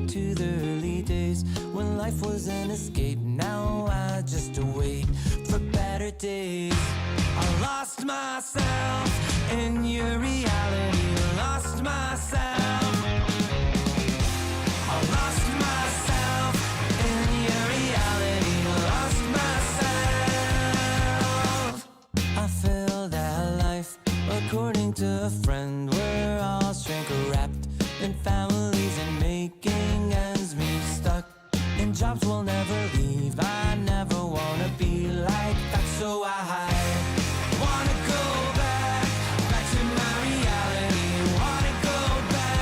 to the early days when life was an escape. Now I just wait for better days. I lost myself in your reality. Lost myself. I lost myself in your reality. Lost myself. I filled that life according to a friend. We're all shrink wrapped in families and making ends meet. Stuck in jobs we'll never leave. I never wanna be like that, so I wanna go back to my reality. Wanna go back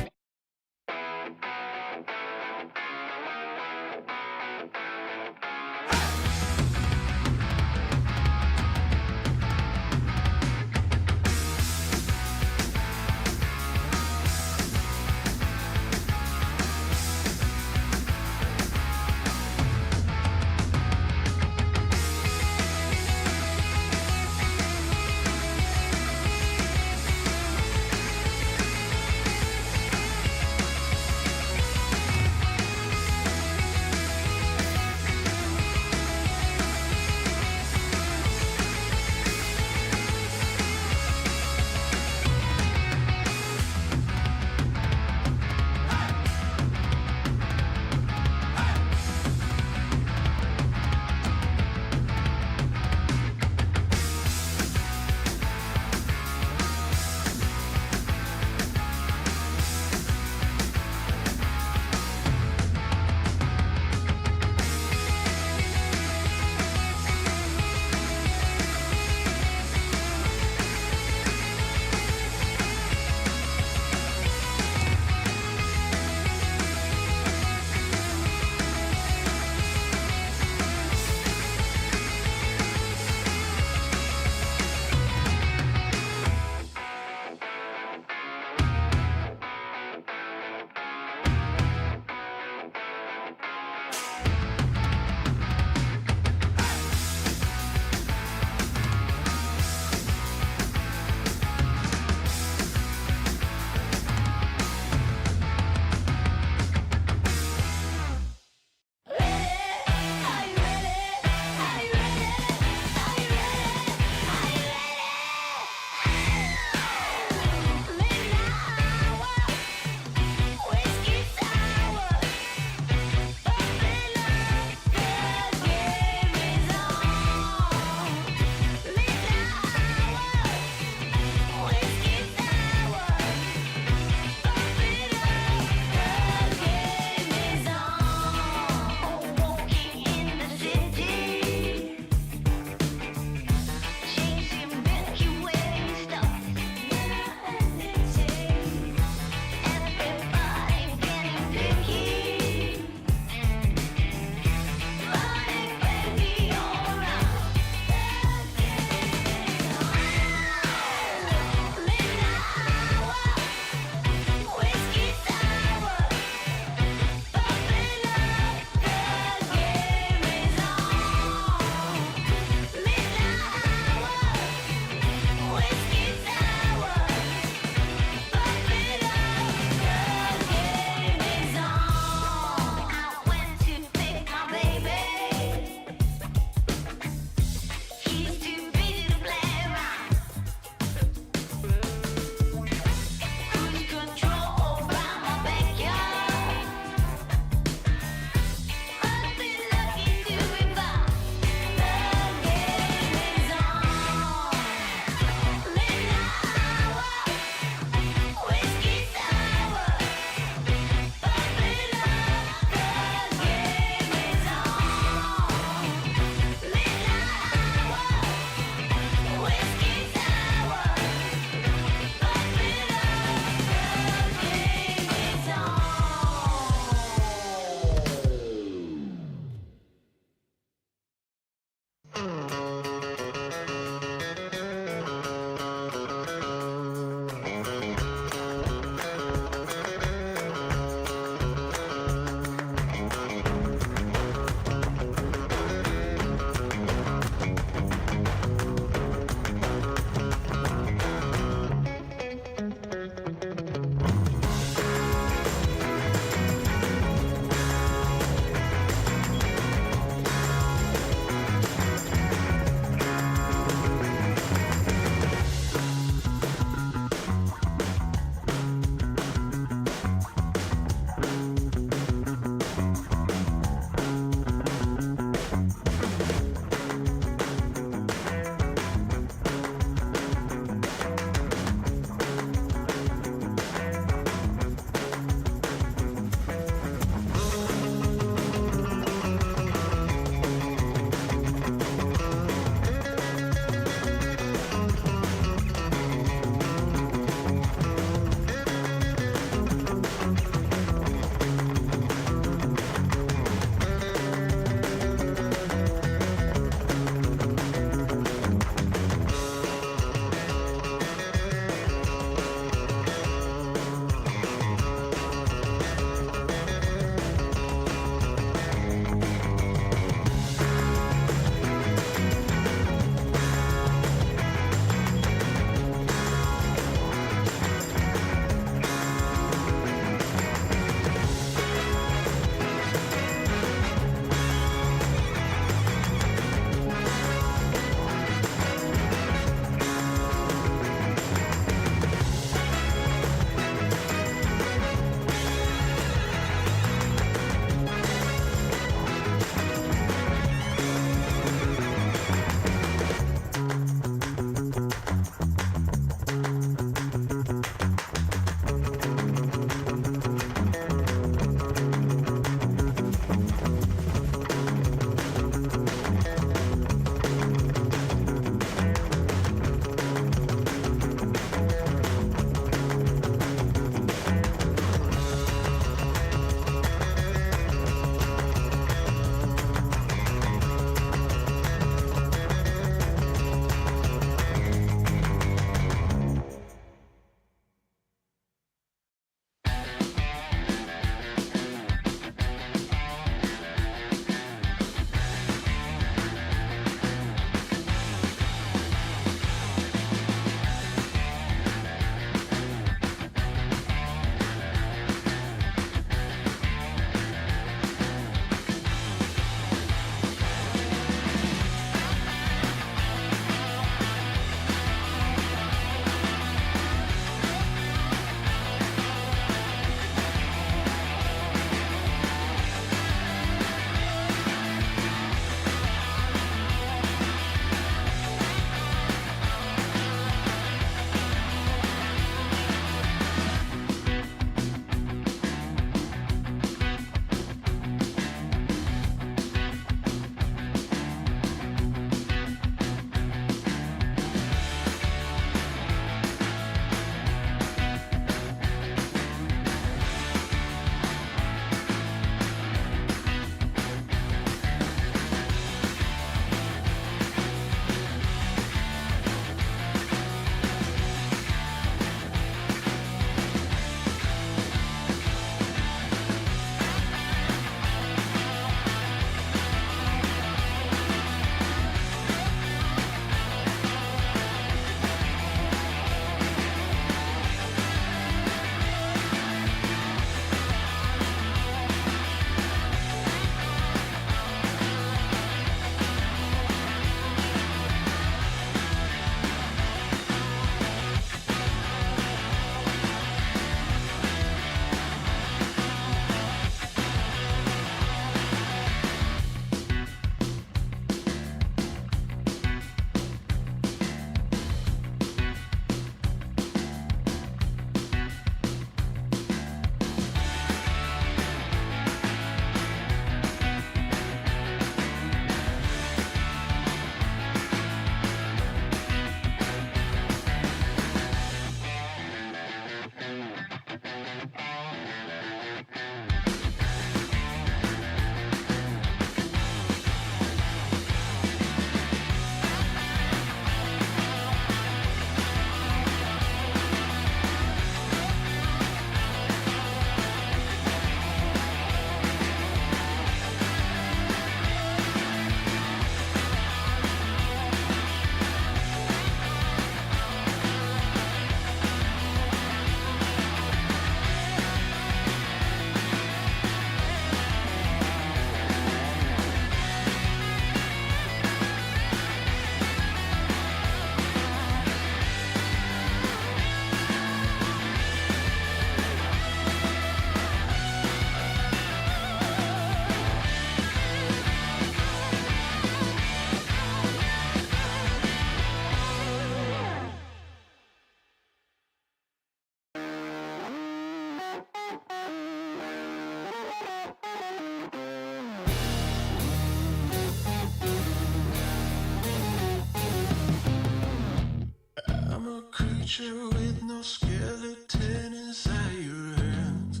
no skeleton inside your hands.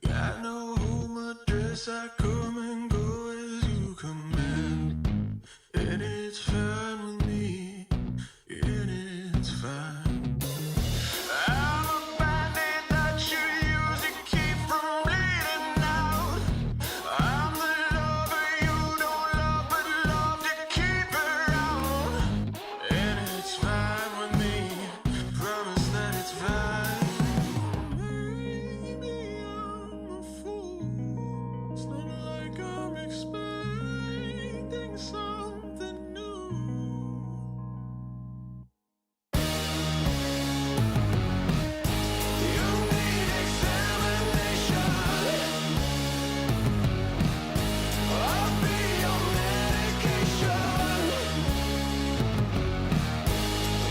Got no home address, I come and go as you command. And it's fine with me, and it's fine. I'm a bandit that you use to keep from bleeding out. I'm the lover you don't love, but love to keep around. And it's fine with me, promise that it's fine. Maybe I'm a fool. It's not like I'm expecting something new. You need examination. I'll be your medication.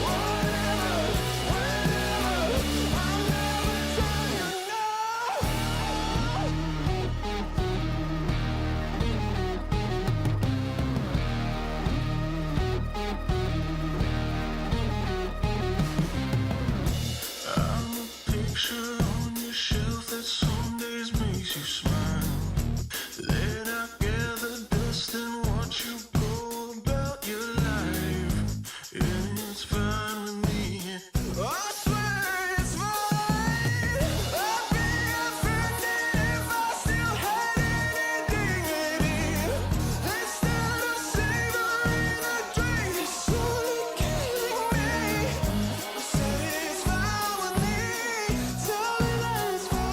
Whatever, whenever, I'll never tell you no. I'm a picture on your shelf that some days makes you smile. Then I gather dust and watch you go about your life. And it's fine with me. I swear it's fine. I'd be offended if I still had any dignity. Instead of savoring the drink, you're slowly killing me. Say it's fine with me. Tell me that it's fine.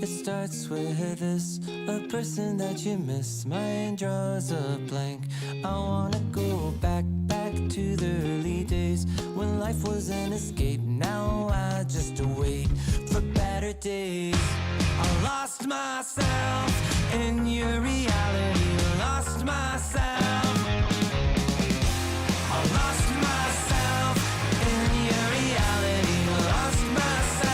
It starts with this, a person that you miss. My mind draws a blank. I wanna go back to the early days when life was an escape. Now I just wait for better days. I lost myself in your reality. Lost myself. I lost myself in your reality. Lost myself.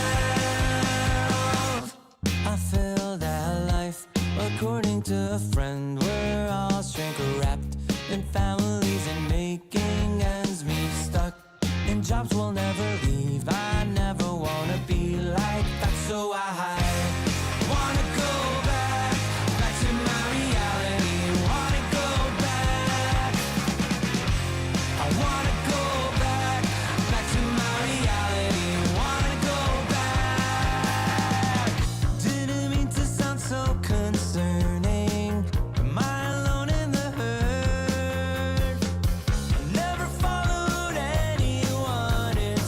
I feel that life, according to a friend, we're all shrink wrapped in families and making ends meet, stuck in jobs we'll never leave. I never wanna be like that, so I wanna go back to my reality. Wanna go back. I wanna go back to my reality. Wanna go back. Didn't mean to sound so concerning. Am I alone in the hurt? I never followed anyone. It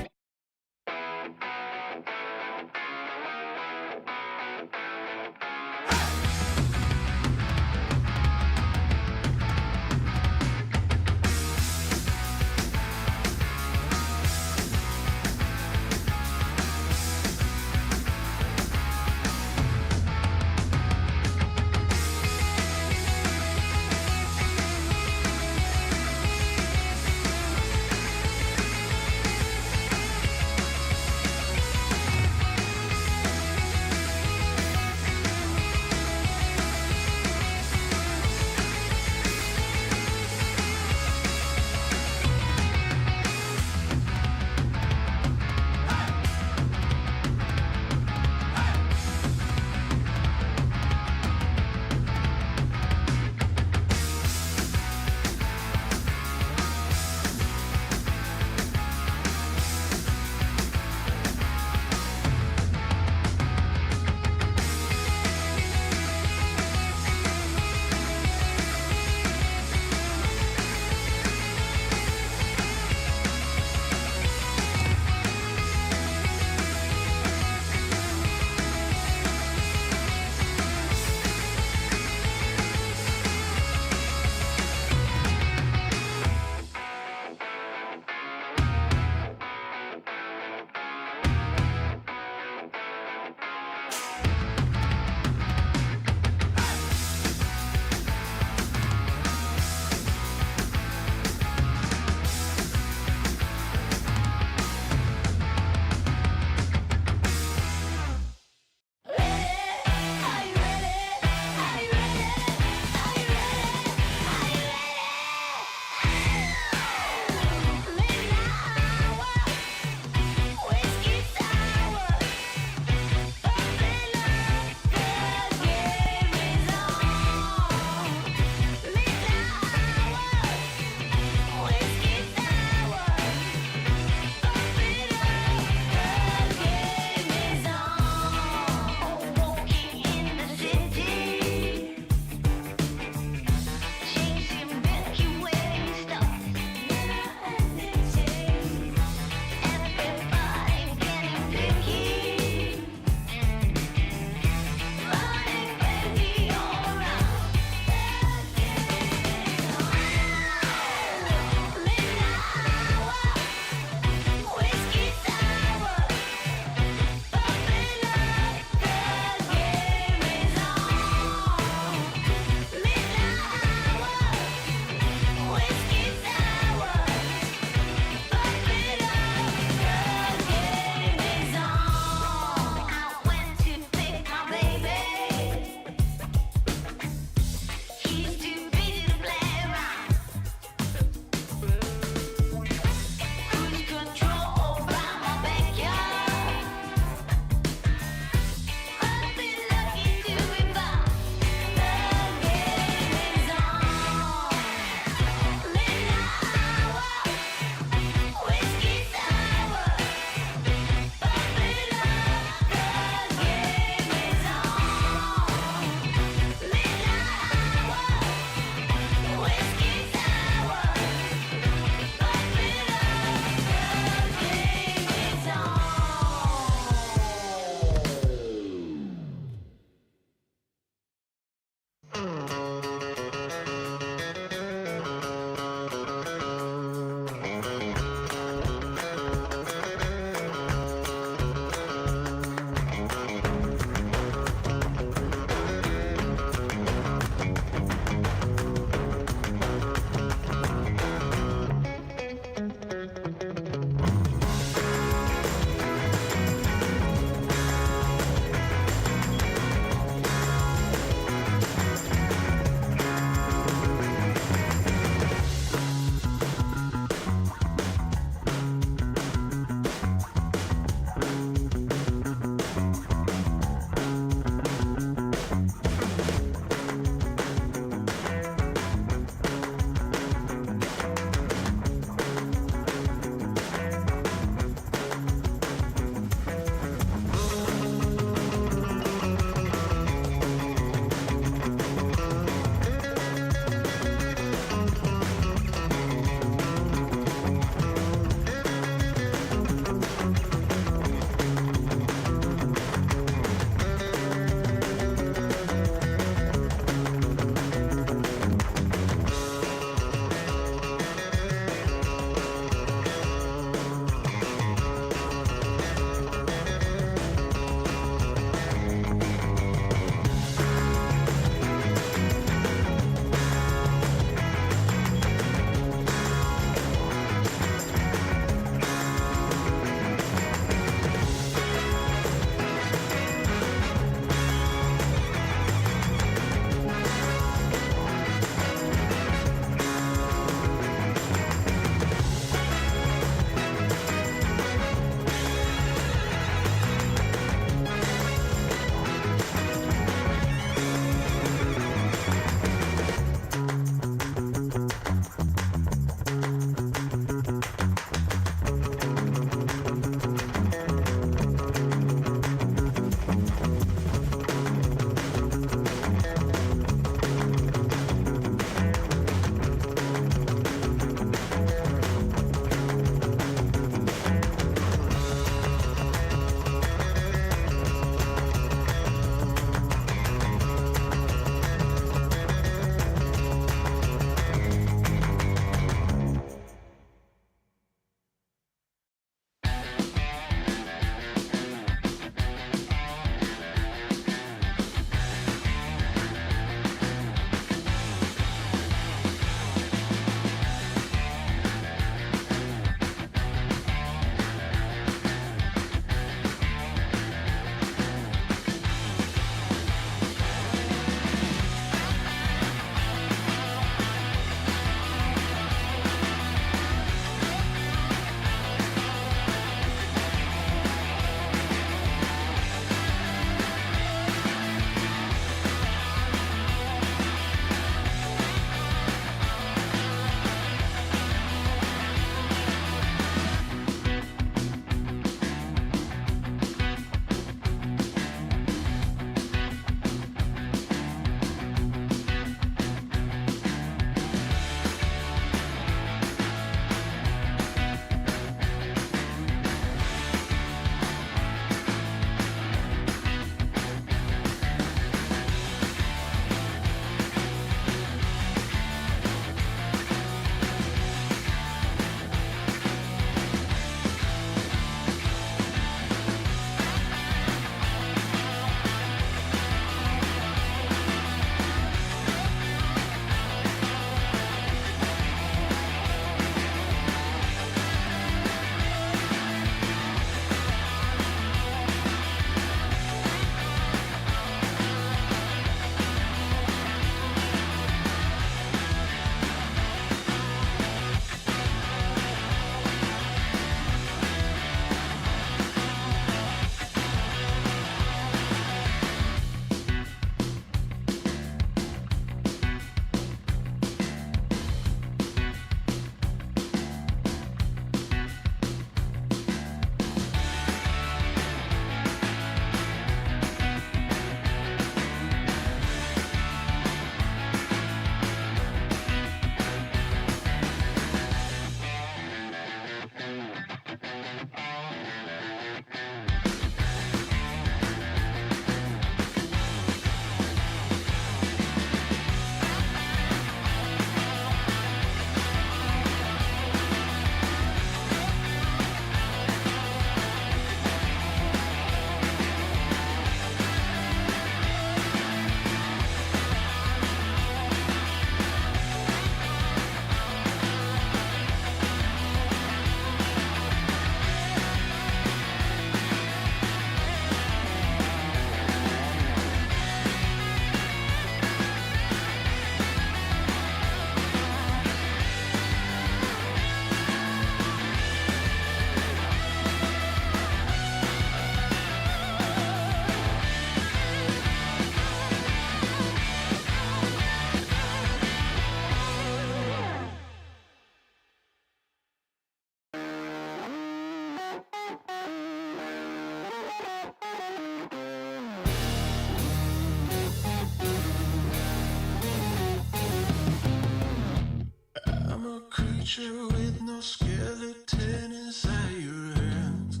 creature with no skeleton inside your hands.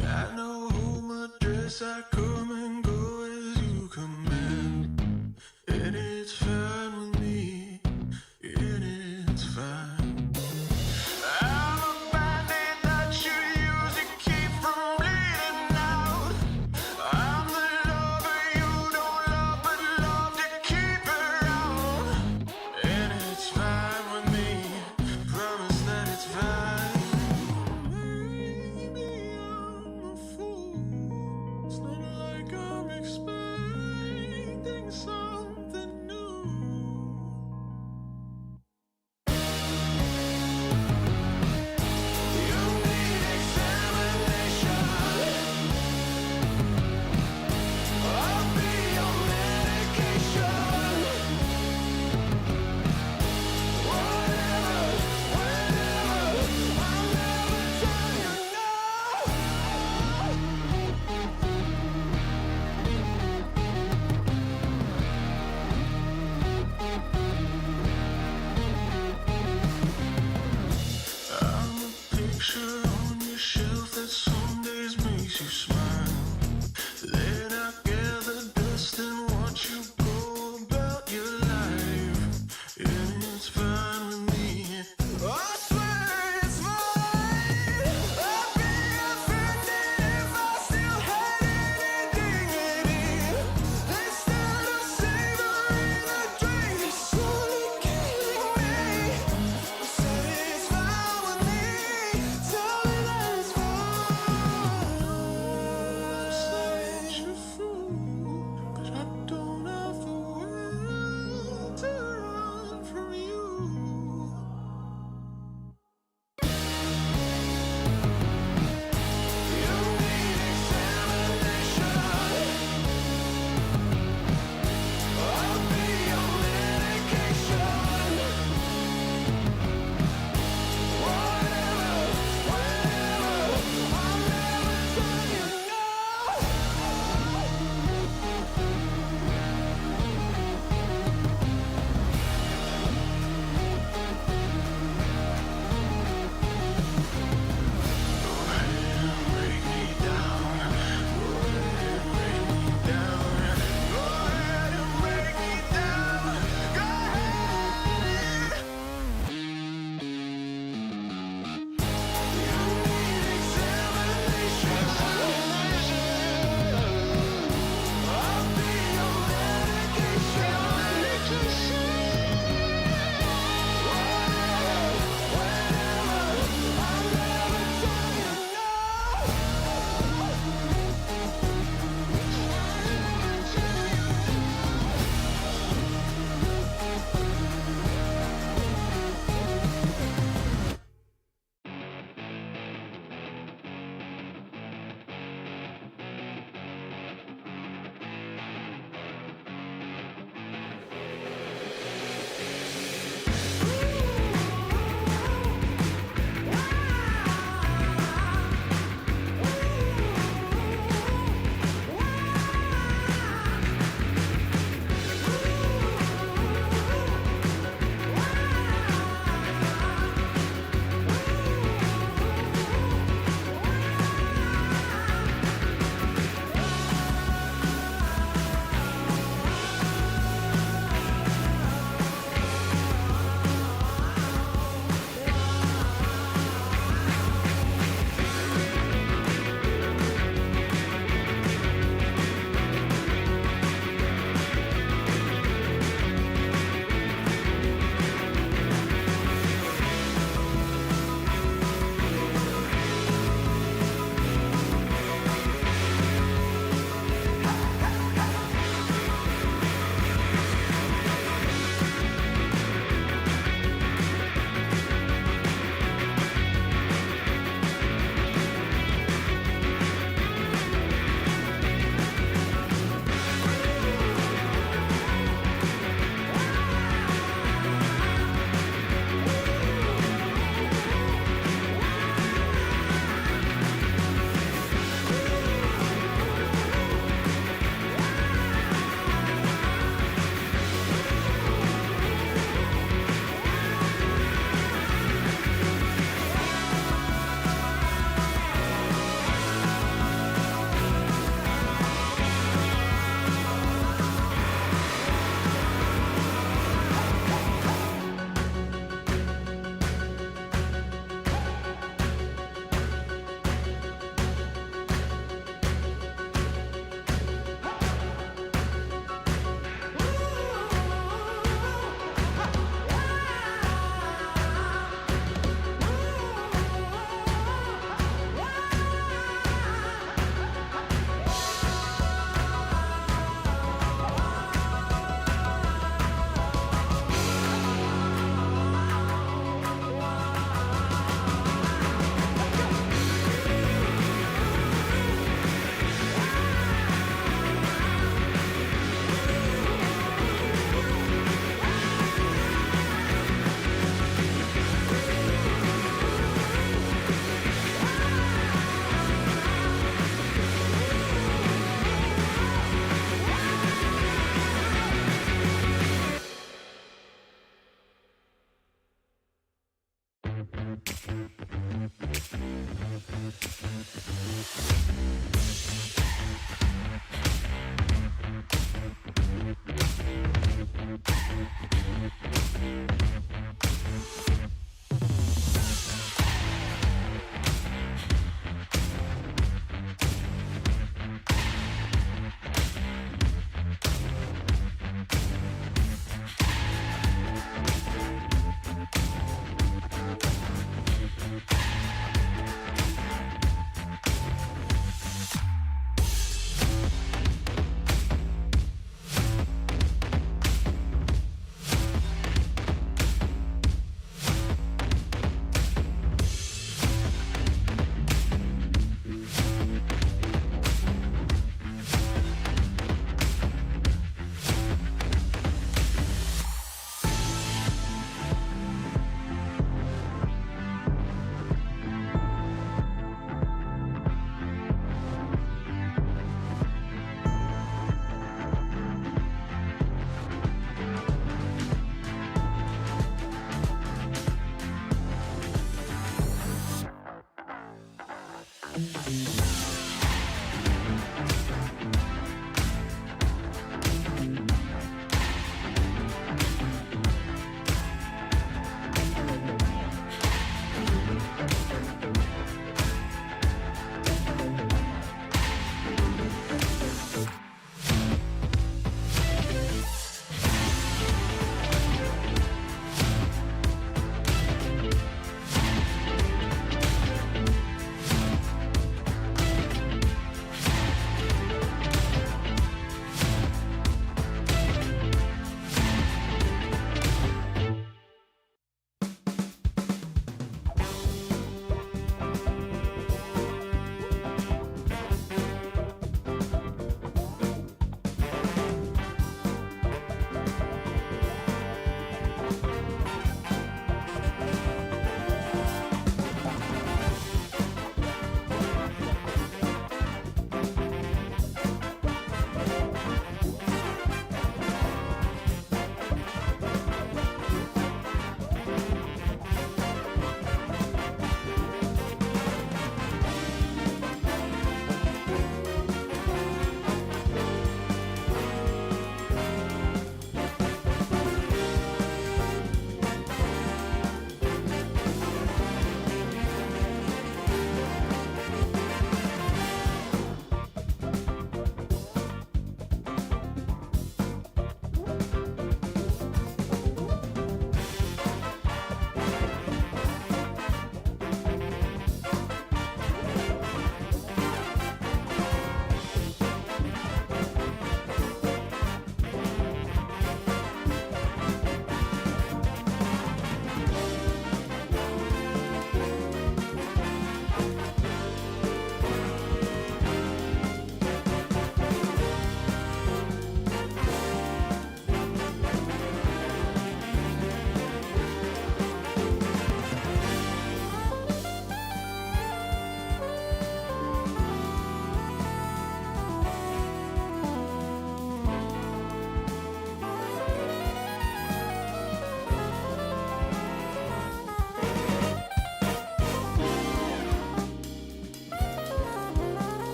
Got no home address, I come and go as you command. And it's fine with me, and it's fine. I'm a bandit that you use to keep from bleeding out. I'm the lover you don't love, but love to keep around. And it's fine with me, promise that it's fine. Maybe I'm a fool, it's not like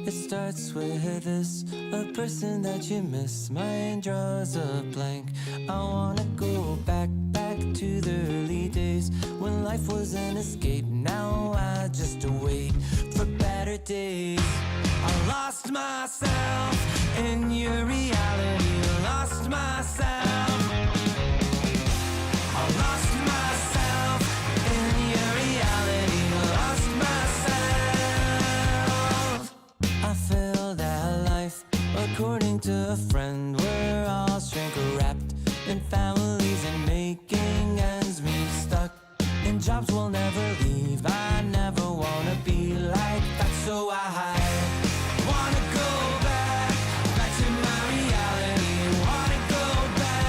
It starts with this, a person that you miss. My mind draws a blank. I wanna go back to the early days when life was an escape. Now I just wait for better days. I lost myself in your reality. Lost myself. I lost myself in your reality. Lost myself. I feel that life, according to a friend, we're all shrink wrapped in families and making ends meet, stuck in jobs we'll never leave. I never wanna be like that, so I wanna go back to my reality. Wanna go back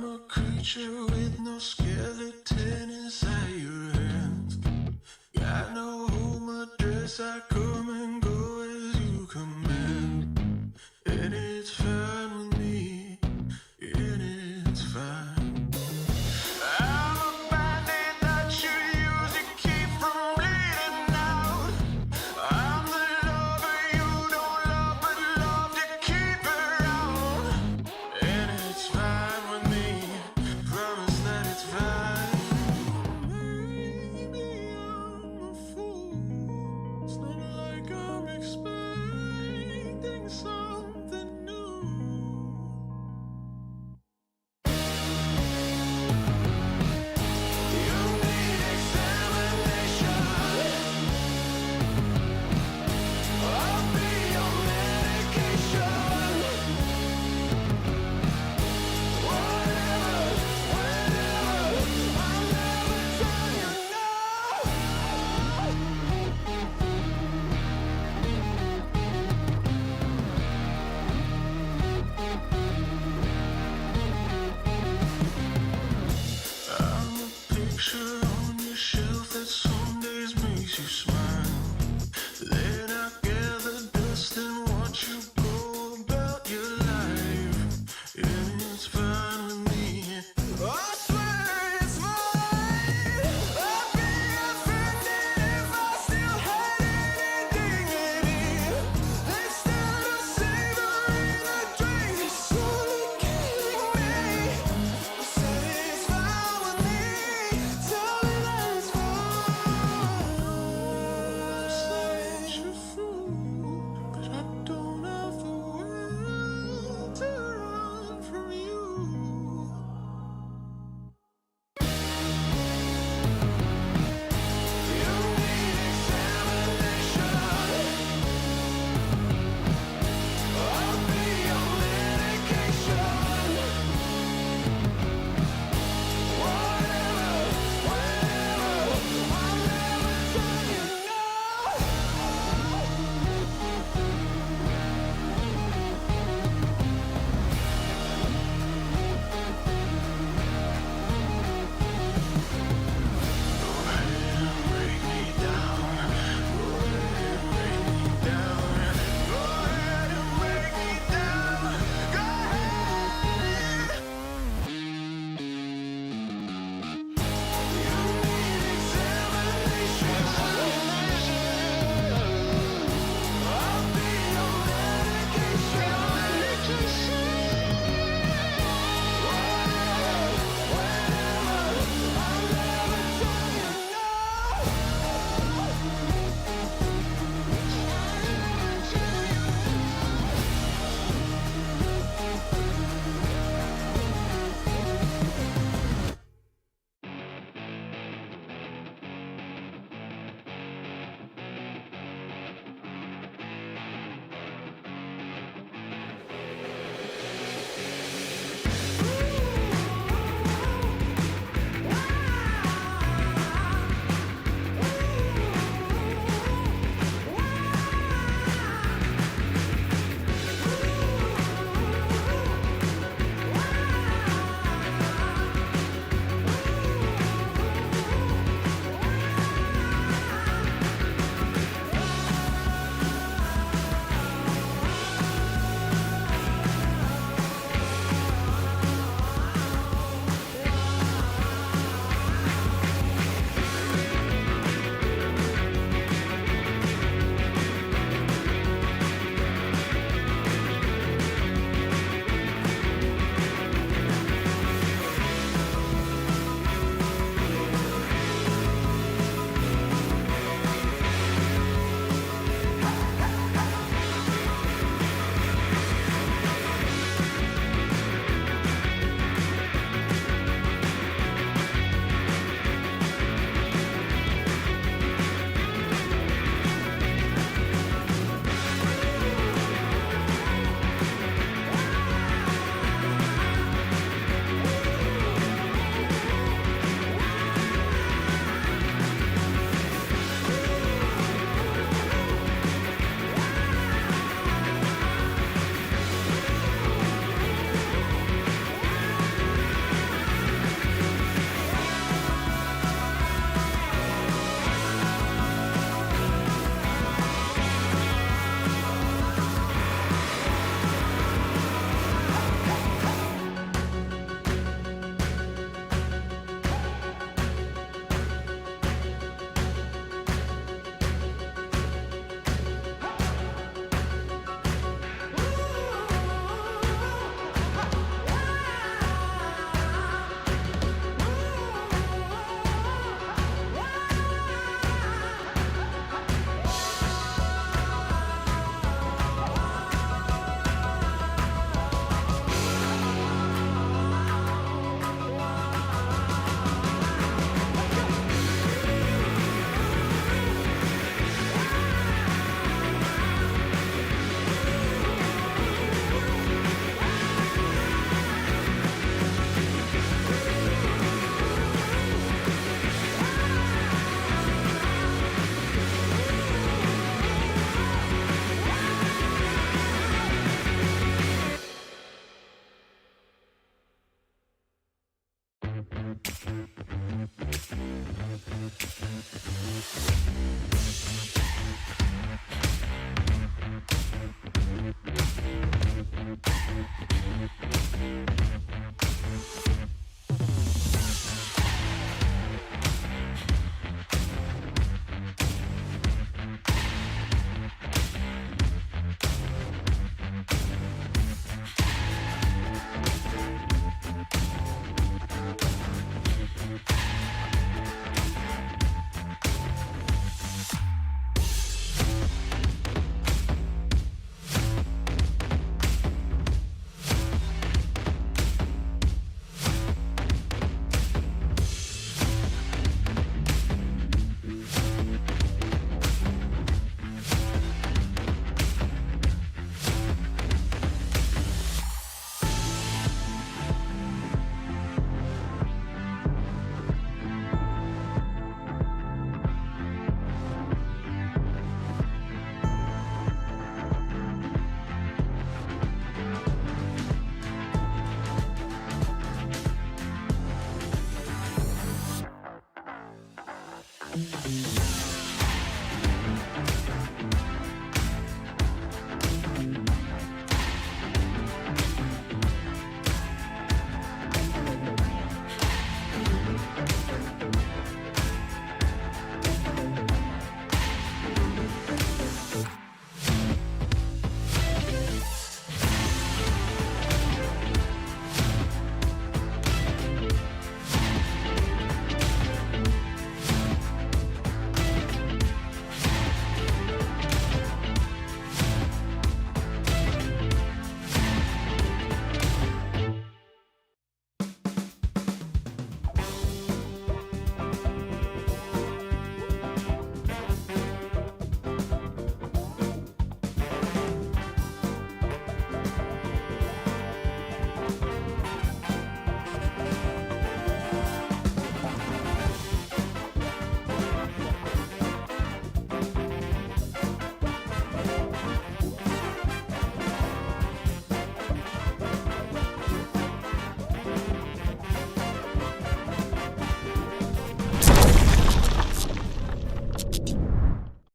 a creature with no skeleton inside your hands. Got no home address, I come and go as you command. And it's fine with me, and it's fine. I'm a bandit that you use to keep from bleeding out. I'm the lover you don't love but love to keep around. And it's fine with me, promise that it's fine. Maybe I'm a fool, it's not like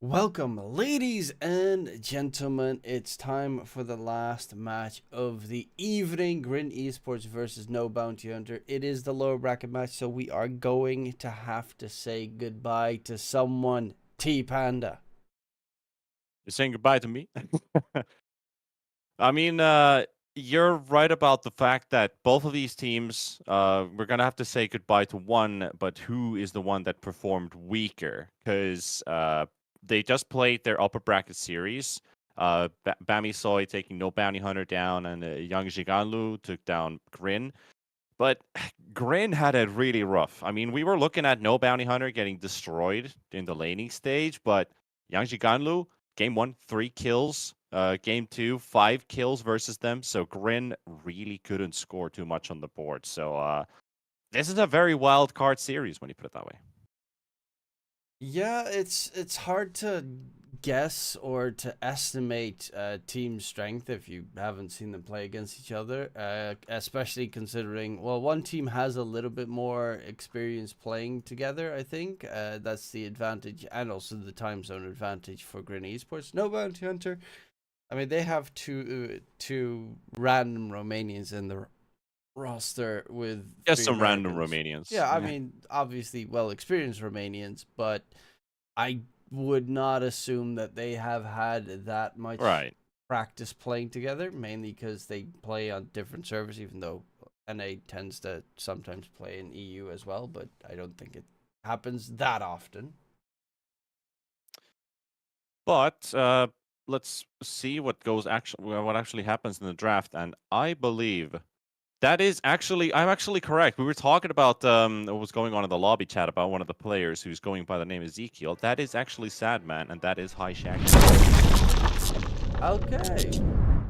Welcome, ladies and gentlemen. It's time for the last match of the evening. Grin Esports versus No Bounty Hunter. It is the lower bracket match, so we are going to have to say goodbye to someone. T-Panda. You're saying goodbye to me? I mean, you're right about the fact that both of these teams, we're going to have to say goodbye to one, but who is the one that performed weaker? Because they just played their upper bracket series. Bami Soy taking No Bounty Hunter down, and Young Jiganlu took down Grin. But Grin had it really rough. I mean, we were looking at No Bounty Hunter getting destroyed in the laning stage, but Yang Jiganlu, game 1, 3 kills. Game 2, 5 kills versus them. So Grin really couldn't score too much on the board. So this is a very wild card series when you put it that way. Yeah, it's hard to guess or to estimate team strength if you haven't seen them play against each other, especially considering, well, one team has a little bit more experience playing together, I think. That's the advantage, and also the time zone advantage for Grin Esports. No Bounty Hunter, I mean, they have two random Romanians in the roster with Just 3 some random Americans. Romanians. Yeah, I mean, obviously well-experienced Romanians, but I would not assume that they have had that much practice playing together, mainly because they play on different servers, even though NA tends to sometimes play in EU as well, but I don't think it happens that often. But let's see what actually happens in the draft, and I believe that is actually, I'm actually correct. We were talking about what was going on in the lobby chat about one of the players who's going by the name Ezekiel. That is actually Sadman, and that is High Shack. Okay.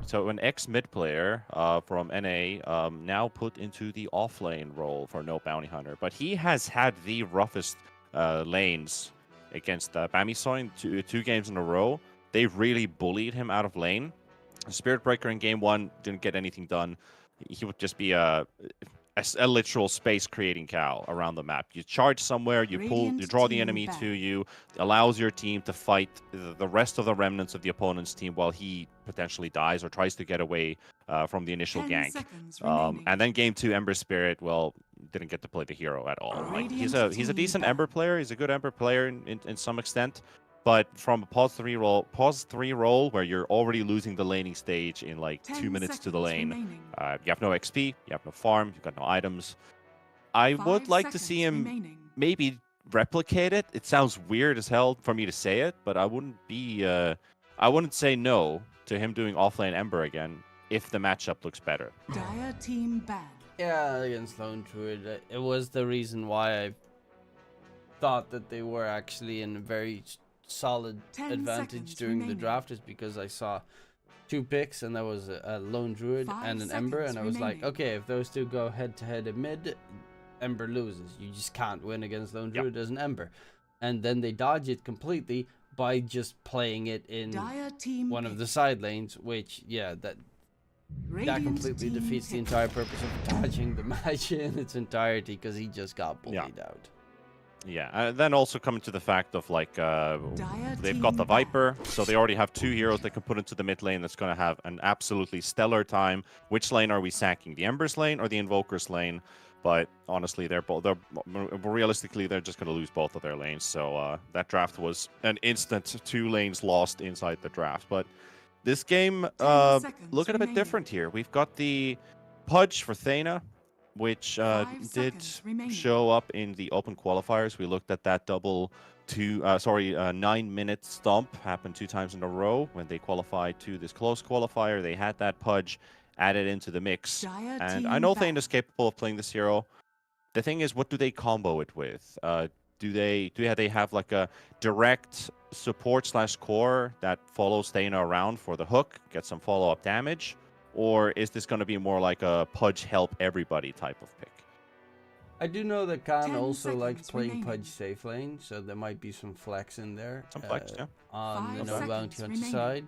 So an ex-mid player from NA now put into the off-lane role for No Bounty Hunter. But he has had the roughest lanes against Bamisoy two games in a row. They really bullied him out of lane. Spirit Breaker in game 1 didn't get anything done. He would just be a literal space creating cow around the map. You charge somewhere, you pull, you Radiant draw the team enemy back. to you, allows your team to fight the rest of the remnants of the opponent's team while he potentially dies or tries to get away from the initial 10 gank. seconds remaining. And then game 2, Ember Spirit, well, didn't get to play the hero at all. Like, he's a Radiant decent team Ember back. player. He's a good Ember player in some extent. But from a pause 3 role where you're already losing the laning stage in like 10 2 minutes to the seconds lane, remaining. you have no XP, you have no farm, you've got no items. I 5 would like to see seconds him remaining. maybe replicate it. It sounds weird as hell for me to say it, but I wouldn't say no to him doing offlane Ember again if the matchup looks better. Dire team ban. Yeah, against Lone Druid, it was the reason why I thought that they were actually in a very solid 10 advantage seconds during the remaining. draft, is because I saw 2 picks, and there was a Lone Druid 5 and an Ember, seconds and I was like, remaining. okay, if those two go head to head in mid, Ember loses. You just can't win against Lone Yep. Druid as an Ember. And then they dodge it completely by just playing it in Dire team one of pick. the side lanes, which, yeah, that Radiant completely team defeats the pick. entire purpose of dodging the match in its entirety, because he just got bullied out. Yeah, and then also coming to the fact of like they've got the team Viper, so they already have 2 heroes they can put into the mid lane that's going to have an absolutely stellar time. Which lane are we sacking? The Ember's lane or the Invoker's lane? But honestly, they're realistically they're just going to lose both of their lanes. So that draft was an instant 2 lanes lost inside the draft. But this game 10 seconds looking a bit remaining. different here. We've got the Pudge for Thena, which 5 did seconds remaining. show up in the open qualifiers. We looked at that 9-minute stomp happen 2 times in a row when they qualified to this close qualifier. They had that Pudge added into the mix, Dire and team I know back. Thane is capable of playing this hero. The thing is, what do they combo it with? Do they have like a direct support / core that follows Thane around for the hook, get some follow-up damage? Or is this going to be more like a Pudge help everybody type of pick? I do know that Khan 10 also likes seconds playing remaining. Pudge safe lane, so there might be some flex in there. Some flex, yeah. On the 5 no seconds bounty hunter remaining. side.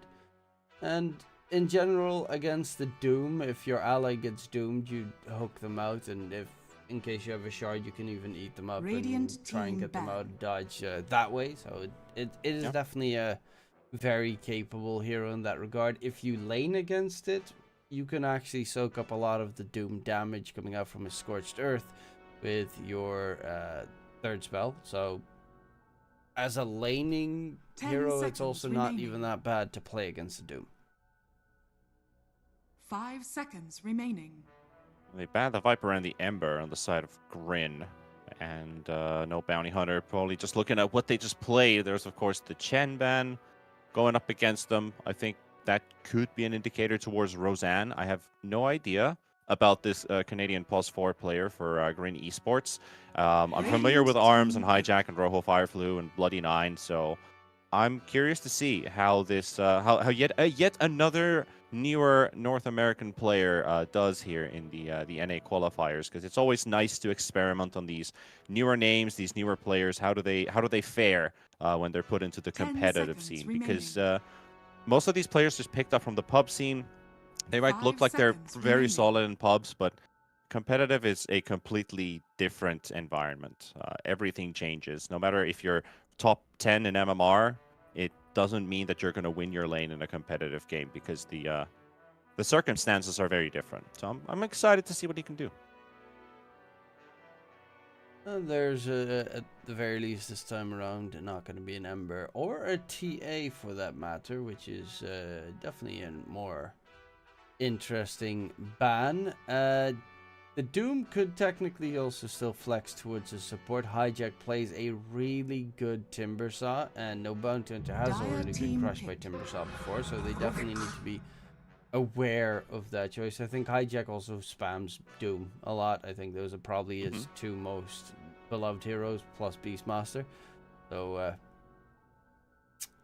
And in general, against the Doom, if your ally gets doomed, you hook them out, and if in case you have a shard, you can even eat them up Radiant and try and team get them ban. out of dodge that way. So it is Yeah. definitely a very capable hero in that regard. If you lane against it, you can actually soak up a lot of the Doom damage coming out from a Scorched Earth with your 3rd spell. So as a laning 10 hero, it's seconds also not remaining. even that bad to play against the Doom. 5 seconds remaining. They ban the Viper and the Ember on the side of Grin. And no Bounty Hunter, probably just looking at what they just played. There's, of course, the Chen ban going up against them. I think that could be an indicator towards Roseanne. I have no idea about this Canadian Pulse 4 player for Grin Esports. I'm familiar with ARMS and Hijack and Rojo Fireflu and Bloody Nine, so I'm curious to see how this, how yet another newer North American player does here in the NA qualifiers, because it's always nice to experiment on these newer names, these newer players. How do they fare when they're put into the 10 competitive seconds scene? remaining. Because most of these players just picked up from the pub scene. They might 5 look like they're seconds very remaining. solid in pubs, but competitive is a completely different environment. Everything changes. No matter if you're top 10 in MMR, it doesn't mean that you're going to win your lane in a competitive game, because the circumstances are very different. So I'm excited to see what he can do. There's at the very least this time around not going to be an Ember or a TA for that matter, which is definitely a more interesting ban. The Doom could technically also still flex towards his support. Hijack plays a really good Timbersaw, and no Bounty Hunter has Dire already been team crushed by pick. Timbersaw before, so they definitely need to be aware of that choice. I think Hijack also spams Doom a lot. I think those are probably his 2 most beloved heroes, plus Beastmaster. So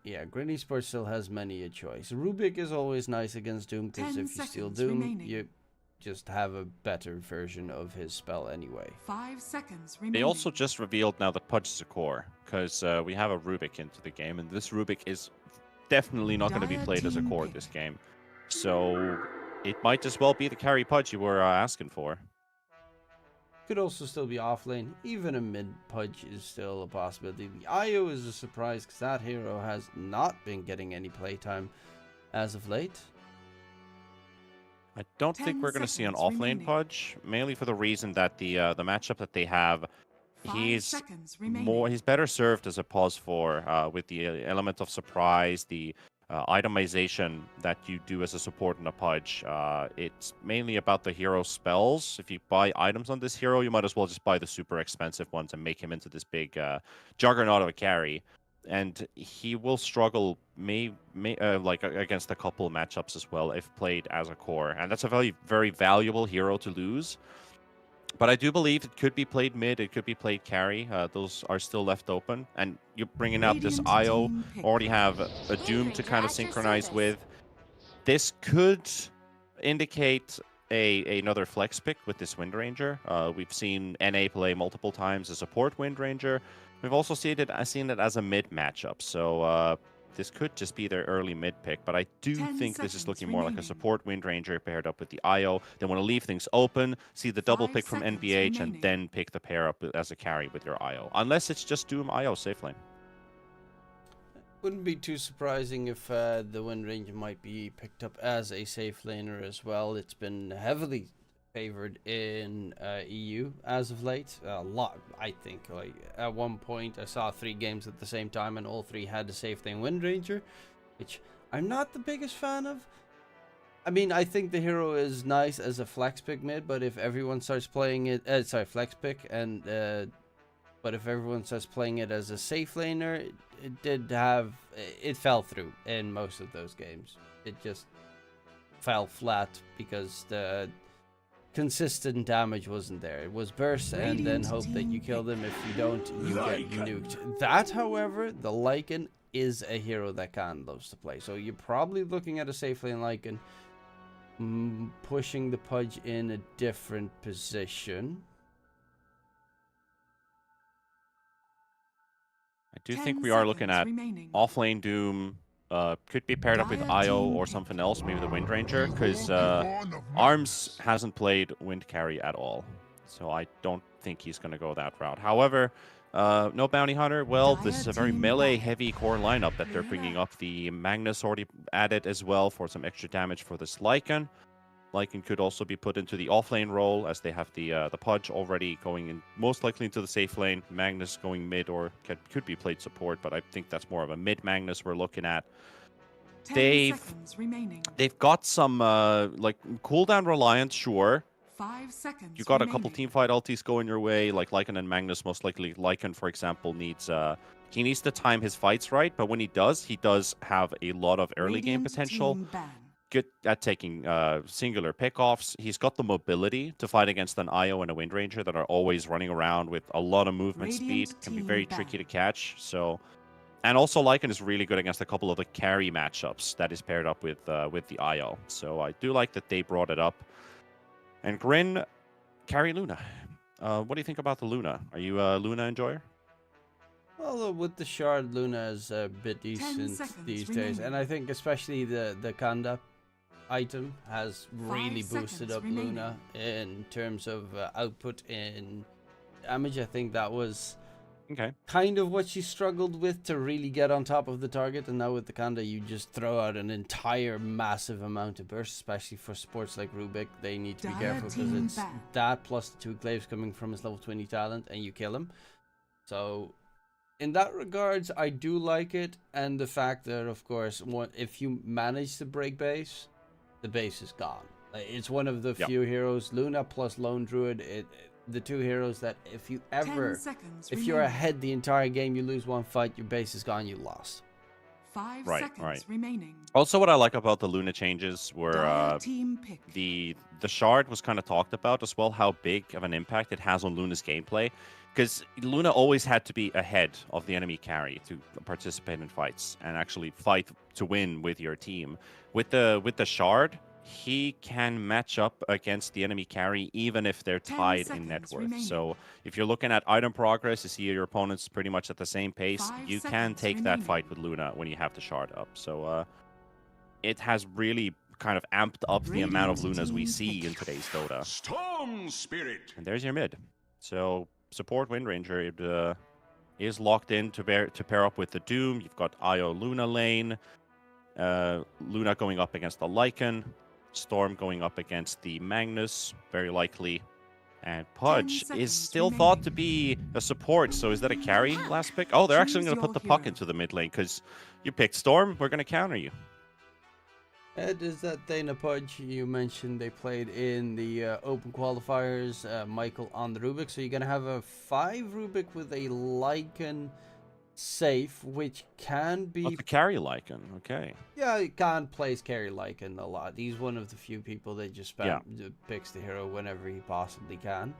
yeah, Grin Esports still has many a choice. Rubik is always nice against Doom, because 10 if you steal seconds Doom, remaining. you just have a better version of his spell anyway. 5 seconds remaining. They also just revealed now that Pudge is a core, because we have a Rubik into the game, and this Rubik is definitely not going to be Dire played as a team core pick. this game. So it might as well be the carry Pudge you were asking for. Could also still be off lane. Even a mid pudge is still a possibility. The IO is a surprise because that hero has not been getting any playtime as of late. I don't think 10 we're going to see an seconds off lane remaining. pudge, mainly for the reason that the matchup that they have, 5 he's seconds remaining. he's better served as a pause for with the element of surprise, the itemization that you do as a support in a pudge. It's mainly about the hero spells. If you buy items on this hero, you might as well just buy the super expensive ones and make him into this big juggernaut of a carry. And he will struggle like against a couple matchups as well if played as a core. And that's a very, very valuable hero to lose. But I do believe it could be played mid, it could be played carry. Those are still left open. And you're bringing out this Radiant IO, team pick. already have a Doom to kind of synchronize with. This could indicate another flex pick with this Wind Ranger. We've seen NA play multiple times as support Wind Ranger. We've also seen it as a mid matchup. So this could just be their early mid pick, but I do 10 think this is seconds looking more like a remaining. support Wind Ranger paired up with the IO. They want to leave things open, see the double 5 pick from seconds NBH, and remaining. then pick the pair up as a carry with your IO. Unless it's just Doom IO safe lane. Wouldn't be too surprising if the Wind Ranger might be picked up as a safe laner as well. It's been heavily favored in EU as of late. A lot, I think. Like at one point, I saw 3 games at the same time, and all 3 had the safe lane Wind Ranger, which I'm not the biggest fan of. I mean, I think the hero is nice as a flex pick mid, but if everyone starts playing it, flex pick, and but if everyone starts playing it as a safe laner, it fell through in most of those games. It just fell flat because the consistent damage wasn't there. It was burst and then hope that you kill them. If you don't, you get nuked. That, however, the Lycan is a hero that can loves to play. So you're probably looking at a safe lane Lycan, pushing the pudge in a different position. I do 10 think we are looking seconds at remaining. offlane Doom. Could be paired up with Dire IO team or pick. something else, maybe the Wind Ranger, because Arms hasn't played Wind Carry at all. So I don't think he's going to go that route. However, no Bounty Hunter. Well, this is a very Dire team melee-heavy core lineup that they're bringing up. The Magnus already added as well for some extra damage for this Lycan. Lycan could also be put into the offlane role as they have the Pudge already going in, most likely into the safe lane. Magnus going mid or could be played support, but I think that's more of a mid Magnus we're looking at. 10 seconds remaining. They've got some like cooldown reliance, sure. 5 seconds You got a remaining. couple teamfight ultis going your way, like Lycan and Magnus. Most likely, Lycan, for example, needs to time his fights right. But when he does have a lot of early game Radiant potential. team ban. Good at taking singular pickoffs. He's got the mobility to fight against an IO and a Wind Ranger that are always running around with a lot of movement Radiant speed. Can be team very ban. tricky to catch. So, and also Lycan is really good against a couple of the carry matchups that is paired up with the IO. So I do like that they brought it up. And Grin, carry Luna. What do you think about the Luna? Are you a Luna enjoyer? Well, with the shard, Luna is a bit 10 decent seconds these days, remaining. and I think especially the Kanda item has really 5 boosted seconds up remaining. Luna in terms of output in damage. I think that was Okay. kind of what she struggled with to really get on top of the target, and now with the Kanda you just throw out an entire massive amount of burst, especially for sports like Rubik. They need to be Dire careful because team it's ban. that plus the 2 glaives coming from his level 20 talent and you kill him. So in that regards, I do like it, and the fact that, of course, if you manage to break base, the base is gone. It's one of the Yep. few heroes, Luna plus Lone Druid, the 2 heroes that if you 10 ever, seconds if you're remaining. ahead the entire game, you lose one fight, your base is gone, you lost. 5 Right, seconds right. remaining. Also, what I like about the Luna changes were Dire team pick. the shard was kind of talked about as well, how big of an impact it has on Luna's gameplay. Because Luna always had to be ahead of the enemy carry to participate in fights and actually fight to win with your team. With the shard, he can match up against the enemy carry even if they're 10 tied in seconds net worth. remaining. So if you're looking at item progress, you see your opponent's pretty much at the same pace. 5 You can seconds take that remaining. fight with Luna when you have the shard up. So it has really kind of amped up the amount of Radiant Lunas we team see pick. in today's Dota. Storm Spirit. And there's your mid. So support Wind Ranger is locked in to pair up with the Doom. You've got Io Luna lane, Luna going up against the Lycan, Storm going up against the Magnus, very likely. And Pudge is still thought to be a support, so is that a carry last pick? Oh, they're actually going to put the puck into the mid lane, because you picked Storm, we're going to counter you. Ed, is that Dana Pudge you mentioned they played in the open qualifiers, Michael on the Rubik, so you're going to have a 5 Rubik with a Lycan safe, which can be... Oh, the carry Lycan, okay. Yeah, he can't place carry Lycan a lot. He's one of the few people that just picks the hero whenever he possibly can.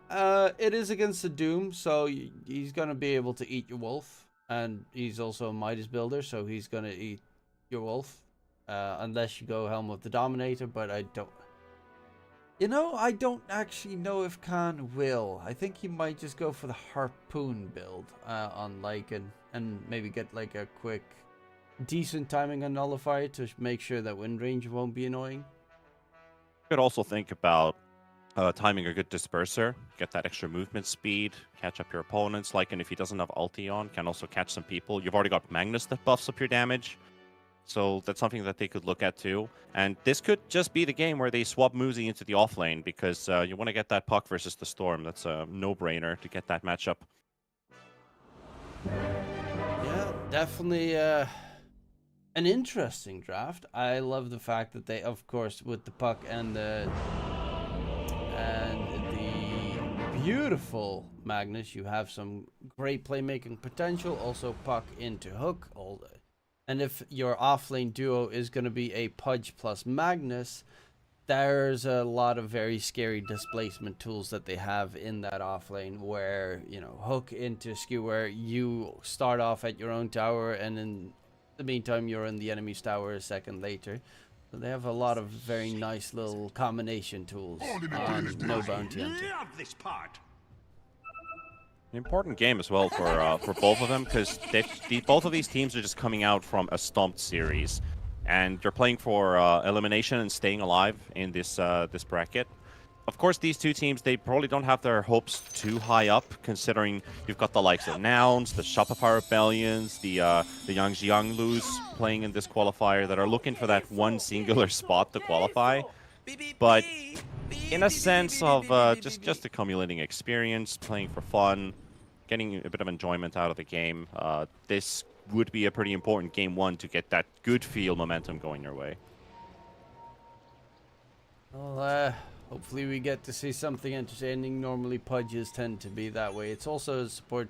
It is against the Doom, so he's going to be able to eat your wolf, and he's also a Midas builder, so he's going to eat your wolf. Unless you go Helm of the Dominator, but I don't... You know, I don't actually know if Khan will. I think he might just go for the Harpoon build on Lycan, and maybe get like a quick, decent timing on Nullifier to make sure that Wind Ranger won't be annoying. You could also think about timing a good disperser, get that extra movement speed, catch up your opponents. Lycan, if he doesn't have ulti on, can also catch some people. You've already got Magnus that buffs up your damage. So that's something that they could look at too. And this could just be the game where they swap Muzi into the off lane, because you want to get that puck versus the Storm. That's a no-brainer to get that matchup. Yeah, definitely an interesting draft. I love the fact that they, of course, with the puck and the beautiful Magnus, you have some great playmaking potential. Also puck into hook. And if your offlane duo is going to be a Pudge plus Magnus, there's a lot of very scary displacement tools that they have in that offlane, where, you know, hook into skewer, you start off at your own tower, and in the meantime you're in the enemy's tower a second later. So they have a lot of very nice little combination tools on No Bounty Hunter. An important game as well for both of them, because both of these teams are just coming out from a stomped series, and they're playing for elimination and staying alive in this bracket. Of course, these two teams, they probably don't have their hopes too high up, considering you've got the likes of Nouns, the Shopify Rebellions, the Yang Jianglus playing in this qualifier that are looking for that one singular spot to qualify. But in a sense of just accumulating experience, playing for fun, getting a bit of enjoyment out of the game, this would be a pretty important game one to get that good feel momentum going your way. Well, hopefully we get to see something entertaining. Normally Pudges tend to be that way. It's also a support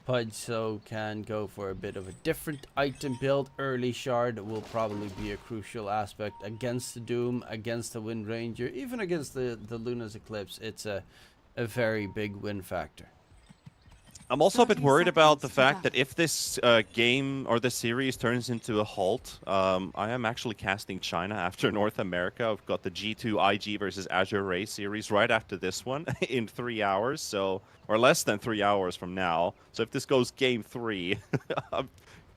Pudge, so can go for a bit of a different item build. Early shard will probably be a crucial aspect against the Doom, against the Wind Ranger, even against the Luna's Eclipse. It's a very big win factor. I'm also a bit worried about the fact that if this game or this series turns into a halt, I am actually casting China after North America. I've got the G2 IG versus Azure Ray series right after this one in 3 hours, so, or less than 3 hours from now. So if this goes game 3, I'm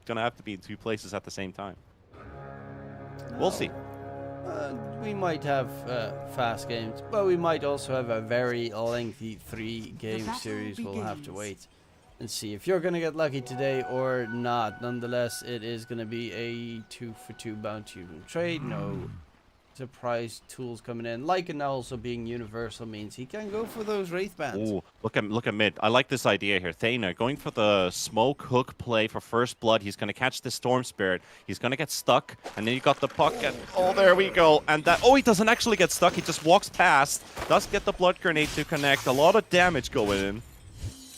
gonna have to be in 2 places at the same time. We'll see. We might have fast games, but we might also have a very lengthy 3-game series. We'll have to wait and see if you're going to get lucky today or not. Nonetheless, it is going to be a 2-for-2 bounty trade. No surprise tools coming in. Lycan now also being universal means he can go for those Wraith Bands. Ooh, look at mid. I like this idea here. Thana going for the smoke hook play for first blood. He's going to catch the Storm Spirit. He's going to get stuck, and then you got the puck, and oh, there we go. And that, oh, he doesn't actually get stuck. He just walks past. Does get the blood grenade to connect. A lot of damage going in.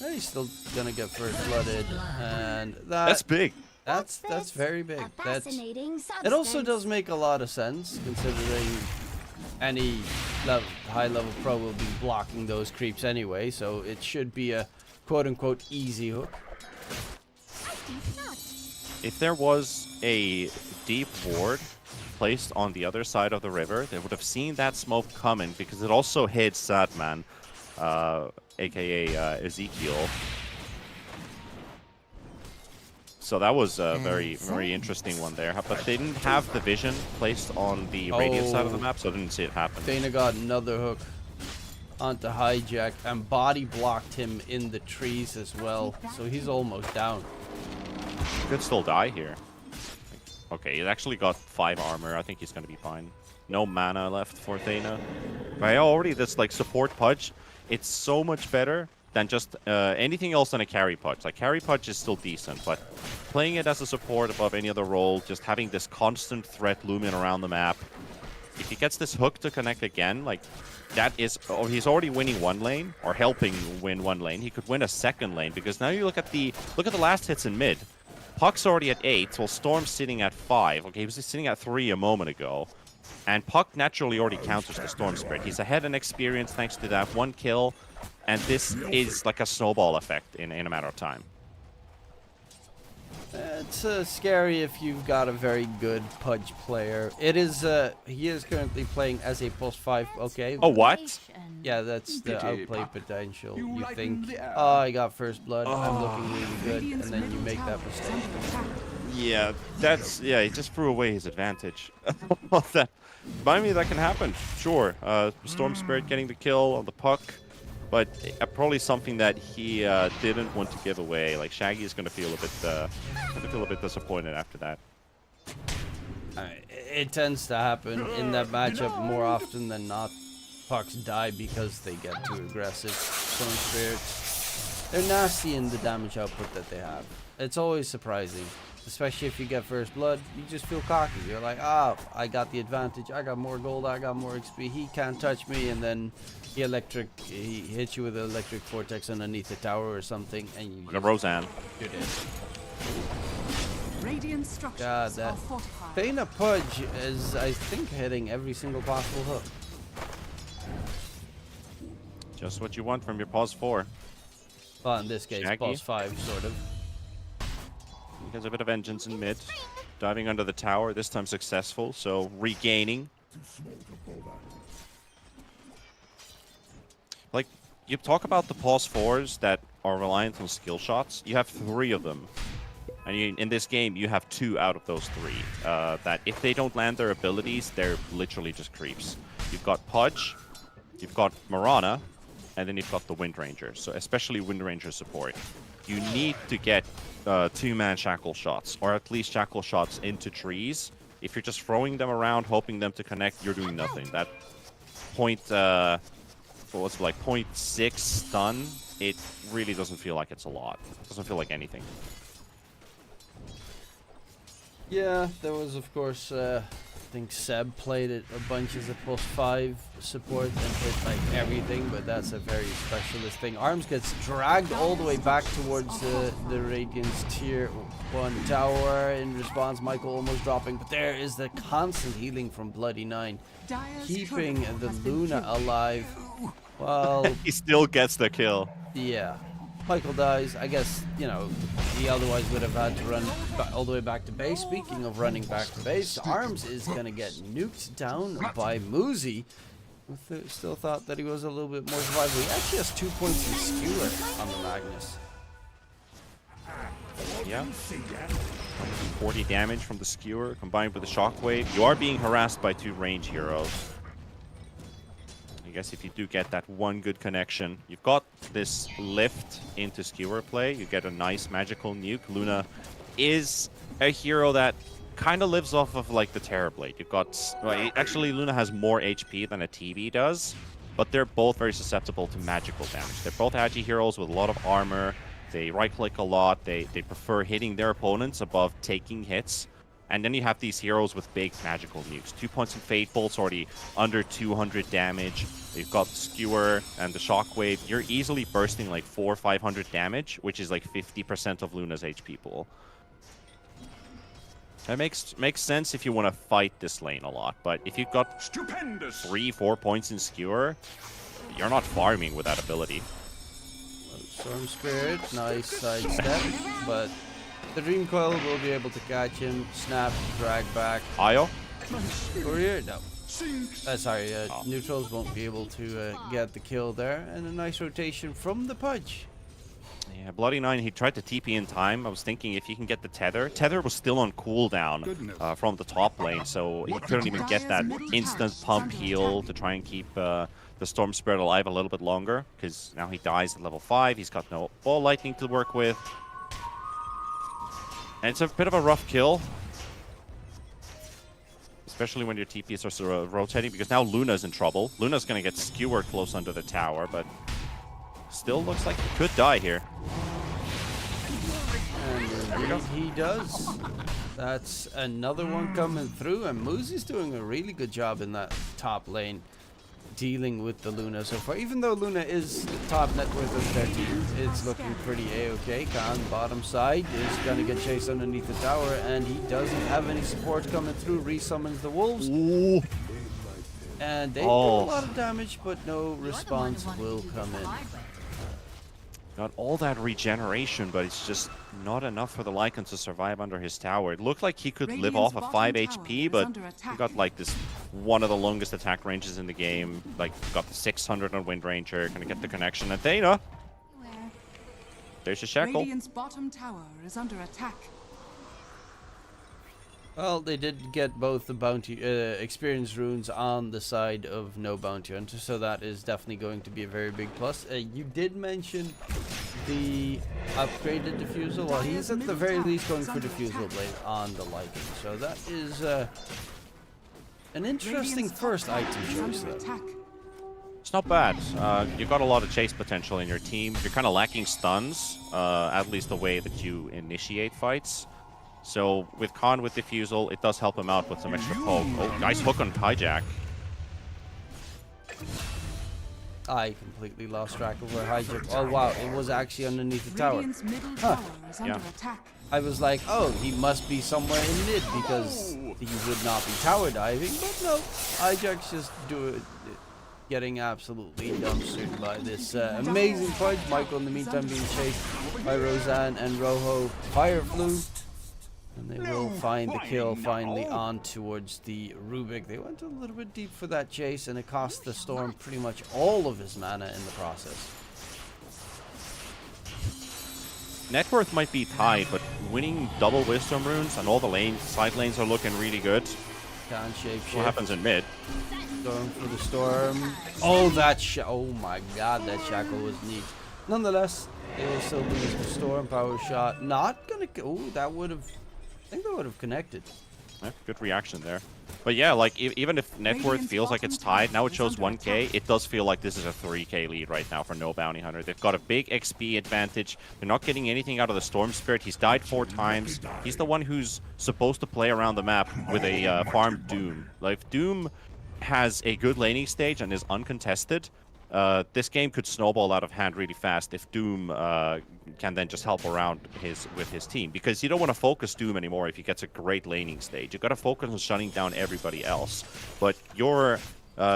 Yeah, he's still going to get first blooded, and that's big. That's very big. It also does make a lot of sense, considering any high-level pro will be blocking those creeps anyway, so it should be a quote-unquote easy hook. If there was a deep ward placed on the other side of the river, they would have seen that smoke coming, because it also hit Sadman, aka Ezekiel. So that was a very interesting one there. But they didn't have the vision placed on the radiant side of the map, so I didn't see it happen. Dana got another hook. onto Hijack and body blocked him in the trees as well. So he's almost down. Could still die here. Okay, he's actually got 5 armor. I think he's gonna be fine. No mana left for Thena. But already this like support Pudge, it's so much better than just anything else than a carry Pudge. Like carry Pudge is still decent, but playing it as a support above any other role, just having this constant threat looming around the map. If he gets this hook to connect again, like that is, oh, he's already winning one lane or helping win one lane. He could win a second lane because now you look at the last hits in mid. Puck's already at 8, while Storm's sitting at 5. Okay, he was sitting at 3 a moment ago. And Puck naturally already counters the Storm Spirit. He's ahead in experience thanks to that 1 kill. And this is like a snowball effect in a matter of time. It's scary if you've got a very good Pudge player. It is, he is currently playing as a +5. Okay. Oh, what? Yeah, that's the outplay potential. You think, oh, I got first blood, I'm looking really good, and then you make that mistake. Yeah, he just threw away his advantage. By me, that can happen. Sure, Storm Spirit getting the kill on the Puck, but probably something that he didn't want to give away. Like Shaggy is going to feel a bit disappointed after that. It tends to happen in that matchup more often than not. Pucks die because they get too aggressive. Storm Spirits, they're nasty in the damage output that they have. It's always surprising, especially if you get first blood. You just feel cocky. You're like, ah, I got the advantage. I got more gold. I got more XP. He can't touch me. And then he hits you with an electric vortex underneath the tower or something, and you. Like a Roseanne. You're dead. Radiant structures God, that are fortified. Thena Pudge is, I think, hitting every single possible hook. Just what you want from your +4. Well, in this case, Shaggy. +5, sort of. He has a bit of vengeance in mid. Diving under the tower, this time successful, so regaining. Like, you talk about the +4s that are reliant on skill shots. You have 3 of them. And in this game, you have 2 out of those 3. That if they don't land their abilities, they're literally just creeps. You've got Pudge, you've got Marana, and then you've got the Wind Ranger. So especially Wind Ranger support. You need to get 2-man shackle shots, or at least shackle shots into trees. If you're just throwing them around, hoping them to connect, you're doing nothing. That what's it like 0.6 stun, it really doesn't feel like it's a lot. It doesn't feel like anything. Yeah, there was, of course, I think Seb played it a bunch as a +5 support and hit like everything, but that's a very specialist thing. Arms gets dragged all the way back towards the Radiant's tier 1 tower. In response, Michael almost dropping, but there is the constant healing from Bloody 9, keeping the Luna alive. Well, he still gets the kill. yeah. Michael dies. I guess, you know, he otherwise would have had to run all the way back to base. Speaking of running back to base, Arms is going to get nuked down by Muzi. Still thought that he was a little bit more survivable. He actually has 2 points in skewer on the Magnus. Yeah. 40 damage from the skewer combined with the shockwave. You are being harassed by 2 range heroes. I guess if you do get that one good connection, you've got this lift into skewer play. You get a nice magical nuke. Luna is a hero that kind of lives off of like the Terrorblade. You've got, well, actually Luna has more HP than a TV does, but they're both very susceptible to magical damage. They're both agi heroes with a lot of armor. They right click a lot. They prefer hitting their opponents above taking hits. And then you have these heroes with big magical nukes. 2 points in Fate Bolt's already under 200 damage. You've got the Skewer and the Shockwave. You're easily bursting like 400 or 500 damage, which is like 50% of Luna's HP pool. That makes sense if you want to fight this lane a lot. But if you've got 3-4 points in Skewer, you're not farming with that ability. Storm Spirit, nice sidestep, but the Dream Coil will be able to catch him, snap, drag back. Io? Courier? No. Neutrals won't be able to get the kill there, and a nice rotation from the Pudge. Yeah, Bloody 9, he tried to TP in time. I was thinking if he can get the Tether. Tether was still on cooldown from the top lane, so he couldn't even get that instant pump heal to try and keep the Storm Spirit alive a little bit longer, because now he dies at level 5. He's got no ball lightning to work with. And it's a bit of a rough kill. Especially when your TPs are sort of rotating, because now Luna's in trouble. Luna's going to get skewered close under the tower, but still looks like he could die here. And indeed he does. That's another one coming through, and Moosey's doing a really good job in that top lane, dealing with the Luna so far. Even though Luna is the top net worth of their team, it's looking pretty a-okay. Khan, bottom side, is going to get chased underneath the tower, and he doesn't have any support coming through. Resummons the wolves. Ooh. And they do a lot of damage, but no response will come in. Got all that regeneration, but it's just not enough for the Lycan to survive under his tower. It looked like he could live off of 5 HP, but he got like this one of the longest attack ranges in the game. Like, got the 600 on Wind Ranger, gonna get the connection. And Thena, there's a shackle. Radiant's bottom tower is under attack. Well, they did get both the bounty experience runes on the side of no bounty hunter, so that is definitely going to be a very big plus. You did mention the upgraded diffusal. Well, he's at the very least going for diffusal blade on the Lycan, so that is an interesting first item choice though. It's not bad. You've got a lot of chase potential in your team. You're kind of lacking stuns, at least the way that you initiate fights. So with Khan with Diffusal, it does help him out with some extra poke. Oh, nice hook on Hijack. I completely lost track of where Hijack... Oh wow, it was actually underneath the tower. Yeah. I was like, oh, he must be somewhere in mid because he would not be tower diving. But no, Hijack's just getting absolutely dumpstered by this amazing fight. Michael in the meantime being chased by Roseanne and Rojo. Fire flew. And they will find the kill finally on towards the Rubik. They went a little bit deep for that chase, and it cost the Storm pretty much all of his mana in the process. Net worth might be tied, but winning double Wisdom runes and all the side lanes are looking really good. Can't shape What happens in mid? Going for the Storm. Oh, that oh my god, that shackle was neat. Nonetheless, they will still lose the Storm power shot. Not gonna... Oh, that would have... I think they would have connected. Yeah, good reaction there. But yeah, like even if net worth feels like it's tied, now it shows 1k. It does feel like this is a 3k lead right now for no bounty hunter. They've got a big XP advantage. They're not getting anything out of the Storm Spirit. He's died 4 times. He's the one who's supposed to play around the map with a farm Doom. Like if Doom has a good laning stage and is uncontested, this game could snowball out of hand really fast if Doom can then just help around with his team. Because you don't want to focus Doom anymore if he gets a great laning stage. You've got to focus on shutting down everybody else. But your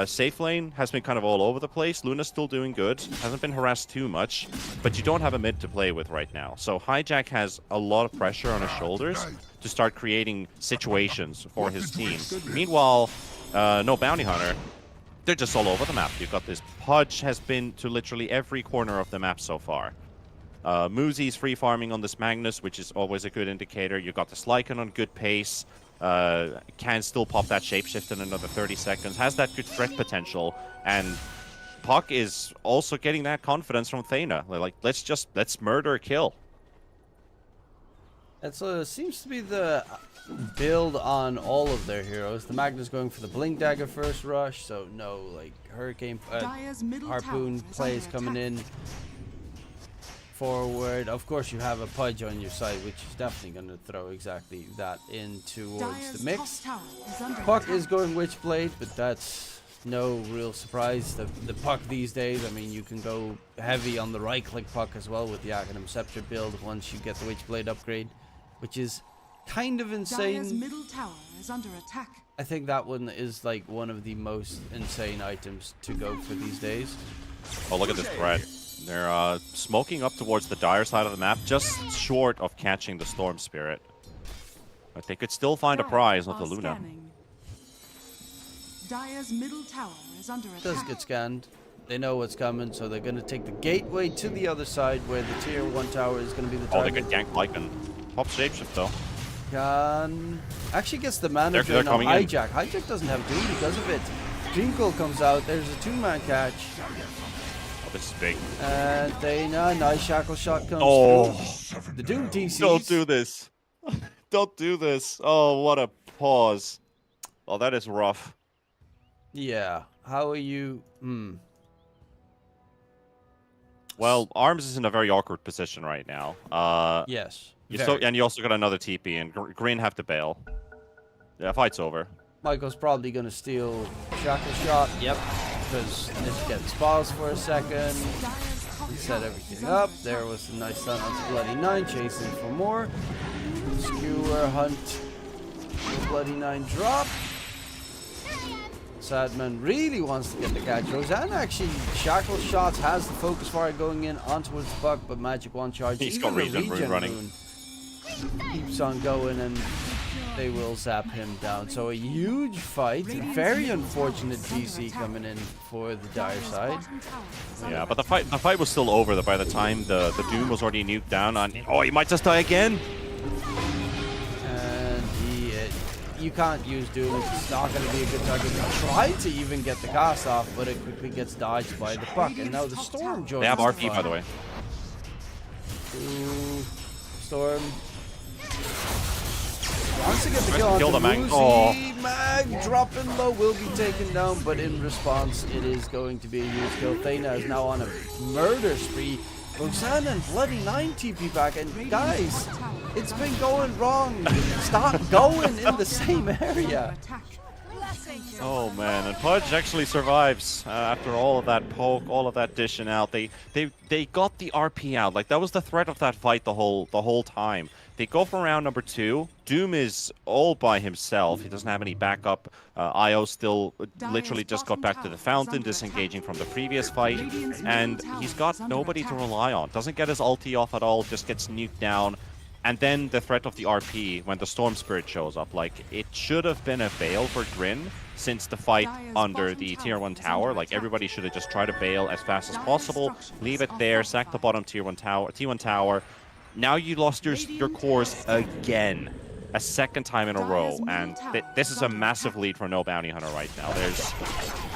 safe lane has been kind of all over the place. Luna's still doing good. Hasn't been harassed too much. But you don't have a mid to play with right now. So Hijack has a lot of pressure on his shoulders to start creating situations for his team. Meanwhile, no bounty hunter, they're just all over the map. You've got this Pudge has been to literally every corner of the map so far. Moosey's free farming on this Magnus, which is always a good indicator. You've got this Lycan on good pace. Can still pop that shapeshift in another 30 seconds. Has that good threat potential. And Puck is also getting that confidence from Thena. Like, let's murder kill. That seems to be the build on all of their heroes. The Magnus going for the Blink Dagger first rush, so no, like, Hurricane, Harpoon plays coming in forward. Of course, you have a Pudge on your side, which is definitely going to throw exactly that in towards the mix. Puck is going Witchblade, but that's no real surprise. The Puck these days, I mean, you can go heavy on the right-click Puck as well with the Aghanim Scepter build once you get the Witchblade upgrade, which is kind of insane. Middle tower is under attack. I think that one is like one of the most insane items to go for these days. Oh, look at this threat. They're smoking up towards the dire side of the map, just short of catching the Storm Spirit. But they could still find a prize with the Luna. Dire's middle tower is under attack. Does get scanned. They know what's coming, so they're going to take the gateway to the other side where the tier 1 tower is going to be the target. Oh, they could gank Lycan. Pop shapeshift though. Actually gets the mana drain on Hijack. Hijack doesn't have Doom because of it. Dreamcool comes out. There's a 2-man catch. Oh, this is big. And Dana, nice shackle shot comes through. The Doom DCs. Don't do this. Don't do this. Oh, what a pause. Oh, that is rough. Yeah. How are you? Well, Arms is in a very awkward position right now. Yes. And you also got another TP, and Green have to bail. Yeah, fight's over. Michael's probably going to steal shackle shot. Yep. Because this gets paused for a second. He set everything up. There was a nice stun onto Bloody Nine, chasing for more. Skewer hunt. Bloody Nine drop. Sadman really wants to get the catch. Rosanna actually shackle shots, has the focus fire going in on towards the buck, but Magic one charge. He's even got regen running. Rune keeps on going, and they will zap him down. So a huge fight. Very unfortunate GC coming in for the Dire side. Yeah, but the fight was still over by the time the Doom was already nuked down on. Oh, he might just die again. And you can't use Doom. It's not going to be a good target. Try to even get the cast off, but it quickly gets dodged by the puck. And now the Storm joins. They have RP, the by the way. Ooh, Storm wants to get the kill on the the Mag. Oh. Mag dropping low, will be taken down, but in response, it is going to be a huge kill. Thana is now on a murder spree. Roxanne and Bloody Nine TP back, and guys, it's been going wrong. Stop going in the same area. Oh man, and Pudge actually survives after all of that poke, all of that dishing out. They got the RP out. Like, that was the threat of that fight the whole time. They go for round number 2. Doom is all by himself. He doesn't have any backup. Io still literally just got back to the fountain, disengaging from the previous fight, and he's got nobody to rely on. Doesn't get his ulti off at all, just gets nuked down. And then the threat of the RP when the Storm Spirit shows up. Like, it should have been a bail for Grin since the fight under the tier 1 tower. Like, everybody should have just tried to bail as fast as possible, leave it there, sack the bottom tier 1 tower. Now you lost your cores again, a second time in a row, and this is a massive lead for No Bounty Hunter right now. There's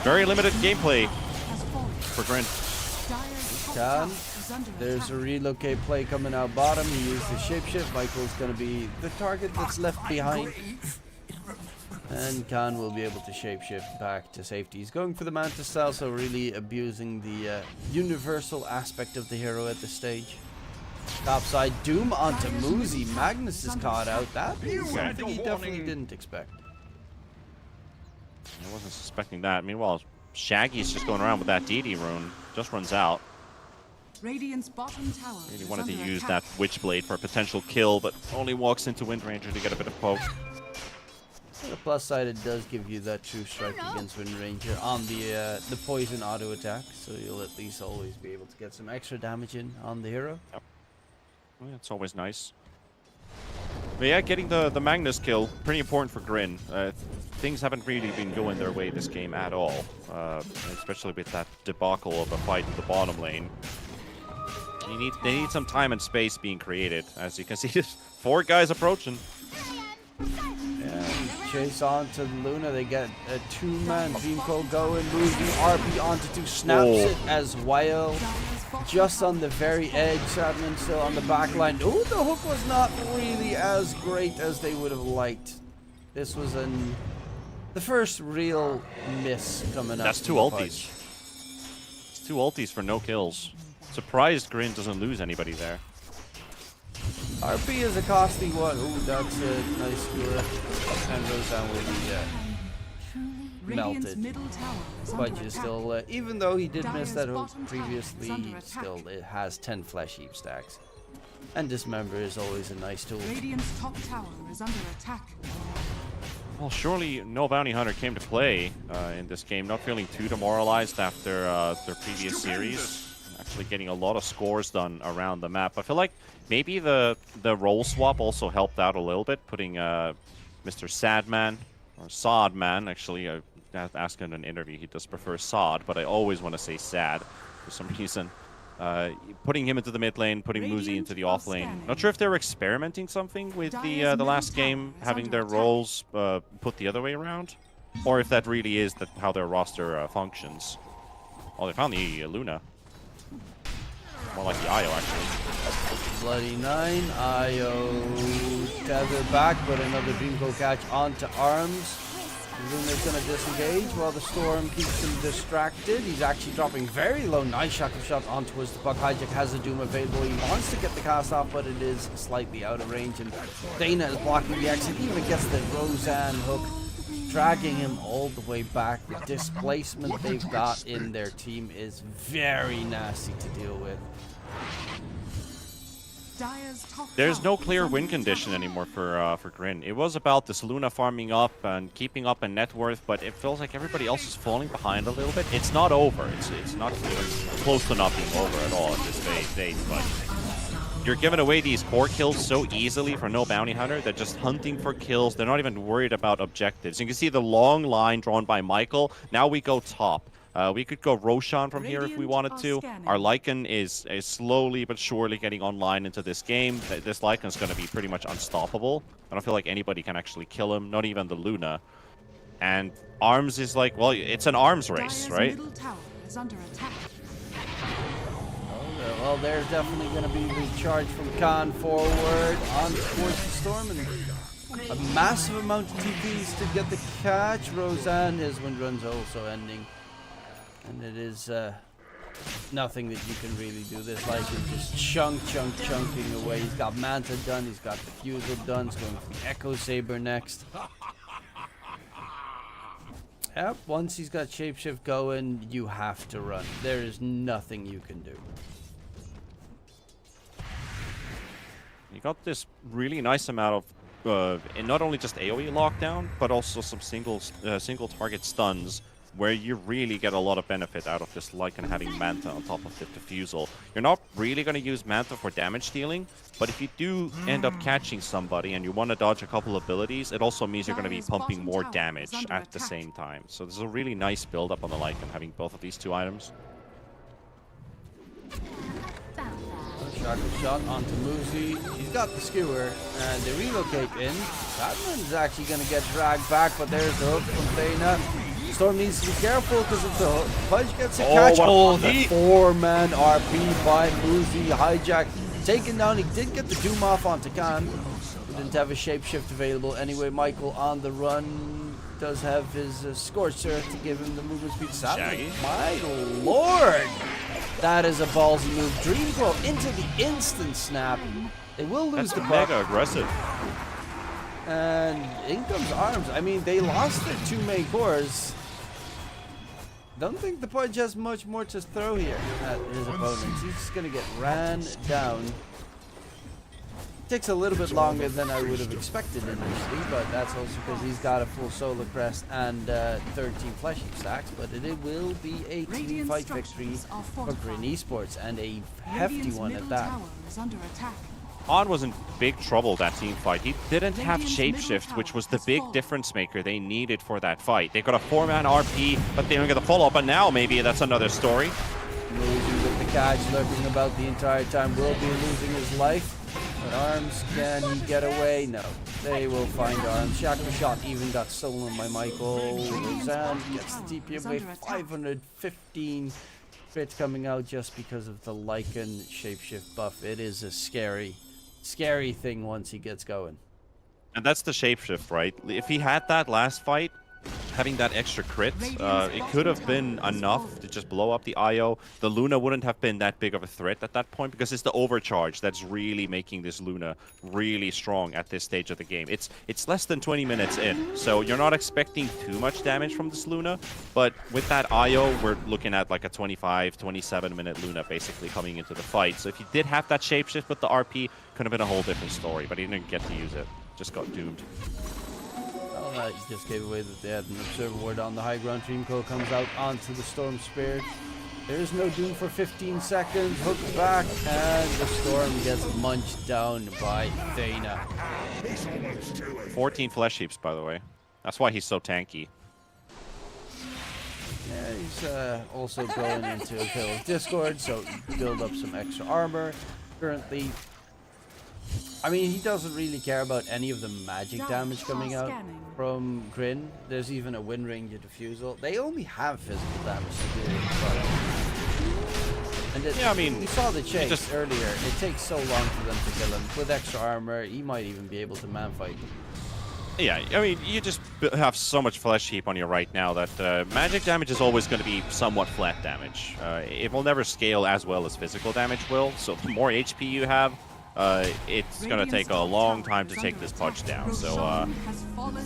very limited gameplay for Grin. There's a relocate play coming out bottom. He used the shapeshift. Michael's going to be the target that's left behind. And Khan will be able to shapeshift back to safety. He's going for the Mantis style, so really abusing the universal aspect of the hero at this stage. Topside Doom onto Muzi. Magnus is caught out. That is something he definitely didn't expect. I wasn't suspecting that. Meanwhile, Shaggy's just going around with that DD rune. Just runs out. Radiant's bottom tower Really wanted to use that Witchblade for a potential kill, but only walks into Windranger to get a bit of poke. On the plus side, it does give you that true strike against Windranger on the poison auto attack, so you'll at least always be able to get some extra damage in on the hero. Yep. Well, that's always nice. But yeah, getting the Magnus kill, pretty important for Grin. Things haven't really been going their way this game at all, especially with that debacle of a fight in the bottom lane. They need some time and space being created. As you can see, there's 4 guys approaching. Yeah, chase on to Luna. They get a 2-man Dreamcold going. Moves the RP onto 2. Snaps it as well. Just on the very edge. Sadman still on the back line. Oh, the hook was not really as great as they would have liked. This was the first real miss coming up. That's 2 ultis. It's 2 ultis for no kills. Surprised Grin doesn't lose anybody there. RP is a costly one. Ooh, that's a nice skewer. And Roseanne will be melted. But you still, even though he did miss that hook previously, still it has 10 flesh heap stacks. And Dismember is always a nice tool. Radiant's top tower is under attack. Well, surely No Bounty Hunter came to play in this game, not feeling too demoralized after their previous series. Actually getting a lot of scores done around the map. I feel like maybe the role swap also helped out a little bit, putting Mr. Sadman, or Sodman, actually, I asked in an interview, he does prefer Sod, but I always want to say Sad for some reason. Putting him into the mid lane, putting Muzi into the off lane. Not sure if they were experimenting something with the last game, having their roles put the other way around. or if that really is how their roster functions. Oh, they found the Luna. More like the Io, actually. Bloody 9. Io tether back, but another Dreamco catch onto Arms. Luna's gonna disengage while the Storm keeps him distracted. He's actually dropping very low. Nice shackle shot onto us. The Buck Hijack has a Doom available. He wants to get the cast off, but it is slightly out of range. And Dana is blocking the exit. Even gets the Roseanne hook, dragging him all the way back. The displacement they've got in their team is very nasty to deal with. There's no clear win condition anymore for Grin. It was about this Luna farming up and keeping up in net worth, but it feels like everybody else is falling behind a little bit. It's not over. It's not close to not being over at all at this stage, but you're giving away these core kills so easily for no bounty hunter. They're just hunting for kills. They're not even worried about objectives. You can see the long line drawn by Michael. Now we go top. We could go Roshan from here if we wanted to. Our Lycan is slowly but surely getting online into this game. This Lycan is going to be pretty much unstoppable. I don't feel like anybody can actually kill him, not even the Luna. And Arms is like, well, it's an arms race, right? Well, there's definitely going to be the charge from Khan forward on towards the Storm, and a massive amount of TPs to get the catch. Roseanne, his wind run's also ending. And it is nothing that you can really do. This Lycan just chunking away. He's got Manta done. He's got the Fusel done. He's going for the Echo Saber next. Yep, once he's got Shapeshift going, you have to run. There is nothing you can do. You got this really nice amount of, not only just AoE lockdown, but also some single target stuns, where you really get a lot of benefit out of this Lycan having Manta on top of the Diffusal. You're not really going to use Manta for damage dealing, but if you do end up catching somebody and you want to dodge a couple abilities, it also means you're going to be pumping more damage at the same time. So there's a really nice build-up on the Lycan having both of these two items. Shackle shot onto Muzi. He's got the skewer, and they relocate in. That one's actually going to get dragged back, but there's the hook from Dana. Storm needs to be careful because if the Pudge gets a catch, the 4-man RP by Muzi. Hijack taken down. He did get the Doom off onto Khan. He didn't have a shapeshift available anyway. Michael on the run does have his Scorcher to give him the movement speed. Sadly, my lord, that is a ballsy move. Dreamco into the instant snap. They will lose the puck. Mega aggressive. And in comes Arms. I mean, they lost their two main cores. Don't think the Pudge has much more to throw here at his opponents. He's just going to get ran down. Takes a little bit longer than I would have expected initially, but that's also because he's got a full Solar Crest and 13 Flesh Heap stacks. But it will be a team fight victory for Grin Esports, and a hefty one at that. On was in big trouble that team fight. He didn't have Shapeshift, which was the big difference maker they needed for that fight. They got a 4-man RP, but they don't get the follow-up, and now maybe that's another story. Muzi with the catch, lurking about the entire time, will be losing his life. But Arms, can he get away? No. They will find Arms. Shackle shot even got stolen by Michael. Roseanne gets the TP away. 515 crits coming out just because of the Lycan shapeshift buff. It is a scary thing once he gets going. And that's the shapeshift, right? If he had that last fight, having that extra crit, it could have been enough to just blow up the IO. The Luna wouldn't have been that big of a threat at that point, because it's the overcharge that's really making this Luna really strong at this stage of the game. It's less than 20 minutes in, so you're not expecting too much damage from this Luna, but with that IO, we're looking at like a 25, 27-minute Luna basically coming into the fight. So if you did have that shapeshift with the RP, could have been a whole different story, but he didn't get to use it. Just got doomed. He just gave away that they had an Observer Ward on the high ground. Dreamco comes out onto the Storm Spirit. There is no Doom for 15 seconds. Hooked back, and the Storm gets munched down by Thana. 14 Flesh Heaps, by the way. That's why he's so tanky. Yeah, he's also going into a Veil of Discord, so build up some extra armor. Currently, I mean, he doesn't really care about any of the magic Dark damage coming out scanning. from Grin. There's even a wind ranger diffusal. They only have physical damage to do it. But... And Yeah, I mean, we saw the chase just- earlier. It takes so long for them to kill him. With extra armor, he might even be able to man fight. Yeah, I mean, you just have so much flesh heap on you right now that magic damage is always going to be somewhat flat damage. It will never scale as well as physical damage will, so the more HP you have, it's going to take a long time to take this Pudge down. So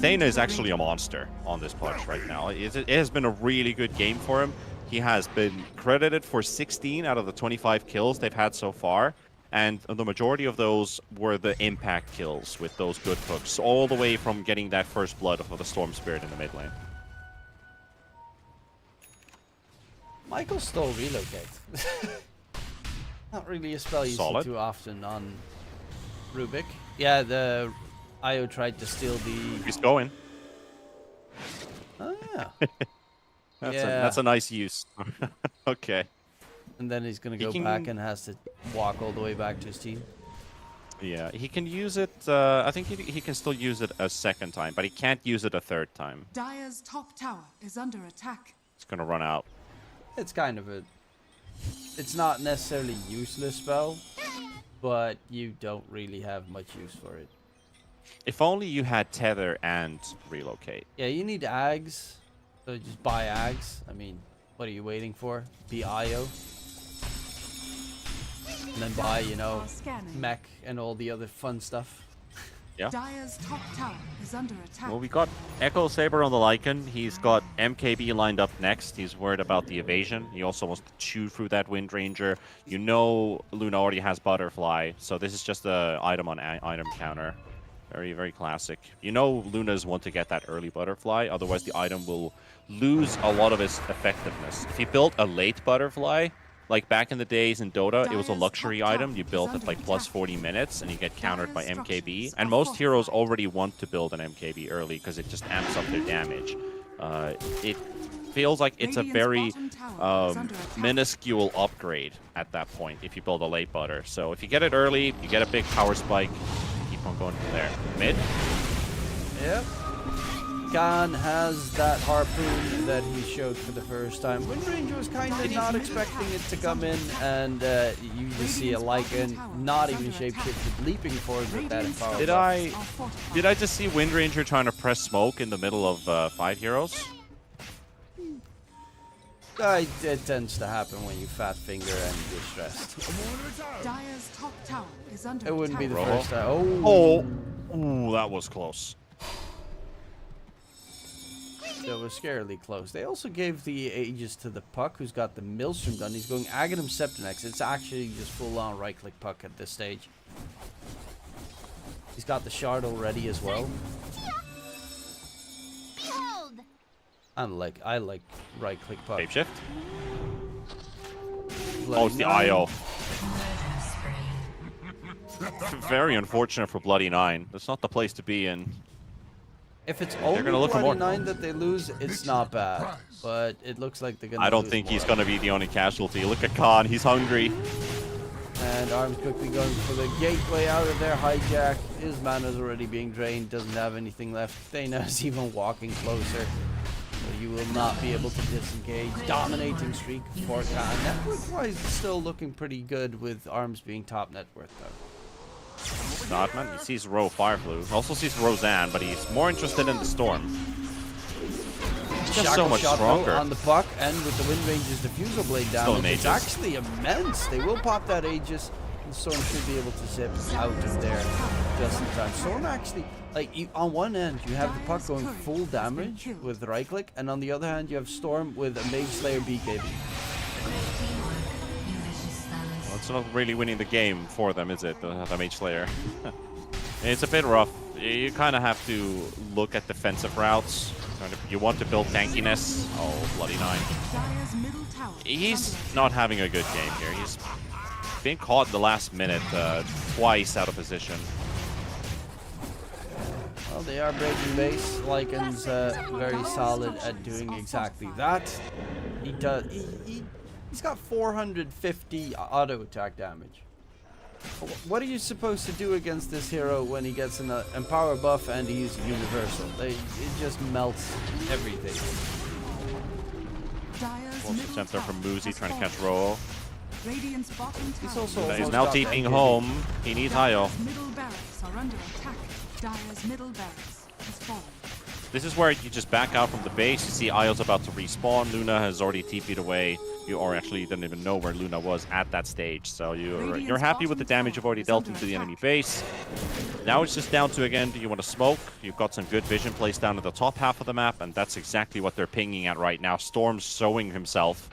Thana is actually a monster on this Pudge right now. It has been a really good game for him. He has been credited for 16 out of the 25 kills they've had so far. And the majority of those were the impact kills with those good hooks, all the way from getting that first blood of the Storm Spirit in the mid lane. Michael stole relocate. Not really a spell you Solid. see too often on Rubik. Yeah, the IO tried to steal the... He's going. Oh, yeah. That's a nice use. Okay. And then he's going to He go can- back and has to walk all the way back to his team. Yeah, he can use it. I think he can still use it a second time, but he can't use it a third time. Dire's top tower is under attack. It's gonna run out. It's kind of a... It's not necessarily useless spell, but you don't really have much use for it. If only you had Tether and Relocate. Yeah, you need Ags, so just buy Ags. I mean, what are you waiting for? Be IO. And then buy, you know, Scanning. mech and all the other fun stuff. Yeah. Dire's top tower is under attack. Well, we got Echo Saber on the Lycan. He's got MKB lined up next. He's worried about the evasion. He also wants to chew through that Wind Ranger. You know Luna already has Butterfly, so this is just a item on item counter. Very, very classic. You know Luna's want to get that early Butterfly, otherwise the item will lose a lot of its effectiveness. If you built a late Butterfly, like back in the days in Dota, it was a luxury item. You built it like plus 40 minutes and you get countered by MKB. And most heroes already want to build an MKB early because it just amps up their damage. It feels like it's a very minuscule upgrade at that point if you build a late butter. So if you get it early, you get a big power spike, keep on going from there. Mid? Yep. Khan has that harpoon that he showed for the first time. Wind Ranger was kind of not expecting it to come in, and you just see a Lycan, not even shapeshifted, leaping forward with that power. Did I just see Wind Ranger trying to press smoke in the middle of 5 heroes? It tends to happen when you fat finger and you're stressed. Dire's top tower is under It wouldn't be the attack. first time. Oh, Ooh, that was close. that was scarily close. They also gave the Aegis to the Puck, who's got the Maelstrom gun. He's going Aghanim Septinex. It's actually just full-on right-click Puck at this stage. He's got the shard already as well. Behold! I like right-click Puck. Shapeshift? Bloody Oh, it's the Nine. IO. Very unfortunate for Bloody Nine. That's not the place to be in. If it's only gonna look for more. 29 that they lose, it's not bad. But it looks like they're gonna I don't lose think he's more. going to be the only casualty. Look at Khan. He's hungry. And Arms quickly going for the gateway out of there. Hijack. His mana's already being drained. Doesn't have anything left. Thana's even walking closer. So you will not be able to disengage. Dominating streak for Khan. Network-wise, still looking pretty good with Arms being top net worth though. Not, man. He sees Ro Fireflu. Also sees Roseanne, but he's more interested in the Storm. Just so Shackle much shot, though, stronger. on the Puck, and with the Wind Ranger's diffusal blade Still an damage, it's Aegis. actually immense. They will pop that Aegis, and Storm should be able to zip out of there just in time. Storm actually, like, on one end, you have the Puck going full damage with right click, and on the other hand, you have Storm with a Mage Slayer BKB. Well, it's not really winning the game for them, is it? The Mage Slayer. It's a bit rough. You kind of have to look at defensive routes. You want to build tankiness. Oh, Bloody Nine. Dire's middle tower is He's under not having a good game here. He's been caught in the last minute twice out of position. Well, they are breaking base. Lycan's very solid at doing exactly that. He does. He's got 450 auto attack damage. What are you supposed to do against this hero when he gets an empower buff and he's universal? It just melts everything. Dire's Close middle attempt there from tower Muzi has trying to catch fallen. Roll. Radiant's bottom He's tower also is He's almost now got TPing that home. He needs IO. Dire's middle barracks are under attack. Dire's middle barracks has fallen. This is where you just back out from the base. You see Io's about to respawn. Luna has already TP'd away. You actually didn't even know where Luna was at that stage. So you're happy with the damage you've already dealt into the enemy base. Now it's just down to, again, do you want to smoke? You've got some good vision placed down at the top half of the map, and that's exactly what they're pinging at right now. Storm's showing himself.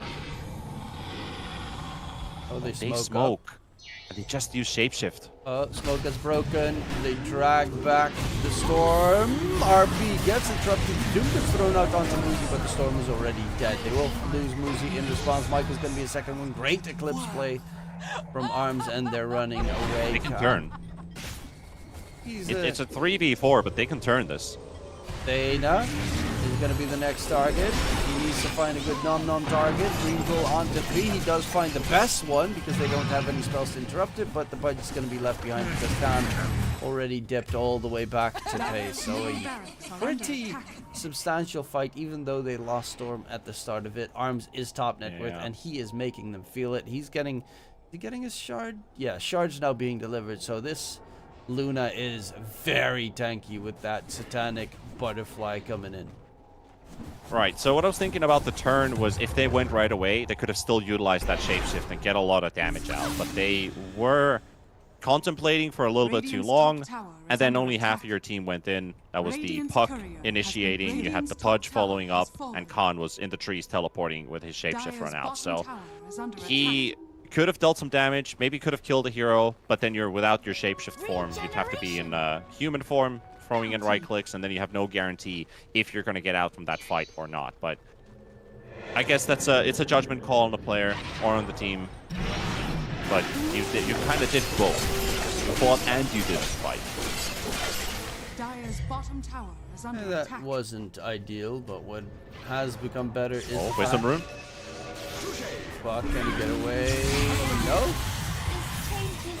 Oh, they They smoke. smoke. And they just use shapeshift. Smoke gets broken. They drag back the storm. RP gets interrupted. Doom gets thrown out onto Muzi, but the storm is already dead. They will lose Muzi in response. Michael's going to be a second one. Great Eclipse play from Arms, and they're running away. They can turn. It's a 3v4, but they can turn this. Dana is going to be the next target. He needs to find a good nom-nom target. Green Bull onto 3. He does find the best one because they don't have any spells to interrupt it, but the budget's going to be left behind because Khan already dipped all the way back to pace. So a pretty substantial fight, even though they lost Storm at the start of it. Arms is top net worth, and he is making them feel it. He's getting his shard? Yeah, shard's now being delivered, so this Luna is very tanky with that satanic butterfly coming in. Right, so what I was thinking about the turn was if they went right away, they could have still utilized that shapeshift and get a lot of damage out. But they were contemplating for a little bit too long, and then only half of your team went in. That was the Puck initiating, you had the Pudge following up, and Khan was in the trees teleporting with his shapeshift run out. So he could have dealt some damage, maybe could have killed a hero, but then you're without your shapeshift form. You'd have to be in human form, throwing in right clicks, and then you have no guarantee if you're going to get out from that fight or not. But I guess it's a judgment call on the player or on the team. But you kind of did both. You fought and you didn't fight. Dire's bottom tower is under That attack. wasn't ideal, but what has become better is Wisdom Rune. Buck gonna get away. No.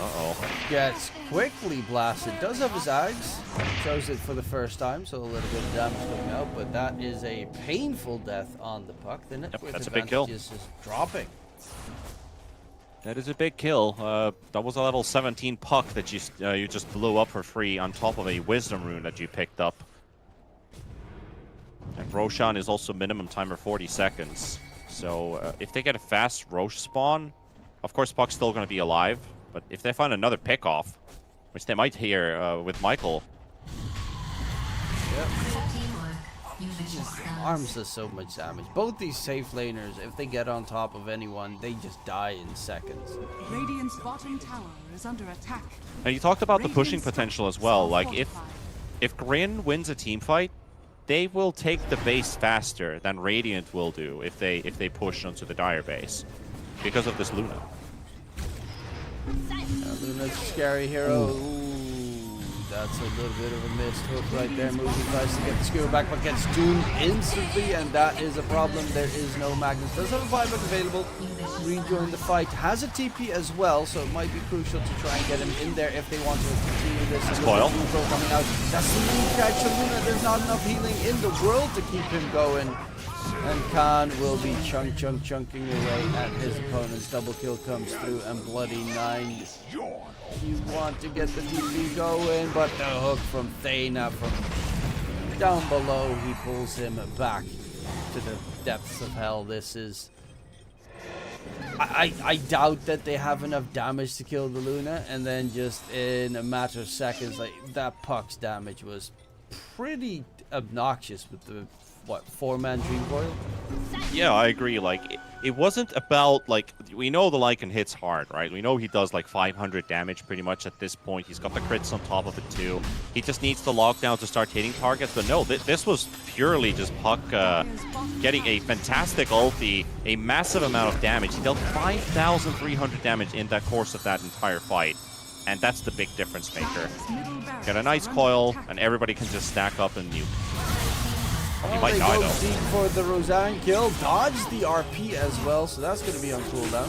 Uh-oh. Gets quickly blasted. Does have his Ags. Shows it for the first time, so a little bit of damage coming out, but that is a painful death on the Puck. The net worth that's a big kill. advantage is just dropping. That is a big kill. That was a level 17 Puck that you just blew up for free on top of a Wisdom Rune that you picked up. And Roshan is also minimum timer 40 seconds. So if they get a fast Rosh spawn, of course Puck's still going to be alive. But if they find another pick-off, which they might here with Michael. Yep. Arms does so much damage. Both these safe laners, if they get on top of anyone, they just die in seconds. Radiant's bottom tower is under attack. And you talked about the pushing potential as well. Like if Grin wins a team fight, they will take the base faster than Radiant will do if they push onto the Dire base because of this Luna. Luna's a scary hero. Ooh, that's a little bit of a missed hook right there. Movie tries to get the skewer back, but gets doomed instantly, and that is a problem. There is no Magnus. Does have a 5 available. Rejoin the fight. Has a TP as well, so it might be crucial to try and get him in there if they want to continue this. Coil. Coming out. That's the main catch of Luna. There's not enough healing in the world to keep him going. And Khan will be chunking away at his opponent's double kill comes through, and Bloody 9. You want to get the TP going, but the hook from Thana from down below, he pulls him back to the depths of hell. This is... I doubt that they have enough damage to kill the Luna, and then just in a matter of seconds, like that Puck's damage was pretty obnoxious with the 4-man Dream Coil. Yeah, I agree. Like it wasn't about like we know the Lycan hits hard, right? We know he does like 500 damage pretty much at this point. He's got the crits on top of it too. He just needs the lockdown to start hitting targets. But no, this was purely just Puck getting a fantastic ulti, a massive amount of damage. He dealt 5,300 damage in that course of that entire fight. And that's the big difference maker. Get a nice coil, and everybody can just stack up and nuke. He might they die go though. deep for the Roseanne kill. Dodge the RP as well, so that's going to be on cooldown.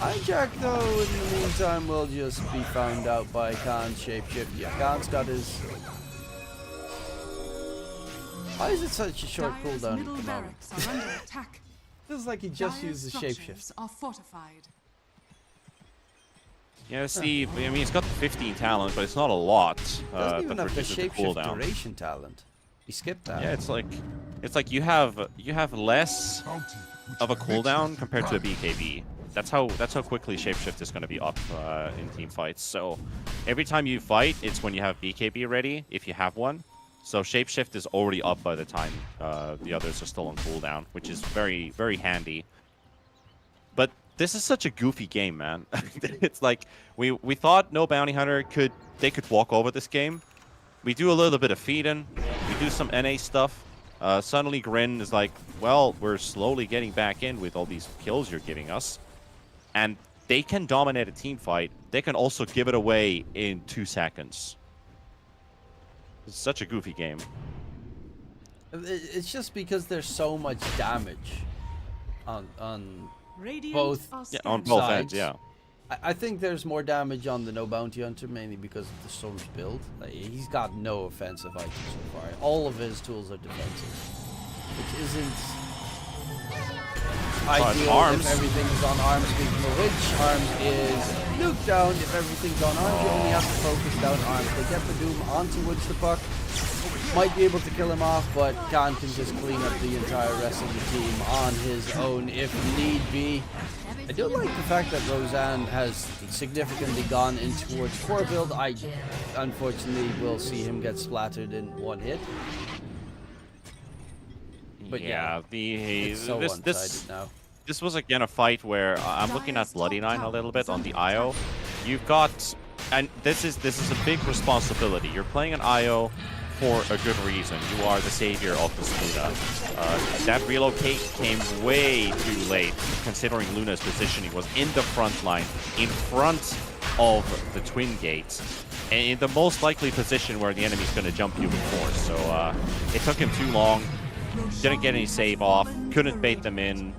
Hijack, though, in the meantime, will just be found out by Khan's shapeshift. Yeah, Khan's got his... Why is it such a short Dire's cooldown middle at the moment? barracks are under attack. Feels like he just Dire's used the shapeshift. structures are fortified. Yeah, Steve. I mean, he's got 15 talent, but it's not a lot. Doesn't even that have the reduces the shapeshift cooldown. duration talent. He skipped that. Yeah, it's like you have less of a cooldown compared to a BKB. That's how quickly shapeshift is going to be up in team fights. So every time you fight, it's when you have BKB ready, if you have one. So shapeshift is already up by the time the others are still on cooldown, which is very, very handy. But this is such a goofy game, man. It's like we thought no bounty hunter could walk over this game. We do a little bit of feeding, we do some NA stuff. Suddenly Grin is like, well, we're slowly getting back in with all these kills you're giving us. And they can dominate a team fight. They can also give it away in 2 seconds. It's such a goofy game. It's just because there's so much damage on Radiant both are Yeah, on standing. both Sides. ends, yeah. I think there's more damage on the no bounty hunter, mainly because of the Storm's build. Like, he's got no offensive items so far. All of his tools are defensive, which isn't ideal arms. if everything is on arms. Speaking of which, arms is nuked down. If everything's on arms, you only have to focus down arms. They get the Doom onto Woods the Puck. Might be able to kill him off, but Khan can just clean up the entire rest of the team on his own if need be. I do like the fact that Roseanne has significantly gone in towards core build. I unfortunately will see him get splattered in one hit. But yeah, it's so one-sided now. This was again a fight where I'm looking at Bloody Nine a little bit on the IO. You've got, and this is a big responsibility. You're playing an IO for a good reason. You are the savior of this Luna. That relocate came way too late, considering Luna's positioning was in the front line, in front of the twin gates, and in the most likely position where the enemy's going to jump you with force. So it took him too long. Didn't get any save off. Couldn't bait them in.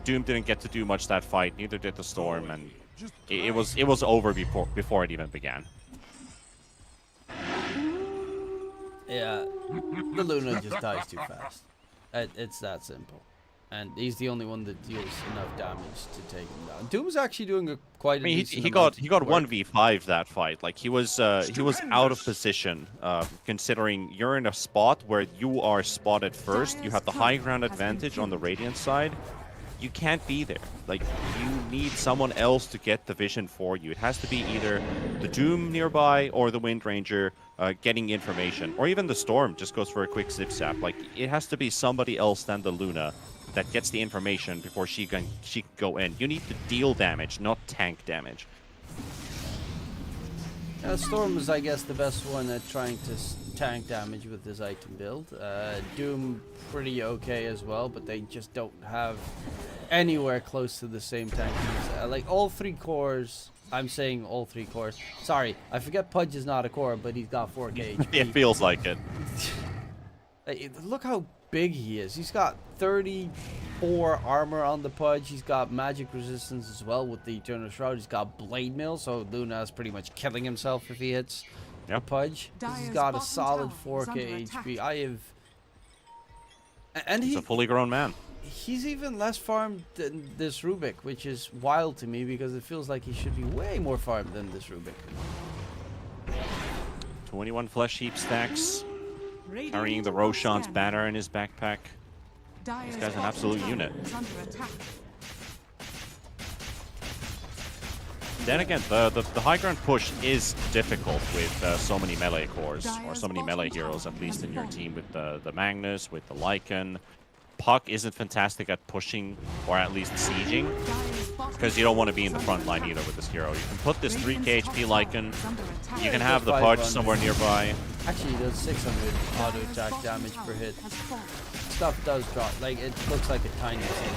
Doom didn't get to do much that fight. Neither did the Storm, and it was over before it even began. Yeah, the Luna just dies too fast. It's that simple. And he's the only one that deals enough damage to take him down. Doom's actually doing quite a decent he got amount of work. 1v5 that fight. Like he was out of position, considering you're in a spot where you are spotted first. You have the high ground advantage on the Radiant side. You can't be there. Like, you need someone else to get the vision for you. It has to be either the Doom nearby or the Wind Ranger getting information, or even the Storm just goes for a quick zip zap. Like, it has to be somebody else than the Luna that gets the information before she can go in. You need to deal damage, not tank damage. Storm is, I guess, the best one at trying to tank damage with his item build. Doom, pretty okay as well, but they just don't have anywhere close to the same tank. Like, all 3 cores, I'm saying all 3 cores. Sorry, I forget Pudge is not a core, but he's got 4k HP. It feels like it. Look how big he is. He's got 34 armor on the Pudge. He's got magic resistance as well with the Eternal Shroud. He's got Blade Mail, so Luna is pretty much killing himself if he hits the Pudge. He's Dire's got a bottom solid tower is 4k under HP. attack. I have... And He's a fully grown man. he's even less farmed than this Rubik, which is wild to me because it feels like he should be way more farmed than this Rubik. 21 flesh heap stacks, Radiant carrying the are Roshan's standing. banner in his backpack. Dire's guy's an bottom absolute tower unit. is under attack. Then again, the high ground push is difficult with so many melee cores, or so many melee heroes, at least in your team, with the Magnus, with the Lycan. Puck isn't fantastic at pushing, or at least sieging, Dire's bottom because you don't want to be in the tower front is line under either attack. with this hero. You can put this 3k HP Radiant's Lycan, top tower is under attack. you can Yeah, have the it's Pudge 500. somewhere nearby. Actually, he does 600 auto Dire's attack bottom damage tower per hit. has fallen. Stuff does drop. Like, it looks like a tiny thing.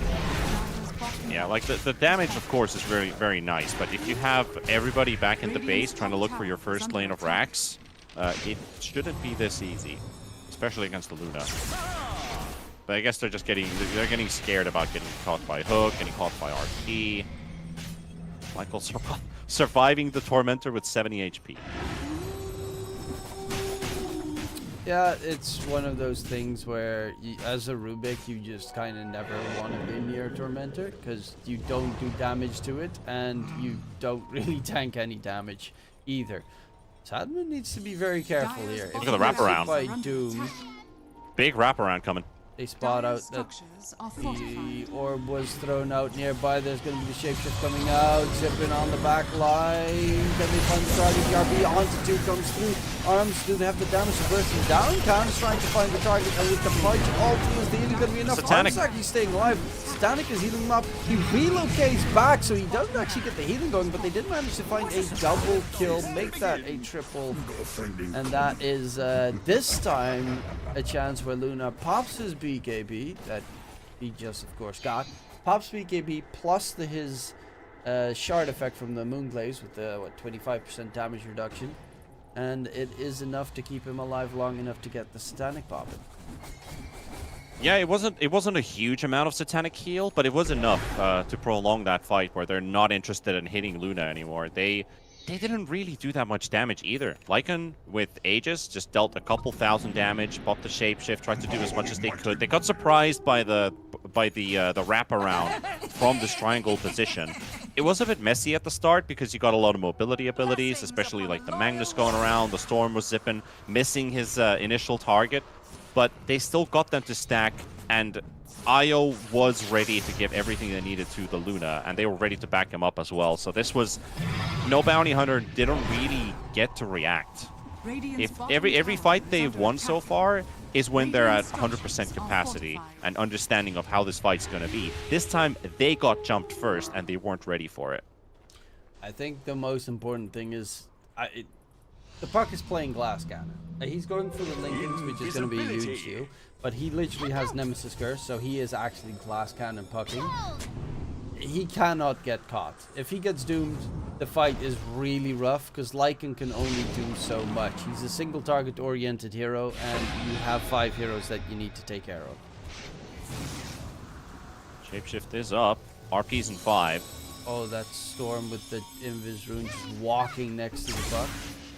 Dire's bottom Yeah, like the damage, of course, is very, very nice, but if you have everybody back in the base trying to look for your first lane of racks, it shouldn't be this easy, especially against the Luna. But I guess they're just getting scared about getting caught by Hook, getting caught by RP. Michael surviving the Tormentor with 70 HP. Yeah, it's one of those things where, as a Rubik, you just kind of never want to be near Tormentor because you don't do damage to it and you don't really tank any damage either. Sadman needs to be very careful here. Look at the wraparound. By Doom, Big wraparound coming. they spot out Dire's that structures are the fortified. orb was thrown out nearby. There's going to be the shapeshift coming out. Zipping on the back line. Can they find the target? DRB onto 2 comes through. Arms, do they have the damage to burst him down? Khan's trying to find the target. And with the punch, ulti is the healing going to be enough. Satanic. Arms actually staying alive. Satanic is healing him up. He relocates back, so he doesn't actually get the healing going, but they did manage to find a double kill, make that a triple. And that is, this time, a chance where Luna pops his BKB, that he just, of course, got. Pops BKB plus his shard effect from the Moonglaze with the, 25% damage reduction. And it is enough to keep him alive long enough to get the Satanic popping. Yeah, it wasn't a huge amount of Satanic heal, but it was enough to prolong that fight where they're not interested in hitting Luna anymore. They didn't really do that much damage either. Lycan with Aegis just dealt a couple thousand damage, popped the shapeshift, tried to do as much as they could. They got surprised by the wraparound from this triangle position. It was a bit messy at the start because you got a lot of mobility abilities, especially like the Magnus going around, the Storm was zipping, missing his initial target. But they still got them to stack, and Io was ready to give everything they needed to the Luna, and they were ready to back him up as well. So this was... No Bounty Hunter didn't really get to react. If every fight they've won so far is when they're at 100% capacity and understanding of how this fight's going to be. This time, they got jumped first, and they weren't ready for it. I think the most important thing is... the puck is playing Glass Cannon. He's going for the Lincolns, which is going to be a huge deal. But he literally has Nemesis Curse, so he is actually Glass Cannon pucking. He cannot get caught. If he gets doomed, the fight is really rough, because Lycan can only do so much. He's a single target oriented hero, and you have 5 heroes that you need to take care of. Shapeshift is up. RP's in 5. Oh, that Storm with the Invis rune just walking next to the puck.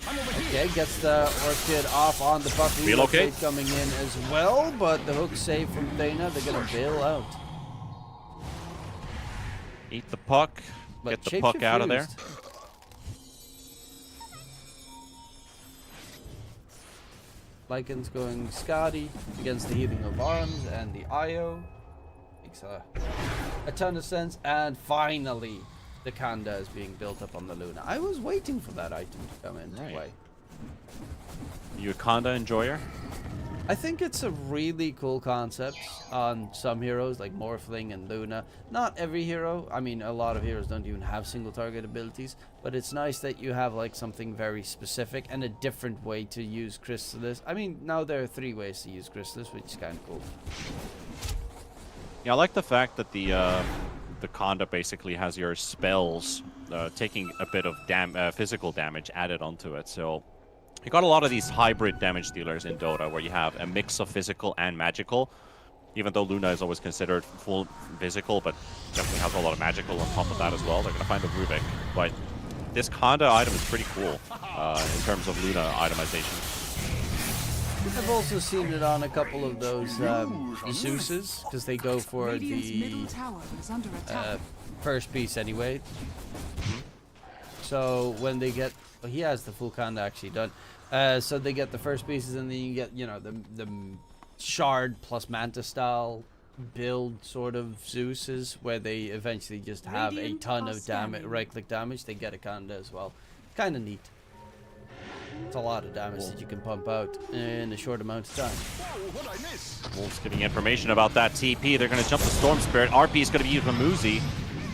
Okay, gets the Orchid off on the puck. Relocate coming in as well, but the hook save from Dana. They're gonna bail out. Eat the puck. But Get the puck out of there. Lycan's going Scotty against the healing of arms and the Io. Makes a ton of sense. And finally, the Kanda is being built up on the Luna. I was waiting for that item to come into play. You a Kanda enjoyer? I think it's a really cool concept on some heroes like Morphling and Luna. Not every hero. I mean, a lot of heroes don't even have single target abilities, but it's nice that you have like something very specific and a different way to use Chrysalis. I mean, now there are 3 ways to use Chrysalis, which is kind of cool. Yeah, I like the fact that the Kanda basically has your spells taking a bit of physical damage added onto it. So you got a lot of these hybrid damage dealers in Dota where you have a mix of physical and magical. Even though Luna is always considered full physical, but definitely has a lot of magical on top of that as well. They're going to find a Rubik. But this Kanda item is pretty cool in terms of Luna itemization. I've also seen it on a couple of those Zeuses, because they go for the first piece anyway. So when they get... Well, he has the full Kanda actually done. So they get the first pieces, and then you get, you know, the Shard plus Manta style build sort of Zeuses, where they eventually just have a ton of damage, right-click damage. They get a Kanda as well. Kind of neat. It's a lot of damage that you can pump out in a short amount of time. Wolves getting information about that TP. They're going to jump the Storm Spirit. RP is going to be used on Muzi.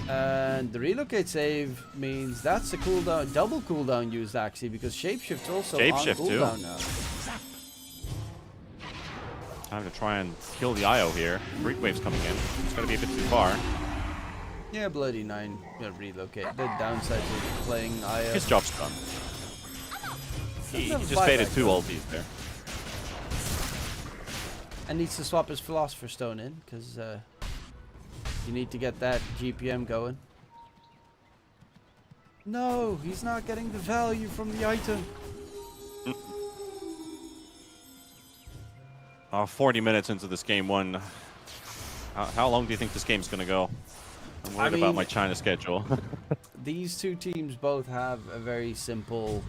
And the relocate save means that's a cooldown, double cooldown used actually, because Shapeshift's also on cooldown now. Time to try and kill the Io here. Freak Wave's coming in. It's going to be a bit too far. Yeah, Bloody 9 gonna relocate. The downside to playing Io. His job's done. He just faded 2 ultis there. And needs to swap his Philosopher's Stone in, because you need to get that GPM going. No, he's not getting the value from the item. 40 minutes into this game one. How long do you think this game's going to go? I'm worried about my China schedule. These two teams both have a very simple...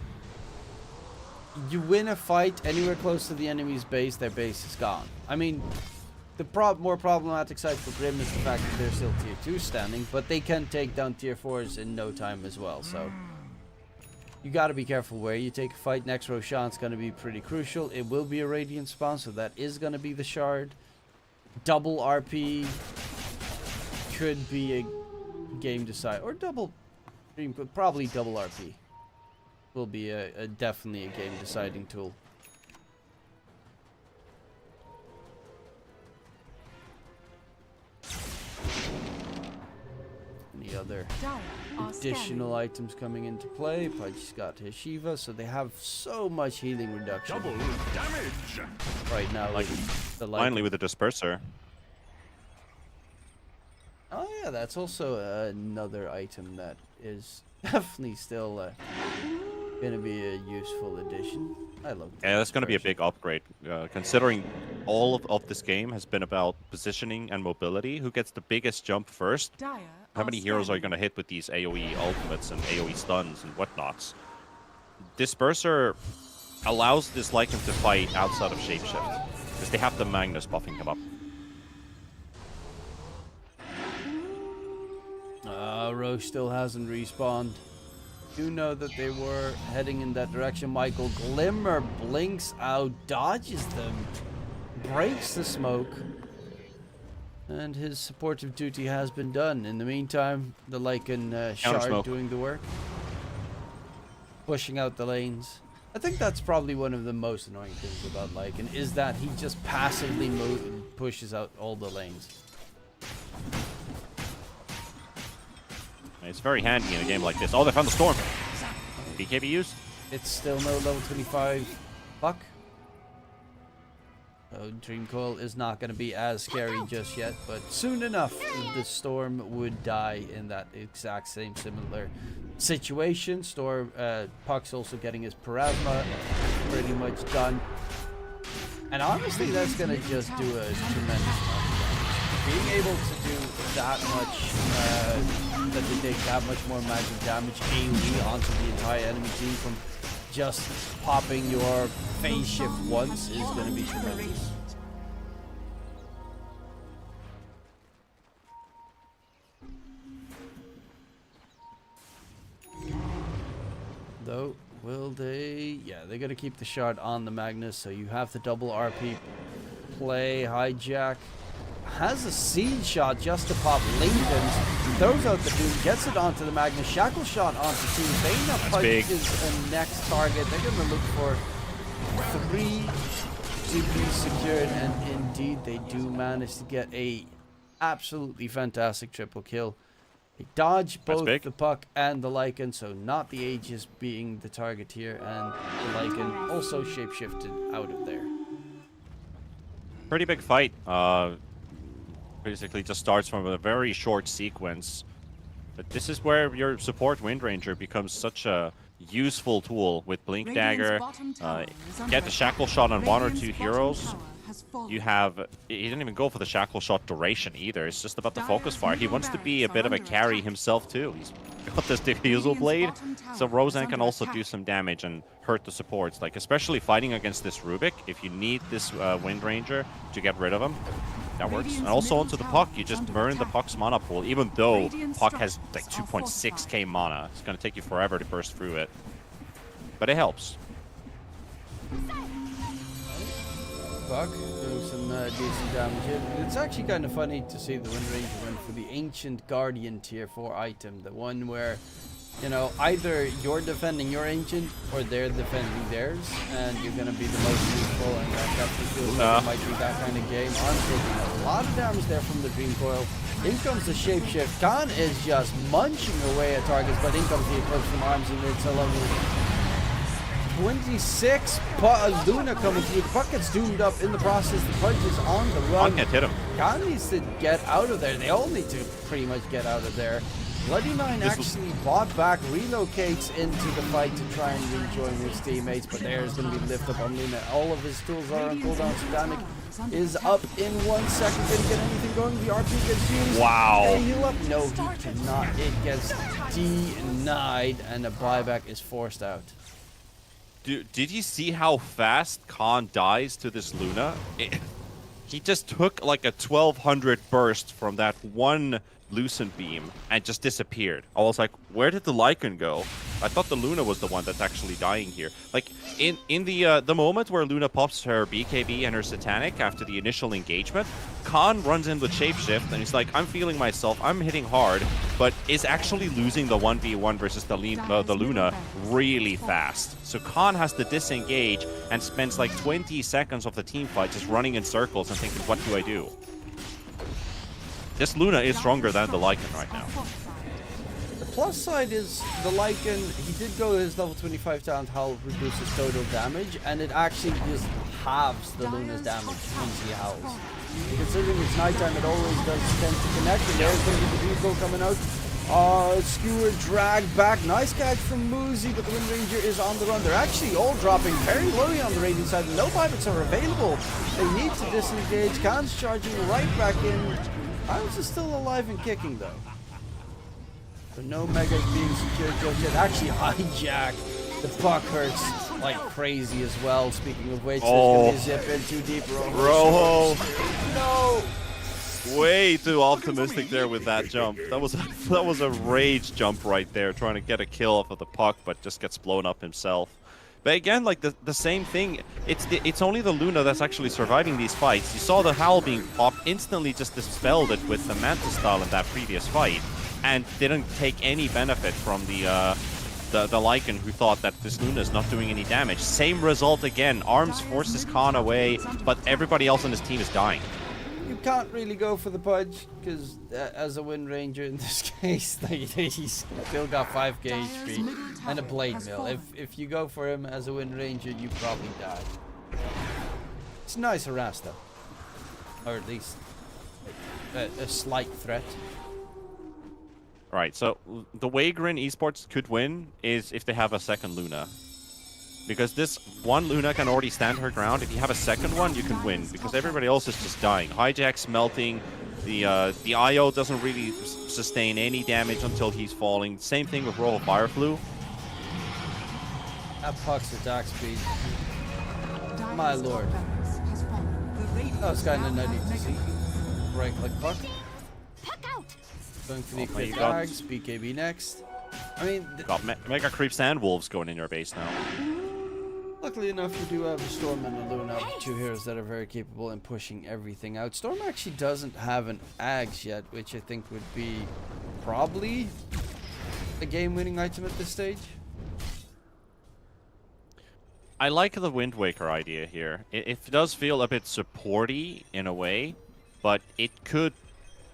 You win a fight anywhere close to the enemy's base, their base is gone. I mean, the more problematic side for Grim is the fact that they're still tier 2 standing, but they can take down tier 4s in no time as well, so... You gotta be careful where you take a fight. Next Roshan's gonna be pretty crucial. It will be a Radiant spawn, so that is gonna be the shard. Double RP could be a game decide, or double Dream, but probably double RP will be definitely a game deciding tool. Any other additional items coming into play? Pudge's got his Shiva, so they have so much healing reduction. Double damage. Right now, Like, the finally with the disperser. Oh yeah, that's also another item that is definitely still gonna be a useful addition. I love that. Yeah, that's going to be a big upgrade, considering all of this game has been about positioning and mobility. Who gets the biggest jump first? How many heroes are you going to hit with these AoE ultimates and AoE stuns and whatnots? Disperser allows this Lycan to fight outside of Shapeshift, because they have the Magnus buffing him up. Roche still hasn't respawned. Do know that they were heading in that direction. Michael Glimmer blinks out, dodges them, breaks the smoke, and his supportive duty has been done. In the meantime, the Lycan shard doing the work, pushing out the lanes. I think that's probably one of the most annoying things about Lycan, is that he just passively pushes out all the lanes. It's very handy in a game like this. Oh, they found the storm. BKB used. It's still no level 25 Puck. So Dream Coil is not going to be as scary just yet, but soon enough the storm would die in that exact same similar situation. Storm Puck's also getting his Parasma pretty much done. And honestly, that's going to just do a tremendous amount. Being able to do that much, that they take that much more magic damage AoE onto the entire enemy team from just popping your phase shift once is going to be tremendous. Though, will they? Yeah, they're going to keep the shard on the Magnus, so you have the double RP play. Hijack has a seed shot just to pop Lincoln's, throws out the Doom, gets it onto the Magnus, Shackle shot onto two. Vayna Pudge is a next target. They're going to look for 3 to be secured, and indeed they do manage to get a absolutely fantastic triple kill. They dodge both the Puck and the Lycan, so not the Aegis being the target here, and the Lycan also shapeshifted out of there. Pretty big fight. Basically just starts from a very short sequence. But this is where your support Wind Ranger becomes such a useful tool with Blink Dagger. Get the Shackle shot on 1 or 2 heroes. You have... He didn't even go for the Shackle shot duration either. It's just about the focus fire. He wants to be a bit of a carry himself too. He's got this Diffusal Blade, so Roseanne can also do some damage and hurt the supports. Like, especially fighting against this Rubik, if you need this Wind Ranger to get rid of him, that works. And also onto the Puck, you just burn the Puck's mana pool, even though Puck has like 2.6k mana. It's going to take you forever to burst through it. But it helps. Puck doing some decent damage here. It's actually kind of funny to see the Wind Ranger went for the Ancient Guardian tier 4 item. The one where, you know, either you're defending your Ancient or they're defending theirs, and you're going to be the most useful, and that definitely feels like it might be that kind of game. I'm taking a lot of damage there from the Dream Coil. In comes the Shapeshift. Khan is just munching away at targets, but in comes the Eclipse from Arms, and it's a lovely 26. Luna coming through. The puck gets doomed up in the process. The Pudge is on the run. Khan can't hit him. Khan needs to get out of there. They all need to pretty much get out of there. Bloody Nine actually bought back, relocates into the fight to try and rejoin his teammates, but there's going to be lift up on Luna. All of his tools are on cooldown. Sudanic is up in 1 second. Didn't get anything going. The RP gets used. Wow. Can he heal up? No, he cannot. It gets denied, and a buyback is forced out. Dude, did you see how fast Khan dies to this Luna? He just took like a 1200 burst from that one Lucent beam and just disappeared. I was like, where did the Lycan go? I thought the Luna was the one that's actually dying here. Like in the moment where Luna pops her BKB and her Satanic after the initial engagement, Khan runs in with Shapeshift and he's like, I'm feeling myself, I'm hitting hard, but is actually losing the 1v1 versus the Luna really fast. So Khan has to disengage and spends like 20 seconds of the team fight just running in circles and thinking, what do I do? This Luna is stronger than the Lycan right now. The plus side is the Lycan, he did go his level 25 talent, Howl reduces total damage, and it actually just halves the Luna's damage once he howls. Considering it's nighttime, it always does tend to connect, and there's going to be the Beagle coming out. Skewer drag back, nice catch from Moosey, but the Wind Ranger is on the run. They're actually all dropping very lowly on the radiant side, no buybacks are available. They need to disengage, Khan's charging right back in. Khan's is still alive and kicking though. But no megas being secured just yet. Actually, hijack. The puck hurts like crazy as well. Speaking of which, there's gonna be a zip in too deep. Rojo. No. Way too optimistic there with that jump. That was a rage jump right there, trying to get a kill off of the puck, but just gets blown up himself. But again, like the same thing. It's only the Luna that's actually surviving these fights. You saw the Howl being popped, instantly just dispelled it with the Manta style in that previous fight, and didn't take any benefit from the Lycan, who thought that this Luna is not doing any damage. Same result again. Arms forces Khan away, but everybody else on his team is dying. You can't really go for the Pudge, because as a Wind Ranger in this case, he's still got 5k HP and a Blade Mill. If you go for him as a Wind Ranger, you probably die. It's a nice harass though. Or at least a slight threat. Right, so the way Grin Esports could win is if they have a second Luna. Because this one Luna can already stand her ground. If you have a second one, you can win. Because everybody else is just dying. Hijack's melting. The IO doesn't really sustain any damage until he's falling. Same thing with Royal Fireflu. That puck's attack speed. My lord. That was kind of nutty to see. Right click puck. Going for the equipped tags. BKB next. I mean... Got Mega Creeps and Wolves going in your base now. Luckily enough, you do have a Storm and a Luna, two heroes that are very capable in pushing everything out. Storm actually doesn't have an Ags yet, which I think would be probably a game-winning item at this stage. I like the Wind Waker idea here. It does feel a bit supporty in a way, but it could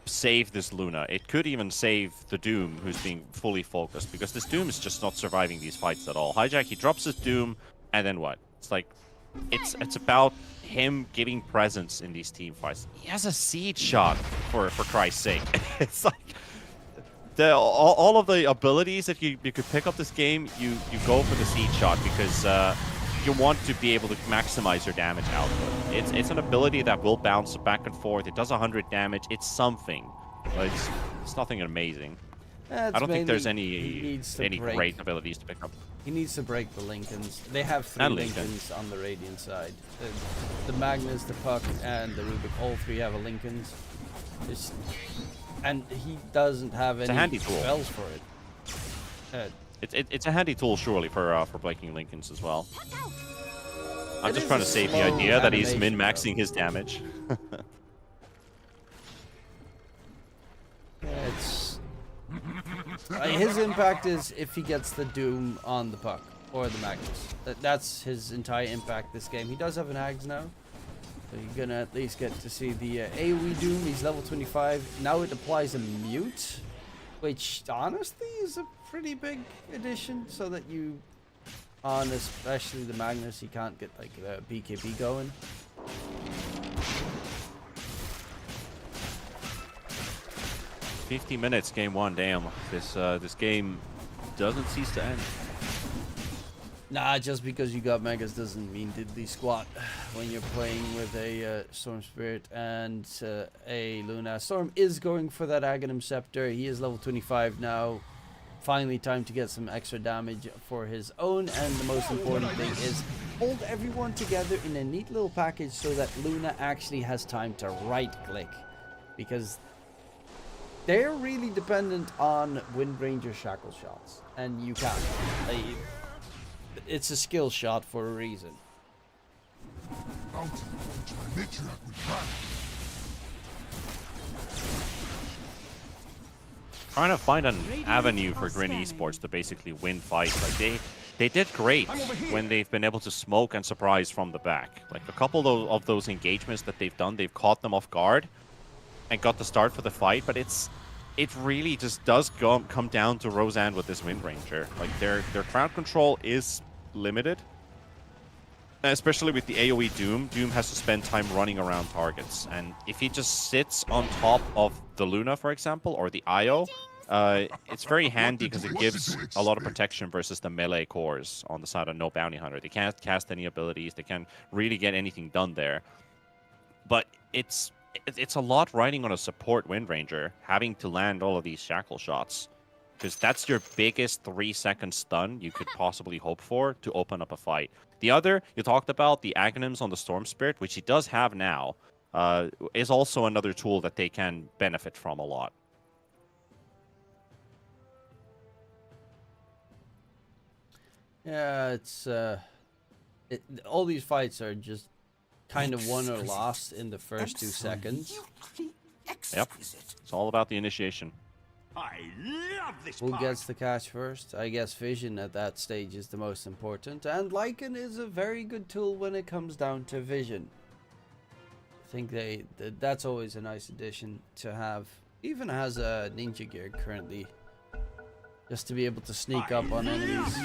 save this Luna. It could even save the Doom, who's being fully focused, because this Doom is just not surviving these fights at all. Hijack, he drops his Doom, and then what? It's like, it's about him giving presence in these team fights. He has a Siege shot, for Christ's sake. It's like, all of the abilities that you could pick up this game, you go for the Siege shot, because you want to be able to maximize your damage output. It's an ability that will bounce back and forth. It does 100 damage. It's something, but it's nothing amazing. I don't think there's any great abilities to pick up. He needs to break the Lincolns. They have 3 Lincolns on the Radiant side. The Magnus, the Puck, and the Rubik. All 3 have a Lincolns. And he doesn't have any spells for it. It's a handy tool, surely, for breaking Lincolns as well. I'm just trying to save the idea that he's min-maxing his damage. His impact is if he gets the Doom on the Puck or the Magnus. That's his entire impact this game. He does have an Ags now, so you're gonna at least get to see the AoE Doom. He's level 25. Now it applies a mute, which honestly is a pretty big addition, so that you on especially the Magnus. He can't get like BKB going. 50 minutes, game 1. Damn, this game doesn't cease to end. Nah, just because you got Megas doesn't mean diddly squat when you're playing with a Storm Spirit and a Luna. Storm is going for that Aghanim Scepter. He is level 25 now. Finally time to get some extra damage for his own, and the most important thing is hold everyone together in a neat little package so that Luna actually has time to right click, because they're really dependent on Wind Ranger shackle shots, and you can't. It's a skill shot for a reason. Trying to find an avenue for Grin Esports to basically win fights. Like they did great when they've been able to smoke and surprise from the back. Like a couple of those engagements that they've done, they've caught them off guard and got the start for the fight. But it really just does come down to Roseanne with this Wind Ranger. Like their crowd control is limited, especially with the AoE Doom. Doom has to spend time running around targets, and if he just sits on top of the Luna, for example, or the Io, it's very handy because it gives a lot of protection versus the melee cores on the side of No Bounty Hunter. They can't cast any abilities, they can't really get anything done there. But it's a lot riding on a support Wind Ranger, having to land all of these shackle shots, because that's your biggest 3-second stun you could possibly hope for to open up a fight. The other, you talked about the Aghanims on the Storm Spirit, which he does have now, is also another tool that they can benefit from a lot. Yeah, it's all these fights are just kind of won or lost in the first 2 seconds. Yep, it's all about the initiation. I love this Who part. gets the catch first? I guess Vision at that stage is the most important, and Lycan is a very good tool when it comes down to Vision. I think that's always a nice addition to have. Even has a ninja gear currently, just to be able to sneak up on enemies.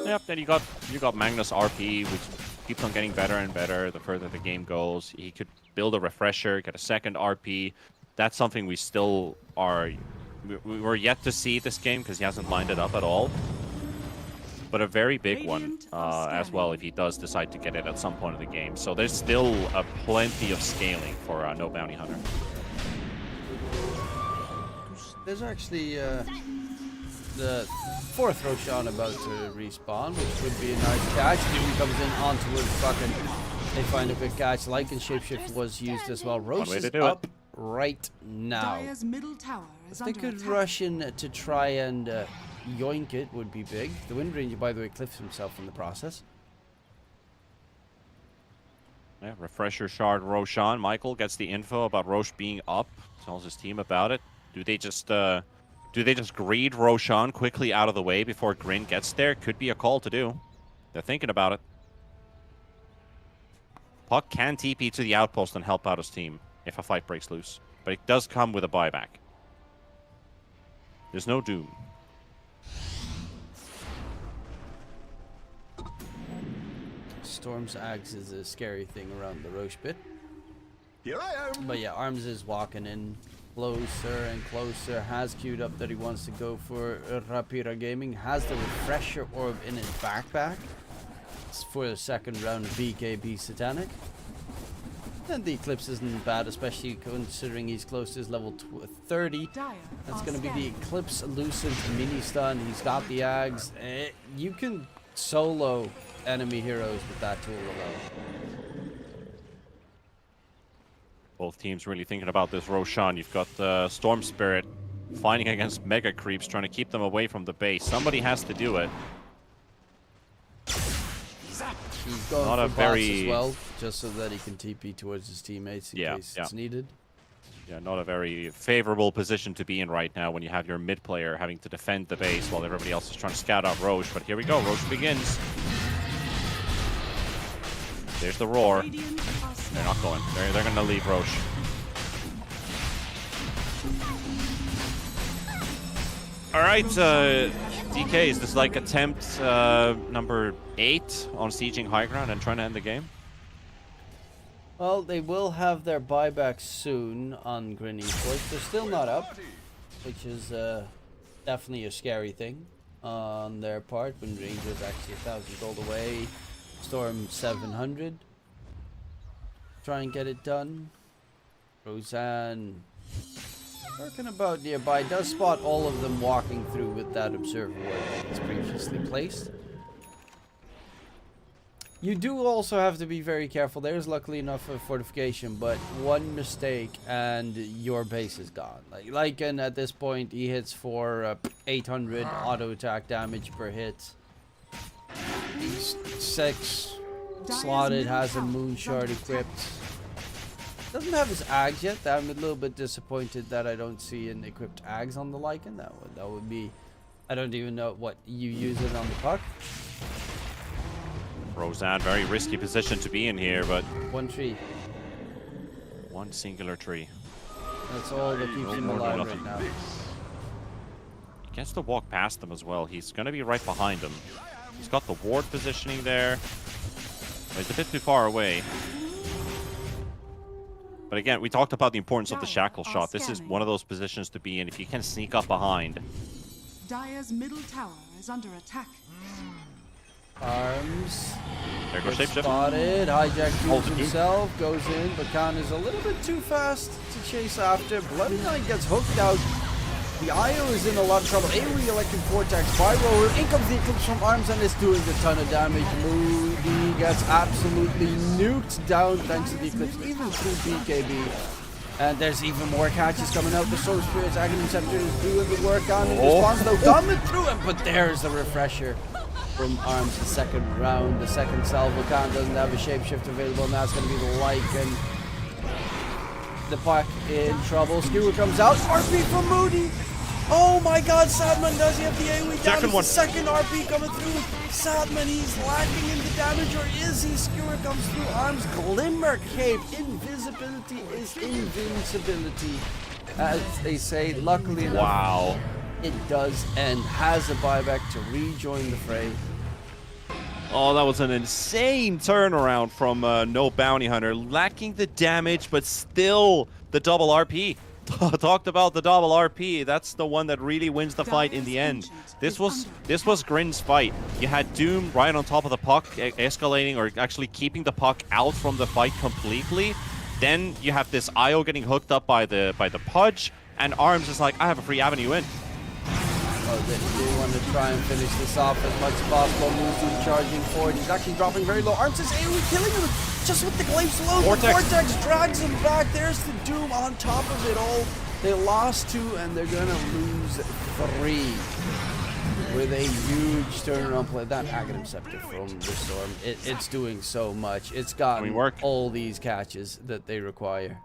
Yep, then you got Magnus RP, which keeps on getting better and better the further the game goes. He could build a refresher, get a second RP. That's something we still are... We're yet to see this game because he hasn't lined it up at all. But a very big one as well if he does decide to get it at some point of the game. So there's still plenty of scaling for No Bounty Hunter. There's actually the 4th Roshan about to respawn, which would be a nice catch. He comes in ontowards fucking... They find a good catch. Lycan Shapeshift was used as well. Roche is up right now. Dire's middle tower is If they could rush in to try and yoink it, would be big. The Wind Ranger, by the way, cliffs himself in the process. Yeah, refresher shard Roshan. Michael gets the info about Roche being up. Tells his team about it. Do they just greed Roshan quickly out of the way before Grin gets there? Could be a call to do. They're thinking about it. Puck can TP to the outpost and help out his team if a fight breaks loose, but it does come with a buyback. There's no Doom. Storm's axe is a scary thing around the Roche bit. Here I am. But yeah, Arms is walking in closer and closer. Has queued up that he wants to go for Rapira Gaming. Has the refresher orb in his backpack. It's for the second round of BKB Satanic. And the Eclipse isn't bad, especially considering he's close to his level 30. That's going to be the Eclipse Lucent mini stun. He's got the Ags. You can solo enemy heroes with that tool alone. Both teams really thinking about this Roshan. You've got Storm Spirit fighting against Mega Creeps, trying to keep them away from the base. Somebody has to do it. He's going Not for a very... as well, just so that he can TP towards his teammates in case it's needed. Yeah, not a very favorable position to be in right now when you have your mid player having to defend the base while everybody else is trying to scout out Roche. But here we go, Roche begins. There's the roar. They're not going. They're going to leave Roche. All right, DK, is this like attempt number 8 on sieging high ground and trying to end the game? Well, they will have their buyback soon on Green Esports. They're still not up, which is definitely a scary thing on their part when Ranger's actually 1,000 gold away. Storm 700. Try and get it done. Roseanne working about nearby. Does spot all of them walking through with that observer ward that's previously placed. You do also have to be very careful. There's luckily enough of fortification, but one mistake and your base is gone. Like Lycan at this point, he hits for 800 auto attack damage per hit. He's 6 slotted, has a moon shard equipped. Doesn't have his Ags yet. I'm a little bit disappointed that I don't see an equipped Ags on the Lycan. That would be, I don't even know what you use it on the puck. Roseanne, very risky position to be in here, but One tree. one singular tree. That's all that keeps him more than alive enough. right now. He gets to walk past them as well. He's going to be right behind them. He's got the ward positioning there. But he's a bit too far away. But again, we talked about the importance of the shackle shot. This is one of those positions to be in if you can sneak up behind. Dire's middle tower is under attack. Arms. There goes Shapeshift. Spotted. Hijack Hold shoots it. himself. Goes in, but Khan is a little bit too fast to chase after. Bloody Knight gets hooked out. The IO is in a lot of trouble. AoE Electric Vortex. Pyro. In comes the Eclipse from Arms and is doing a ton of damage. Moody gets absolutely nuked down thanks to the Eclipse, even through BKB. And there's even more catches coming out. The Soul Spirit's Aghanim Scepter is doing the work on in response, though coming through him. But there's the refresher from Arms, the second round, the second salvo. Khan doesn't have a shapeshift available, and that's going to be the Lycan. The puck in trouble. Skewer comes out. RP from Moody. Oh my god, Sadman, does he have the AoE Second damage? one. The second RP coming through. Sadman, he's lacking in the damage, or is he? Skewer comes through. Arms, Glimmer Cape. Invisibility is invincibility, as they say. Luckily enough, Wow. it does end. Has a buyback to rejoin the fray. Oh, that was an insane turnaround from No Bounty Hunter. Lacking the damage, but still the double RP. Talked about the double RP. That's the one that really wins the fight in the end. This was Grin's fight. You had Doom right on top of the puck, escalating or actually keeping the puck out from the fight completely. Then you have this IO getting hooked up by the Pudge, and Arms is like, I have a free avenue in. Oh, they want to try and finish this off as much as possible. Musu charging forward. He's actually dropping very low. Arms is AoE killing him just with the Glaive's low. The Vortex drags him back. There's the Doom on top of it all. They lost 2 and they're going to lose 3 with a huge turnaround play. That Aghanim Scepter from the Storm, it's doing so much. It's gotten all these catches that they require.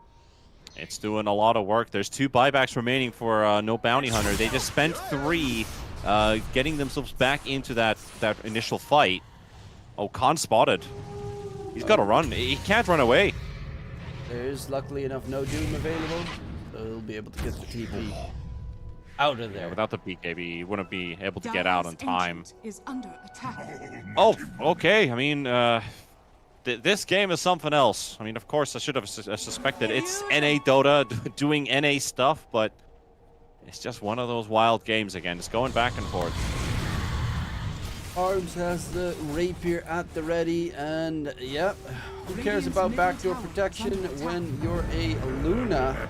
It's doing a lot of work. There's 2 buybacks remaining for No Bounty Hunter. They just spent 3 getting themselves back into that initial fight. Oh, Khan spotted. He's got to run. He can't run away. There's luckily enough no Doom available, so he'll be able to get the TP out of there. Yeah, without the BKB, he wouldn't be able to get out on time. Is under attack. Oh, okay. I mean, this game is something else. I mean, of course, I should have suspected it's NA Dota doing NA stuff, but it's just one of those wild games again. It's going back and forth. Arms has the rapier at the ready, and yeah, who cares about backdoor protection when you're a Luna?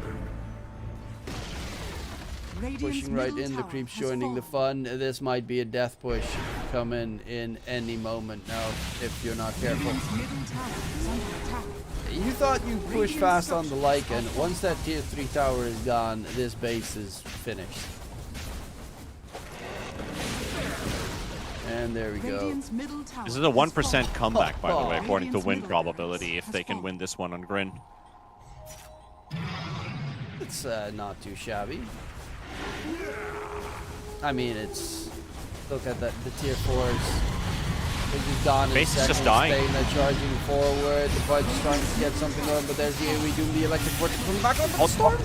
Pushing right in, the creeps joining the fun. This might be a death push coming in any moment now if you're not careful. You thought you pushed fast on the Lycan. Once that tier 3 tower is gone, this base is finished. And there we go. This is a 1% comeback, by the way, according to win probability, if they can win this one on Grin. It's not too shabby. I mean, it's... Look at that, the tier 4s. This is Don in Base is second, just dying. Spain are charging forward. The Fudge is trying to get something going, but there's the AoE Doom, the electric vortex from the back on. But the Storm,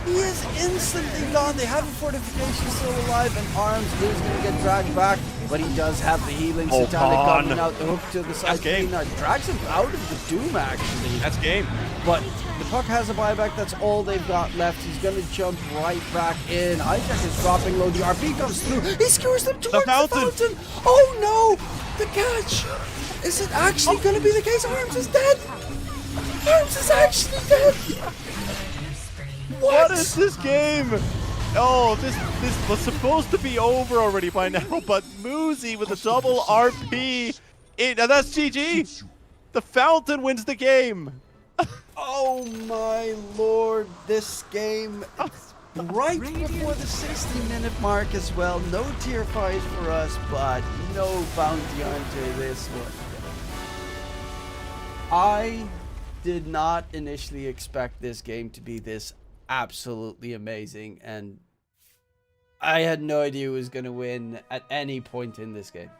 he is instantly gone. They have a fortification still alive, and Arms is going to get dragged back, but he does have the healing. Satanic coming out the hook to the side. game. Now drags him out of the Doom, actually. That's game. But the puck has a buyback. That's all they've got left. He's going to jump right back in. Hijack is dropping low. The RP comes through. He skewers them towards the fountain. Oh no! The catch! Is it actually going to be the case? Arms is dead! Arms is actually dead! What is this game? Oh, this was supposed to be over already by now, but Muzi with a double RP. And that's GG. The Fountain wins the game. Oh my lord, this game right before the 60-minute mark as well. No tier 5 for us, but no bounty hunter this one. I did not initially expect this game to be this absolutely amazing, and I had no idea who was going to win at any point in this game.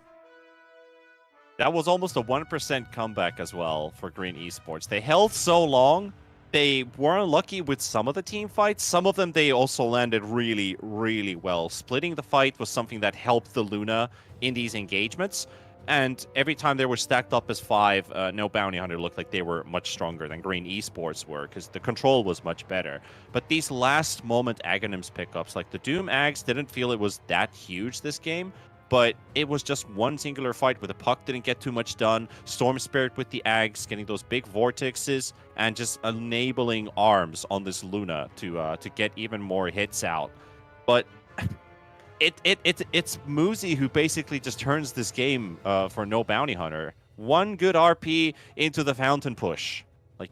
That was almost a 1% comeback as well for Green Esports. They held so long. They were unlucky with some of the team fights. Some of them they also landed really, really well. Splitting the fight was something that helped the Luna in these engagements. And every time they were stacked up as 5, no Bounty Hunter looked like they were much stronger than Green Esports were, because the control was much better. But these last moment Aghanims pickups, like the Doom Ags, didn't feel it was that huge this game. But it was just one singular fight where the puck didn't get too much done. Storm Spirit with the Ags, getting those big vortexes, and just enabling Arms on this Luna to get even more hits out. But it's Muzi who basically just turns this game for no Bounty Hunter. One good RP into the Fountain push. Like,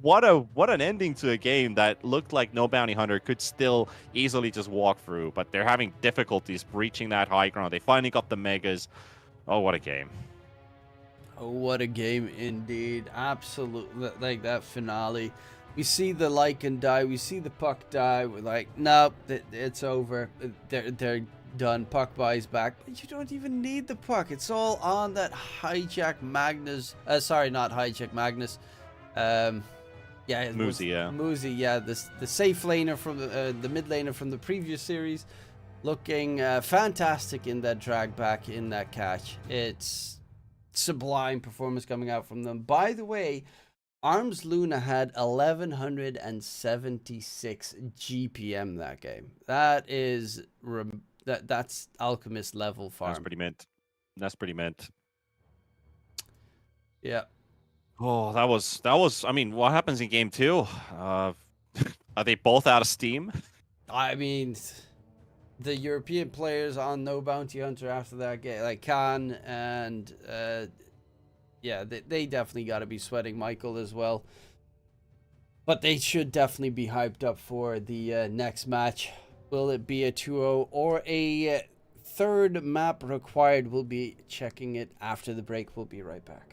what an ending to a game that looked like no Bounty Hunter could still easily just walk through, but they're having difficulties breaching that high ground. They finally got the megas. Oh, what a game. Oh, what a game indeed. Absolutely. Like that finale. We see the Lycan die. We see the puck die. We're like, nope, it's over. They're done. Puck buys back. But you don't even need the puck. It's all on that Hijack Magnus. Sorry, not Hijack Magnus. Yeah, Muzi, yeah. Muzi, yeah. The safe laner from the mid laner from the previous series, looking fantastic in that drag back, in that catch. It's sublime performance coming out from them. By the way, Arms Luna had 1176 GPM that game. That is that's Alchemist level farm. That's pretty mint. Yeah. Oh, that was. I mean, what happens in game 2? Are they both out of steam? I mean, the European players on no Bounty Hunter after that game, like Khan and yeah, they definitely got to be sweating Michael as well. But they should definitely be hyped up for the next match. Will it be a 2-0 or a third map required? We'll be checking it after the break. We'll be right back.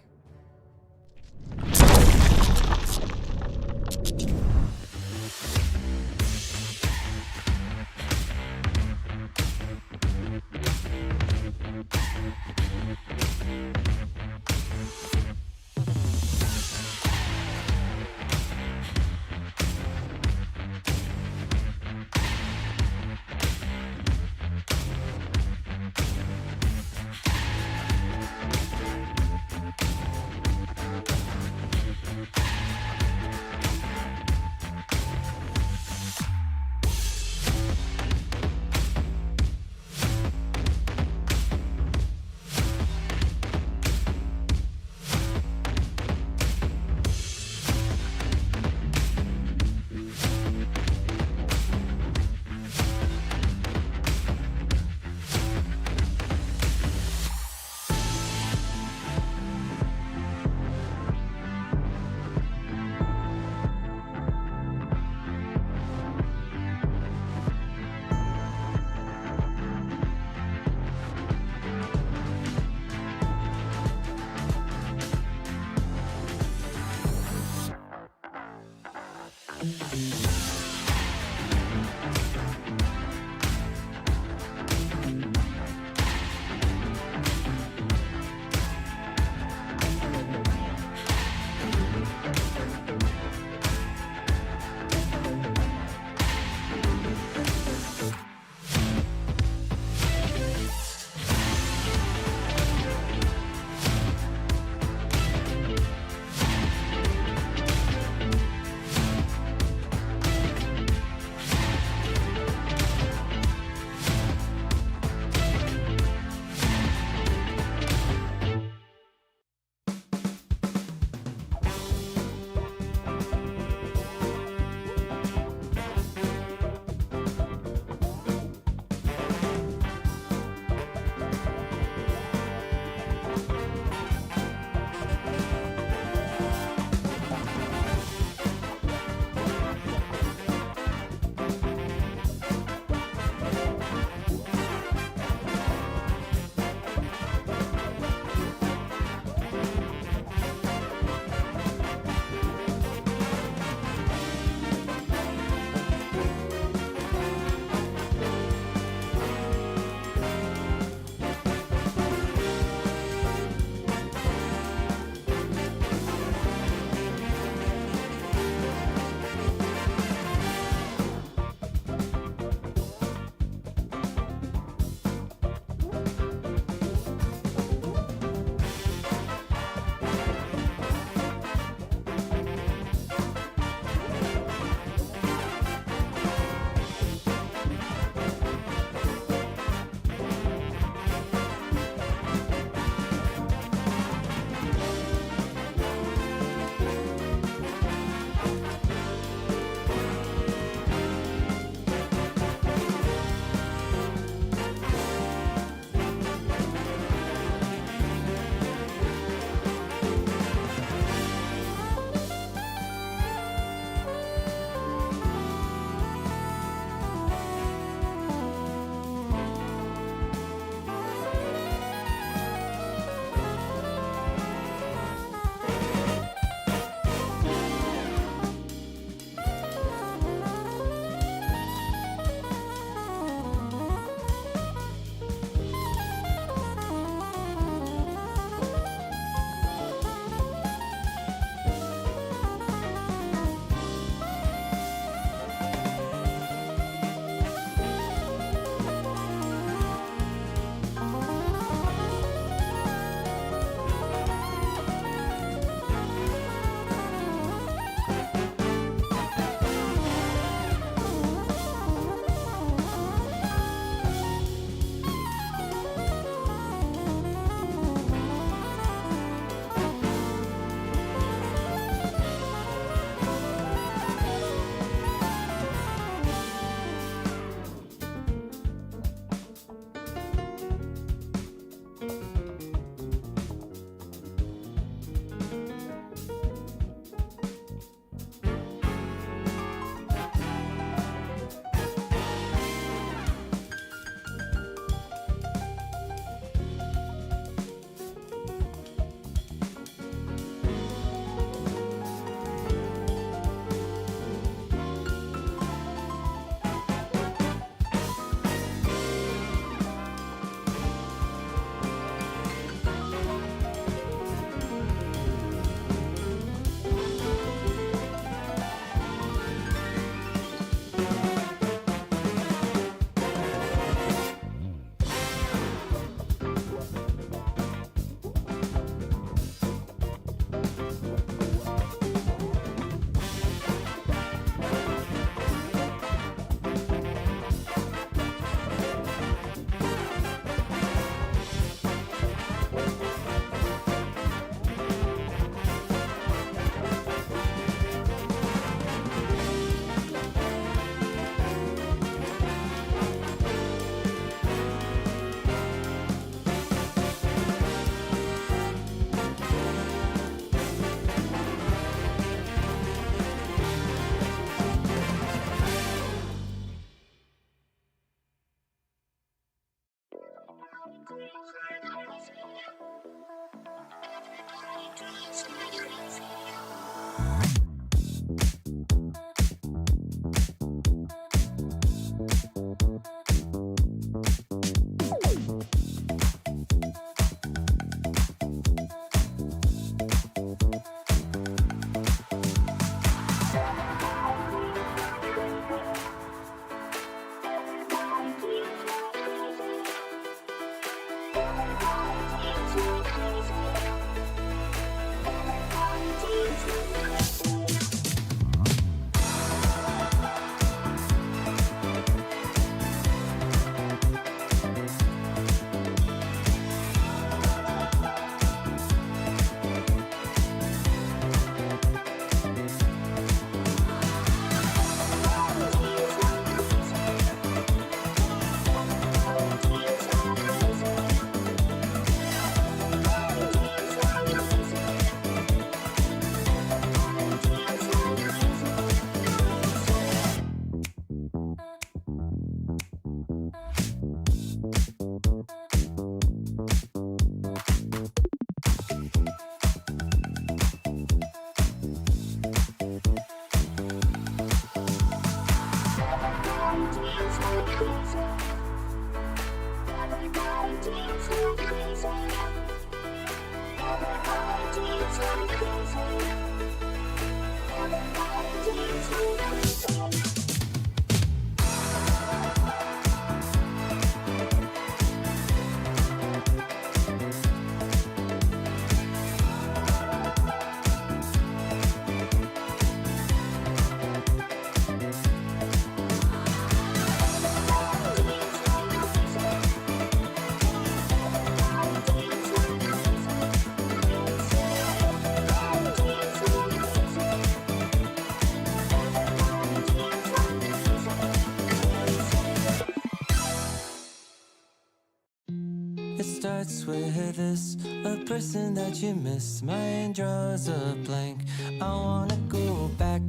It starts with this, a person that you miss. My mind draws a blank. I wanna go back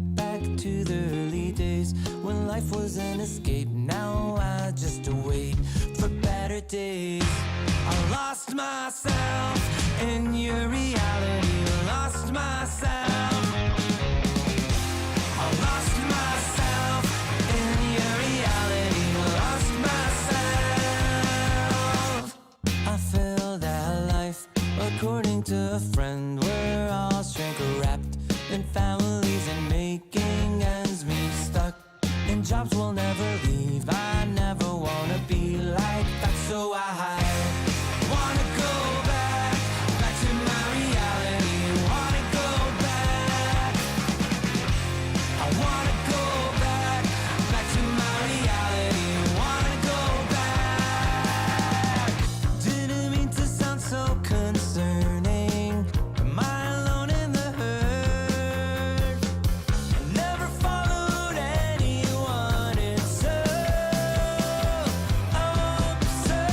to the early days when life was an escape. Now I just wait for better days. I lost myself in your reality. Lost myself. I lost myself in your reality. Lost myself. I filled that life according to a friend. We're all shrink wrapped in families and making ends meet, stuck in jobs we'll never leave. I never wanna be like that, so I wanna go back to my reality. Wanna go back. I wanna go back to my reality. Wanna go back. Didn't mean to sound so concerning. Am I alone in the hurt? I never followed anyone. It's so absurd.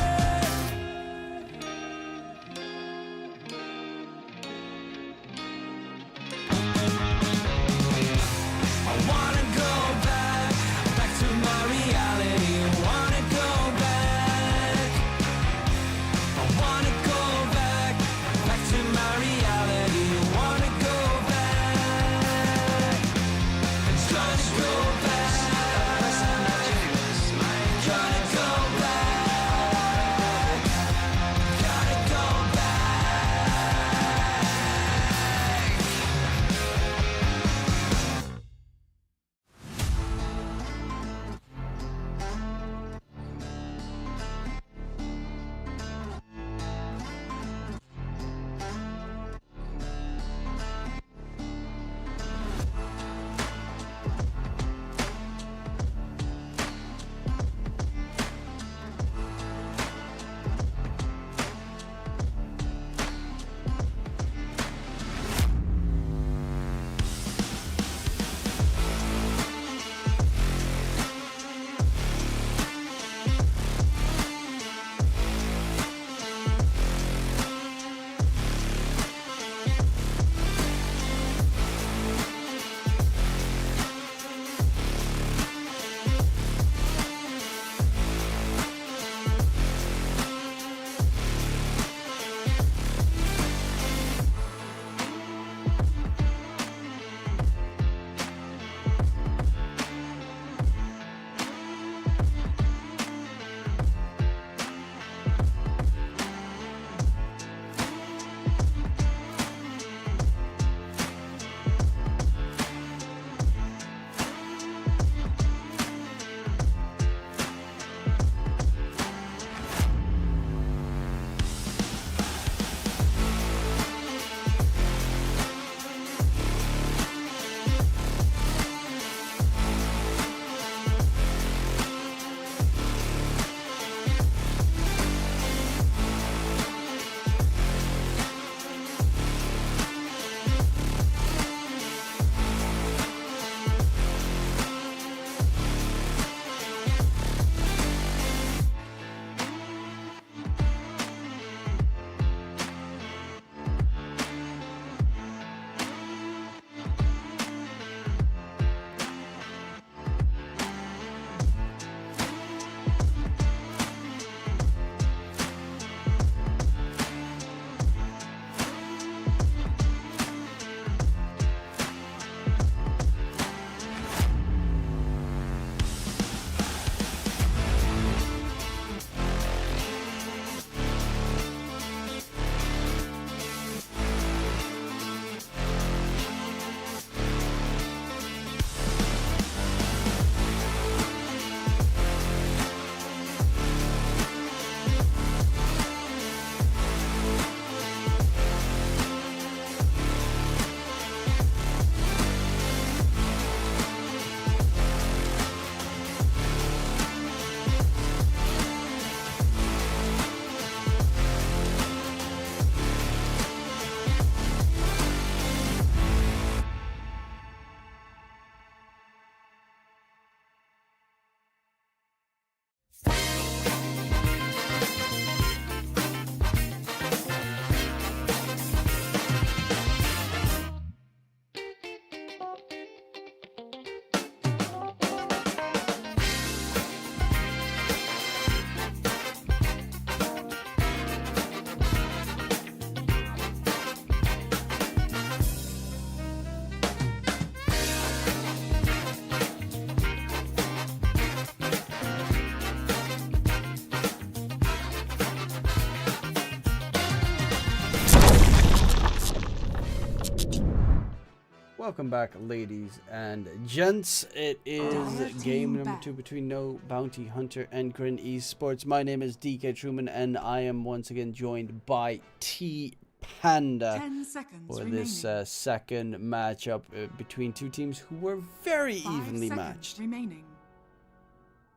Welcome back, ladies and gents. It is game number 2 between No Bounty Hunter and Grin Esports. My name is DK Truman, and I am once again joined by T Panda 10 seconds for remaining. this second matchup between two teams who were very 5 evenly seconds matched. remaining.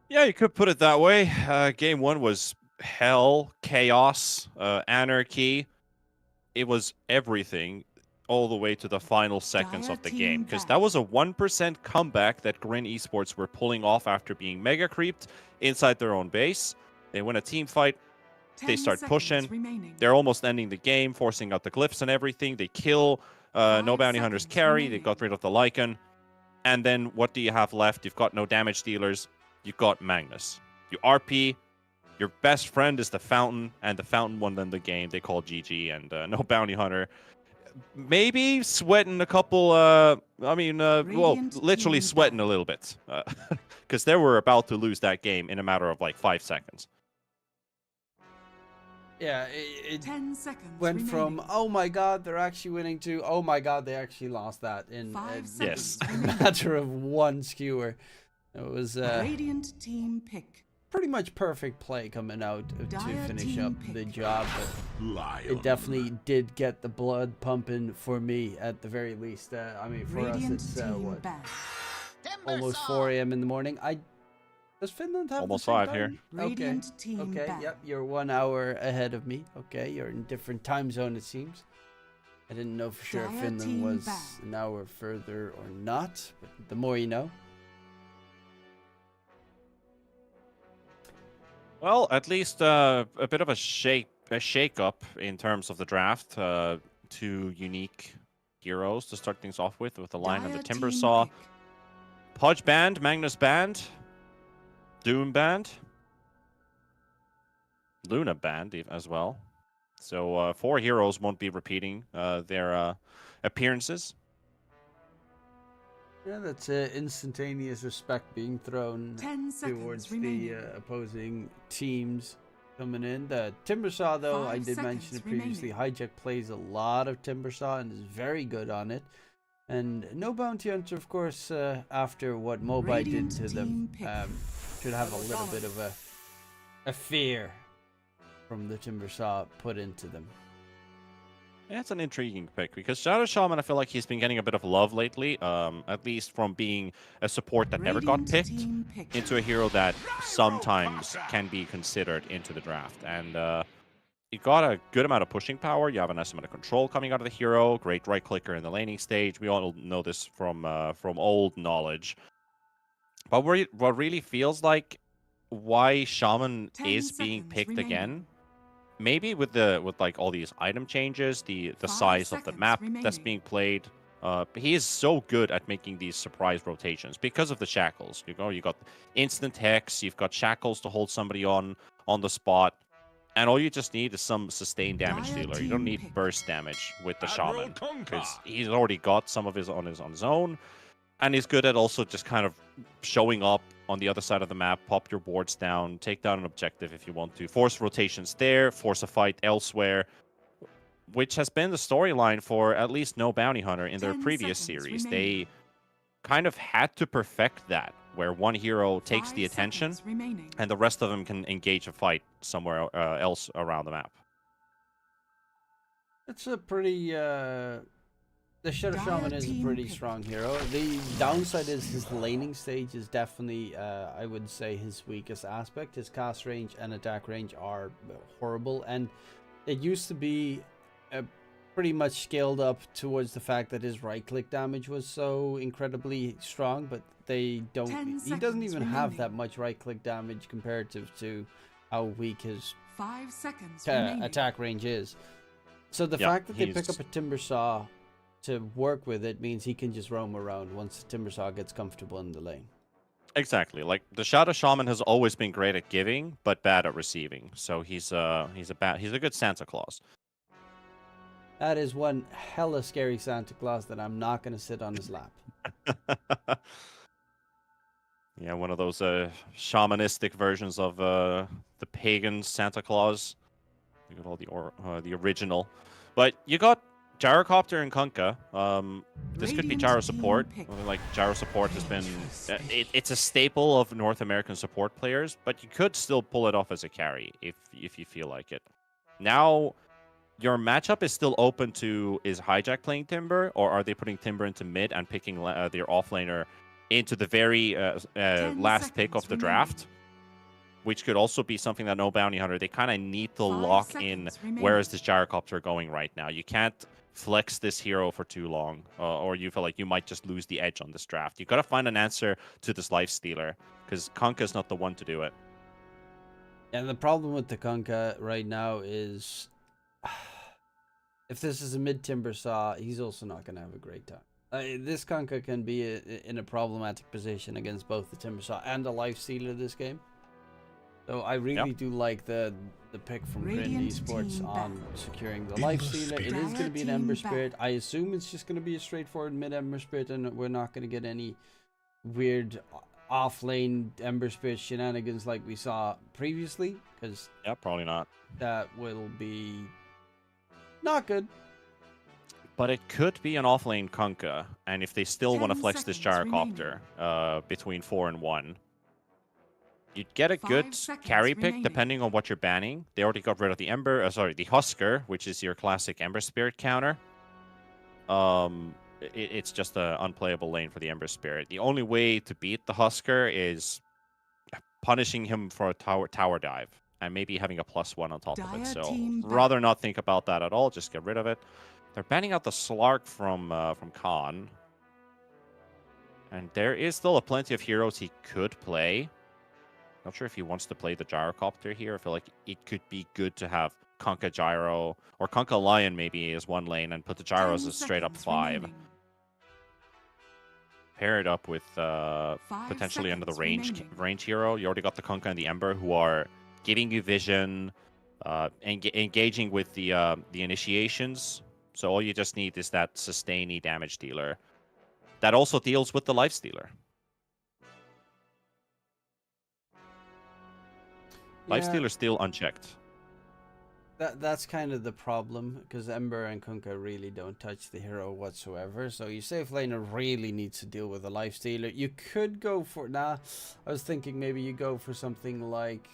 Yeah, you could put it that way. Game 1 was hell, chaos, anarchy. It was everything all the way to the final seconds Dire of the team game. Because back. that was a 1% comeback that Grin Esports were pulling off after being mega creeped inside their own base. They win a team fight. 10 They start seconds pushing. remaining. They're almost ending the game, forcing out the glyphs and everything. They kill No 5 Bounty Hunters seconds carry. They remaining. got rid of the Lycan. And then what do you have left? You've got no damage dealers. You've got Magnus. You RP. Your best friend is the Fountain, and the Fountain won them the game. They called GG, and No Bounty Hunter maybe sweating a couple, well, Radiant literally team sweating back. a little bit. Because they were about to lose that game in a matter of like 5 seconds. Yeah, it 10 seconds went remaining. from, oh my god, they're actually winning, to, oh my god, they actually lost that in 5 Yes. seconds a remaining. matter of one skewer. It was Radiant team pick. pretty much perfect play coming out to Dire finish team up pick. the job, but Lion. it definitely did get the blood pumping for me at the very least. I mean, for Radiant us, it's team what, back. almost 4 a.m. in the morning. Does Finland have Almost the same 5 here. time? Radiant team Okay, back. yep, you're 1 hour ahead of me. Okay, you're in different time zone, it seems. I didn't know for sure if Dire Finland team was back. an hour further or not, but the more you know. Well, at least a bit of a shake-up in terms of the draft. 2 unique heroes to start things off with the Lion and the Dire Timber team Saw. pick. Pudge banned, Magnus banned, Doom banned, Luna banned as well. So 4 heroes won't be repeating their appearances. Yeah, that's instantaneous respect being thrown 10 towards seconds remaining. the opposing teams coming in. The Timbersaw, though, I 5 did mention it seconds previously, remaining. Hijack plays a lot of Timbersaw and is very good on it. And No Bounty Hunter, of course, after what Mobai did Radiant to them, team pick. should have a little bit of a fear from the Timbersaw put into them. Yeah, it's an intriguing pick because Shadow Shaman, I feel like he's been getting a bit of love lately, at least from being a support that never got Radiant picked team pick. into a hero that sometimes can be considered into the draft. And you got a good amount of pushing power. You have a nice amount of control coming out of the hero. Great right clicker in the laning stage. We all know this from old knowledge. But what really feels like why Shaman 10 is being seconds picked remaining. again, maybe with like all these item changes, the 5 size of the seconds map that's remaining. being played. He is so good at making these surprise rotations because of the shackles. You got instant hex, you've got shackles to hold somebody on the spot, and all you just need is some sustained damage Dire dealer. You don't team need pick. burst damage with the Admiral shaman Conquer. because he's already got some of his on his own, and he's good at also just kind of showing up on the other side of the map, pop your boards down, take down an objective if you want to, force rotations there, force a fight elsewhere, which has been the storyline for at least No Bounty Hunter in their 10 previous seconds series. remaining. They kind of had to perfect that, where one hero takes 5 the attention seconds remaining. and the rest of them can engage a fight somewhere else around the map. It's a pretty, the Shadow Dire Shaman is a team pretty pick. strong hero. The downside is his laning stage is definitely, I would say, his weakest aspect. His cast range and attack range are horrible, and it used to be pretty much scaled up towards the fact that his right-click damage was so incredibly strong, but they 10 don't. He doesn't seconds even have remaining. that much right-click damage comparative to how weak his 5 seconds remaining. attack range is. So the Yeah, fact that they pick he's- up a Timbersaw to work with it means he can just roam around once the Timbersaw gets comfortable in the lane. Exactly. Like the Shadow Shaman has always been great at giving, but bad at receiving. So he's a good Santa Claus. That is one hella scary Santa Claus that I'm not going to sit on his lap. Yeah, one of those shamanistic versions of the pagan Santa Claus. You got all the original, but you got Gyrocopter and Kunkka. This could be Radiant gyro team support. pick. Like gyro support has been, it's a staple of North American support players, but you could still pull it off as a carry if you feel like it. Now, your matchup is still open to, is Hijack playing Timber, or are they putting Timber into mid and picking their offlaner into the very last pick of the draft? Which could also be something that No Bounty Hunter, they kind of need to 5 lock in seconds remaining. where is this Gyrocopter going right now. You can't flex this hero for too long, or you feel like you might just lose the edge on this draft. You got to find an answer to this Lifestealer, because Kunkka is not the one to do it. And the problem with the Kunkka right now is, if this is a mid-Timber Saw, he's also not going to have a great time. This Kunkka can be in a problematic position against both the Timber Saw and the Lifestealer this game. So I really do like the pick from Grin Radiant Esports team on back. securing the Lifestealer. It is going to be an Dire Ember team Spirit. I assume it's just going to be a straightforward mid-Ember Spirit, and we're not going to get any weird off-lane Ember Spirit shenanigans like we saw previously, because Yeah, probably not. that will be not good. But it could be an offlane Kunkka, and if they still want to 10 flex this seconds Gyrocopter between 4 and 1, you'd get a 5 good seconds carry pick remaining. depending on what you're banning. They already got rid of the the Husker, which is your classic Ember Spirit counter. It's just an unplayable lane for the Ember Spirit. The only way to beat the Husker is punishing him for a tower dive, and maybe having a +1 on top of it. Dire So team back. rather not think about that at all. Just get rid of it. They're banning out the Slark from Khan. And there is still plenty of heroes he could play. Not sure if he wants to play the Gyrocopter here. I feel like it could be good to have Kunkka Gyro, or Kunkka Lion maybe as one lane, and put the Gyro as a straight up 5. Pair it up with potentially another range hero. You already got the Kunkka and the Ember, who are giving you vision, engaging with the initiations. So all you just need is that sustainy damage dealer that also deals with the Lifestealer. Lifestealer still unchecked. That's kind of the problem, because Ember and Kunkka really don't touch the hero whatsoever. So your safe laner really needs to deal with a Lifestealer. You could go for, I was thinking maybe you go for something like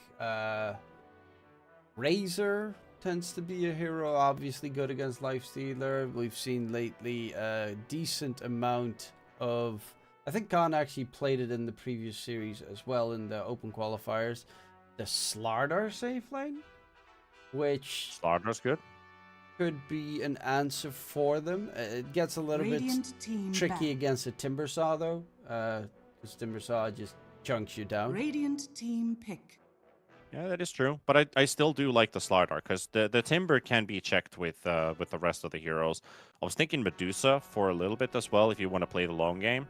Razor. Tends to be a hero, obviously good against Lifestealer. We've seen lately a decent amount of, I think Khan actually played it in the previous series as well in the open qualifiers, the Slardar safe lane, which Slardar's good. could be an answer for them. It gets a little Radiant bit team tricky back. against a Timber Saw though, because Timber Saw just chunks you down. Radiant team pick. Yeah, that is true. But I still do like the Slardar, because the Timber can be checked with the rest of the heroes. I was thinking Medusa for a little bit as well if you want to play the long game.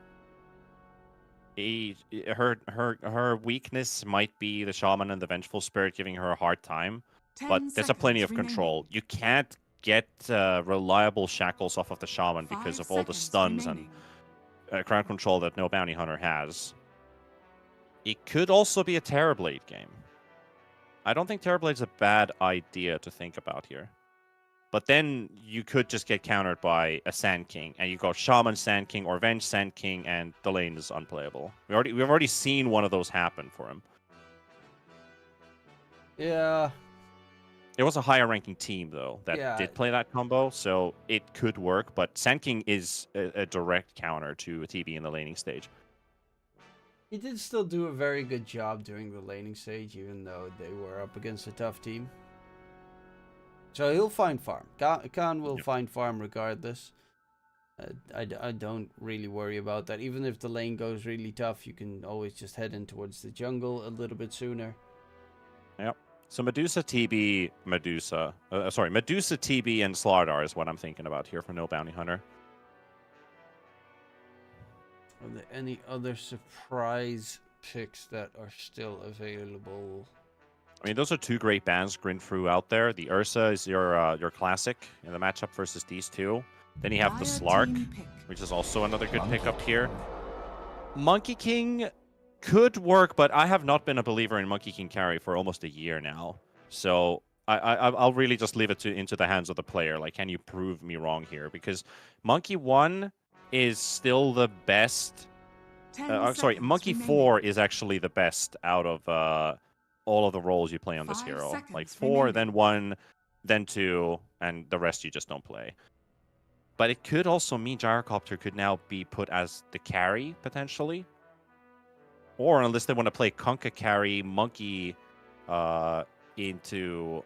Her weakness might be the Shaman and the Vengeful Spirit giving her a hard time. 10 But there's a plenty of seconds control. remaining. You can't get reliable shackles off of the Shaman because 5 of all the seconds stuns remaining. and crowd control that no Bounty Hunter has. It could also be a Terrorblade game. I don't think Terrorblade's a bad idea to think about here. But then you could just get countered by a Sand King, and you go Shaman Sand King or Venge Sand King, and the lane is unplayable. We've already seen one of those happen for him. Yeah. It was a higher ranking team though that Yeah. did play that combo, so it could work. But Sand King is a direct counter to a TB in the laning stage. He did still do a very good job during the laning stage, even though they were up against a tough team. So he'll find farm. Khan will find farm regardless. I don't really worry about that. Even if the lane goes really tough, you can always just head in towards the jungle a little bit sooner. Yep. So Medusa TB, Medusa TB and Slardar is what I'm thinking about here for No Bounty Hunter. Are there any other surprise picks that are still available? I mean, those are two great bans Grinfru out there. The Ursa is your classic in the matchup versus these two. Then you have the Dire Slark, team pick. which is also another good pickup here. Monkey King could work, but I have not been a believer in Monkey King carry for almost a year now. So I'll really just leave it into the hands of the player. Like, can you prove me wrong here? Because Monkey 1 is still the best. 10 Sorry, seconds Monkey remaining. 4 is actually the best out of all of the roles you play on this 5 hero. Like seconds 4, remaining. then 1, then 2, and the rest you just don't play. But it could also mean Gyrocopter could now be put as the carry, potentially. Or unless they want to play Kunkka carry, Monkey into...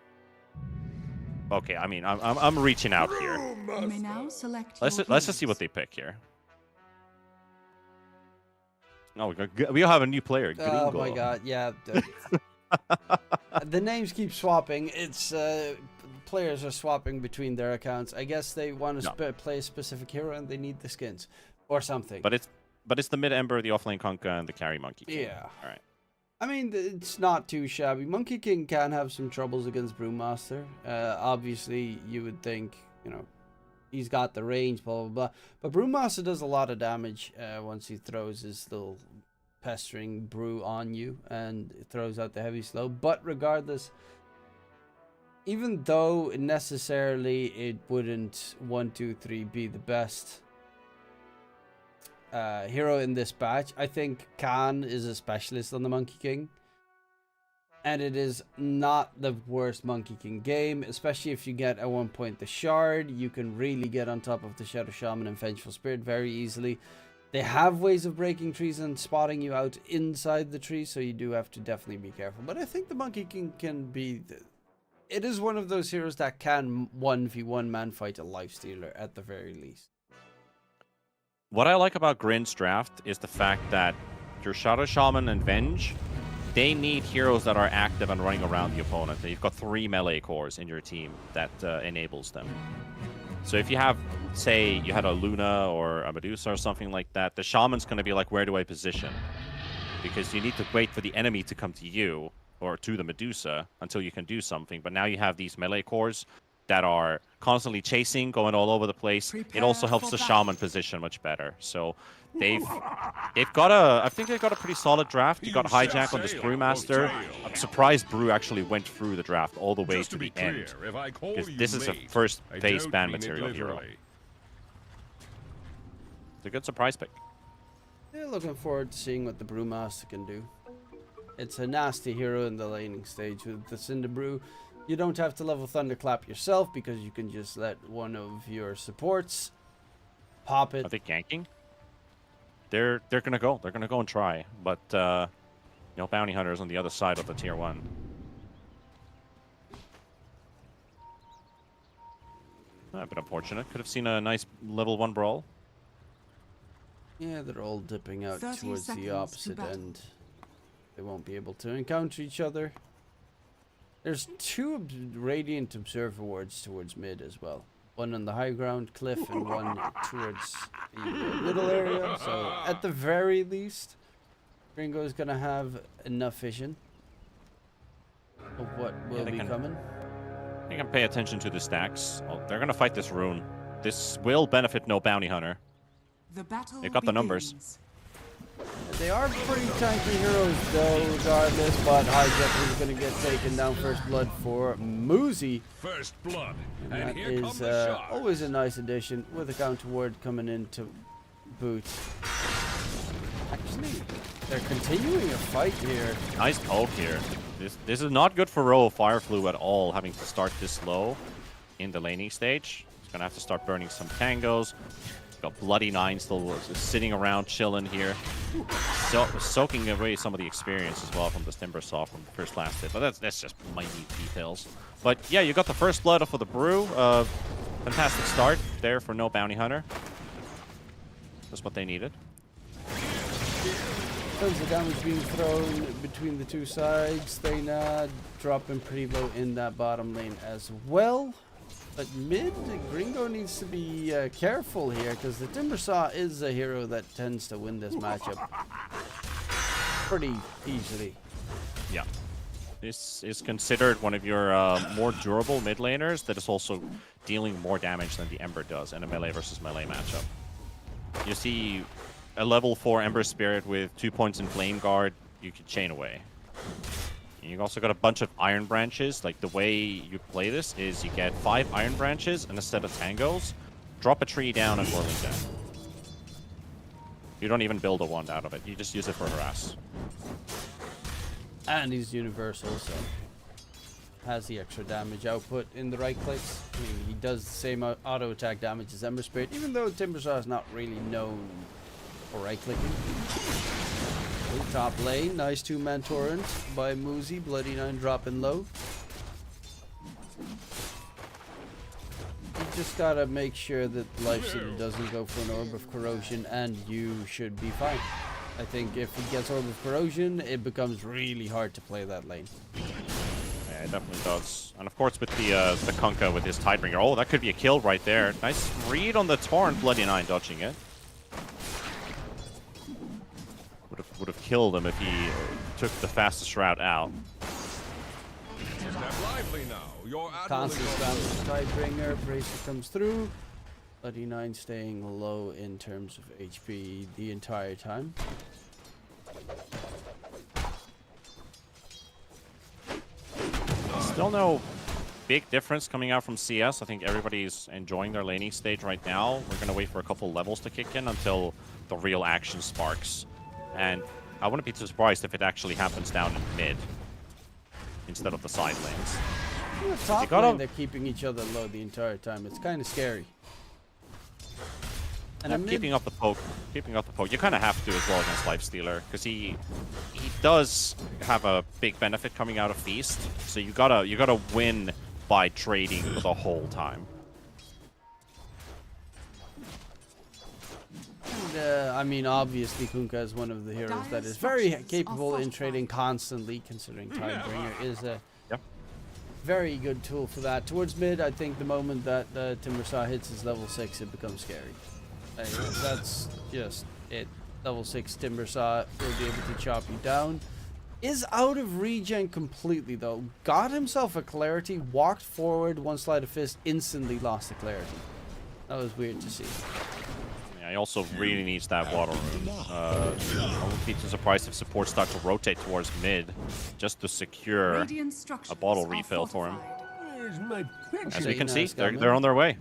Okay, I mean, I'm reaching out here. You may now select Let's your just see what they pick here. Oh, we have a new player, Gringo. Oh my god, yeah. The names keep swapping. It's players are swapping between their accounts. I guess they want to play a specific hero and they need the skins or something. But it's the mid Ember, the offlane Kunkka, and the carry Monkey King. Yeah. All right. I mean, it's not too shabby. Monkey King can have some troubles against Brewmaster. Obviously, you would think, you know, he's got the range, blah, blah, blah. But Brewmaster does a lot of damage once he throws his little pestering brew on you and throws out the heavy slow. But regardless, even though necessarily it wouldn't 1, 2, 3 be the best hero in this batch, I think Khan is a specialist on the Monkey King. And it is not the worst Monkey King game, especially if you get at one point the Shard. You can really get on top of the Shadow Shaman and Vengeful Spirit very easily. They have ways of breaking trees and spotting you out inside the tree, so you do have to definitely be careful. But I think the Monkey King can be... It is one of those heroes that can 1v1 man fight a lifestealer at the very least. What I like about Grin's draft is the fact that your Shadow Shaman and Venge, they need heroes that are active and running around the opponent. And you've got 3 melee cores in your team that enables them. So if you have, say, you had a Luna or a Medusa or something like that, the Shaman's going to be like, where do I position? Because you need to wait for the enemy to come to you or to the Medusa until you can do something. But now you have these melee cores that are constantly chasing, going all over the place. It also helps the Shaman position much better. So they've got I think they've got a pretty solid draft. You got Hijack on this Brewmaster. I'm surprised Brew actually went through the draft all the way to the end. Because this is a first phase ban material hero. It's a good surprise pick. Yeah, looking forward to seeing what the Brewmaster can do. It's a nasty hero in the laning stage with the Cinder Brew. You don't have to level Thunderclap yourself because you can just let one of your supports pop it. Are they ganking? They're gonna go. They're gonna go and try. But you know, Bounty Hunter is on the other side of the tier 1. A bit unfortunate. Could have seen a nice level 1 brawl. Yeah, they're all dipping out 30 towards seconds the to opposite battle. end. They won't be able to encounter each other. There's 2 Radiant Observer wards towards mid as well. One on the high ground cliff and one towards the middle area. So at the very least, Gringo is going to have enough vision of what will be coming. They can pay attention to the stacks. Oh, they're going to fight this rune. This will benefit no Bounty Hunter. The battle They've got the numbers. begins. They are pretty tanky heroes though, regardless, but Hijack is going to get taken down first blood for Muzi. First blood. And And that here is comes the shot. always a nice addition with a counter ward coming in to boot. Actually, they're continuing a fight here. Nice poke here. This is not good for Row of Fireflu at all, having to start this slow in the laning stage. He's going to have to start burning some tangos. Got Bloody 9 still sitting around chilling here. Soaking away some of the experience as well from the Timbersaw from the first last hit. But that's just minute details. But yeah, you got the first blood for the Brew. Fantastic start there for no Bounty Hunter. That's what they needed. Tons of damage being thrown between the 2 sides. They're dropping pretty low in that bottom lane as well. But mid, Gringo needs to be careful here because the Timbersaw is a hero that tends to win this matchup pretty easily. Yeah. This is considered one of your more durable mid laners that is also dealing more damage than the Ember does in a melee versus melee matchup. You see a level 4 Ember Spirit with 2 points in Flame Guard, you could chain away. You also got a bunch of iron branches. Like the way you play this is you get 5 iron branches and a set of tangos, drop a tree down and whirling down. You don't even build a wand out of it. You just use it for harass. And he's universal, so has the extra damage output in the right clicks. I mean, he does the same auto attack damage as Ember Spirit, even though Timbersaw is not really known for right clicking. Top lane, nice 2-man torrent by Muzi, Bloody 9 dropping low. You just gotta make sure that Lifestealer doesn't go for an Orb of Corrosion, and you should be fine. I think if he gets Orb of Corrosion, it becomes really hard to play that lane. Yeah, it definitely does. And of course with the Kunkka with his Tidebringer. Oh, that could be a kill right there. Nice read on the Torrent, Bloody 9 dodging it. Would have killed him if he took the fastest route out. Constant spam with Tidebringer, Bracer comes through. Bloody 9 staying low in terms of HP the entire time. Still no big difference coming out from CS. I think everybody's enjoying their laning stage right now. We're going to wait for a couple levels to kick in until the real action sparks. And I wouldn't be too surprised if it actually happens down in mid instead of the side lanes. The top lane, they're keeping each other low the entire time. It's kind of scary. And keeping up the poke. Keeping up the poke. You kind of have to as well against Lifestealer, because he does have a big benefit coming out of Feast. So you gotta win by trading the whole time. I mean, obviously, Kunkka is one of the heroes that is very capable in trading constantly, considering Tidebringer is a very good tool for that. Towards mid, I think the moment that Timbersaw hits his level 6, it becomes scary. That's just it. Level 6 Timbersaw will be able to chop you down. Is out of regen completely, though. Got himself a clarity, walked forward, one sleight of fist, instantly lost the clarity. That was weird to see. He also really needs that water room. I wouldn't be too surprised if support start to rotate towards mid just to secure a bottle refill for him. As you can see, they're on their way.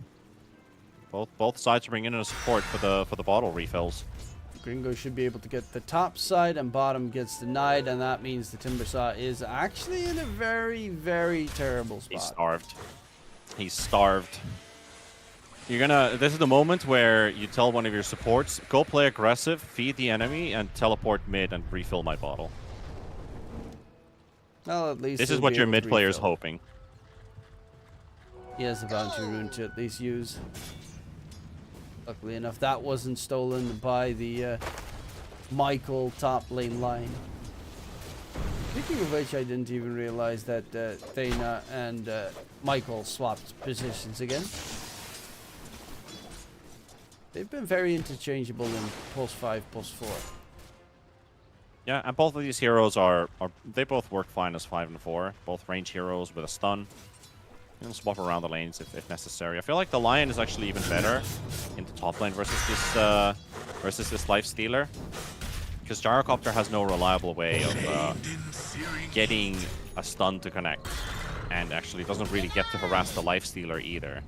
Both sides are bringing in a support for the bottle refills. Gringo should be able to get the top side, and bottom gets denied, and that means the Timbersaw is actually in a very, very terrible spot. He's starved. He's starved. This is the moment where you tell one of your supports, go play aggressive, feed the enemy, and teleport mid and refill my bottle. Well, at least this is what your mid player is hoping. He has the bounty rune to at least use. Luckily enough, that wasn't stolen by the Michael top lane line. Speaking of which, I didn't even realize that Thena and Michael swapped positions again. They've been very interchangeable in pulse 5, pulse 4. Yeah, and both of these heroes they both work fine as 5 and 4. Both range heroes with a stun. You can swap around the lanes if necessary. I feel like the Lion is actually even better in the top lane versus this Lifestealer, because Gyrocopter has no reliable way of getting a stun to connect, and actually doesn't really get to harass the Lifestealer either.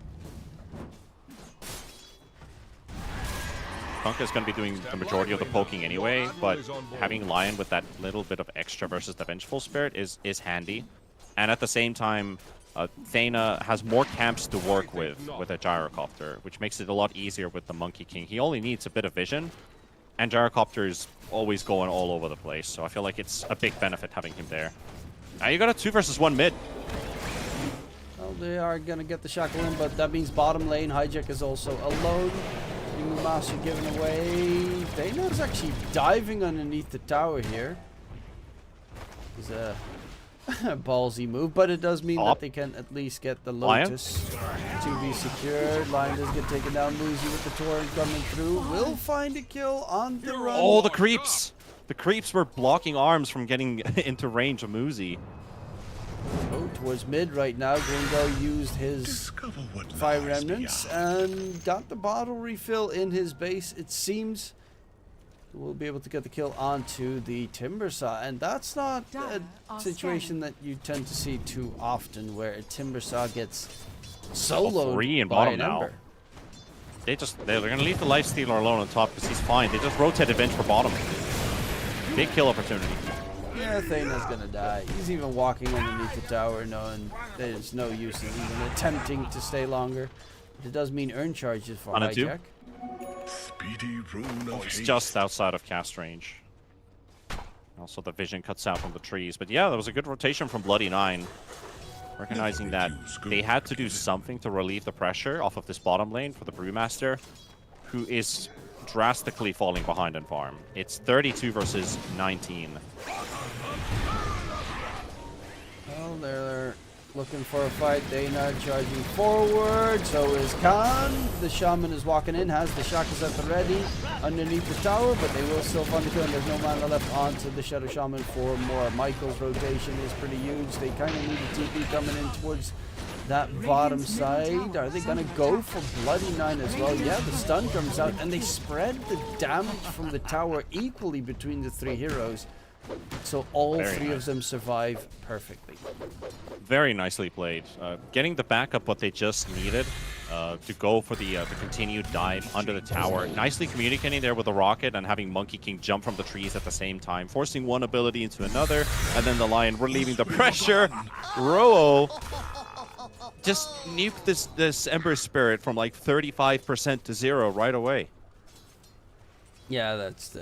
Kunkka is going to be doing the majority of the poking anyway, but having Lion with that little bit of extra versus the Vengeful Spirit is handy. And at the same time, Thena has more camps to work with a Gyrocopter, which makes it a lot easier with the Monkey King. He only needs a bit of vision, and Gyrocopter is always going all over the place, so I feel like it's a big benefit having him there. Now you got a 2 versus 1 mid. Well, they are going to get the shackle in, but that means bottom lane, Hijack is also alone. Master given away. Thana's actually diving underneath the tower here. It's a ballsy move, but it does mean that they can at least get the Lotus to be secured. Lion does get taken down. Muzi with the torrent coming through. Will find a kill on the run. Oh, the creeps! The creeps were blocking arms from getting into range of Muzi. Oh, towards mid right now. Gringo used his 5 remnants and got the bottle refill in his base. It seems will be able to get the kill onto the Timbersaw, and that's not a situation that you tend to see too often, where a Timbersaw gets soloed 3 in by bottom an now. Ember. They're gonna leave the Lifestealer alone on top because he's fine. They just rotated bench for bottom. Big kill opportunity. Yeah, Thaina's gonna die. He's even walking underneath the tower, knowing there's no use in even attempting to stay longer. But it does mean earn charges for On a 2. Hijack. Speedy rune of He's haste. just outside of cast range. Also, the vision cuts out from the trees. But yeah, that was a good rotation from Bloody 9. Recognizing that they had to do something to relieve the pressure off of this bottom lane for the Brewmaster, who is drastically falling behind in farm. It's 32 versus 19. Well, they're looking for a fight. Dana charging forward. So is Khan. The Shaman is walking in. Has the Shakas at the ready underneath the tower, but they will still find the kill. And there's no mana left onto the Shadow Shaman for more. Michael's rotation is pretty huge. They kind of need a TP coming in towards that bottom side. Are they going to go for Bloody 9 as well? Yeah, the stun comes out, and they spread the damage from the tower equally between the 3 heroes. So all Very 3 nice. of them survive perfectly. Very nicely played. Getting the backup what they just needed to go for the continued dive under the tower. Nicely communicating there with the rocket and having Monkey King jump from the trees at the same time, forcing one ability into another, and then the Lion relieving the pressure. Roo just nuked this Ember Spirit from like 35% to 0 right away. Yeah, that's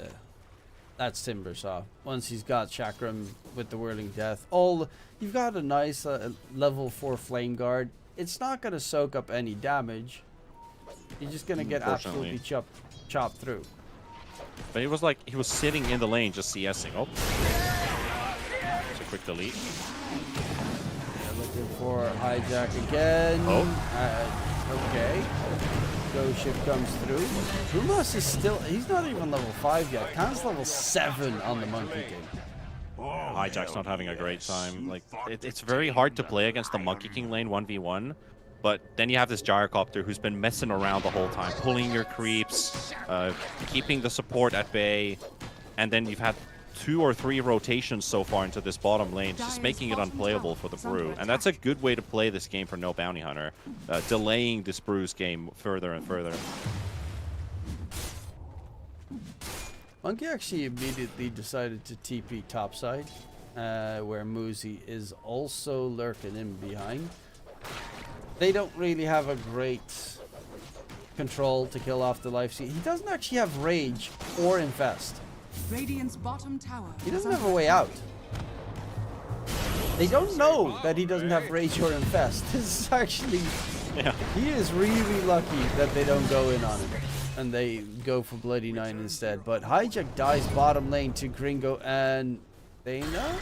Timbersaw. Once he's got Chakram with the Whirling Death, you've got a nice level 4 Flame Guard. It's not going to soak up any damage. You're just going to get absolutely chopped through. But it was like he was sitting in the lane just CSing. Oh, it's a quick delete. They're looking for Hijack again. Okay. Ghost Ship comes through. Pumas is he's not even level 5 yet. Khan's level 7 on the Monkey King. Hijack's not having a great time. Like it's very hard to play against the Monkey King lane 1v1, but then you have this Gyrocopter who's been messing around the whole time, pulling your creeps, keeping the support at bay, and then you've had 2 or 3 rotations so far into this bottom lane, just making it unplayable for the Brew. And that's a good way to play this game for no Bounty Hunter, delaying this Brew's game further and further. Monkey actually immediately decided to TP topside, where Muzi is also lurking in behind. They don't really have a great control to kill off the life steal. He doesn't actually have Rage or Infest. Radiant's bottom tower. He doesn't have a way out. They don't know that he doesn't have Rage or Infest. This is actually... Yeah. He is really lucky that they don't go in on him. And they go for Bloody 9 instead. But Hijack dies bottom lane to Gringo and Thana,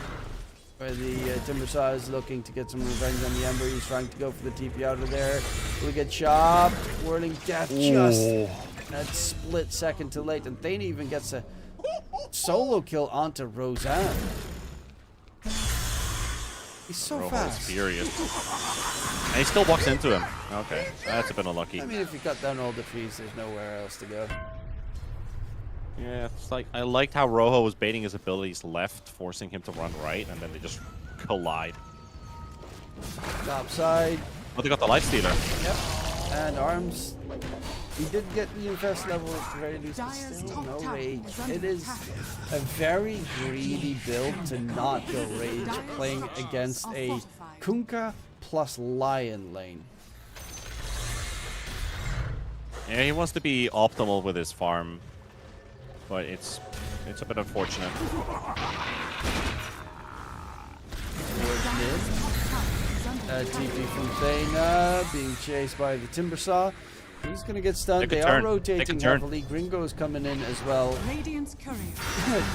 where the Timbersaw is looking to get some revenge on the Ember. He's trying to go for the TP out of there. Will get chopped. Whirling Death just that split second too late. And Thana even gets a solo kill onto Roseanne. He's so Rojo fast. is furious. And he still walks into him. Okay, that's a bit unlucky. I mean, if you cut down all the trees, there's nowhere else to go. Yeah, it's like I liked how Rojo was baiting his abilities left, forcing him to run right, and then they just collide. Top side. Oh, they got the Lifestealer. Yep. And arms. He did get the Infest level at the very least, but Dire's still top no tower Rage. is under It is attack. a very greedy build to not go Rage, playing against a Kunkka plus Lion lane. Yeah, he wants to be optimal with his farm, but it's a bit unfortunate. Towards mid. TP from Thana, being chased by the Timbersaw. He's going to get stunned. Take a They turn. are Take a rotating turn. heavily. Gringo's coming in as well. Radiant's courier.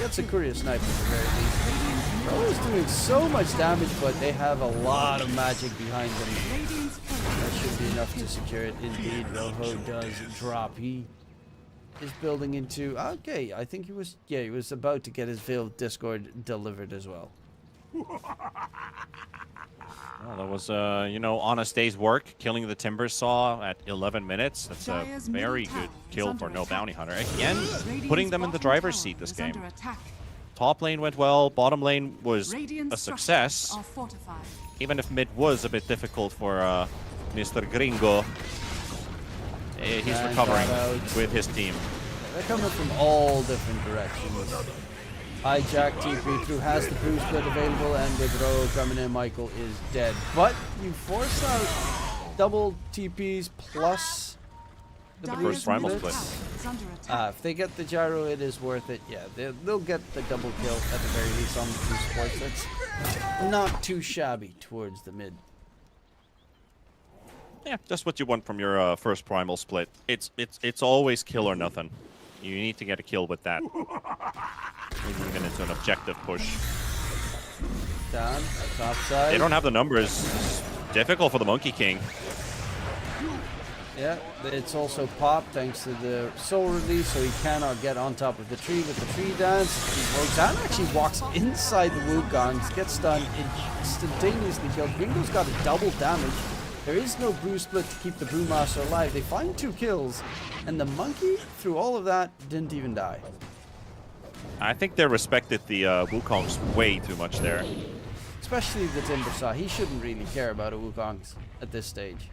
Gets a courier snipe at the very least. Ro's doing so much damage, but they have a lot of magic behind them. Radiant's courier. That should be enough to secure it. Indeed, Rojo does drop. He is building into... Okay, I think he was... Yeah, he was about to get his Veiled Discord delivered as well. Well, that was, you know, honest day's work, killing the Timber Saw at 11 minutes. That's a Dire's very middle good tower is kill under for no attack. bounty hunter. Again, Radiant's putting them in the bottom driver's tower seat this is game. under attack. Top lane went well, bottom lane was Radiant's a structures success. are fortified. Even if mid was a bit difficult for Mr. Gringo. He's And recovering got out. with his team. They're coming from all different directions. Hijack TP through has the boost split available, and with Ro coming in, Michael is dead. But you force out double TPs plus the Dire's first primal middle split. tower is under attack. if they get the gyro, it is worth it. Yeah, they'll get the double kill at the very least on the two supports. That's not too shabby towards the mid. Yeah, just what you want from your first primal split. It's always kill or nothing. You need to get a kill with that. Maybe even into an objective push. Down, top side. They don't have the numbers. It's difficult for the Monkey King. Yeah, it's also popped thanks to the soul release, so he cannot get on top of the tree with the tree dance. Roxanne actually walks inside the Wukong, gets stunned, instantaneously killed. Gringo's got a double damage. There is no brew split to keep the Brewmaster alive. They find 2 kills, and the monkey, through all of that, didn't even die. I think they respected the Wukongs way too much there. Especially the Timbersaw. He shouldn't really care about a Wukong at this stage.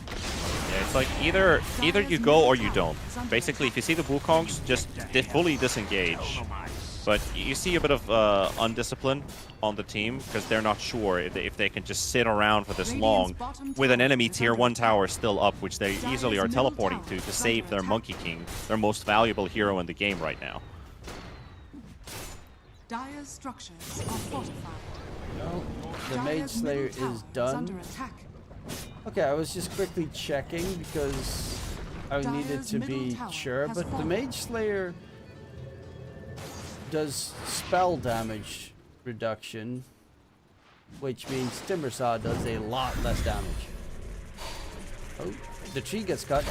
Yeah, it's like either you go or you don't. Basically, if you see the Wukongs, just fully disengage. But you see a bit of undiscipline on the team because they're not sure if they can just sit around for this long with an enemy tier 1 tower still up, which they easily are teleporting to save their Monkey King, their most valuable hero in the game right now. Dire's structures are fortified. No, the Mage Dire's Slayer middle tower is done. under attack. Okay, I was just quickly checking because I needed Dire's to middle be tower sure, has but the fallen. Mage Slayer does spell damage reduction, which means Timbersaw does a lot less damage. Oh, the tree gets cut.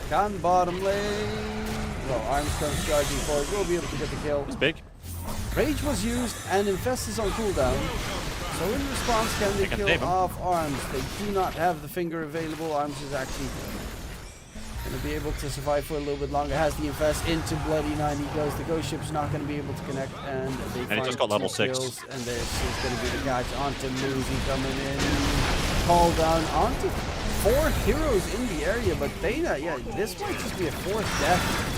Can bottom lane. Well, Arms comes charging forward. We'll be able to get the kill. It's big. Rage was used and Infest is on cooldown. So in response, can they can save kill him. off Arms? They do not have the finger available. Arms is actually going to be able to survive for a little bit longer. Has the Infest into Bloody 9. He goes. The Ghost Ship's not going to be able to connect, and they he find just got level 2 6. kills, and this is going to be the catch onto Moosey coming in. Call down onto 4 heroes in the area, but Thana, yeah, this might just be a 4th death.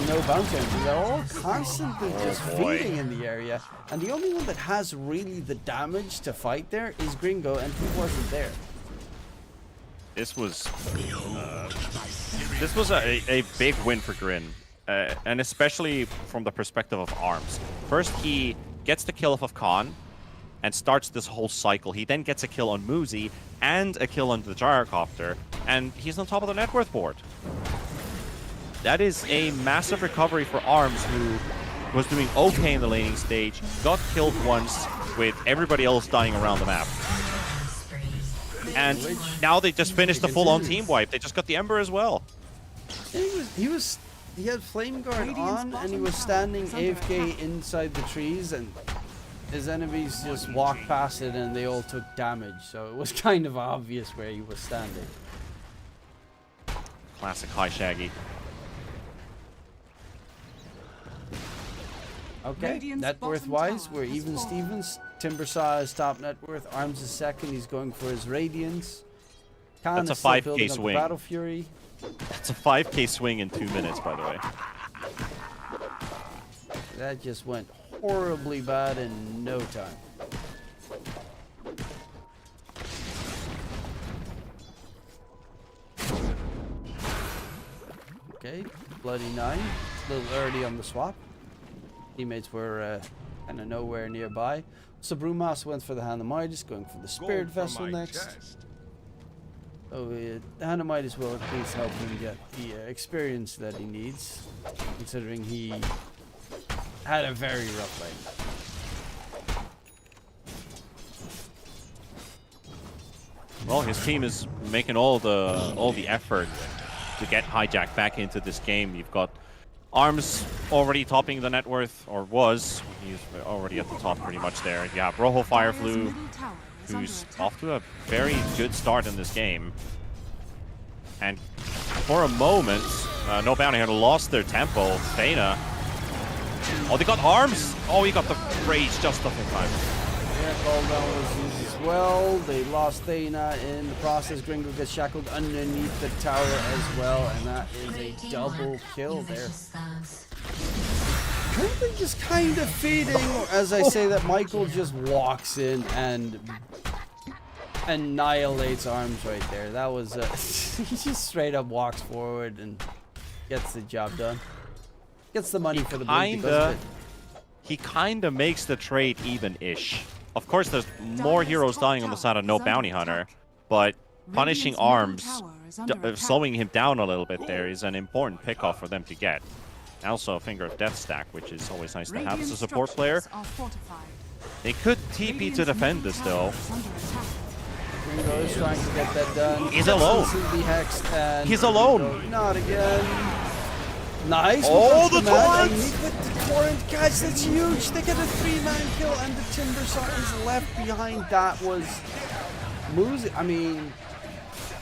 No bounty hunters. They're all constantly just feeding in the area, and the only one that has really the damage to fight there is Gringo, and he wasn't there. This was a big win for Grin, and especially from the perspective of Arms. First, he gets the kill off of Khan and starts this whole cycle. He then gets a kill on Moosey and a kill on the Gyrocopter, and he's on top of the net worth board. That is a massive recovery for Arms, who was doing okay in the laning stage, got killed once with everybody else dying around the map. And now they just finished the full-on team wipe. They just got the Ember as well. He had Flame Guard on, and he was standing AFK inside the trees, and his enemies just walked past it, and they all took damage. So it was kind of obvious where he was standing. Classic high Shaggy. Okay, Radiant's net worth bottom wise, tower we're has even fallen. Stevens. Timbersaw is top net worth. Arms is second. He's going for his Radiance. Khan That's a is still 5K building up swing. Battle Fury. It's a 5k swing in 2 minutes, by the way. That just went horribly bad in no time. Okay, Bloody 9. A little early on the swap. Teammates were kind of nowhere nearby. So Brewmaster went for the Hand of Midas, going for the Spirit Vessel next. So Hand of Midas will at least help him get the experience that he needs, considering he had a very rough lane. Well, his team is making all the effort to get Hijack back into this game. You've got Arms already topping the net worth, or was. He's already at the top pretty much there. You have Rojo Fireflu, Middle tower is under who's attack. off to a very good start in this game. And for a moment, No Bounty Hunter lost their tempo. Thena. Oh, they got arms! Oh, he got the rage just up in time. Yeah, cooldown was used as well. They lost Thena in the process. Gringo gets shackled underneath the tower as well, and that is a double kill there. Currently just kind of feeding, as I say that Michael just walks in and annihilates Arms right there. That was, he just straight up walks forward and gets the job done. Gets the money for the blink because of it. He kinda makes the trade even-ish. Of course, there's more heroes dying on the side of No Bounty Hunter, but punishing Arms, slowing him down a little bit there is an important pick-off for them to get. Also, a Finger of Death stack, which is always nice to have as a support player. They could TP to defend this, though. Gringo is trying to get that done. He's alone. Instantly hexed and He's alone. Gringo, not again. Nice. Oh, the torrent! torrent! With the torrent, guys, that's huge. They get a 3-man kill, and the Timbersaw is left behind. That was Moose. I mean,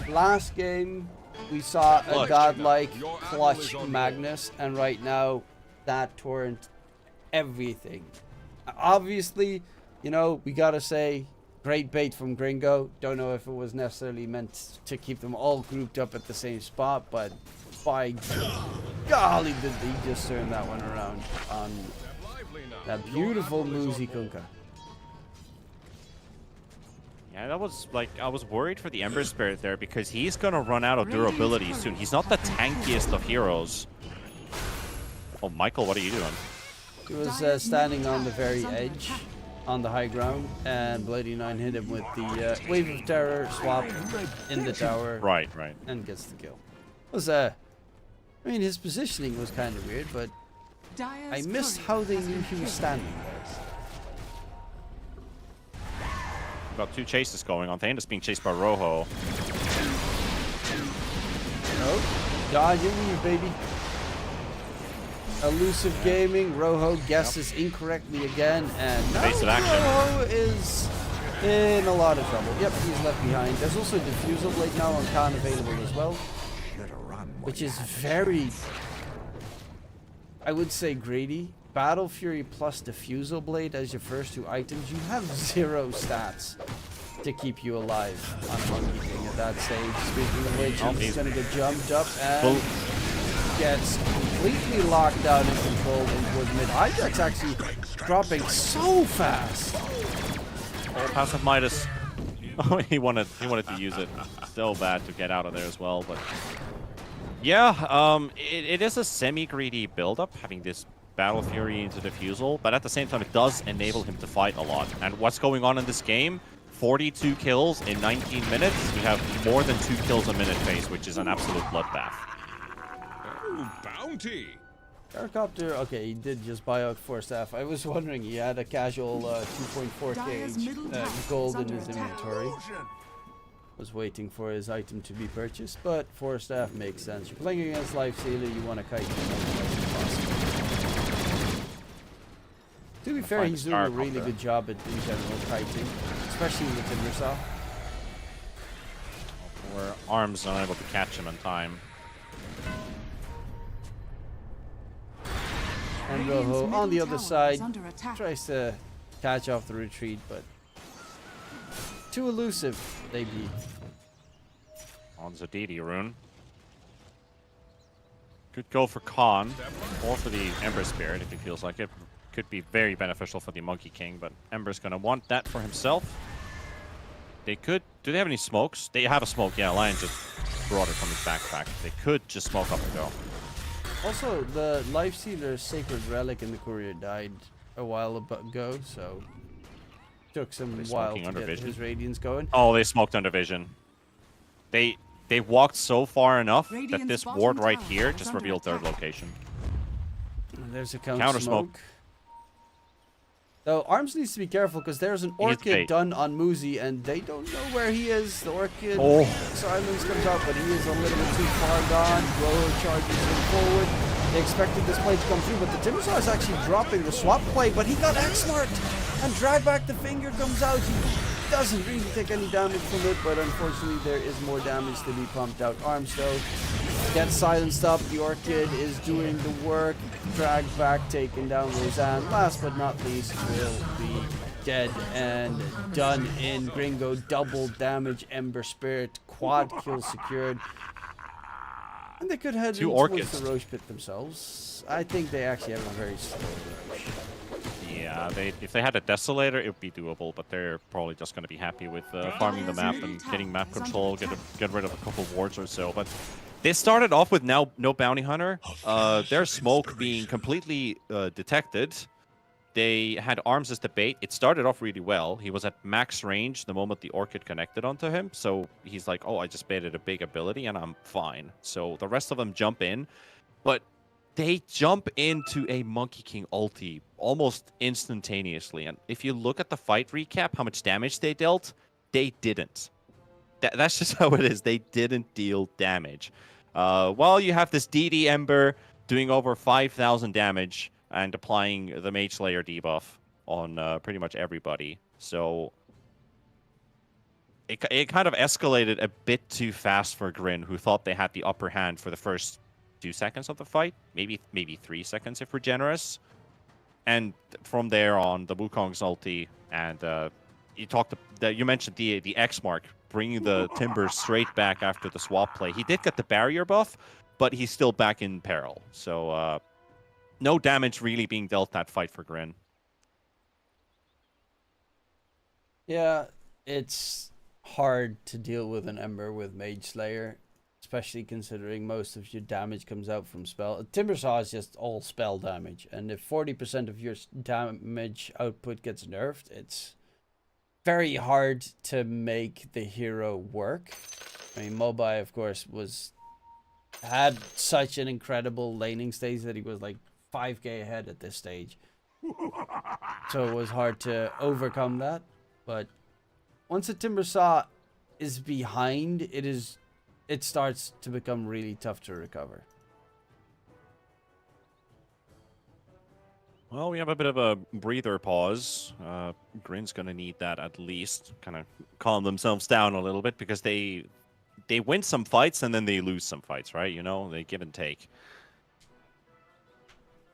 last game we saw a godlike clutch Magnus, and right now that torrent, everything. Obviously, you know, we gotta say, great bait from Gringo. Don't know if it was necessarily meant to keep them all grouped up at the same spot, but by golly, did he just turn that one around on that beautiful Muzi Kunka. Yeah, that was like, I was worried for the Ember Spirit there because he's gonna run out of durability soon. He's not the tankiest of heroes. Oh, Michael, what are you doing? He was standing on the very edge, on the high ground, and Bloody Nine hit him with the Wave of Terror swap in the tower. Right. And gets the kill. It was I mean, his positioning was kind of weird, but I missed how they knew he was standing there. We've got two chases going on. Thanos being chased by Rojo. Oh, dodging you, baby. Elusive Gaming. Rojo guesses incorrectly again, and now Evasive action. Rojo is in a lot of trouble. Yep, he's left behind. There's also a Diffusal Blade now on Khan available as well, which is very, I would say, greedy. Battle Fury plus Diffusal Blade as your first two items. You have 0 stats to keep you alive on Monkey King at that stage. Speaking of which, he's going to get jumped up and gets completely locked down and controlled into mid. Hijack's actually dropping so fast. Oh, passive Midas. Oh, he wanted to use it so bad to get out of there as well, but yeah, it is a semi-greedy build-up, having this Battle Fury into Diffusal, but at the same time, it does enable him to fight a lot. And what's going on in this game? 42 kills in 19 minutes. We have more than 2 kills a minute phase, which is an absolute bloodbath. Oh, bounty! Helicopter, okay, he did just buy out 4 staff. I was wondering, he had a casual 2.4k gold in his inventory. Was waiting for his item to be purchased, but 4 staff makes sense. You're playing against Lifestealer, you want to kite as much as possible. To be fair, he's doing a really good job at, in general, kiting, especially with Timbersaw. Where Arms unable to catch him in time. And Rojo on the other side tries to catch off the retreat, but too elusive, they beat. On Zadidi rune. Could go for Khan, or for the Ember Spirit if he feels like it. Could be very beneficial for the Monkey King, but Ember's gonna want that for himself. They could... Do they have any smokes? They have a smoke, yeah. Lion just brought it from his backpack. They could just smoke up and go. Also, the Lifestealer Sacred Relic in the Courier died a while ago, so took some while to get his Radiance going. Oh, they smoked under vision. They walked so far enough that this ward right here just revealed their location. And there's a counter smoke. Though Arms needs to be careful because there's an Orchid done on Muzi and they don't know where he is. The Orchid silence comes out, but he is a little bit too far gone. Rojo charges him forward. They expected this play to come through, but the Timbersaw is actually dropping the swap play, but he got X-marked, and drag back the finger comes out. He doesn't really take any damage from it, but unfortunately there is more damage to be pumped out. Arms though gets silenced up. The Orchid is doing the work. Drag back, taking down Roseanne. Last but not least will be dead and done in. Gringo double damage. Ember Spirit quad kill secured. And they could head Two towards Orchids. the Roche pit themselves. I think they actually have a very slow Roche. Yeah, if they had a Desolator, it would be doable, but they're probably just going to be happy with farming the map and getting map control, get rid of a couple wards or so. But they started off with no Bounty Hunter. Their smoke being completely detected. They had Arms as the bait. It started off really well. He was at max range the moment the Orchid connected onto him. So he's like, oh, I just baited a big ability and I'm fine. So the rest of them jump in. But they jump into a Monkey King ulti almost instantaneously. And if you look at the fight recap, how much damage they dealt, they didn't. That's just how it is. They didn't deal damage. While you have this DD Ember doing over 5,000 damage and applying the Mage Slayer debuff on pretty much everybody. So it kind of escalated a bit too fast for Grin, who thought they had the upper hand for the first 2 seconds of the fight, maybe 3 seconds if we're generous. And from there on, the Wukong's ulti, and you mentioned the X mark, bringing the Timbers straight back after the swap play. He did get the barrier buff, but he's still back in peril. So no damage really being dealt that fight for Grin. Yeah, it's hard to deal with an Ember with Mage Slayer, especially considering most of your damage comes out from spell. Timbersaw is just all spell damage, and if 40% of your damage output gets nerfed, it's very hard to make the hero work. I mean, Mobai, of course, had such an incredible laning stage that he was like 5k ahead at this stage. So it was hard to overcome that. But once a Timbersaw is behind, it starts to become really tough to recover. Well, we have a bit of a breather pause. Grin's going to need that at least. Kind of calm themselves down a little bit, because they win some fights and then they lose some fights, right? You know, they give and take.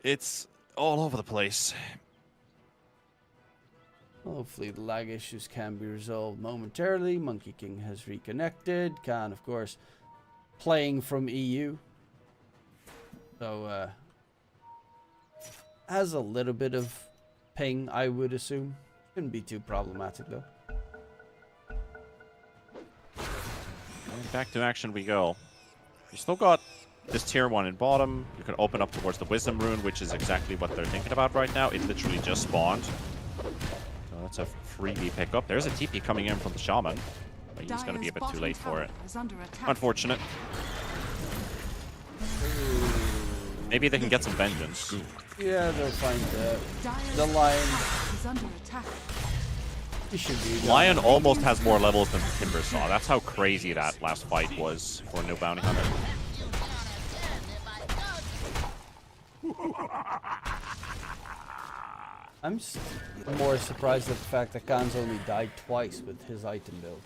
It's all over the place. Hopefully the lag issues can be resolved momentarily. Monkey King has reconnected. Khan, of course, playing from EU. So, has a little bit of ping, I would assume. Shouldn't be too problematic, though. And back to action we go. You still got this tier 1 in bottom. You can open up towards the Wisdom Rune, which is exactly what they're thinking about right now. It literally just spawned. So that's a freebie pickup. There's a TP coming in from the Shaman, but he's going to be a bit too late for it. Unfortunate. Maybe they can get some vengeance. Yeah, they'll find the Lion. He should be. Lion almost has more levels than Timbersaw. That's how crazy that last fight was for no Bounty Hunter. I'm more surprised at the fact that Khan's only died twice with his item build.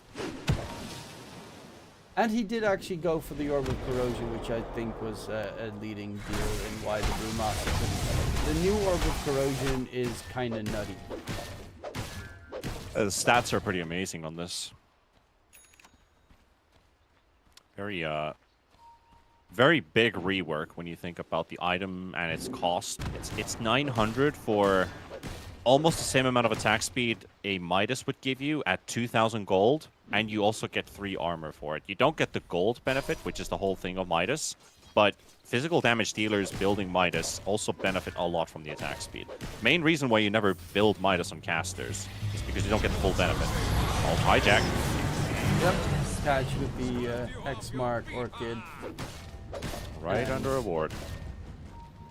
And he did actually go for the Orb of Corrosion, which I think was a leading deal in why the Brewmaster couldn't. The new Orb of Corrosion is kind of nutty. The stats are pretty amazing on this. Very big rework when you think about the item and its cost. It's 900 for almost the same amount of attack speed a Midas would give you at 2,000 gold, and you also get 3 armor for it. You don't get the gold benefit, which is the whole thing of Midas, but physical damage dealers building Midas also benefit a lot from the attack speed. Main reason why you never build Midas on casters is because you don't get the full benefit. Oh, hijack. Yep, catch with the X mark Orchid. Right under a ward.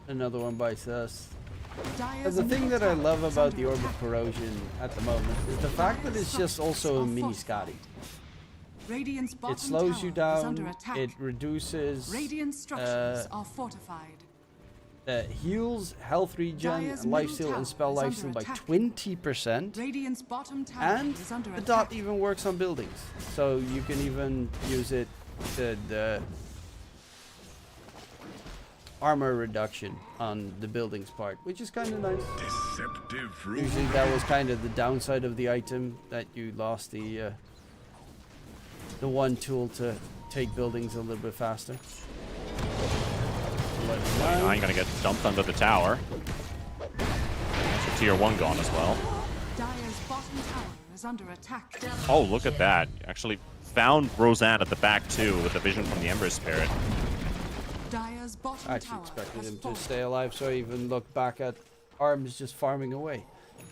Another one bites us. And the thing that I love about the Orb of Corrosion at the moment is the fact that it's just also a mini Scotty. It slows you down, it reduces Radiant structures are fortified. heals, health regen, Dire's lifesteal, middle and spell tower is lifesteal under by attack. 20%. Radiant's bottom tower And is under the attack. dot even works on buildings. So you can even use it to the armor reduction on the buildings part, which is kind of nice. Deceptive fruit. Usually that was kind of the downside of the item, that you lost the one tool to take buildings a little bit faster. I ain't gonna get dumped under the tower. So tier 1 gone as well. Dire's bottom tower is under attack. Oh, look at that. Actually found Roseanne at the back too with the vision from the Ember Spirit. Dire's bottom I actually tower expected has him to fallen. stay alive, so I even looked back at Arms just farming away.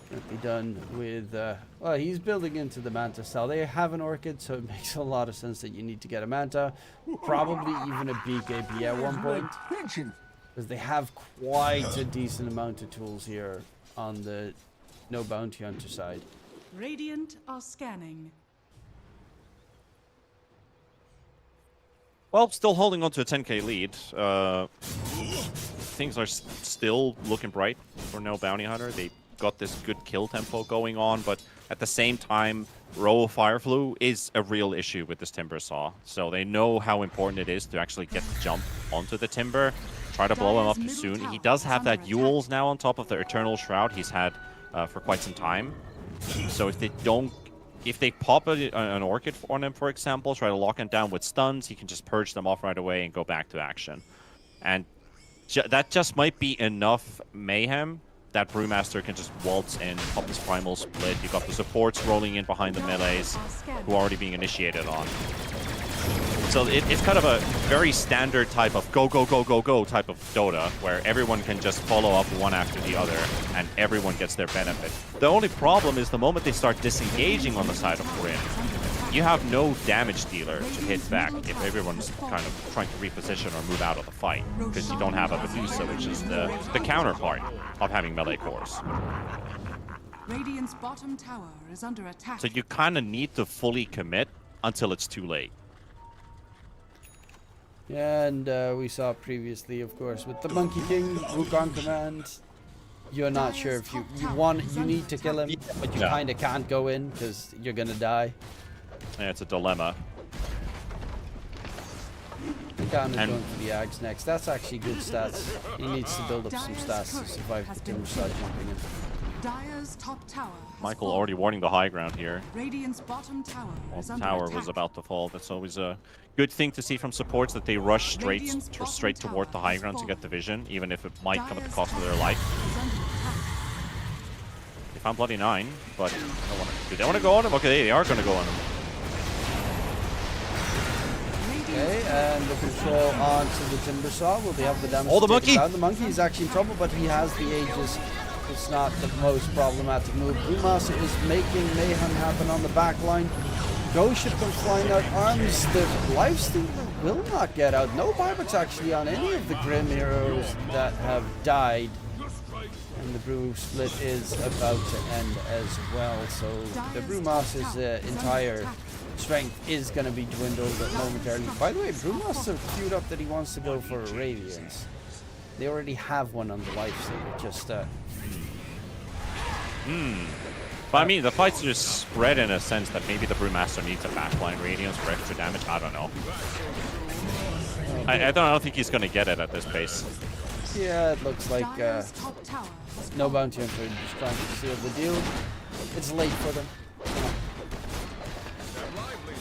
Can't be done with, well, he's building into the Manta style. They have an Orchid, so it makes a lot of sense that you need to get a Manta. Probably even a BKB at one point. Because they have quite a decent amount of tools here on the no bounty hunter side. Radiant are scanning. Well, still holding on to a 10k lead. Things are still looking bright for no bounty hunter. They got this good kill tempo going on, but at the same time, row of Fireflu is a real issue with this Timber Saw. So they know how important it is to actually get the jump onto the Timber, try to blow him up too soon. He does have that Yule's now on top of the Eternal Shroud he's had for quite some time. So if they pop an Orchid on him, for example, try to lock him down with stuns, he can just purge them off right away and go back to action. And that just might be enough mayhem that Brewmaster can just waltz in, pop his Primal Split. You've got the supports rolling in behind the melees who are already being initiated on. So it's kind of a very standard type of go, go, go, go, go type of Dota, where everyone can just follow up one after the other, and everyone gets their benefit. The only problem is the moment they start disengaging on the side of Grim, you have no damage dealer to hit back if everyone's kind of trying to reposition or move out of the fight, because you don't have a Medusa, which is the counterpart of having melee cores. Radiant's bottom tower is under attack. So you kind of need to fully commit until it's too late. Yeah, and we saw previously, of course, with the Monkey King, Wukong command. You're not sure if you need to kill him, but you kind of can't go in because you're gonna die. Yeah, it's a dilemma. Kind of going for the Ags next. That's actually good stats. He needs to build up some stats to survive the Timber Saw jumping in. Dire's top tower has Michael fallen. already warning the high ground here. Radiant's bottom tower Well, is the under tower attack. was about to fall. That's always a good thing to see from supports, that they rush straight Radiant's bottom toward the tower high has ground to get the fallen. vision, even if it might come at the Dire's cost of their top life. tower is under attack. They found Bloody 9, but do they want to go on him? Okay, they are going to go on him. Okay, and the control onto the Timber Saw. Will they have the damage? Oh, the to take it monkey! down? The monkey is actually in trouble, but he has the Aegis. It's not the most problematic move. Brewmaster is making mayhem happen on the back line. Ghost ship comes flying out. Arms, the lifesteal will not get out. No buybacks actually on any of the Grim heroes that have died. And the Brew split is about to end as well. So the Brewmaster's entire strength is going to be dwindled momentarily. By the way, Brewmaster queued up that he wants to go for a Radiance. They already have one on the lifesteal. Just But I mean, the fights are just spread in a sense that maybe the Brewmaster needs a backline Radiance for extra damage. I don't know. I don't think he's going to get it at this pace. yeah, it looks like Dire's top tower has no fallen. bounty hunter just trying to seal the deal. It's late for them.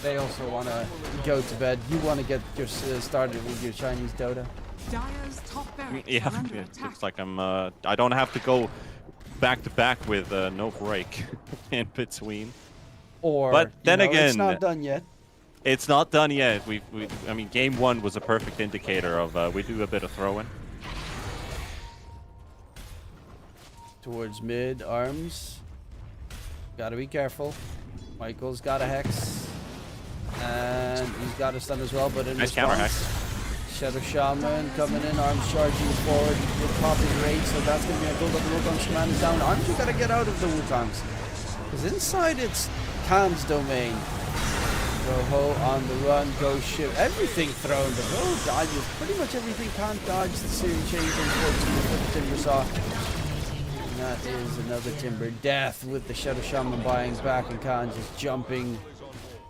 They also want to go to bed. You want to get your started with your Chinese Dota. Dire's top barracks Yeah, are under it attack. looks like I don't have to go back to back with no break in between. Or, But then it's again, not done yet. It's not done yet. I mean, game 1 was a perfect indicator of we do a bit of throwing. Towards mid, Arms. Gotta be careful. Michael's got a Hex. And he's got a stun as well, but in Nice counter response, Hex. Shadow Shaman coming in, Arms charging forward with popping rate, so that's gonna be a build up. The Wukong's command is down. Arms, you gotta get out of the Wukongs. Because inside it's Khan's domain. Rojo on the run, go ship, everything thrown. The Rojo dodges pretty much everything, can't dodge the series change, unfortunately for the Timber Saw. And that is another Timber death with the Shadow Shaman buying back, and Khan just jumping,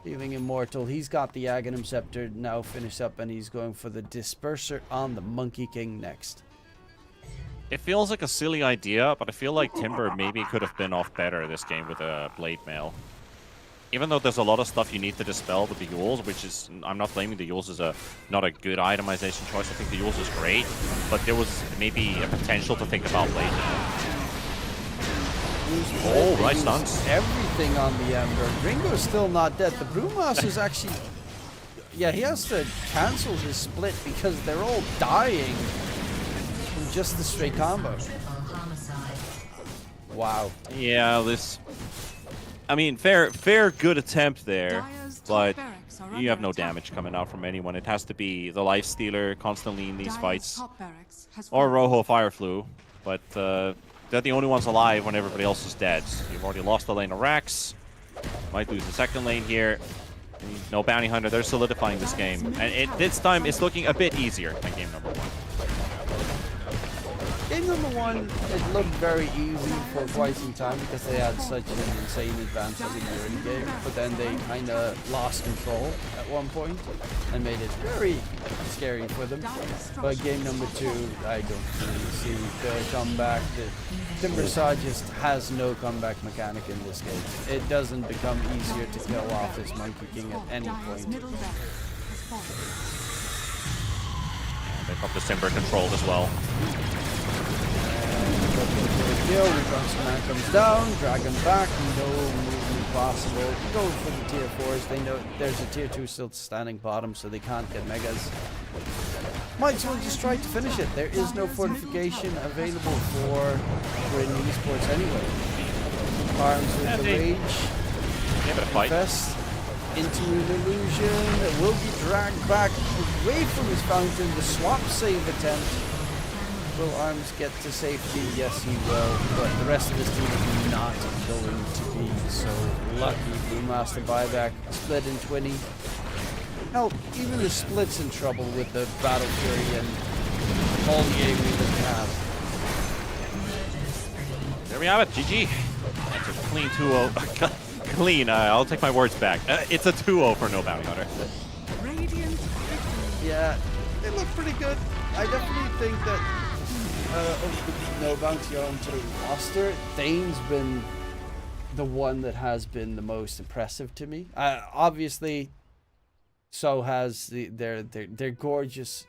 feeling immortal. He's got the Aghanim Scepter now finished up, and he's going for the Disperser on the Monkey King next. It feels like a silly idea, but I feel like Timber maybe could have been off better this game with a Blade Mail. Even though there's a lot of stuff you need to dispel with the Yules, which is, I'm not blaming the Yules as not a good itemization choice. I think the Yules is great, but there was maybe a potential to think about Blade Mail. Oh, right stuns. Everything on the Ember. Ringo's still not dead. The Brewmaster's actually... Yeah, he has to cancel his split because they're all dying from just the straight combo. Wow. Yeah, this... I mean, fair good attempt there, but you have no damage coming out from anyone. It has to be the Life Stealer constantly in these fights, or Rojo Fire Flu, but they're the only ones alive when everybody else is dead. You've already lost the lane of Rax, might lose the second lane here. No Bounty Hunter, they're solidifying this game, and this time it's looking a bit easier than game number 1. Game number 1, it looked very easy for quite some time because they had such an insane advance in the early game, but then they kind of lost control at one point and made it very scary for them. But game number 2, I don't really see the comeback. The Timber Saw just has no comeback mechanic in this game. It doesn't become easier to kill off his Monkey King at any point. They've got the Timber controlled as well. Man comes down, dragon back, no movement possible. Go for the tier 4s. They know there's a tier 2 still standing bottom, so they can't get megas. Might as well just try to finish it. There is no fortification available for Grin Esports anyway. Arms with the rage. Fest into an illusion. Will be dragged back away from his fountain. The swap save attempt. Will Arms get to safety? Yes, he will, but the rest of his team is not going to be so lucky. Brewmaster buyback, split in 20. Hell, even the split's in trouble with the Battle Fury and all the AoE that they have. There we have it, GG. That's a clean 2-0. Clean, I'll take my words back. It's a 2-0 for No Bounty Hunter. Yeah, they look pretty good. I definitely think that of the No Bounty Hunter roster, Thane's been the one that has been the most impressive to me. Obviously, so has their gorgeous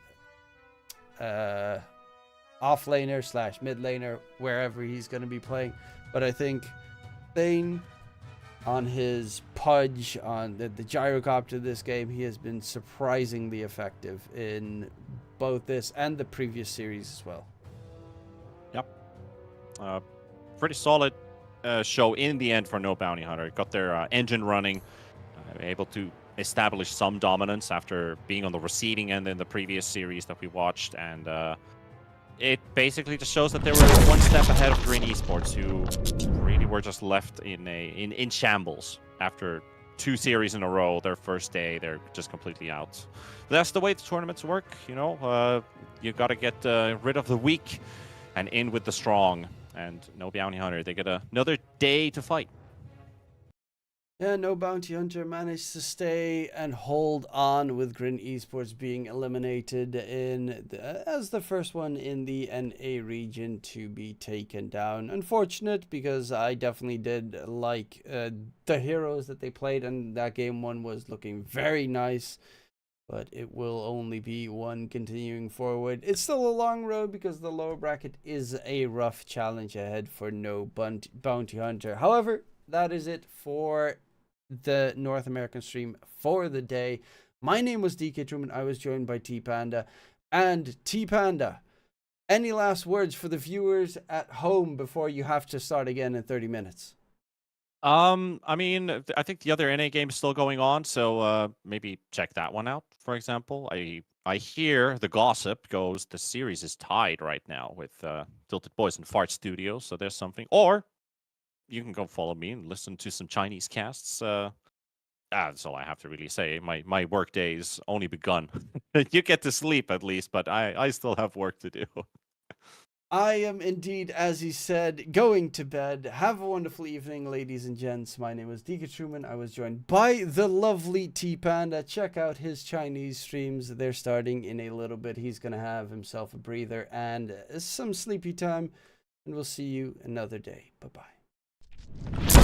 off-laner / mid-laner, wherever he's going to be playing. But I think Thane, on his Pudge, on the gyrocopter this game, he has been surprisingly effective in both this and the previous series as well. Yep. Pretty solid show in the end for No Bounty Hunter. Got their engine running, able to establish some dominance after being on the receding end in the previous series that we watched, and it basically just shows that they were one step ahead of Green Esports, who really were just left in shambles after 2 series in a row. Their first day, they're just completely out. That's the way the tournaments work, you know. You got to get rid of the weak and in with the strong. And No Bounty Hunter, they get another day to fight. Yeah, No Bounty Hunter managed to stay and hold on with Grin Esports being eliminated as the first one in the NA region to be taken down. Unfortunate, because I definitely did like the heroes that they played, and that game 1 was looking very nice. But it will only be one continuing forward. It's still a long road because the lower bracket is a rough challenge ahead for No Bounty Hunter. However, that is it for the North American stream for the day. My name was DK Truman. I was joined by T Panda. And T Panda, any last words for the viewers at home before you have to start again in 30 minutes? I mean, I think the other NA game is still going on, so maybe check that one out, for example. I hear the gossip goes the series is tied right now with Tilted Boys and Fart Studios, so there's something. Or you can go follow me and listen to some Chinese casts That's all I have to really say. My work day's only begun. You get to sleep at least, but I still have work to do. I am indeed, as he said, going to bed. Have a wonderful evening, ladies and gents. My name is DK Truman. I was joined by the lovely T-Panda. Check out his Chinese streams. They're starting in a little bit. He's going to have himself a breather and some sleepy time. And we'll see you another day. Bye-bye.